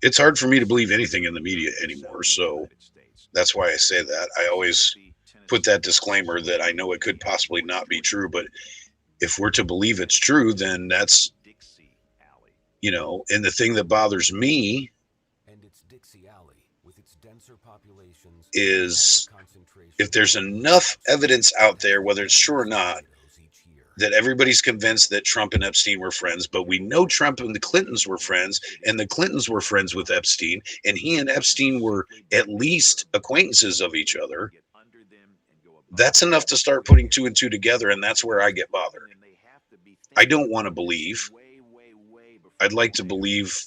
it's hard for me to believe anything in the media anymore. So that's why I say that. I always put that disclaimer that I know it could possibly not be true, but if we're to believe it's true, then that's, you know, and the thing that bothers me is if there's enough evidence out there, whether it's true or not, that everybody's convinced that Trump and Epstein were friends, but we know Trump and the Clintons were friends, and the Clintons were friends with Epstein, and he and Epstein were at least acquaintances of each other. That's enough to start putting two and two together, and that's where I get bothered. I don't want to believe. I'd like to believe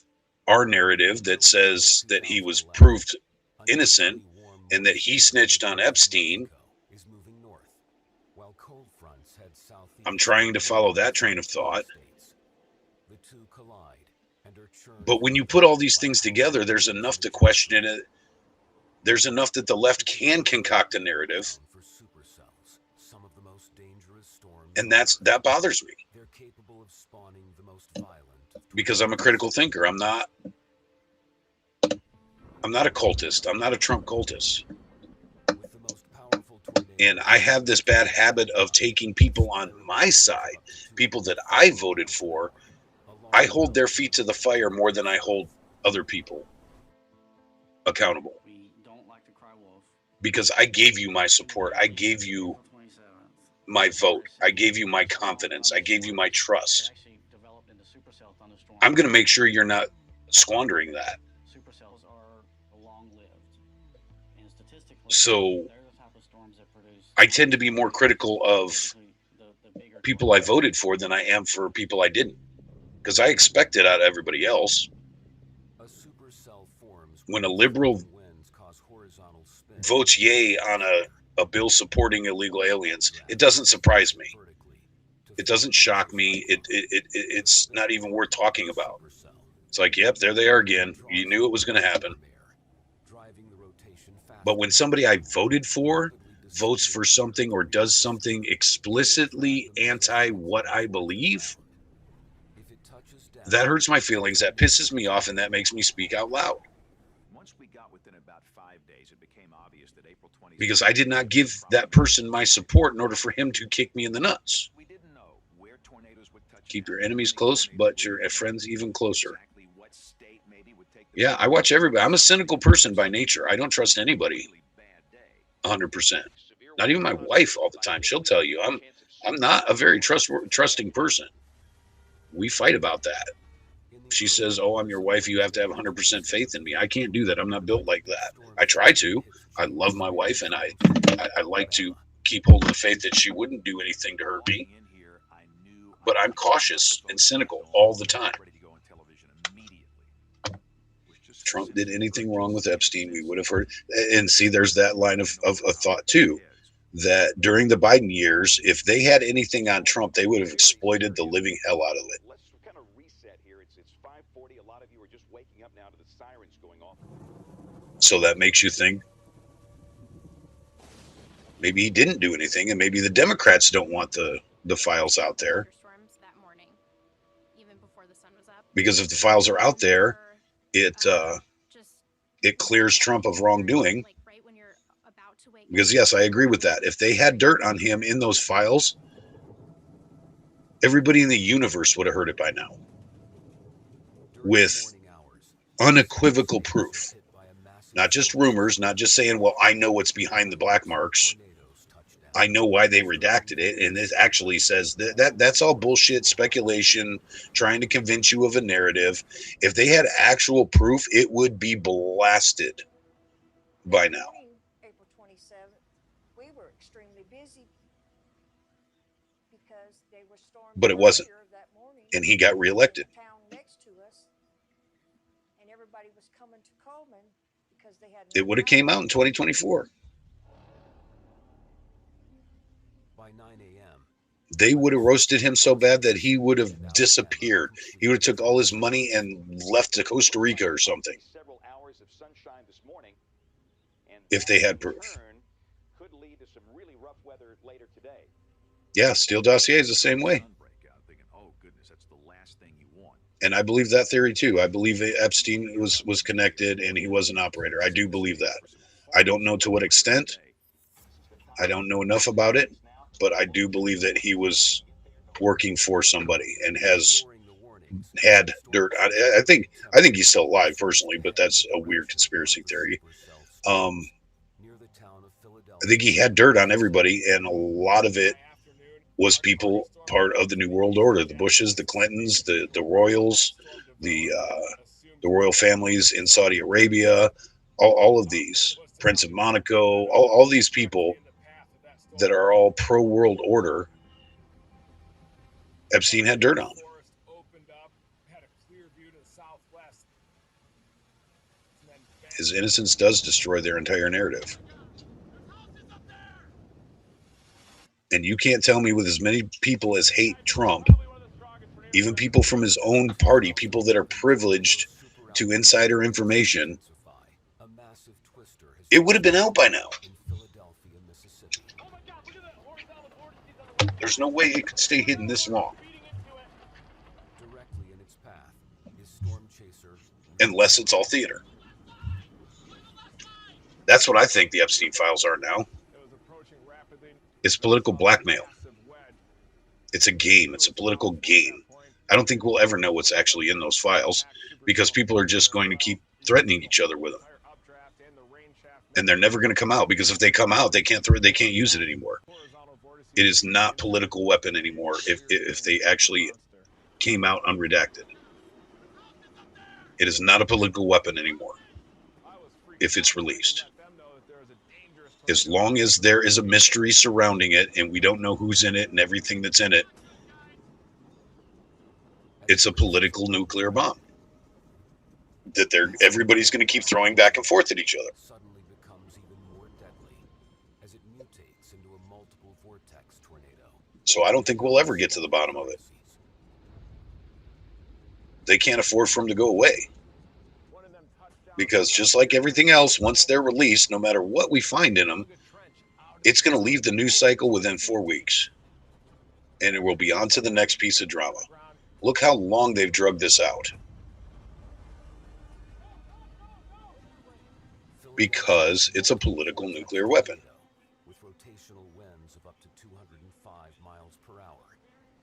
our narrative that says that he was proved innocent and that he snitched on Epstein. I'm trying to follow that train of thought. But when you put all these things together, there's enough to question it. There's enough that the left can concoct a narrative. And that bothers me. Because I'm a critical thinker. I'm not a cultist. I'm not a Trump cultist. And I have this bad habit of taking people on my side, people that I voted for. I hold their feet to the fire more than I hold other people accountable. Because I gave you my support. I gave you my vote. I gave you my confidence. I gave you my trust. I'm going to make sure you're not squandering that. So I tend to be more critical of people I voted for than I am for people I didn't. Because I expect it out of everybody else. When a liberal votes yay on a bill supporting illegal aliens, it doesn't surprise me. It doesn't shock me. It's not even worth talking about. It's like, yep, there they are again. You knew it was going to happen. But when somebody I voted for votes for something or does something explicitly anti what I believe, that hurts my feelings. That pisses me off, and that makes me speak out loud. Because I did not give that person my support in order for him to kick me in the nuts. Keep your enemies close, but your friends even closer. Yeah, I watch everybody. I'm a cynical person by nature. I don't trust anybody 100%. Not even my wife all the time. She'll tell you I'm not a very trusting person. We fight about that. She says, "Oh, I'm your wife. You have to have 100% faith in me." I can't do that. I'm not built like that. I try to. I love my wife, and I like to keep hold of the faith that she wouldn't do anything to hurt me. But I'm cautious and cynical all the time. If Trump did anything wrong with Epstein, we would have heard. And see, there's that line of thought too, that during the Biden years, if they had anything on Trump, they would have exploited the living hell out of it. So that makes you think maybe he didn't do anything, and maybe the Democrats don't want the files out there. Because if the files are out there, it clears Trump of wrongdoing. Because yes, I agree with that. If they had dirt on him in those files, everybody in the universe would have heard it by now. With unequivocal proof. Not just rumors, not just saying, well, I know what's behind the black marks. I know why they redacted it. And it actually says that's all bullshit, speculation, trying to convince you of a narrative. If they had actual proof, it would be blasted by now. April 27th, we were extremely busy because they were storming. But it wasn't. And he got reelected. Town next to us, and everybody was coming to Coleman because they had. It would have came out in 2024. By 9 a.m. They would have roasted him so bad that he would have disappeared. He would have took all his money and left to Costa Rica or something. If they had proof. Yeah, Steele dossier is the same way. And I believe that theory too. I believe Epstein was connected and he was an operator. I do believe that. I don't know to what extent. I don't know enough about it, but I do believe that he was working for somebody and has had dirt. I think he's still alive personally, but that's a weird conspiracy theory. I think he had dirt on everybody, and a lot of it was people part of the New World Order: the Bushes, the Clintons, the royals, the royal families in Saudi Arabia, all of these, Prince of Monaco, all these people that are all pro-world order. Epstein had dirt on. His innocence does destroy their entire narrative. And you can't tell me with as many people as hate Trump, even people from his own party, people that are privileged to insider information, it would have been out by now. There's no way it could stay hidden this long. Unless it's all theater. That's what I think the Epstein files are now. It's political blackmail. It's a game. It's a political game. I don't think we'll ever know what's actually in those files because people are just going to keep threatening each other with them. And they're never going to come out because if they come out, they can't use it anymore. It is not political weapon anymore if they actually came out unredacted. It is not a political weapon anymore if it's released. As long as there is a mystery surrounding it and we don't know who's in it and everything that's in it, it's a political nuclear bomb that everybody's going to keep throwing back and forth at each other. Suddenly becomes even more deadly as it mutates into a multiple vortex tornado. So I don't think we'll ever get to the bottom of it. They can't afford for them to go away. Because just like everything else, once they're released, no matter what we find in them, it's going to leave the news cycle within 4 weeks. And it will be on to the next piece of drama. Look how long they've drugged this out. Because it's a political nuclear weapon. With rotational winds of up to 205 miles per hour,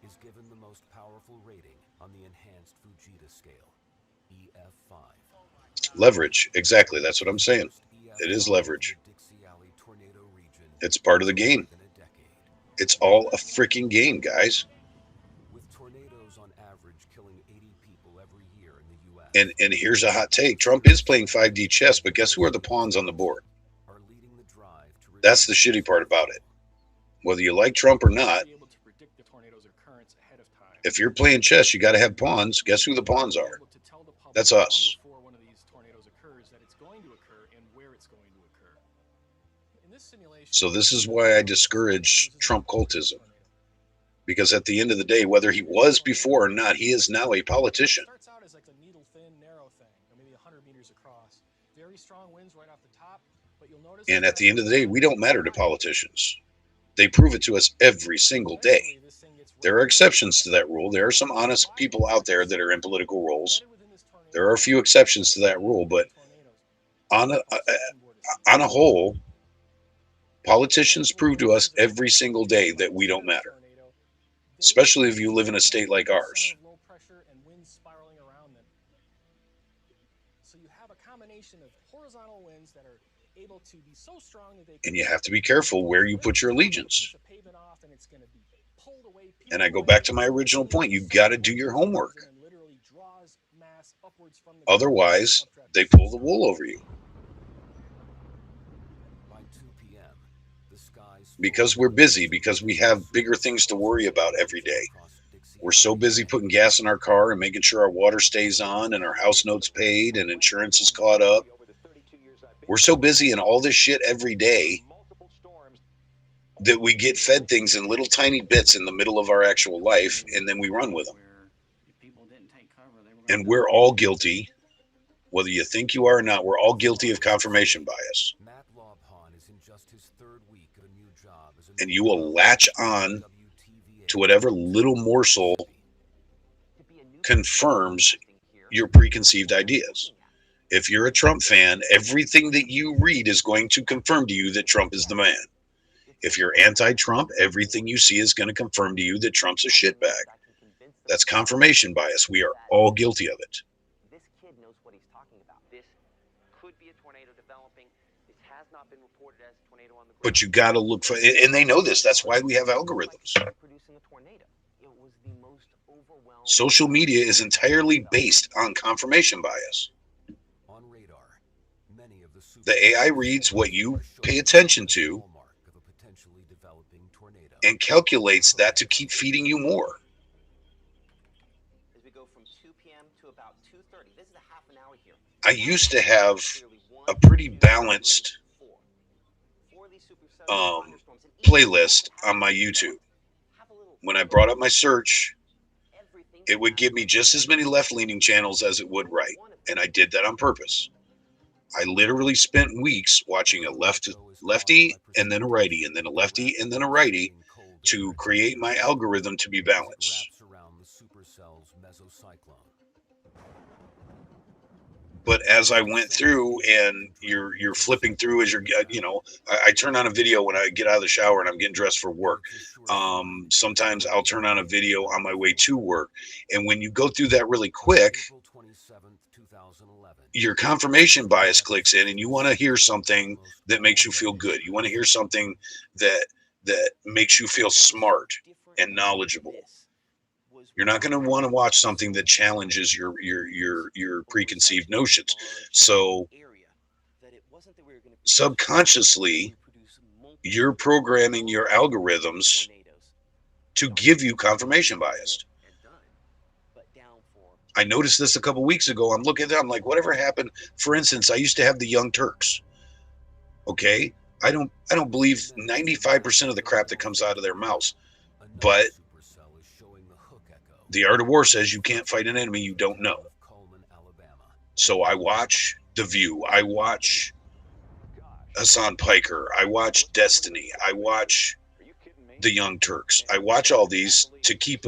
is given the most powerful rating on the enhanced Fujita scale, EF5. Leverage, exactly. That's what I'm saying. It is leverage. It's part of the game. It's all a freaking game, guys. With tornadoes on average killing 80 people every year in the U.S. And here's a hot take. Trump is playing 5D chess, but guess who are the pawns on the board? That's the shitty part about it. Whether you like Trump or not, if you're playing chess, you got to have pawns. Guess who the pawns are? That's us. So this is why I discourage Trump cultism. Because at the end of the day, whether he was before or not, he is now a politician. Starts out as like a needle-thin, narrow thing, maybe 100 meters across. Very strong winds right off the top, but you'll notice. And at the end of the day, we don't matter to politicians. They prove it to us every single day. There are exceptions to that rule. There are some honest people out there that are in political roles. There are a few exceptions to that rule, but on a whole, politicians prove to us every single day that we don't matter. Especially if you live in a state like ours. So you have a combination of horizontal winds that are able to be so strong that they And you have to be careful where you put your allegiance. And I go back to my original point. You got to do your homework. Otherwise, they pull the wool over you. Because we're busy, because we have bigger things to worry about every day. We're so busy putting gas in our car and making sure our water stays on and our house note's paid and insurance is caught up. We're so busy in all this shit every day that we get fed things in little tiny bits in the middle of our actual life, and then we run with them. And we're all guilty, whether you think you are or not, we're all guilty of confirmation bias. And you will latch on to whatever little morsel confirms your preconceived ideas. If you're a Trump fan, everything that you read is going to confirm to you that Trump is the man. If you're anti-Trump, everything you see is going to confirm to you that Trump's a shitbag. That's confirmation bias. We are all guilty of it. This kid knows what he's talking about. This could be a tornado developing. This has not been reported as a tornado on the ground. But you got to look for, and they know this. That's why we have algorithms. Social media is entirely based on confirmation bias. The AI reads what you pay attention to and calculates that to keep feeding you more. As we go from 2 p.m. to about 2:30, this is a half an hour here. I used to have a pretty balanced playlist on my YouTube. When I brought up my search, it would give me just as many left-leaning channels as it would right, and I did that on purpose. I literally spent weeks watching a lefty and then a righty and then a lefty and then a righty to create my algorithm to be balanced. But as I went through, and you're flipping through as you're, I turn on a video when I get out of the shower and I'm getting dressed for work. Sometimes I'll turn on a video on my way to work. And when you go through that really quick, your confirmation bias clicks in, and you want to hear something that makes you feel good. You want to hear something that makes you feel smart and knowledgeable. You're not going to want to watch something that challenges your preconceived notions. So subconsciously, you're programming your algorithms to give you confirmation bias. I noticed this a couple weeks ago. I'm looking at it, I'm like, whatever happened? For instance, I used to have the Young Turks. Okay, I don't believe 95% of the crap that comes out of their mouths, but the art of war says you can't fight an enemy you don't know. So I watch The View. I watch Hassan Piker. I watch Destiny. I watch the Young Turks. I watch all these to keep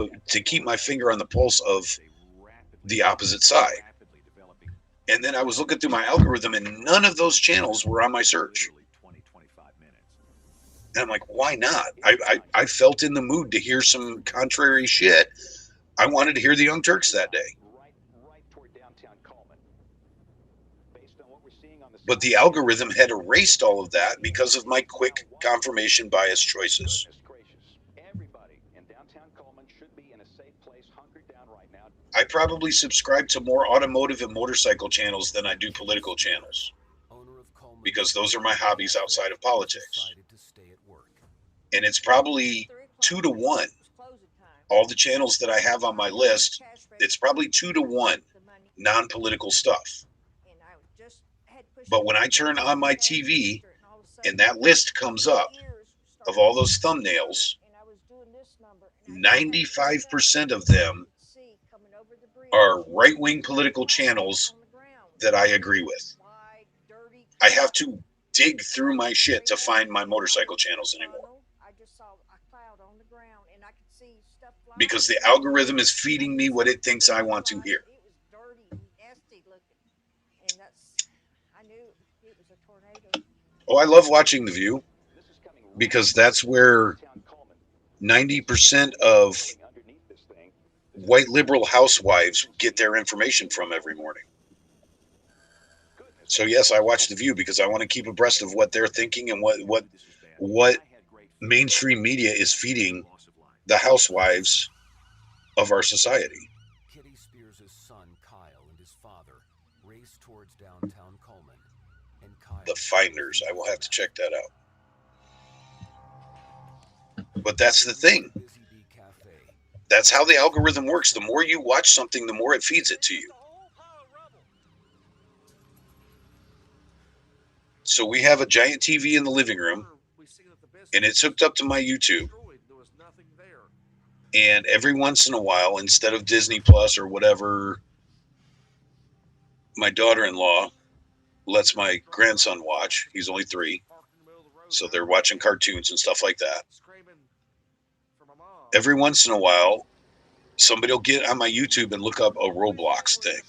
my finger on the pulse of the opposite side. And then I was looking through my algorithm, and none of those channels were on my search. And I'm like, why not? I felt in the mood to hear some contrary shit. I wanted to hear the Young Turks that day. But the algorithm had erased all of that because of my quick confirmation bias choices. I probably subscribe to more automotive and motorcycle channels than I do political channels, because those are my hobbies outside of politics. And it's probably 2 to 1. All the channels that I have on my list, it's probably 2 to 1 non-political stuff. But when I turn on my TV and that list comes up of all those thumbnails, 95% of them are right-wing political channels that I agree with. I have to dig through my shit to find my motorcycle channels anymore, because the algorithm is feeding me what it thinks I want to hear. Oh, I love watching The View, because that's where 90% of white liberal housewives get their information from every morning. So yes, I watch The View because I want to keep abreast of what they're thinking and what mainstream media is feeding the housewives of our society. Kitty Spears' son Kyle and his father race towards downtown Coleman, and Kyle, The Finders. I will have to check that out. But that's the thing. That's how the algorithm works. The more you watch something, the more it feeds it to you. So we have a giant TV in the living room, and it's hooked up to my YouTube. And every once in a while, instead of Disney Plus or whatever my daughter-in-law lets my grandson watch, he's only 3, so they're watching cartoons and stuff like that. Every once in a while, somebody will get on my YouTube and look up a Roblox thing.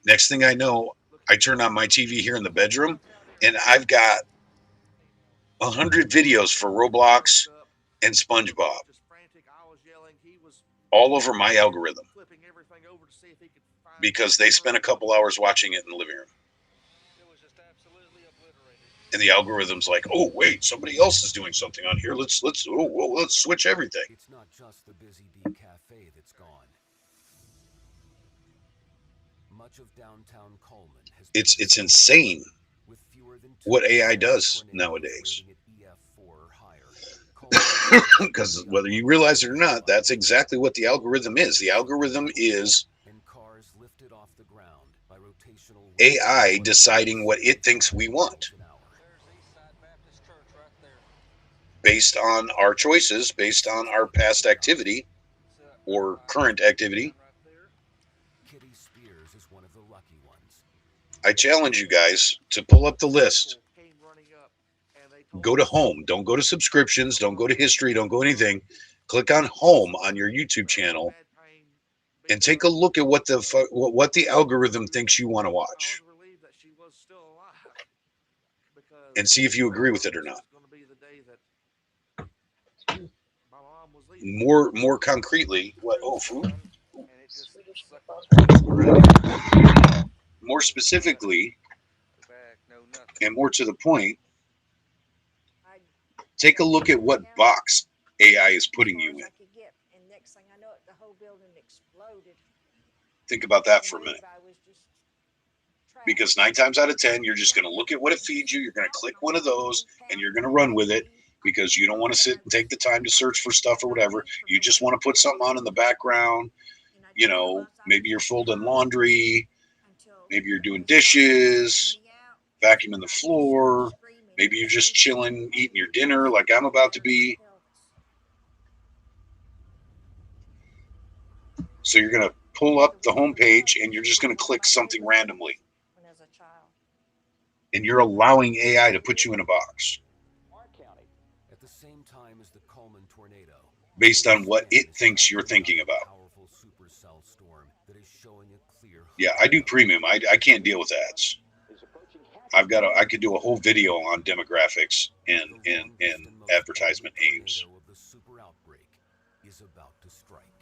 Next thing I know, I turn on my TV here in the bedroom, and I've got 100 videos for Roblox and SpongeBob all over my algorithm, because they spent a couple hours watching it in the living room. And the algorithm's like, oh wait, somebody else is doing something on here. Let's switch everything. It's not just the Busy Bee Cafe that's gone. Much of downtown Coleman has It's insane what AI does nowadays. Because whether you realize it or not, that's exactly what the algorithm is. The algorithm is AI deciding what it thinks we want, based on our choices, based on our past activity or current activity. Kitty Spears is one of the lucky ones. I challenge you guys to pull up the list. Go to home. Don't go to subscriptions. Don't go to history. Don't go anything. Click on home on your YouTube channel and take a look at what the algorithm thinks you want to watch, and see if you agree with it or not. More concretely, food? More specifically, and more to the point, take a look at what box AI is putting you in. And next thing I know it, the whole building exploded. Think about that for a minute. Because 9 times out of 10, you're just going to look at what it feeds you. You're going to click one of those and you're going to run with it because you don't want to sit and take the time to search for stuff or whatever. You just want to put something on in the background. You know, maybe you're folding laundry. Maybe you're doing dishes, vacuuming the floor. Maybe you're just chilling, eating your dinner like I'm about to be. So you're going to pull up the home page and you're just going to click something randomly. And you're allowing AI to put you in a box. At the same time as the Coleman tornado, based on what it thinks you're thinking about. Yeah, I do premium. I can't deal with ads. I could do a whole video on demographics and advertisement aims.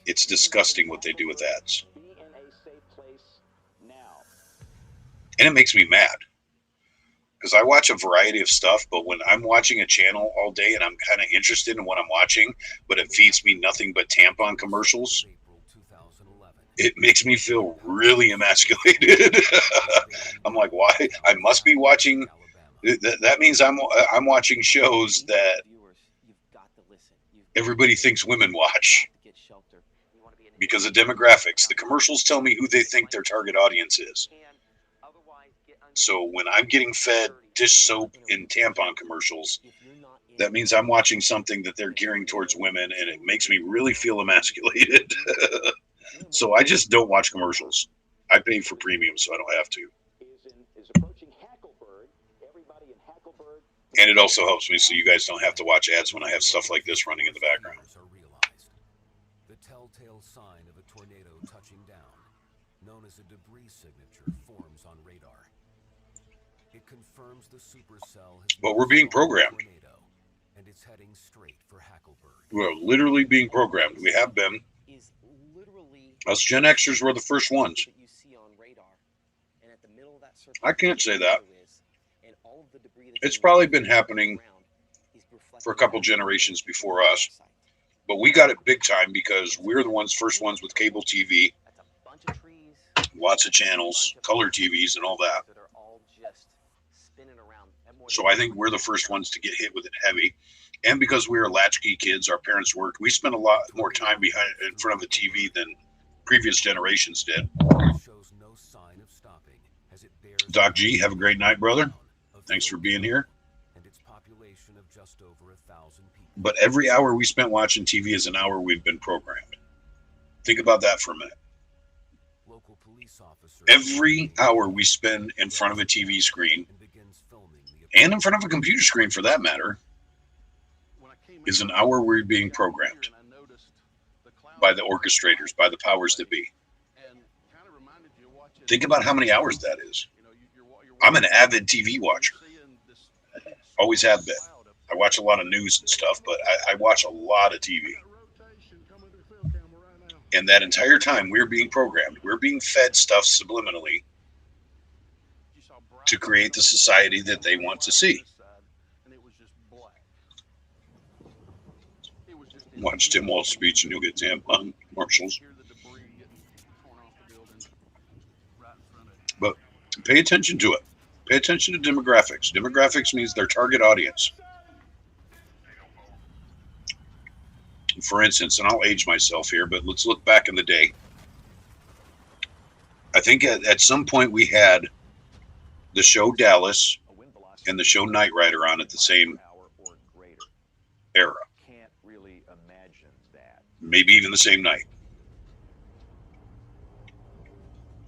It's disgusting what they do with ads. And it makes me mad. Because I watch a variety of stuff, but when I'm watching a channel all day and I'm kind of interested in what I'm watching, but it feeds me nothing but tampon commercials, it makes me feel really emasculated. I'm like, why? I must be watching. That means I'm watching shows that everybody thinks women watch because of demographics. The commercials tell me who they think their target audience is. So when I'm getting fed dish soap and tampon commercials, that means I'm watching something that they're gearing towards women, and it makes me really feel emasculated. So I just don't watch commercials. I pay for premium, so I don't have to. And it also helps me so you guys don't have to watch ads when I have stuff like this running in the background. The telltale sign of a tornado touching down, known as a debris signature, forms on radar. It confirms the supercell has but we're being programmed. And it's heading straight for Hackleburg. We're literally being programmed. We have been. Us Gen Xers were the first ones. I can't say that. It's probably been happening for a couple generations before us. But we got it big time because we're the first ones with cable TV, lots of channels, color TVs, and all that. So I think we're the first ones to get hit with it heavy. And because we were latchkey kids, our parents worked, we spent a lot more time in front of the TV than previous generations did. Doc G, have a great night, brother. Thanks for being here. But every hour we spent watching TV is an hour we've been programmed. Think about that for a minute. Every hour we spend in front of a TV screen, and in front of a computer screen for that matter, is an hour we're being programmed by the orchestrators, by the powers that be. Think about how many hours that is. I'm an avid TV watcher. Always have been. I watch a lot of news and stuff, but I watch a lot of TV. And that entire time we're being programmed. We're being fed stuff subliminally to create the society that they want to see. Watch Tim Walz's speech and you'll get tampon commercials. But pay attention to it. Pay attention to demographics. Demographics means their target audience. For instance, and I'll age myself here, but let's look back in the day. I think at some point we had the show Dallas and the show Knight Rider on at the same era. Maybe even the same night.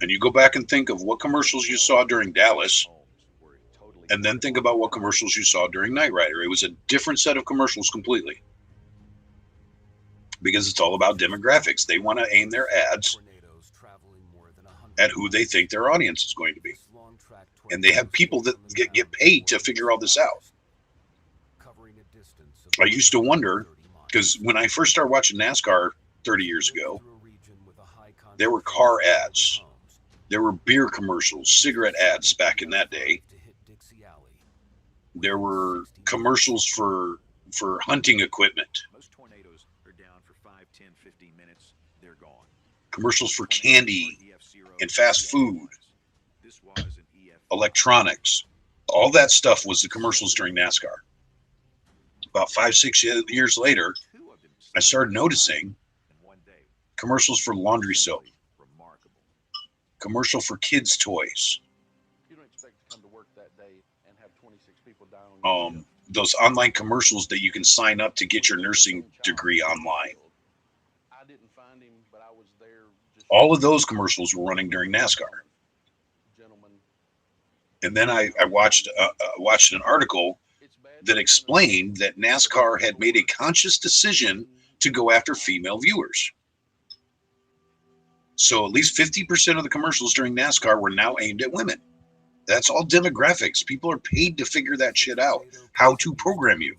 And you go back and think of what commercials you saw during Dallas, and then think about what commercials you saw during Knight Rider. It was a different set of commercials completely. Because it's all about demographics. They want to aim their ads at who they think their audience is going to be. And they have people that get paid to figure all this out. I used to wonder, because when I first started watching NASCAR 30 years ago, there were car ads. There were beer commercials, cigarette ads back in that day. There were commercials for hunting equipment. Most tornadoes are down for 5, 10, 15 minutes. They're gone. Commercials for candy and fast food, electronics. All that stuff was the commercials during NASCAR. About 5, 6 years later, I started noticing commercials for laundry soap, commercial for kids' toys. You don't expect to come to work that day and have 26 people down on your Those online commercials that you can sign up to get your nursing degree online. I didn't find him, but I was there. All of those commercials were running during NASCAR. And then I watched an article that explained that NASCAR had made a conscious decision to go after female viewers. So at least 50% of the commercials during NASCAR were now aimed at women. That's all demographics. People are paid to figure that shit out, how to program you.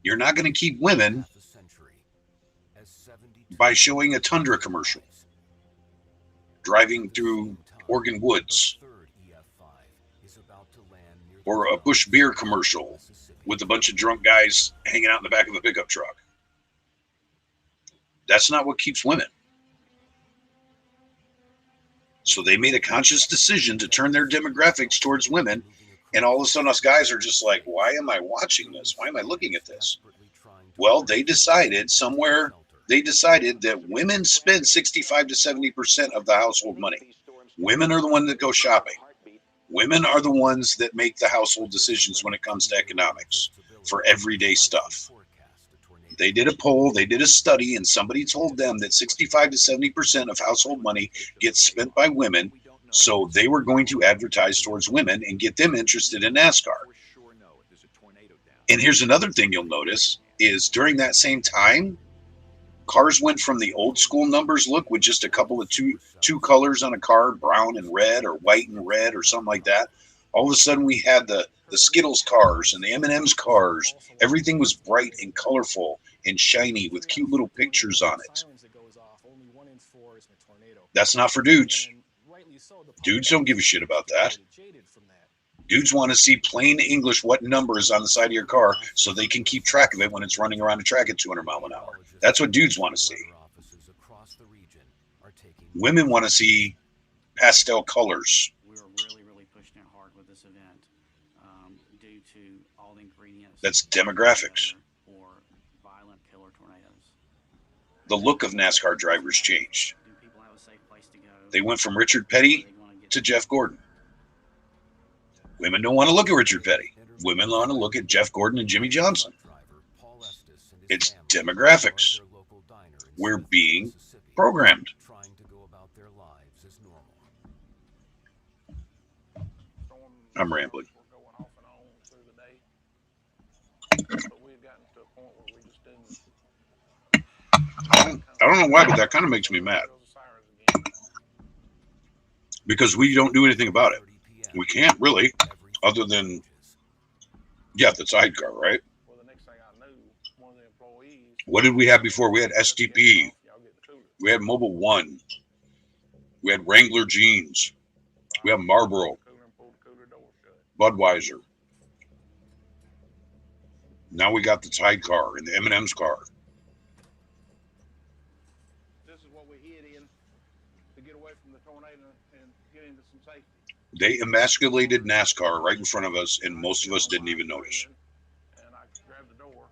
You're not going to keep women by showing a Tundra commercial, driving through Oregon woods, or a Busch beer commercial with a bunch of drunk guys hanging out in the back of a pickup truck. That's not what keeps women. So they made a conscious decision to turn their demographics towards women, and all of a sudden us guys are just like, why am I watching this? Why am I looking at this? Well, they decided that women spend 65 to 70% of the household money. Women are the ones that go shopping. Women are the ones that make the household decisions when it comes to economics for everyday stuff. They did a poll, they did a study, and somebody told them that 65 to 70% of household money gets spent by women, so they were going to advertise towards women and get them interested in NASCAR. And here's another thing you'll notice is during that same time, cars went from the old school numbers look with just a couple of two colors on a car, brown and red or white and red or something like that. All of a sudden we had the Skittles cars and the M&M's cars. Everything was bright and colorful and shiny with cute little pictures on it. That's not for dudes. Dudes don't give a shit about that. Dudes want to see plain English what number is on the side of your car so they can keep track of it when it's running around a track at 200 miles an hour. That's what dudes want to see. Women want to see pastel colors. We were really pushing it hard with this event due to all the ingredients. That's demographics. Or violent killer tornadoes. The look of NASCAR drivers changed. They went from Richard Petty to Jeff Gordon. Women don't want to look at Richard Petty. Women want to look at Jeff Gordon and Jimmy Johnson. It's demographics. We're being programmed. I'm rambling. I don't know why, but that kind of makes me mad. Because we don't do anything about it. We can't really, other than, the sidecar, right? What did we have before? We had STP. We had Mobile One. We had Wrangler jeans. We have Marlboro. Budweiser. Now we got the sidecar and the M&M's car. This is what we hid in to get away from the tornado and get into some safety. They emasculated NASCAR right in front of us, and most of us didn't even notice. And I grabbed the door.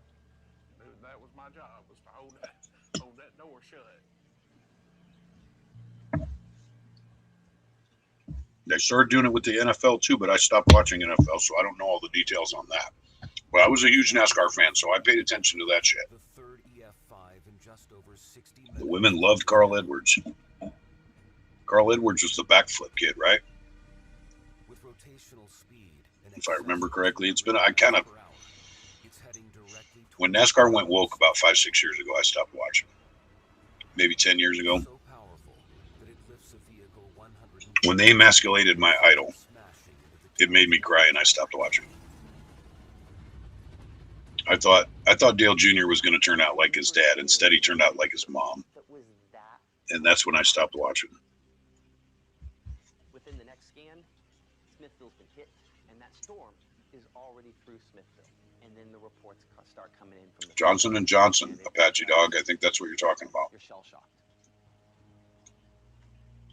That was my job, was to hold that door shut. They started doing it with the NFL too, but I stopped watching NFL, so I don't know all the details on that. But I was a huge NASCAR fan, so I paid attention to that shit. The women loved Carl Edwards. Carl Edwards was the backflip kid, right? If I remember correctly, it's been, when NASCAR went woke about 5-6 years ago, I stopped watching. Maybe 10 years ago. When they emasculated my idol, it made me cry, and I stopped watching. I thought Dale Jr. was going to turn out like his dad. Instead, he turned out like his mom. And that's when I stopped watching. Within the next scan, Smithville's been hit, and that storm is already through Smithville. And then the reports start coming in from the Johnson & Johnson, Apache Dog. I think that's what you're talking about. You're shell-shocked.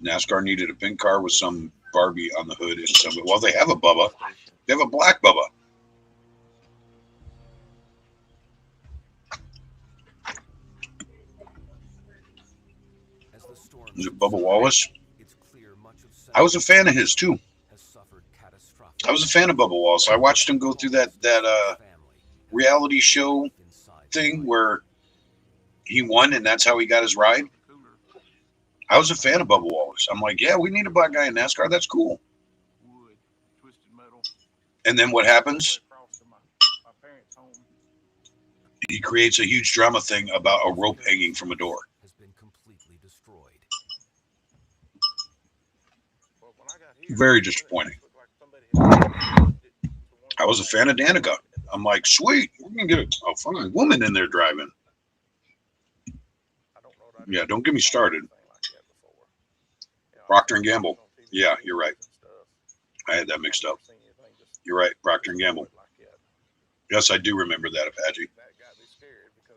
NASCAR needed a pink car with some Barbie on the hood. And some, well, they have a Bubba. They have a black Bubba. Is it Bubba Wallace? I was a fan of his too. I was a fan of Bubba Wallace. I watched him go through that reality show thing where he won, and that's how he got his ride. I was a fan of Bubba Wallace. I'm like, yeah, we need a black guy in NASCAR. That's cool. And then what happens? He creates a huge drama thing about a rope hanging from a door. Very disappointing. I was a fan of Danica. I'm like, sweet, we're gonna get a fucking woman in there driving. Yeah, don't get me started. Procter & Gamble. Yeah, you're right. I had that mixed up. You're right, Procter & Gamble. Yes, I do remember that, Apache.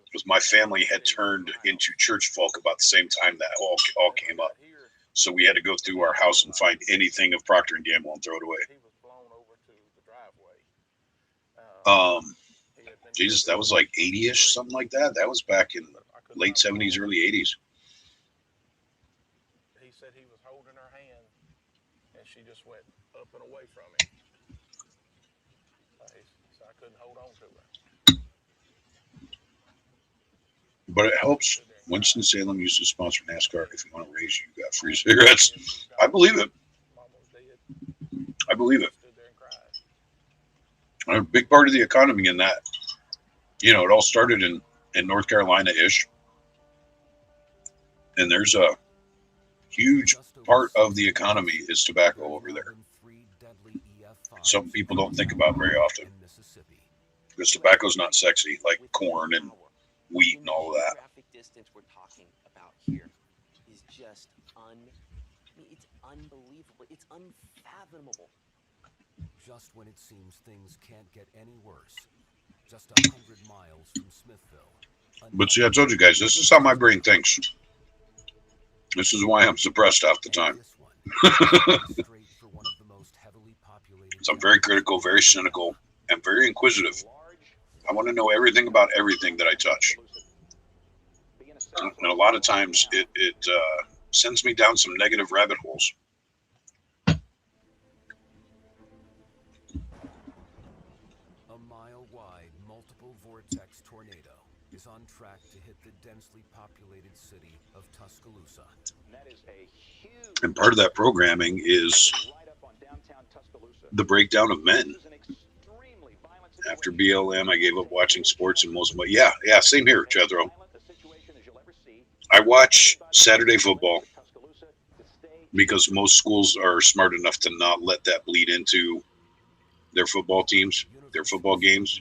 Because my family had turned into church folk about the same time that all came up. So we had to go through our house and find anything of Procter & Gamble and throw it away. Jesus, that was like 80-ish, something like that. That was back in late 70s, early 80s. He said he was holding her hand, and she just went up and away from him. So I couldn't hold on to her. But it helps. Winston-Salem used to sponsor NASCAR. If you want to race, you got free cigarettes. I believe it. I believe it. A big part of the economy in that, you know, it all started in North Carolina-ish. And there's a huge part of the economy is tobacco over there. Some people don't think about very often. Because tobacco's not sexy like corn and wheat and all of that. Distance we're talking about here is just it's unbelievable. It's unfathomable. Just when it seems things can't get any worse, just 100 miles from Smithville. But see, I told you guys, this is how my brain thinks. This is why I'm suppressed half the time. So I'm very critical, very cynical, and very inquisitive. I want to know everything about everything that I touch. And a lot of times it sends me down some negative rabbit holes. A mile-wide, multiple vortex tornado is on track to hit the densely populated city of Tuscaloosa. And part of that programming is the breakdown of men. After BLM, I gave up watching sports and most of my... Yeah, same here, Jethro. I watch Saturday football because most schools are smart enough to not let that bleed into their football teams, their football games,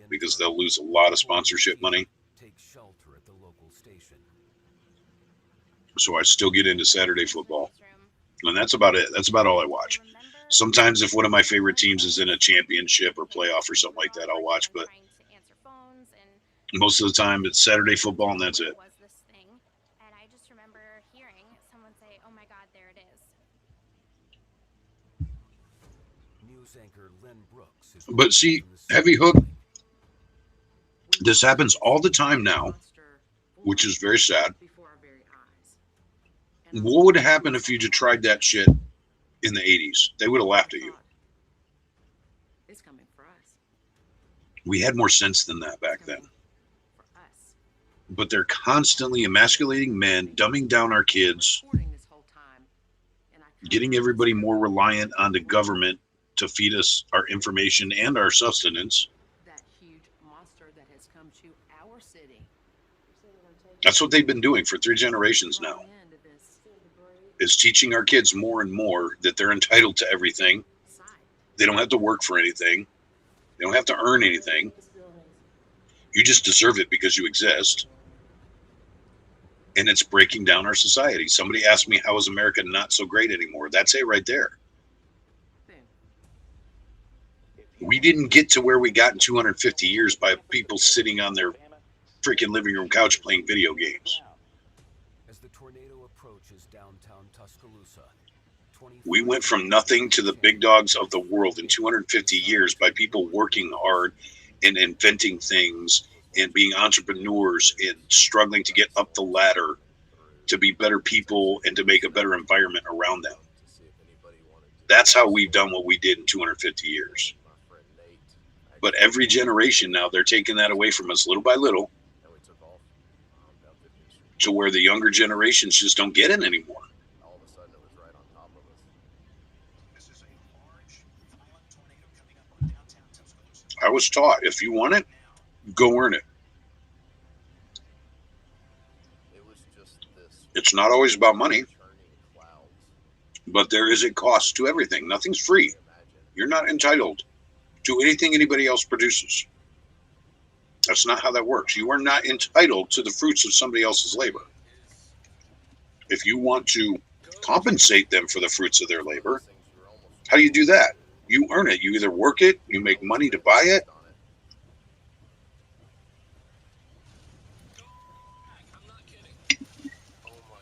because they'll lose a lot of sponsorship money. So I still get into Saturday football. And that's about it. That's about all I watch. Sometimes if one of my favorite teams is in a championship or playoff or something like that, I'll watch. But most of the time it's Saturday football and that's it. But see, Heavy Hook, this happens all the time now, which is very sad. What would happen if you just tried that shit in the 80s? They would have laughed at you. We had more sense than that back then. But they're constantly emasculating men, dumbing down our kids, getting everybody more reliant on the government to feed us our information and our sustenance. That huge monster that has come to our city. That's what they've been doing for 3 generations now, is teaching our kids more and more that they're entitled to everything. They don't have to work for anything. They don't have to earn anything. You just deserve it because you exist. And it's breaking down our society. Somebody asked me, how is America not so great anymore? That's it right there. We didn't get to where we got in 250 years by people sitting on their freaking living room couch playing video games. As the tornado approaches downtown Tuscaloosa, We went from nothing to the big dogs of the world in 250 years by people working hard and inventing things and being entrepreneurs and struggling to get up the ladder to be better people and to make a better environment around them. That's how we've done what we did in 250 years. But every generation now, they're taking that away from us little by little to where the younger generations just don't get it anymore. I was taught, if you want it, go earn it. It's not always about money, but there is a cost to everything. Nothing's free. You're not entitled to anything anybody else produces. That's not how that works. You are not entitled to the fruits of somebody else's labor. If you want to compensate them for the fruits of their labor, how do you do that? You earn it. You either work it, you make money to buy it.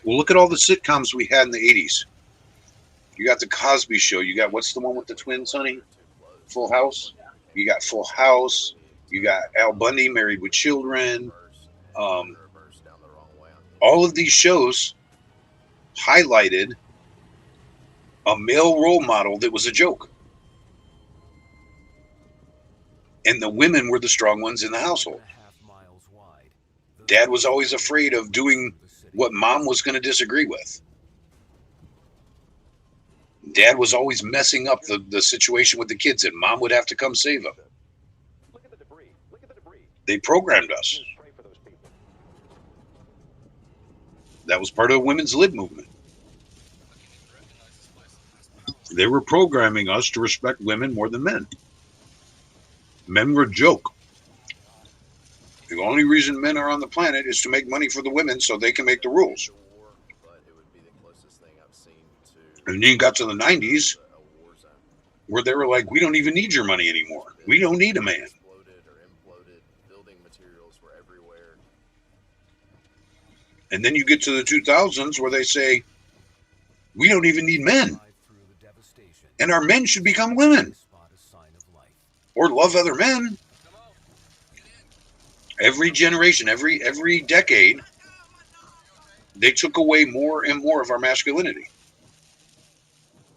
Well, look at all the sitcoms we had in the 80s. You got the Cosby Show. You got, what's the one with the twins, honey? Full House. You got Full House. You got Al Bundy, Married with Children. All of these shows highlighted a male role model that was a joke. And the women were the strong ones in the household. Dad was always afraid of doing what mom was going to disagree with. Dad was always messing up the situation with the kids, and mom would have to come save them. They programmed us. That was part of the women's lib movement. They were programming us to respect women more than men. Men were a joke. The only reason men are on the planet is to make money for the women so they can make the rules. And then you got to the 90s where they were like, we don't even need your money anymore. We don't need a man. And then you get to the 2000s where they say, we don't even need men. And our men should become women. Or love other men. Every generation, every decade, they took away more and more of our masculinity.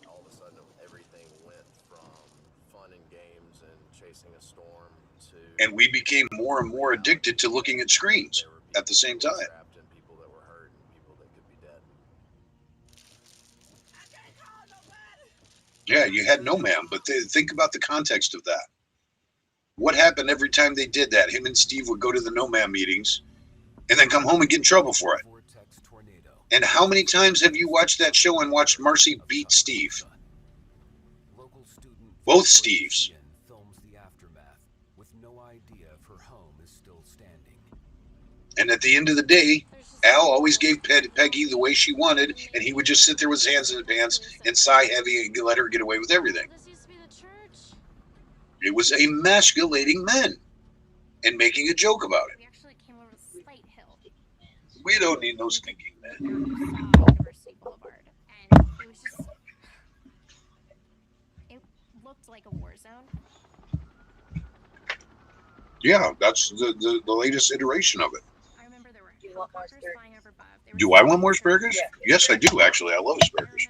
All of a sudden, everything went from fun and games and chasing a storm to... And we became more and more addicted to looking at screens at the same time. People that were hurt and people that could be dead. Yeah, you had no man, but think about the context of that. What happened every time they did that? Him and Steve would go to the no man meetings and then come home and get in trouble for it. And how many times have you watched that show and watched Marcy beat Steve? Both Steves. And at the end of the day, Al always gave Peggy the way she wanted, and he would just sit there with his hands in his pants and sigh heavy and let her get away with everything. It was emasculating men and making a joke about it. We actually came over to Slate Hill. We don't need no stinking men. University Boulevard, and it was just, it looked like a war zone. Yeah, that's the latest iteration of it. I remember there were helicopters flying overabove. Do I want more asparagus? Yes, I do, actually. I love asparagus.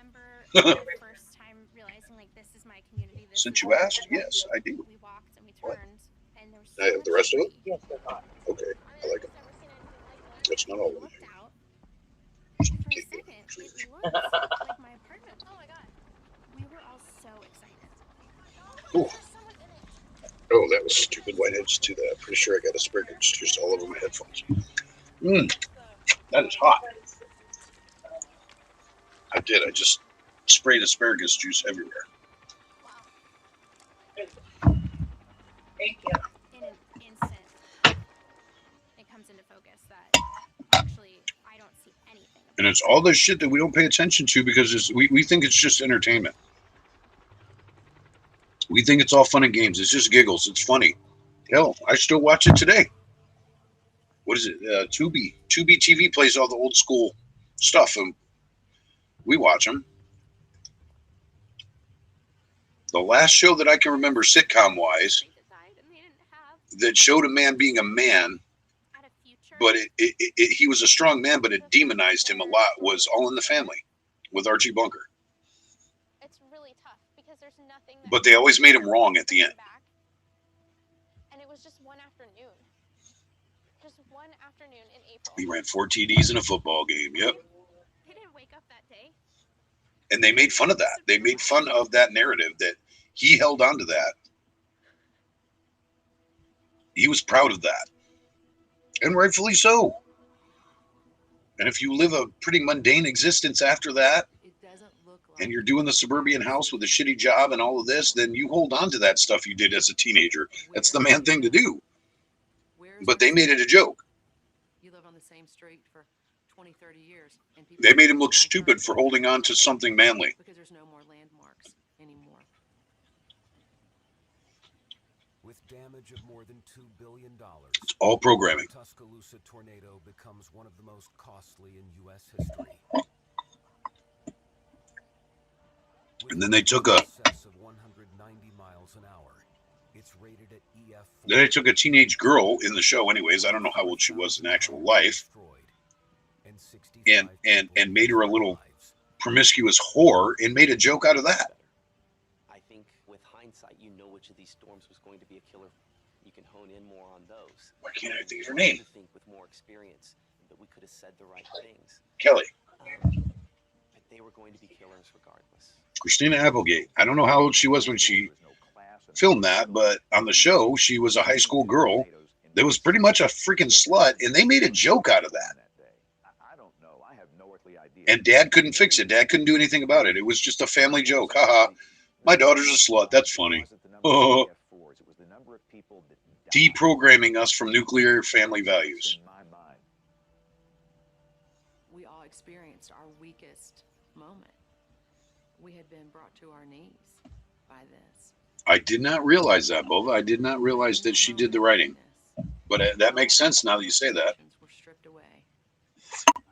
I remember the first time realizing, like, this is my community. Since you asked, yes, I do. We walked and we turned, and there was I have the rest of it? Yes, okay, I like it. That's not all of it. For a second, it looked like my apartment. Oh my god. We were all so excited. Ooh. Oh, that was stupid. Why did I just do that? I'm pretty sure I got asparagus just all over my headphones. That is hot. I did. I just sprayed asparagus juice everywhere. Thank you. In an instant, it comes into focus that actually I don't see anything. And it's all this shit that we don't pay attention to because we think it's just entertainment. We think it's all fun and games. It's just giggles. It's funny. Hell, I still watch it today. What is it? Tubi. Tubi TV plays all the old school stuff, and we watch them. The last show that I can remember sitcom-wise that showed a man being a man, but he was a strong man, but it demonized him a lot, was All in the Family with Archie Bunker. It's really tough because there's nothing. But they always made him wrong at the end. And it was just one afternoon. Just one afternoon in April. He ran 4 TDs in a football game. Yep. They didn't wake up that day. And they made fun of that. They made fun of that narrative that he held on to that. He was proud of that. And rightfully so. And if you live a pretty mundane existence after that, and you're doing the suburban house with a shitty job and all of this, then you hold on to that stuff you did as a teenager. That's the man thing to do. But they made it a joke. You live on the same street for 20, 30 years. And They made him look stupid for holding on to something manly. Because there's no more landmarks anymore. With damage of more than $2 billion, It's all programming. the Tuscaloosa tornado becomes one of the most costly in U.S. history. And then they took a Excess of 190 miles an hour. It's rated at EF4. then they took a teenage girl in the show anyways. I don't know how old she was in actual life. And made her a little promiscuous whore and made a joke out of that. I think with hindsight, you know which of these storms was going to be a killer. You can hone in more on those. Why can't I think of her name? I think with more experience that we could have said the right things. Kelly. But they were going to be killers regardless. Christina Applegate. I don't know how old she was when she filmed that, but on the show, she was a high school girl that was pretty much a freaking slut, and they made a joke out of that. And Dad couldn't fix it. Dad couldn't do anything about it. It was just a family joke. Haha. My daughter's a slut. That's funny. Deprogramming us from nuclear family values. We all experienced our weakest moment. We had been brought to our knees by this. I did not realize that, Bova. I did not realize that she did the writing. But that makes sense now that you say that. Were stripped away.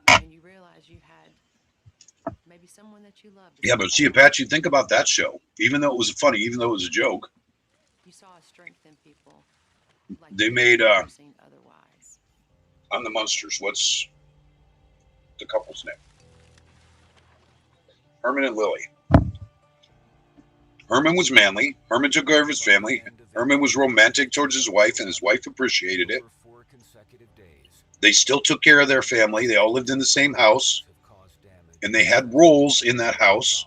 And you realize you had maybe someone that you loved. Yeah, but see, Apache, think about that show. Even though it was funny, even though it was a joke, You saw a strength in people. Like they made never seen otherwise. on the Munsters. What's the couple's name? Herman and Lily. Herman was manly. Herman took care of his family. Herman was romantic towards his wife, and his wife appreciated it. They still took care of their family. They all lived in the same house, and they had roles in that house.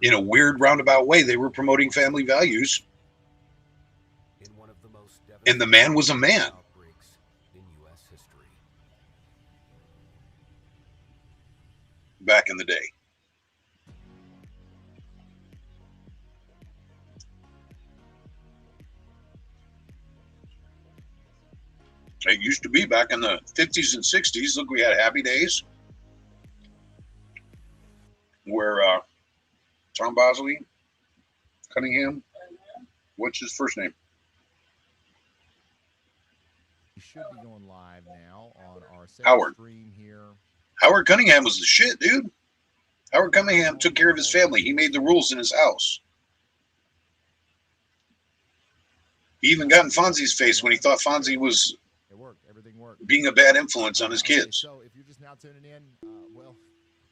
In a weird roundabout way, they were promoting family values. And the man was a man. Back in the day. It used to be back in the 50s and 60s. Look, we had Happy Days where Tom Bosley, Cunningham, what's his first name? We should be going live now on our Howard. stream here. Howard Cunningham was the shit, dude. Howard Cunningham took care of his family. He made the rules in his house. He even got in Fonzie's face when he thought Fonzie was being a bad influence on his kids. So if you're just now tuning in, well,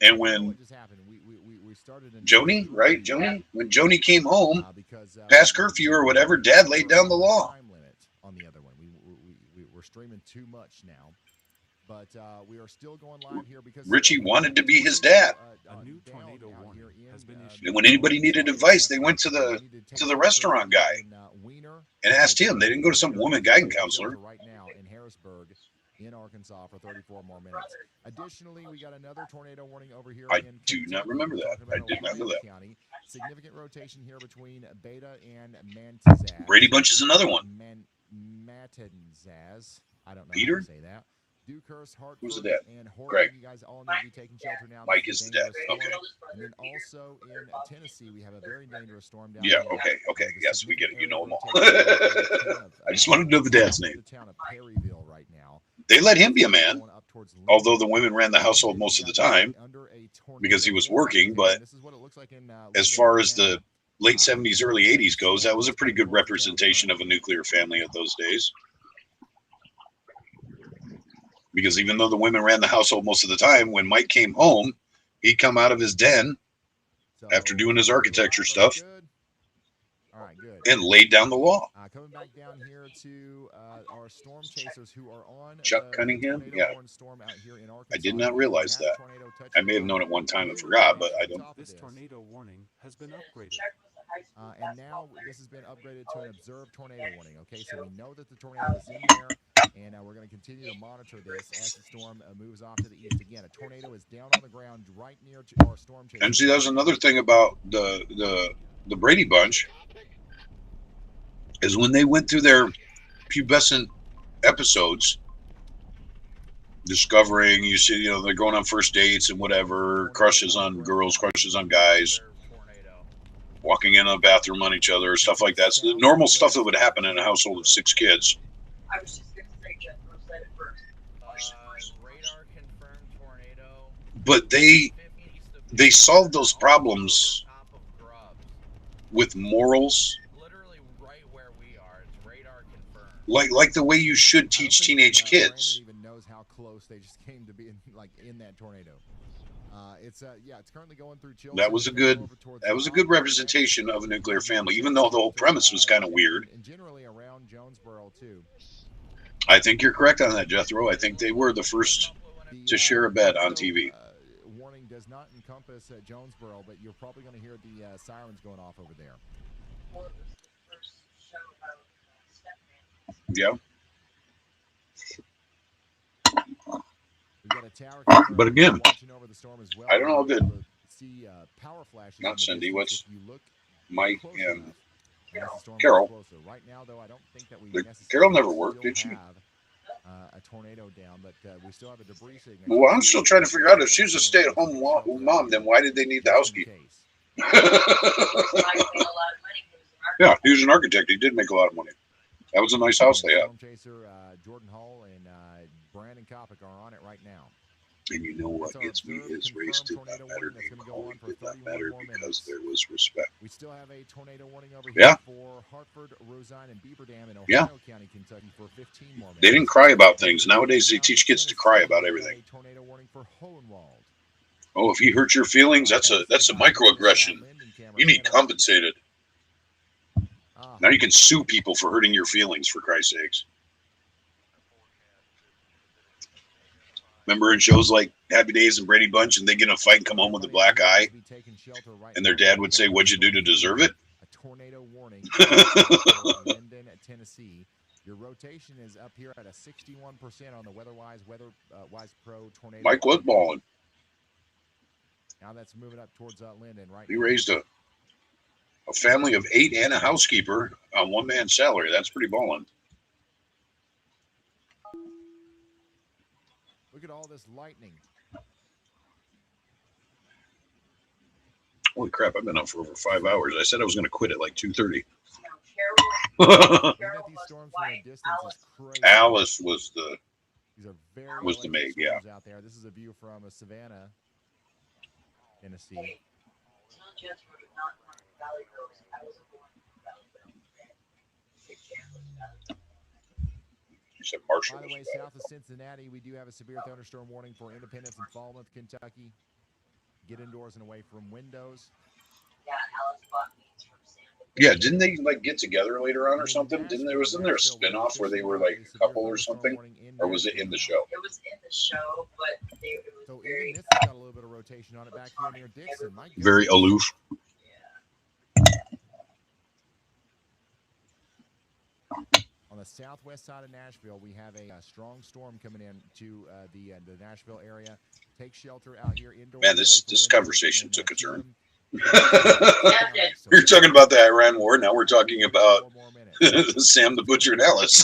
And when just happened. We started in Joni, right? Joni? When Joni came home, past curfew or whatever, Dad laid down the law. time limit on the other one. We're streaming too much now, but we are still going live here because Richie wanted to be his dad. A new tornado warning has been issued. And when anybody needed advice, they went to the restaurant guy and asked him. They didn't go to some woman guidance counselor. Right now in Harrisburg, in Arkansas for 34 more minutes. Additionally, we got another tornado warning over here I in do Kentucky. not remember We're that. talking about I did not know Ohio that. County. Significant rotation here between Beta and Mantazaz. Brady Bunch is another one. Matanzas. I don't know Peter? how to say that. Dewhurst, Hartford, Who's the dad? and Horton. Greg. You guys all need to be taking shelter now. Mike This is a the dad. dangerous storm. Okay. And then also in Tennessee, we have a very dangerous storm down Yeah, there. okay. Yes, we get it. You know them all. I I just wanted to know the dad's name. The town of Perryville right now. They let him be a man, although the women ran the household most of the time because he was working. But as far as the late 70s, early 80s goes, that was a pretty good representation of a nuclear family of those days. Because even though the women ran the household most of the time, when Mike came home, he'd come out of his den after doing his architecture stuff and laid down the law. Coming back down here to our storm chasers who are on Chuck Cunningham? Yeah. storm out here in Arkansas. I did not realize that. I may have known it one time and forgot, but I don't. This tornado warning has been upgraded. And now this has been upgraded to an observed tornado warning. Okay, so we know that the tornado is in there, and we're going to continue to monitor this as the storm moves off to the east. Again, a tornado is down on the ground right near to our storm chaser. And see, that's another thing about the Brady Bunch is when they went through their pubescent episodes, discovering, you see, they're going on first dates and whatever, crushes on girls, crushes on guys, walking in a bathroom on each other, stuff like that. So the normal stuff that would happen in a household of 6 kids. I was just going to say, Jeff said it first. Radar confirmed tornado. But they solved those problems with morals. Literally right where we are. It's radar confirmed. Like the way you should teach teenage kids. Even knows how close they just came to being in that tornado. It's currently going through chills. That was a good representation of a nuclear family, even though the whole premise was kind of weird. And generally around Jonesboro too. I think you're correct on that, Jethro. I think they were the first to share a bed on TV. Warning does not encompass Jonesboro, but you're probably going to hear the sirens going off over there. Yeah. We've got a tower but again, watching over the storm as well. I don't know that. See power flashes. Not Cindy. What's Mike and Carol? Carol. Right now, though, I don't think that we Carol never worked, did she? A tornado down, but we still have a debris signature. Well, I'm still trying to figure out if she's a stay-at-home mom, then why did they need the housekeeper? Yeah, he was an architect. He did make a lot of money. That was a nice house they had. Storm chaser Jordan Hall and Brandon Kopic are on it right now. And you know what gets me? His race did not matter. Name calling did not matter because there was respect. We still have a tornado warning over Yeah. here for Hartford, Rosine, and Beaver Dam in Ohio County, Kentucky for 15 more minutes. They didn't cry about things. Nowadays, they teach kids to cry about everything. Tornado warning for Hohenwald. Oh, if he hurt your feelings, that's a microaggression. You need compensated. Now you can sue people for hurting your feelings, for Christ's sakes. Remember in shows like Happy Days and Brady Bunch, and they get in a fight and come home with a black eye, and their dad would say, "What'd you do to deserve it?" A tornado warning for Linden, Tennessee. Your rotation is up here at a 61% on the WeatherWise Pro tornado. Mike was balling. Now that's moving up towards Linden right He now. raised a family of 8 and a housekeeper on one man's salary. That's pretty balling. Look at all this lightning. Holy crap, I've been up for over 5 hours. I said I was going to quit at like 2:30. Alice was the maid, yeah. Out there. This is a view from Savannah, Tennessee. You said Marshall. By the way, south of Cincinnati, we do have a severe thunderstorm warning for Independence and Falmouth, Kentucky. Get indoors and away from windows. Yeah, didn't they get together later on or something? Wasn't there a spinoff where they were like a couple or something? Or was it in the show? It was in the show, but it was so very even this has got a little bit of rotation on it back here near Dixon. Very aloof. On the southwest side of Nashville, we have a strong storm coming in to the Nashville area. Take shelter out here indoors. Man, this conversation took a turn. We're talking about the Iran war. Now we're talking about Sam the Butcher and Alice.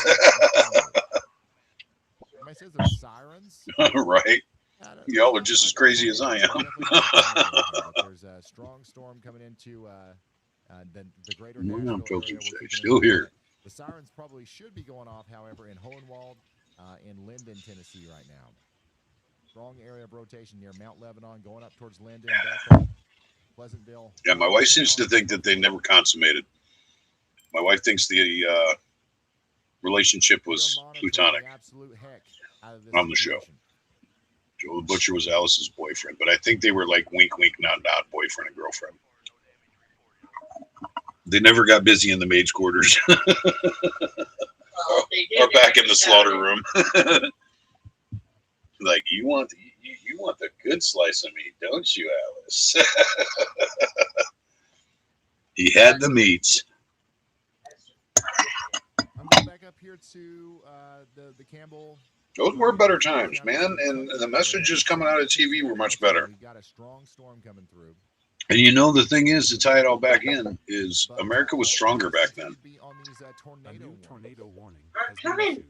Somebody says there's sirens. Right. Y'all are just as crazy as I am. There's a strong storm coming into the greater Nashville area. Still here. The sirens probably should be going off, however, in Hohenwald, in Linden, Tennessee right now. Strong area of rotation near Mount Lebanon, going up towards Linden, Bethel, Pleasantville. Yeah, my wife seems to think that they never consummated. My wife thinks the relationship was plutonic on the show. Joe the Butcher was Alice's boyfriend, but I think they were like wink, wink, nod, nod, boyfriend and girlfriend. They never got busy in the maid's quarters or back in the slaughter room. Like, you want the good slice of meat, don't you, Alice? He had the meats. I'm going back up here to the Campbell. Those were better times, man, and the messages coming out of TV were much better. We got a strong storm coming through. And you know, the thing is, to tie it all back in, is America was stronger back then. A new tornado warning has been issued.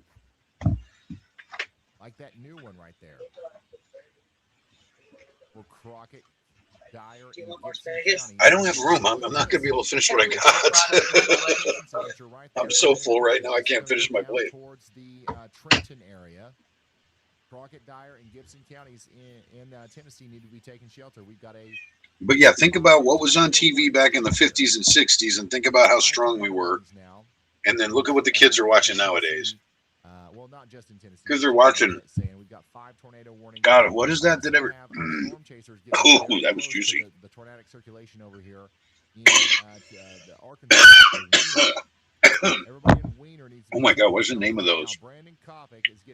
Like that new one right there. Well, Crockett, Dyer, and Gibson County. I don't have room. I'm not going to be able to finish what I got. I'm so full right now, I can't finish my plate. Towards the Trenton area. Crockett, Dyer, and Gibson counties in Tennessee need to be taking shelter. We've got a... But yeah, think about what was on TV back in the 50s and 60s, and think about how strong we were. And then look at what the kids are watching nowadays. Well, not just in Tennessee. Because they're watching. We've got 5 tornado warnings. God, what is that? Oh, that was juicy. The tornadic circulation over here in the Arkansas. Everybody in Wiener needs to oh my God, what's the name of those?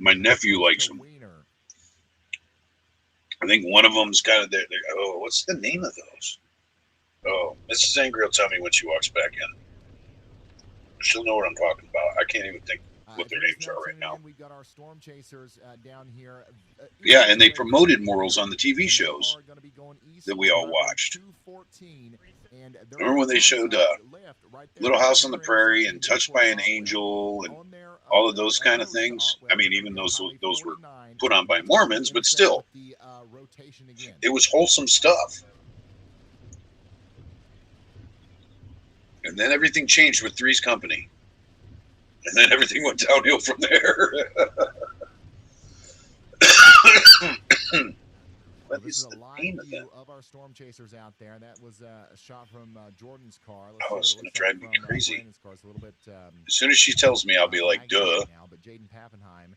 My nephew likes them. I think one of them's kind of there. Oh, what's the name of those? Oh, Mrs. Angry will tell me when she walks back in. She'll know what I'm talking about. I can't even think what their names are right now. We've got our storm chasers down here. Yeah, and they promoted morals on the TV shows that we all watched. Remember when they showed Little House on the Prairie and Touched by an Angel and all of those kind of things? I mean, even those were put on by Mormons, but still, it was wholesome stuff. And then everything changed with Three's Company. And then everything went downhill from there. What this is a the live name of view that? of our storm chasers out there. That was a shot from Jordan's car. Oh, it's going to drive me crazy. Car. It's a little bit, as soon as she tells me, I'll be like, duh. Now, but Jaden Pappenheim.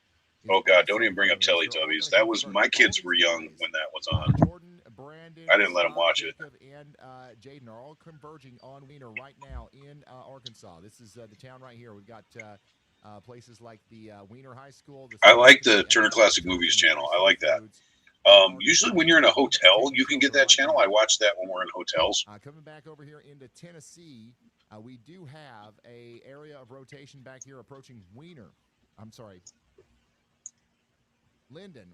Oh, God, don't even bring up Teletubbies. That was, my kids were young when that was on. Jordan, Brandon, I didn't let them watch it. And Jaden are all converging on Wiener right now in Arkansas. This is the town right here. We've got places like the Wiener High School. I like the Turner Classic Movies channel. I like that. Usually when you're in a hotel, you can get that channel. I watch that when we're in hotels. Coming back over here into Tennessee, we do have a area of rotation back here approaching Wiener. I'm sorry. Linden,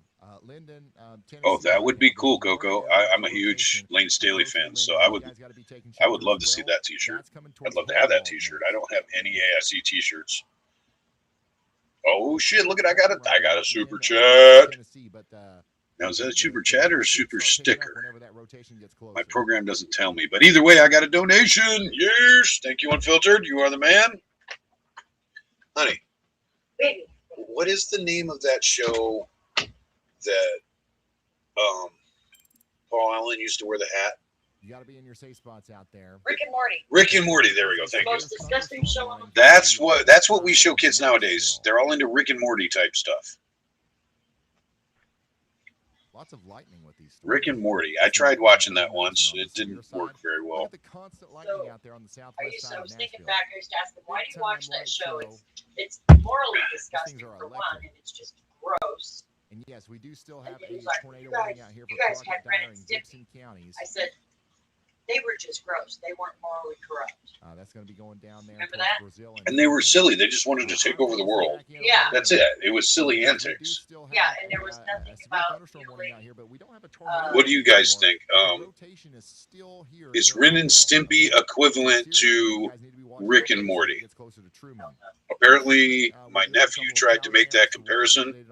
Tennessee. Oh, that would be cool, Coco. I'm a huge Lane Staley fan, so I would love to see that T-shirt. I'd love to have that T-shirt. I don't have any ASE T-shirts. Oh shit! Look at I got a super chat. Now is that a super chat or a super sticker? My program doesn't tell me, but either way, I got a donation. Yes, thank you, Unfiltered. You are the man, honey. What is the name of that show that Paul Allen used to wear the hat? You got to be in your safe spots out there. Rick and Morty. Rick and Morty. There we go. Thank you. Most disgusting show on the That's what we show kids nowadays. They're all into Rick and Morty type stuff. Lots of lightning with these stories. Rick and Morty. I tried watching that once. It didn't work very well. Look at the constant lightning out there on the southwest side I of was thinking Nashville. back, I used to ask them, why do you watch that show? It's morally disgusting for one, and it's just gross. And yes, we do still have And a he's like, tornado you guys warning out here for had Crockett, Dyer, Brandon and Stimpy. Gibson counties. I said, They were just gross. They weren't morally corrupt. That's going to be going down there. Remember that? Brazil And they were silly. They just wanted to take over the world. Yeah. That's it. It was silly antics. Yeah, and there was nothing about thunderstorm warning out here, but we don't have a tornado. What do you guys think? Rotation is still here. Is Ren and Stimpy equivalent to Rick and Morty? Apparently, my nephew tried to make that comparison.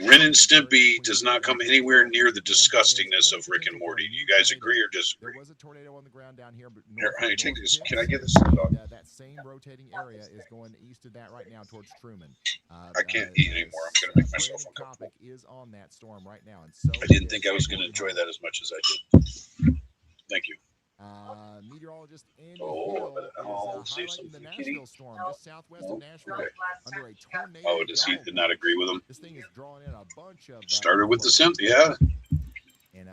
Ren and Stimpy does not come anywhere near the disgustingness of Rick and Morty. Do you guys agree or disagree? There was a tornado on the ground down here, but Here, honey, take this. Can I get this? Dog? That same rotating area is going east of that right now towards Truman. I can't eat anymore. I'm going to make myself uncomfortable. Is on that storm right now, and so I didn't think I was going to enjoy that as much as I did. Thank you. Meteorologist Andy Hill is highlighting the Nashville storm just southwest of Nashville under a tornado. Oh, does he did not agree with him? This thing is drawing in a bunch of started with the Simpsons, yeah. And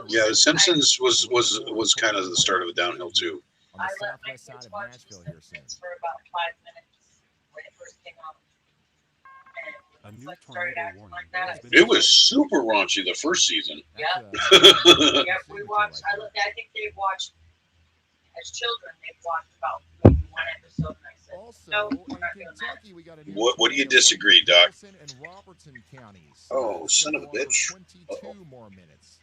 yeah, The Simpsons was kind of the start of a downhill too. On the southwest side of Nashville here soon. For about 5 minutes when it first came out. A new tornado warning. It was super raunchy the first season. Yeah. We watched. I think they watched as children. They watched about maybe one episode. And I said, also, no, in Kentucky, we got a new what do you disagree, Doc? and Robertson counties. Oh, son of a bitch. 22 more minutes.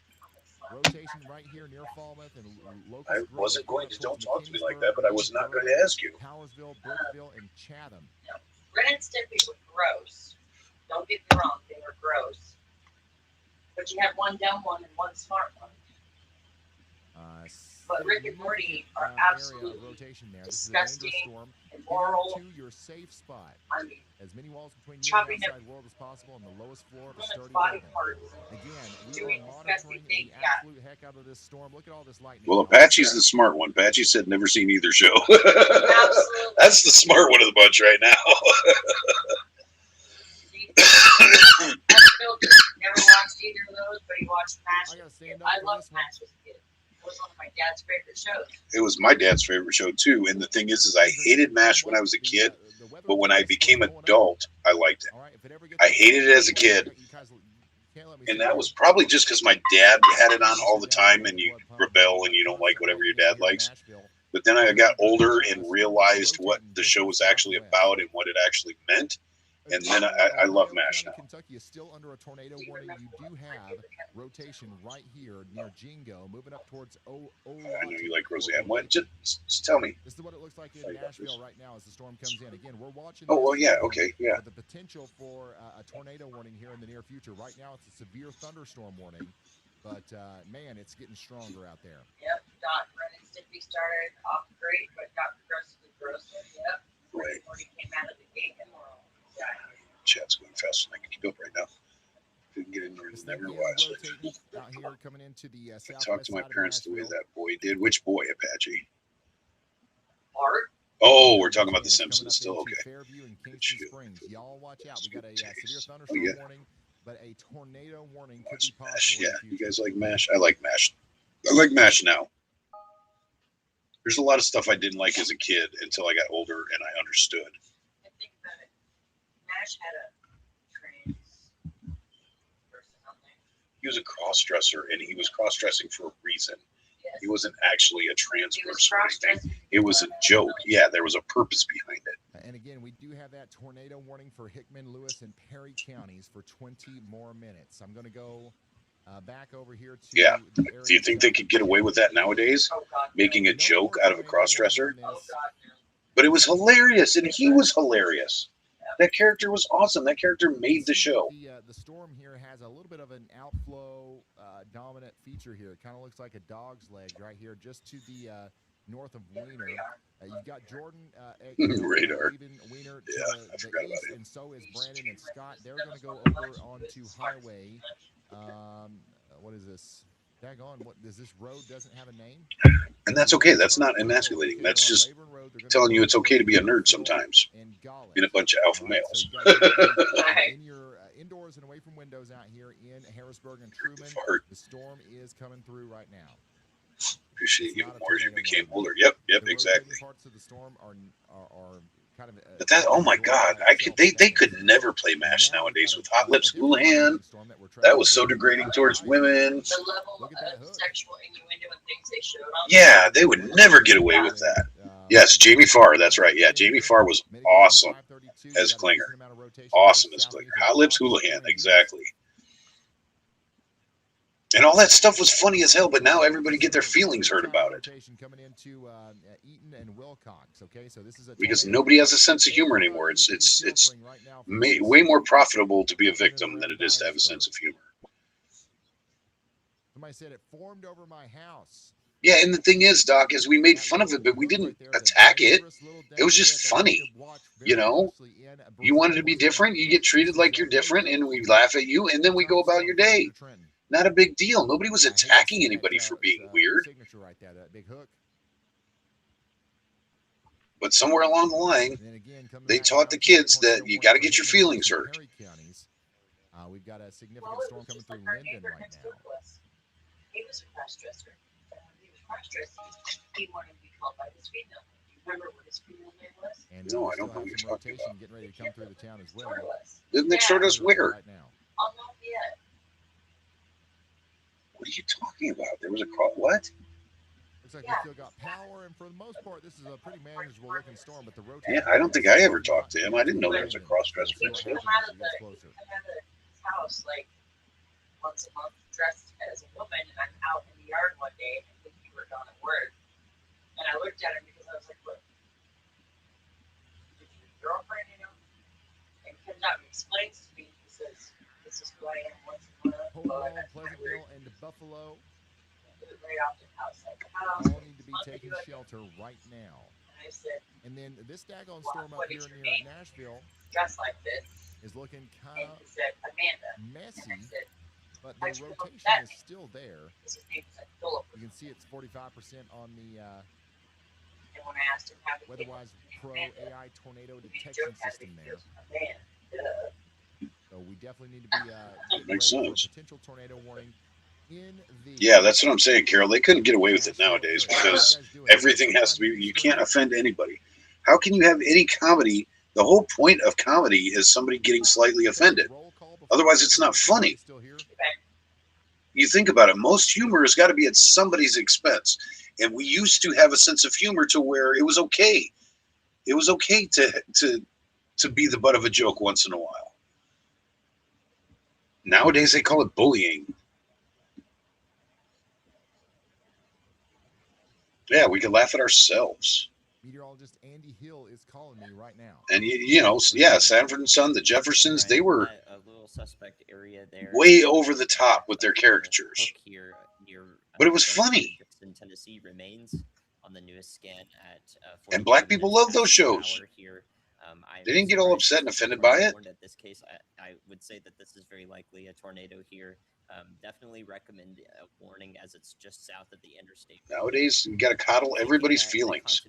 Rotation right here near Falmouth and local. I wasn't going to. Don't talk to me like that, but I was not going to ask you. Powersville, Brookville, and Chatham. No. Ren and Stimpy were gross. Don't get me wrong, they were gross. But you have one dumb one and one smart one. But Rick and Morty are absolutely rotation there. disgusting, storm. immoral. To your safe spot. I mean, as many walls between you and the outside world as possible on the lowest floor of a sturdy building. Again, we are monitoring the absolute heck out of this storm. Look at all this lightning. Well, Apache's the smart one. Apache said never seen either show. That's the smart one of the bunch right now. Never watched either of those, but he watched MASH. I loved MASH as a kid. It was one of my dad's favorite shows. It was my dad's favorite show too. And the thing is I hated MASH when I was a kid, but when I became an adult, I liked it. I hated it as a kid, and that was probably just because my dad had it on all the time, and you rebel and you don't like whatever your dad likes. But then I got older and realized what the show was actually about and what it actually meant. And then I love MASH now. Kentucky is still under a tornado warning. You do have rotation right here near Jingo, moving up towards I know you like Roseanne. What? Just tell me. This is what it looks like in Nashville right now as the storm comes in. Again, we're watching. Oh, well, yeah, okay, yeah. The potential for a tornado warning here in the near future. Right now, it's a severe thunderstorm warning, but man, it's getting stronger out there. Yep, Ren and Stimpy started off great, but got progressively grosser. Yep. Right. Morty came out of the gate and Chat's going faster than I can keep up right now. Didn't get in there and never watched it. Out here coming into the I talked to my parents the way that boy did. Which boy, Apache? Art. Oh, we're talking about The Simpsons still. Okay. Fairview and Kingston Springs. Y'all watch out. We got a severe thunderstorm warning, but a tornado warning could be possible. Yeah, you guys like MASH? I like MASH. I like MASH now. There's a lot of stuff I didn't like as a kid until I got older and I understood. MASH had a trans person on there. He was a cross-dresser, and he was cross-dressing for a reason. Yes. He wasn't actually a trans person or anything. It was a joke. Yeah, there was a purpose behind it. And again, we do have that tornado warning for Hickman, Lewis, and Perry counties for 20 more minutes. I'm going to go back over here to the area. Do you think they could get away with that nowadays? Oh, God, making a joke out of a cross-dresser? Oh, God, no. But it was hilarious, and he was hilarious. That character was awesome. That character made the show. The storm here has a little bit of an outflow dominant feature here. It kind of looks like a dog's leg right here, just to the north of Wiener. You've got Jordan Radar. leaving Wiener to I forgot the east, about him. and so is Brandon and Scott. They're going to go over onto Highway. What is this? Daggone, what is this road doesn't have a name? And that's okay. That's not emasculating. That's just telling you it's okay to be a nerd sometimes. In a bunch of alpha males. In your indoors and away from windows out here in Harrisburg and Truman, the storm is coming through right now. Appreciate you more as you became older. Yep, exactly. Parts of the storm are kind of. But that, oh my God, they could never play MASH nowadays with Hot Lips Houlihan. That was so degrading towards women. The level of sexual innuendo things they showed on Yeah, they would never get away with that. Yes, Jamie Farr. That's right. Yeah, Jamie Farr was awesome as Klinger. Awesome as Klinger. Hot Lips Houlihan. Exactly. And all that stuff was funny as hell, but now everybody get their feelings hurt about it. Coming into Eaton and Wilcox. Okay, so this is a Because nobody has a sense of humor anymore. It's way more profitable to be a victim than it is to have a sense of humor. Somebody said it formed over my house. Yeah, and the thing is, Doc, is we made fun of it, but we didn't attack it. It was just funny. You know, you wanted to be different, you get treated like you're different, and we laugh at you, and then we go about your day. Not a big deal. Nobody was attacking anybody for being weird. Signature right there, that big hook. But somewhere along the line, they taught the kids that you got to get your feelings hurt. We've got a significant storm coming through Linden right now. He was a cross-dresser. And when he was cross-dressing, he wanted to be called by his female name. Do you remember what his female name was? And no, I still don't know have what some you're talking rotation about. getting ready to come through the town as well. Live next door to us where? Right now. On Lafayette. What are you talking about? There was a call. What? Looks like we still got power, and for the most part, this is a pretty manageable looking storm. But the rotation. Yeah, I don't think I ever talked to him. I didn't know there was a cross-dresser next door. He come out of his house like once a month dressed as a woman, and I'm out in the yard one day, and I think you were gone at work. And I looked at him because I was like, "Look, did your girlfriend, you know?" And he comes out and explains to me. He says, "This is who I am once a month." Hopewell, Pleasantville, and Buffalo. Right off the outside the house. All need to be taking shelter right now. And I said, and then this daggone storm up here near Nashville, dressed like this, is looking kind of messy. But the rotation is still there. You can see it's 45% on the Weatherwise Pro AI tornado detection system there. So we definitely need to be getting ready for a potential tornado warning in the. Yeah, that's what I'm saying, Carol. They couldn't get away with it nowadays because everything has to be. You can't offend anybody. How can you have any comedy? The whole point of comedy is somebody getting slightly offended. Otherwise, it's not funny. You think about it. Most humor has got to be at somebody's expense. And we used to have a sense of humor to where it was okay. It was okay to be the butt of a joke once in a while. Nowadays, they call it bullying. Yeah, we can laugh at ourselves. Meteorologist Andy Hill is calling me right now. And, you know, yeah, Sanford and Son, the Jeffersons, they were a little suspect area there. Way over the top with their caricatures. Here near, but it was funny. Tennessee remains on the newest scan at and black people love those shows. Here. They didn't get all upset and offended by it. At this case, I would say that this is very likely a tornado here. Definitely recommend a warning as it's just south of the interstate. Nowadays, you got to coddle everybody's feelings.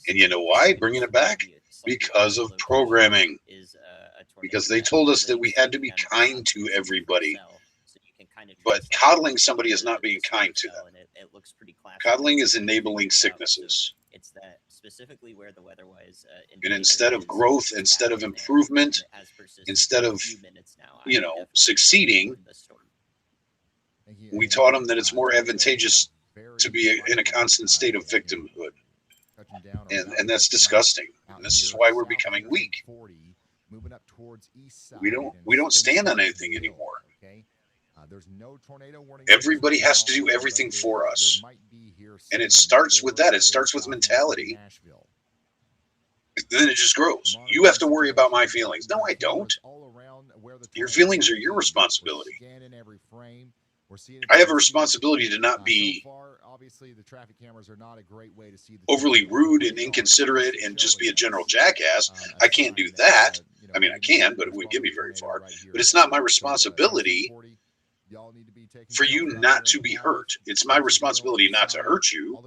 And you know why? Bringing it back? Because of programming. Because they told us that we had to be kind to everybody. But coddling somebody is not being kind to them. It looks pretty classic. Coddling is enabling sicknesses. It's that specifically where the weather-wise. And instead of growth, instead of improvement, instead of, you know, succeeding, we taught them that it's more advantageous to be in a constant state of victimhood. And that's disgusting. And this is why we're becoming weak. We don't stand on anything anymore. There's no tornado warning. Everybody has to do everything for us. And it starts with that. It starts with mentality. Then it just grows. You have to worry about my feelings. No, I don't. Your feelings are your responsibility. I have a responsibility to not be overly rude and inconsiderate and just be a general jackass. I can't do that. I mean, I can, but it wouldn't get me very far. But it's not my responsibility for you not to be hurt. It's my responsibility not to hurt you.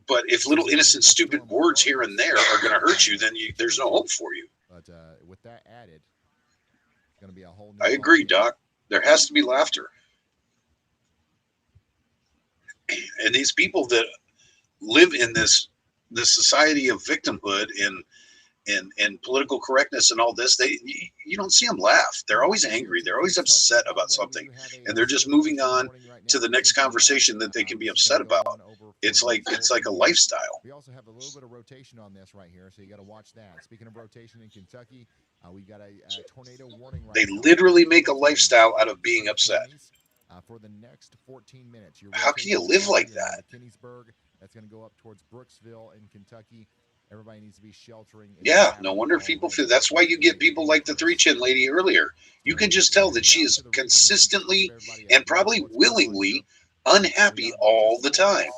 But if little innocent, stupid words here and there are going to hurt you, then there's no hope for you. But with that added, it's going to be a whole. I agree, Doc. There has to be laughter. And these people that live in this society of victimhood and political correctness and all this, you don't see them laugh. They're always angry. They're always upset about something, and they're just moving on to the next conversation that they can be upset about. It's like a lifestyle. We also have a little bit of rotation on this right here, so you got to watch that. Speaking of rotation in Kentucky, we've got a tornado warning right They now. literally make a lifestyle out of being upset. For the next 14 minutes. How can you live like that? Kennisburg, that's going to go up towards Brooksville in Kentucky. Everybody needs to be sheltering. Yeah, no wonder people feel. That's why you get people like the 3-Chin lady earlier. You can just tell that she is consistently and probably willingly unhappy all the time.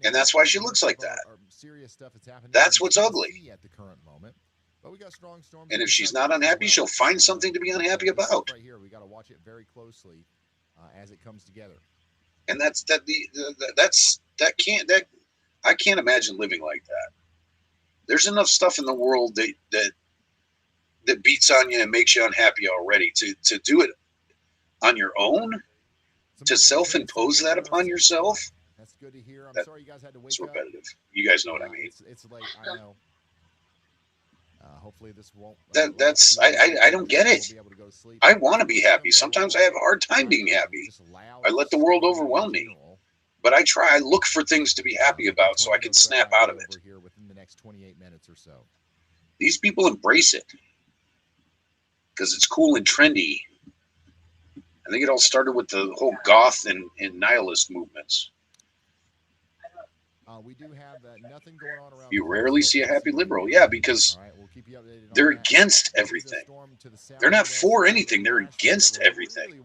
And that's why she looks like that. That's what's ugly. At the current moment. But we got strong storms. And if she's not unhappy, she'll find something to be unhappy about. Right here, we got to watch it very closely as it comes together. And I can't imagine living like that. There's enough stuff in the world that beats on you and makes you unhappy already. To do it on your own, to self-impose that upon yourself. That's good to hear. I'm sorry you guys had to wake it's up. repetitive. You guys know what I mean. It's late. I know. Hopefully this won't. I don't get it. I want to be happy. Sometimes I have a hard time being happy. I let the world overwhelm me. But I try. I look for things to be happy about so I can snap out of it. Here within the next 28 minutes or so. These people embrace it because it's cool and trendy. I think it all started with the whole goth and nihilist movements. We do have nothing going on around. You rarely see a happy liberal. Yeah, because they're against everything. They're not for anything. They're against everything.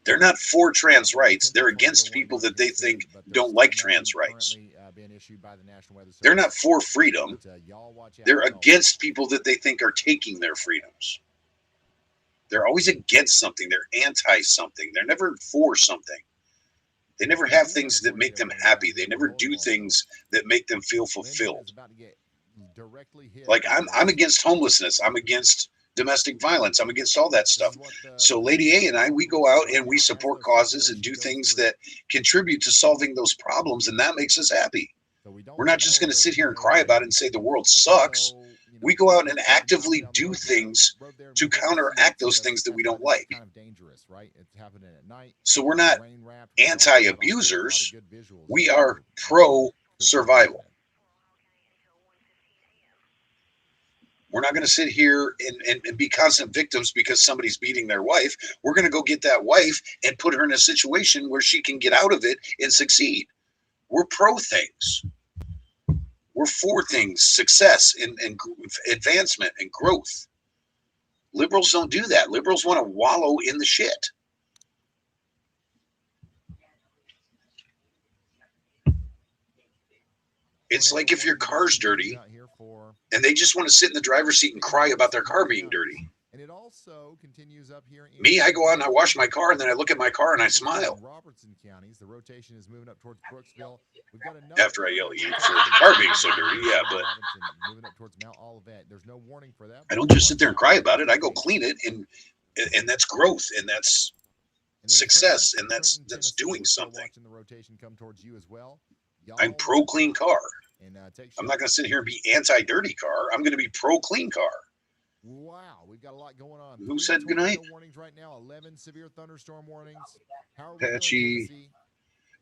They're not for trans rights. They're against people that they think don't like trans rights. They're not for freedom. They're against people that they think are taking their freedoms. They're always against something. They're anti-something. They're never for something. They never have things that make them happy. They never do things that make them feel fulfilled. Like I'm against homelessness. I'm against domestic violence. I'm against all that stuff. So Lady A and I, we go out and we support causes and do things that contribute to solving those problems, and that makes us happy. We're not just going to sit here and cry about it and say the world sucks. We go out and actively do things to counteract those things that we don't like. So we're not anti-abusers. We are pro-survival. We're not going to sit here and be constant victims because somebody's beating their wife. We're going to go get that wife and put her in a situation where she can get out of it and succeed. We're pro things. We're for things, success and advancement and growth. Liberals don't do that. Liberals want to wallow in the shit. It's like if your car's dirty and they just want to sit in the driver's seat and cry about their car being dirty. And it also continues up here. Me, I go out and I wash my car and then I look at my car and I smile. Robertson counties, the rotation is moving up towards Brooksville. We've got after I yell at you for the car being so dirty, yeah, but moving up towards Mount Olivet. There's no warning for that. I don't just sit there and cry about it. I go clean it, and that's growth, and that's success, and that's doing something. The rotation come towards you as well. I'm pro clean car. I'm not going to sit here and be anti-dirty car. I'm going to be pro clean car. Wow, we've got a lot going on. Who said goodnight? Warnings right now. 11 severe thunderstorm warnings. Apache.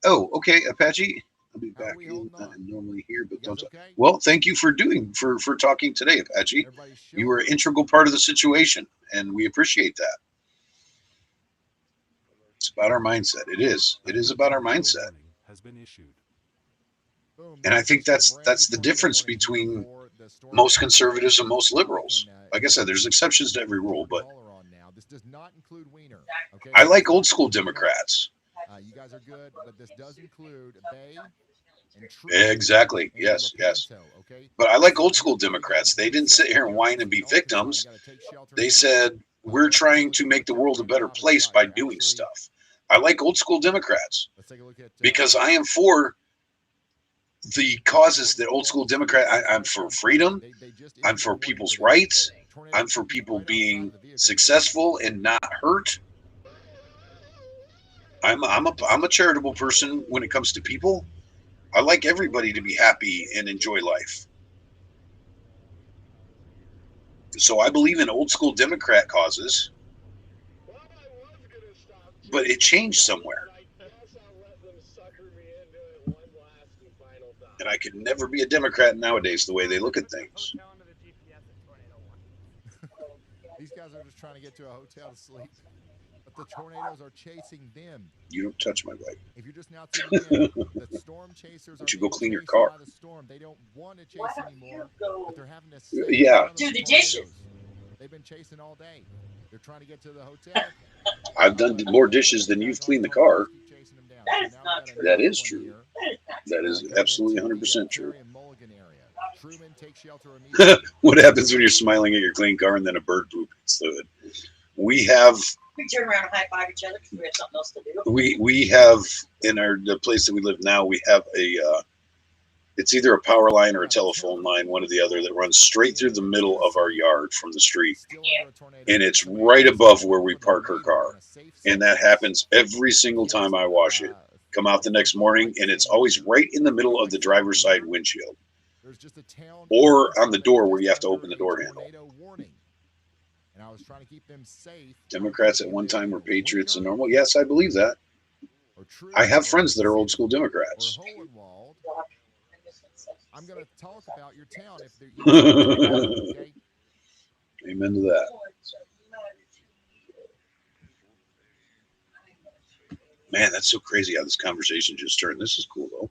Oh, okay, Apache. I'll be back in normally here, but don't. Well, thank you for talking today, Apache. You were an integral part of the situation, and we appreciate that. It's about our mindset. It is. It is about our mindset. Has been issued. And I think that's the difference between most conservatives and most liberals. Like I said, there's exceptions to every rule, but this does not include Wiener. Okay? I like old school Democrats. You guys are good, but this does include Bay and True. Exactly. Yes. But I like old school Democrats. They didn't sit here and whine and be victims. They said, we're trying to make the world a better place by doing stuff. I like old school Democrats because I am for the causes that old school Democrat. I'm for freedom. I'm for people's rights. I'm for people being successful and not hurt. I'm a charitable person when it comes to people. I like everybody to be happy and enjoy life. So I believe in old school Democrat causes, but it changed somewhere. And I could never be a Democrat nowadays the way they look at things. These guys are just trying to get to a hotel to sleep, but the tornadoes are chasing them. You don't touch my wife. If you're just now tuning in, the storm chasers are you go being clean your chased car? by the storm. They don't want to chase anymore, but they're having to stay Yeah. do the dishes. They've been chasing all day. They're trying to get to the hotel. I've done more dishes than you've cleaned the car. That is not true. That is true. That is absolutely 100% true. Truman, take shelter immediately. What happens when you're smiling at your clean car and then a bird poop hits the hood? We have. We turn around and high five each other because we have something else to do. We have in the place that we live now. We have a. It's either a power line or a telephone line, one or the other, that runs straight through the middle of our yard from the street, and it's right above where we park her car. And that happens every single time I wash it. Come out the next morning, and it's always right in the middle of the driver's side windshield, or on the door where you have to open the door handle. And I was trying to keep them safe. Democrats at one time were patriots and normal. Yes, I believe that. I have friends that are old school Democrats. I'm going to talk about your town if they're. Okay? Amen to that. Man, that's so crazy how this conversation just turned. This is cool, though.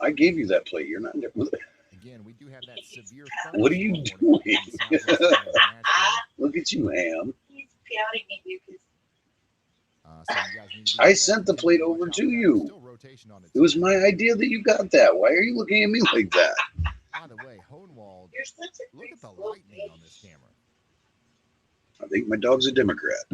I gave you that plate. You're not. Again, we do have that severe. What are you doing? Look at you, Ham. He's pouting at you because. I sent the plate over to you. It was my idea that you got that. Why are you looking at me like that? By the way, Hohenwald, look at the lightning on this camera. I think my dog's a Democrat.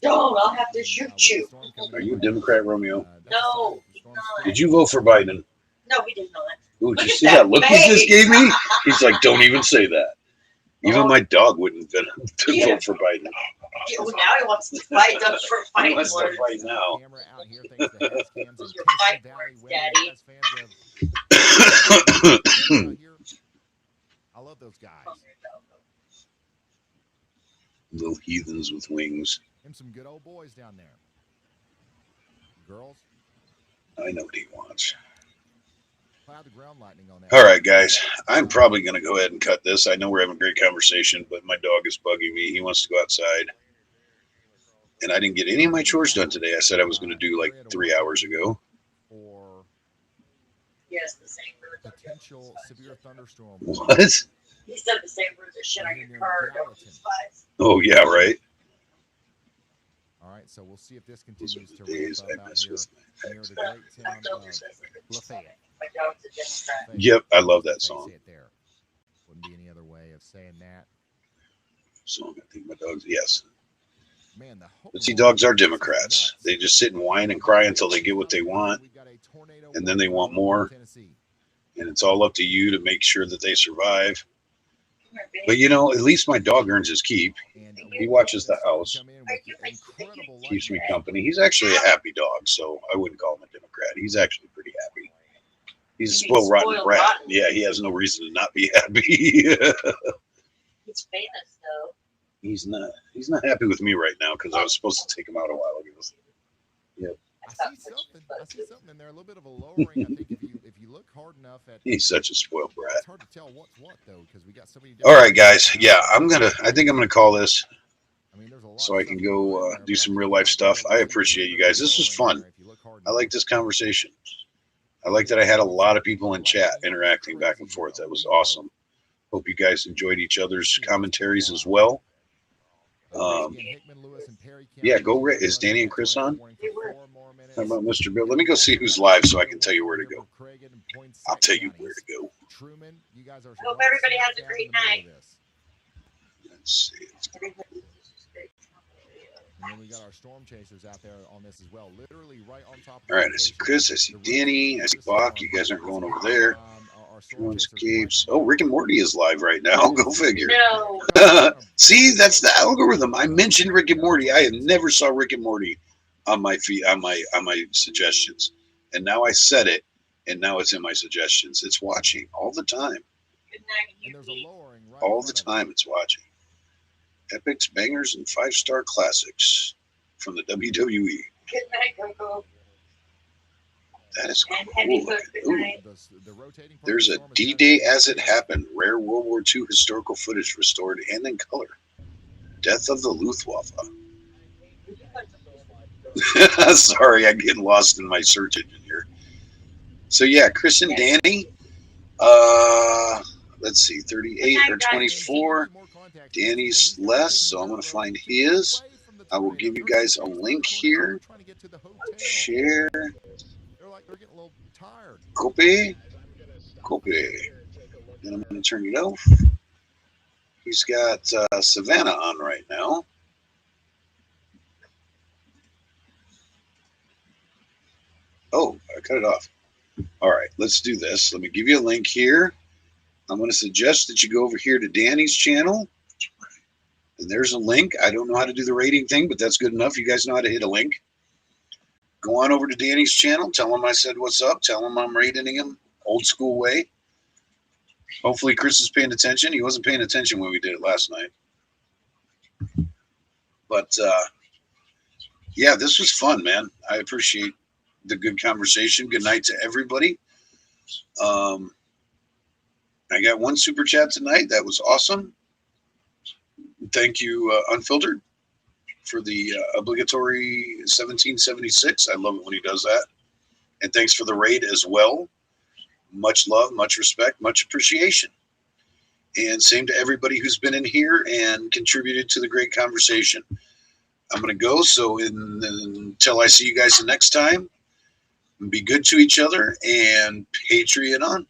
Don't, I'll have to shoot you. Are you a Democrat, Romeo? No, he's not. Did you vote for Biden? No, we did not. Ooh, did you see that look he just gave me? He's like, don't even say that. Even my dog wouldn't vote for Biden. Now he wants to fight up for fight words. Right now. Fight words, Daddy. I love those guys. Little heathens with wings. Him some good old boys down there. Girls. I know what he wants. Cloud the ground lightning on that. All right, guys. I'm probably going to go ahead and cut this. I know we're having a great conversation, but my dog is bugging me. He wants to go outside. And I didn't get any of my chores done today. I said I was going to do like 3 hours ago. Or yes, the same birds. Potential severe thunderstorm. What? He said the same birds that shit on your car. Oh, yeah, right. All right, so we'll see if this continues to ramp up out here near the great town of Lafayette. Yep, I love that song. Wouldn't be any other way of saying that. Song, I think my dogs, yes. Man, but see, dogs are Democrats. They just sit and whine and cry until they get what they want, and then they want more. And it's all up to you to make sure that they survive. But, you know, at least my dog earns his keep. He watches the house, keeps me company. He's actually a happy dog, so I wouldn't call him a Democrat. He's actually pretty happy. He's a spoiled rotten brat. Yeah, he has no reason to not be happy. He's famous, though. He's not happy with me right now because I was supposed to take him out a while ago. Yep. I see something in there. A little bit of a lowering. I think if you look hard enough at. He's such a spoiled brat. It's hard to tell what's what though, because we got so many. All right, guys. Yeah, I think I'm gonna call this, so I can go do some real life stuff. I appreciate you guys. This was fun. I like this conversation. I like that I had a lot of people in chat interacting back and forth. That was awesome. Hope you guys enjoyed each other's commentaries as well. Yeah, go. Is Danny and Chris on? How about Mr. Bill? Let me go see who's live so I can tell you where to go. I'll tell you where to go. Hope everybody has a great night. Let's see. And then we got our storm chasers out there on this as well. Literally right on top of all right, I see Chris, I see Danny, I see Bach. You guys aren't going over there. Everyone escapes. Oh, Rick and Morty is live right now. Go figure. No. See, that's the algorithm. I mentioned Rick and Morty. I have never saw Rick and Morty on my feed, on my suggestions. And now I said it, and now it's in my suggestions. It's watching all the time. And there's a lowering right All in the front of time it's watching. Epics, bangers, and 5-star classics from the WWE. Good night, Coco. That is And cool. Henny goes good Ooh. night. The rotating part There's of a the storm is D-Day done as it happened. Rare World War II historical footage restored and in color. Death of the Luftwaffe. Sorry, I'm getting lost in my search engine here. So yeah, Chris and Danny. Let's see, 38 or 24. Danny's less, so I'm going to find his. I will give you guys a link here. Share. They're getting a little tired. Copy. And I'm going to turn it off. He's got Savannah on right now. Oh, I cut it off. All right, let's do this. Let me give you a link here. I'm going to suggest that you go over here to Danny's channel. And there's a link. I don't know how to do the rating thing, but that's good enough. You guys know how to hit a link. Go on over to Danny's channel. Tell him I said what's up. Tell him I'm rating him old school way. Hopefully Chris is paying attention. He wasn't paying attention when we did it last night. But yeah, this was fun, man. I appreciate the good conversation. Good night to everybody. I got one super chat tonight. That was awesome. Thank you, Unfiltered, for the obligatory 1776. I love it when he does that. And thanks for the raid as well. Much love, much respect, much appreciation. And same to everybody who's been in here and contributed to the great conversation. I'm going to go. So until I see you guys the next time, be good to each other and Patriot on.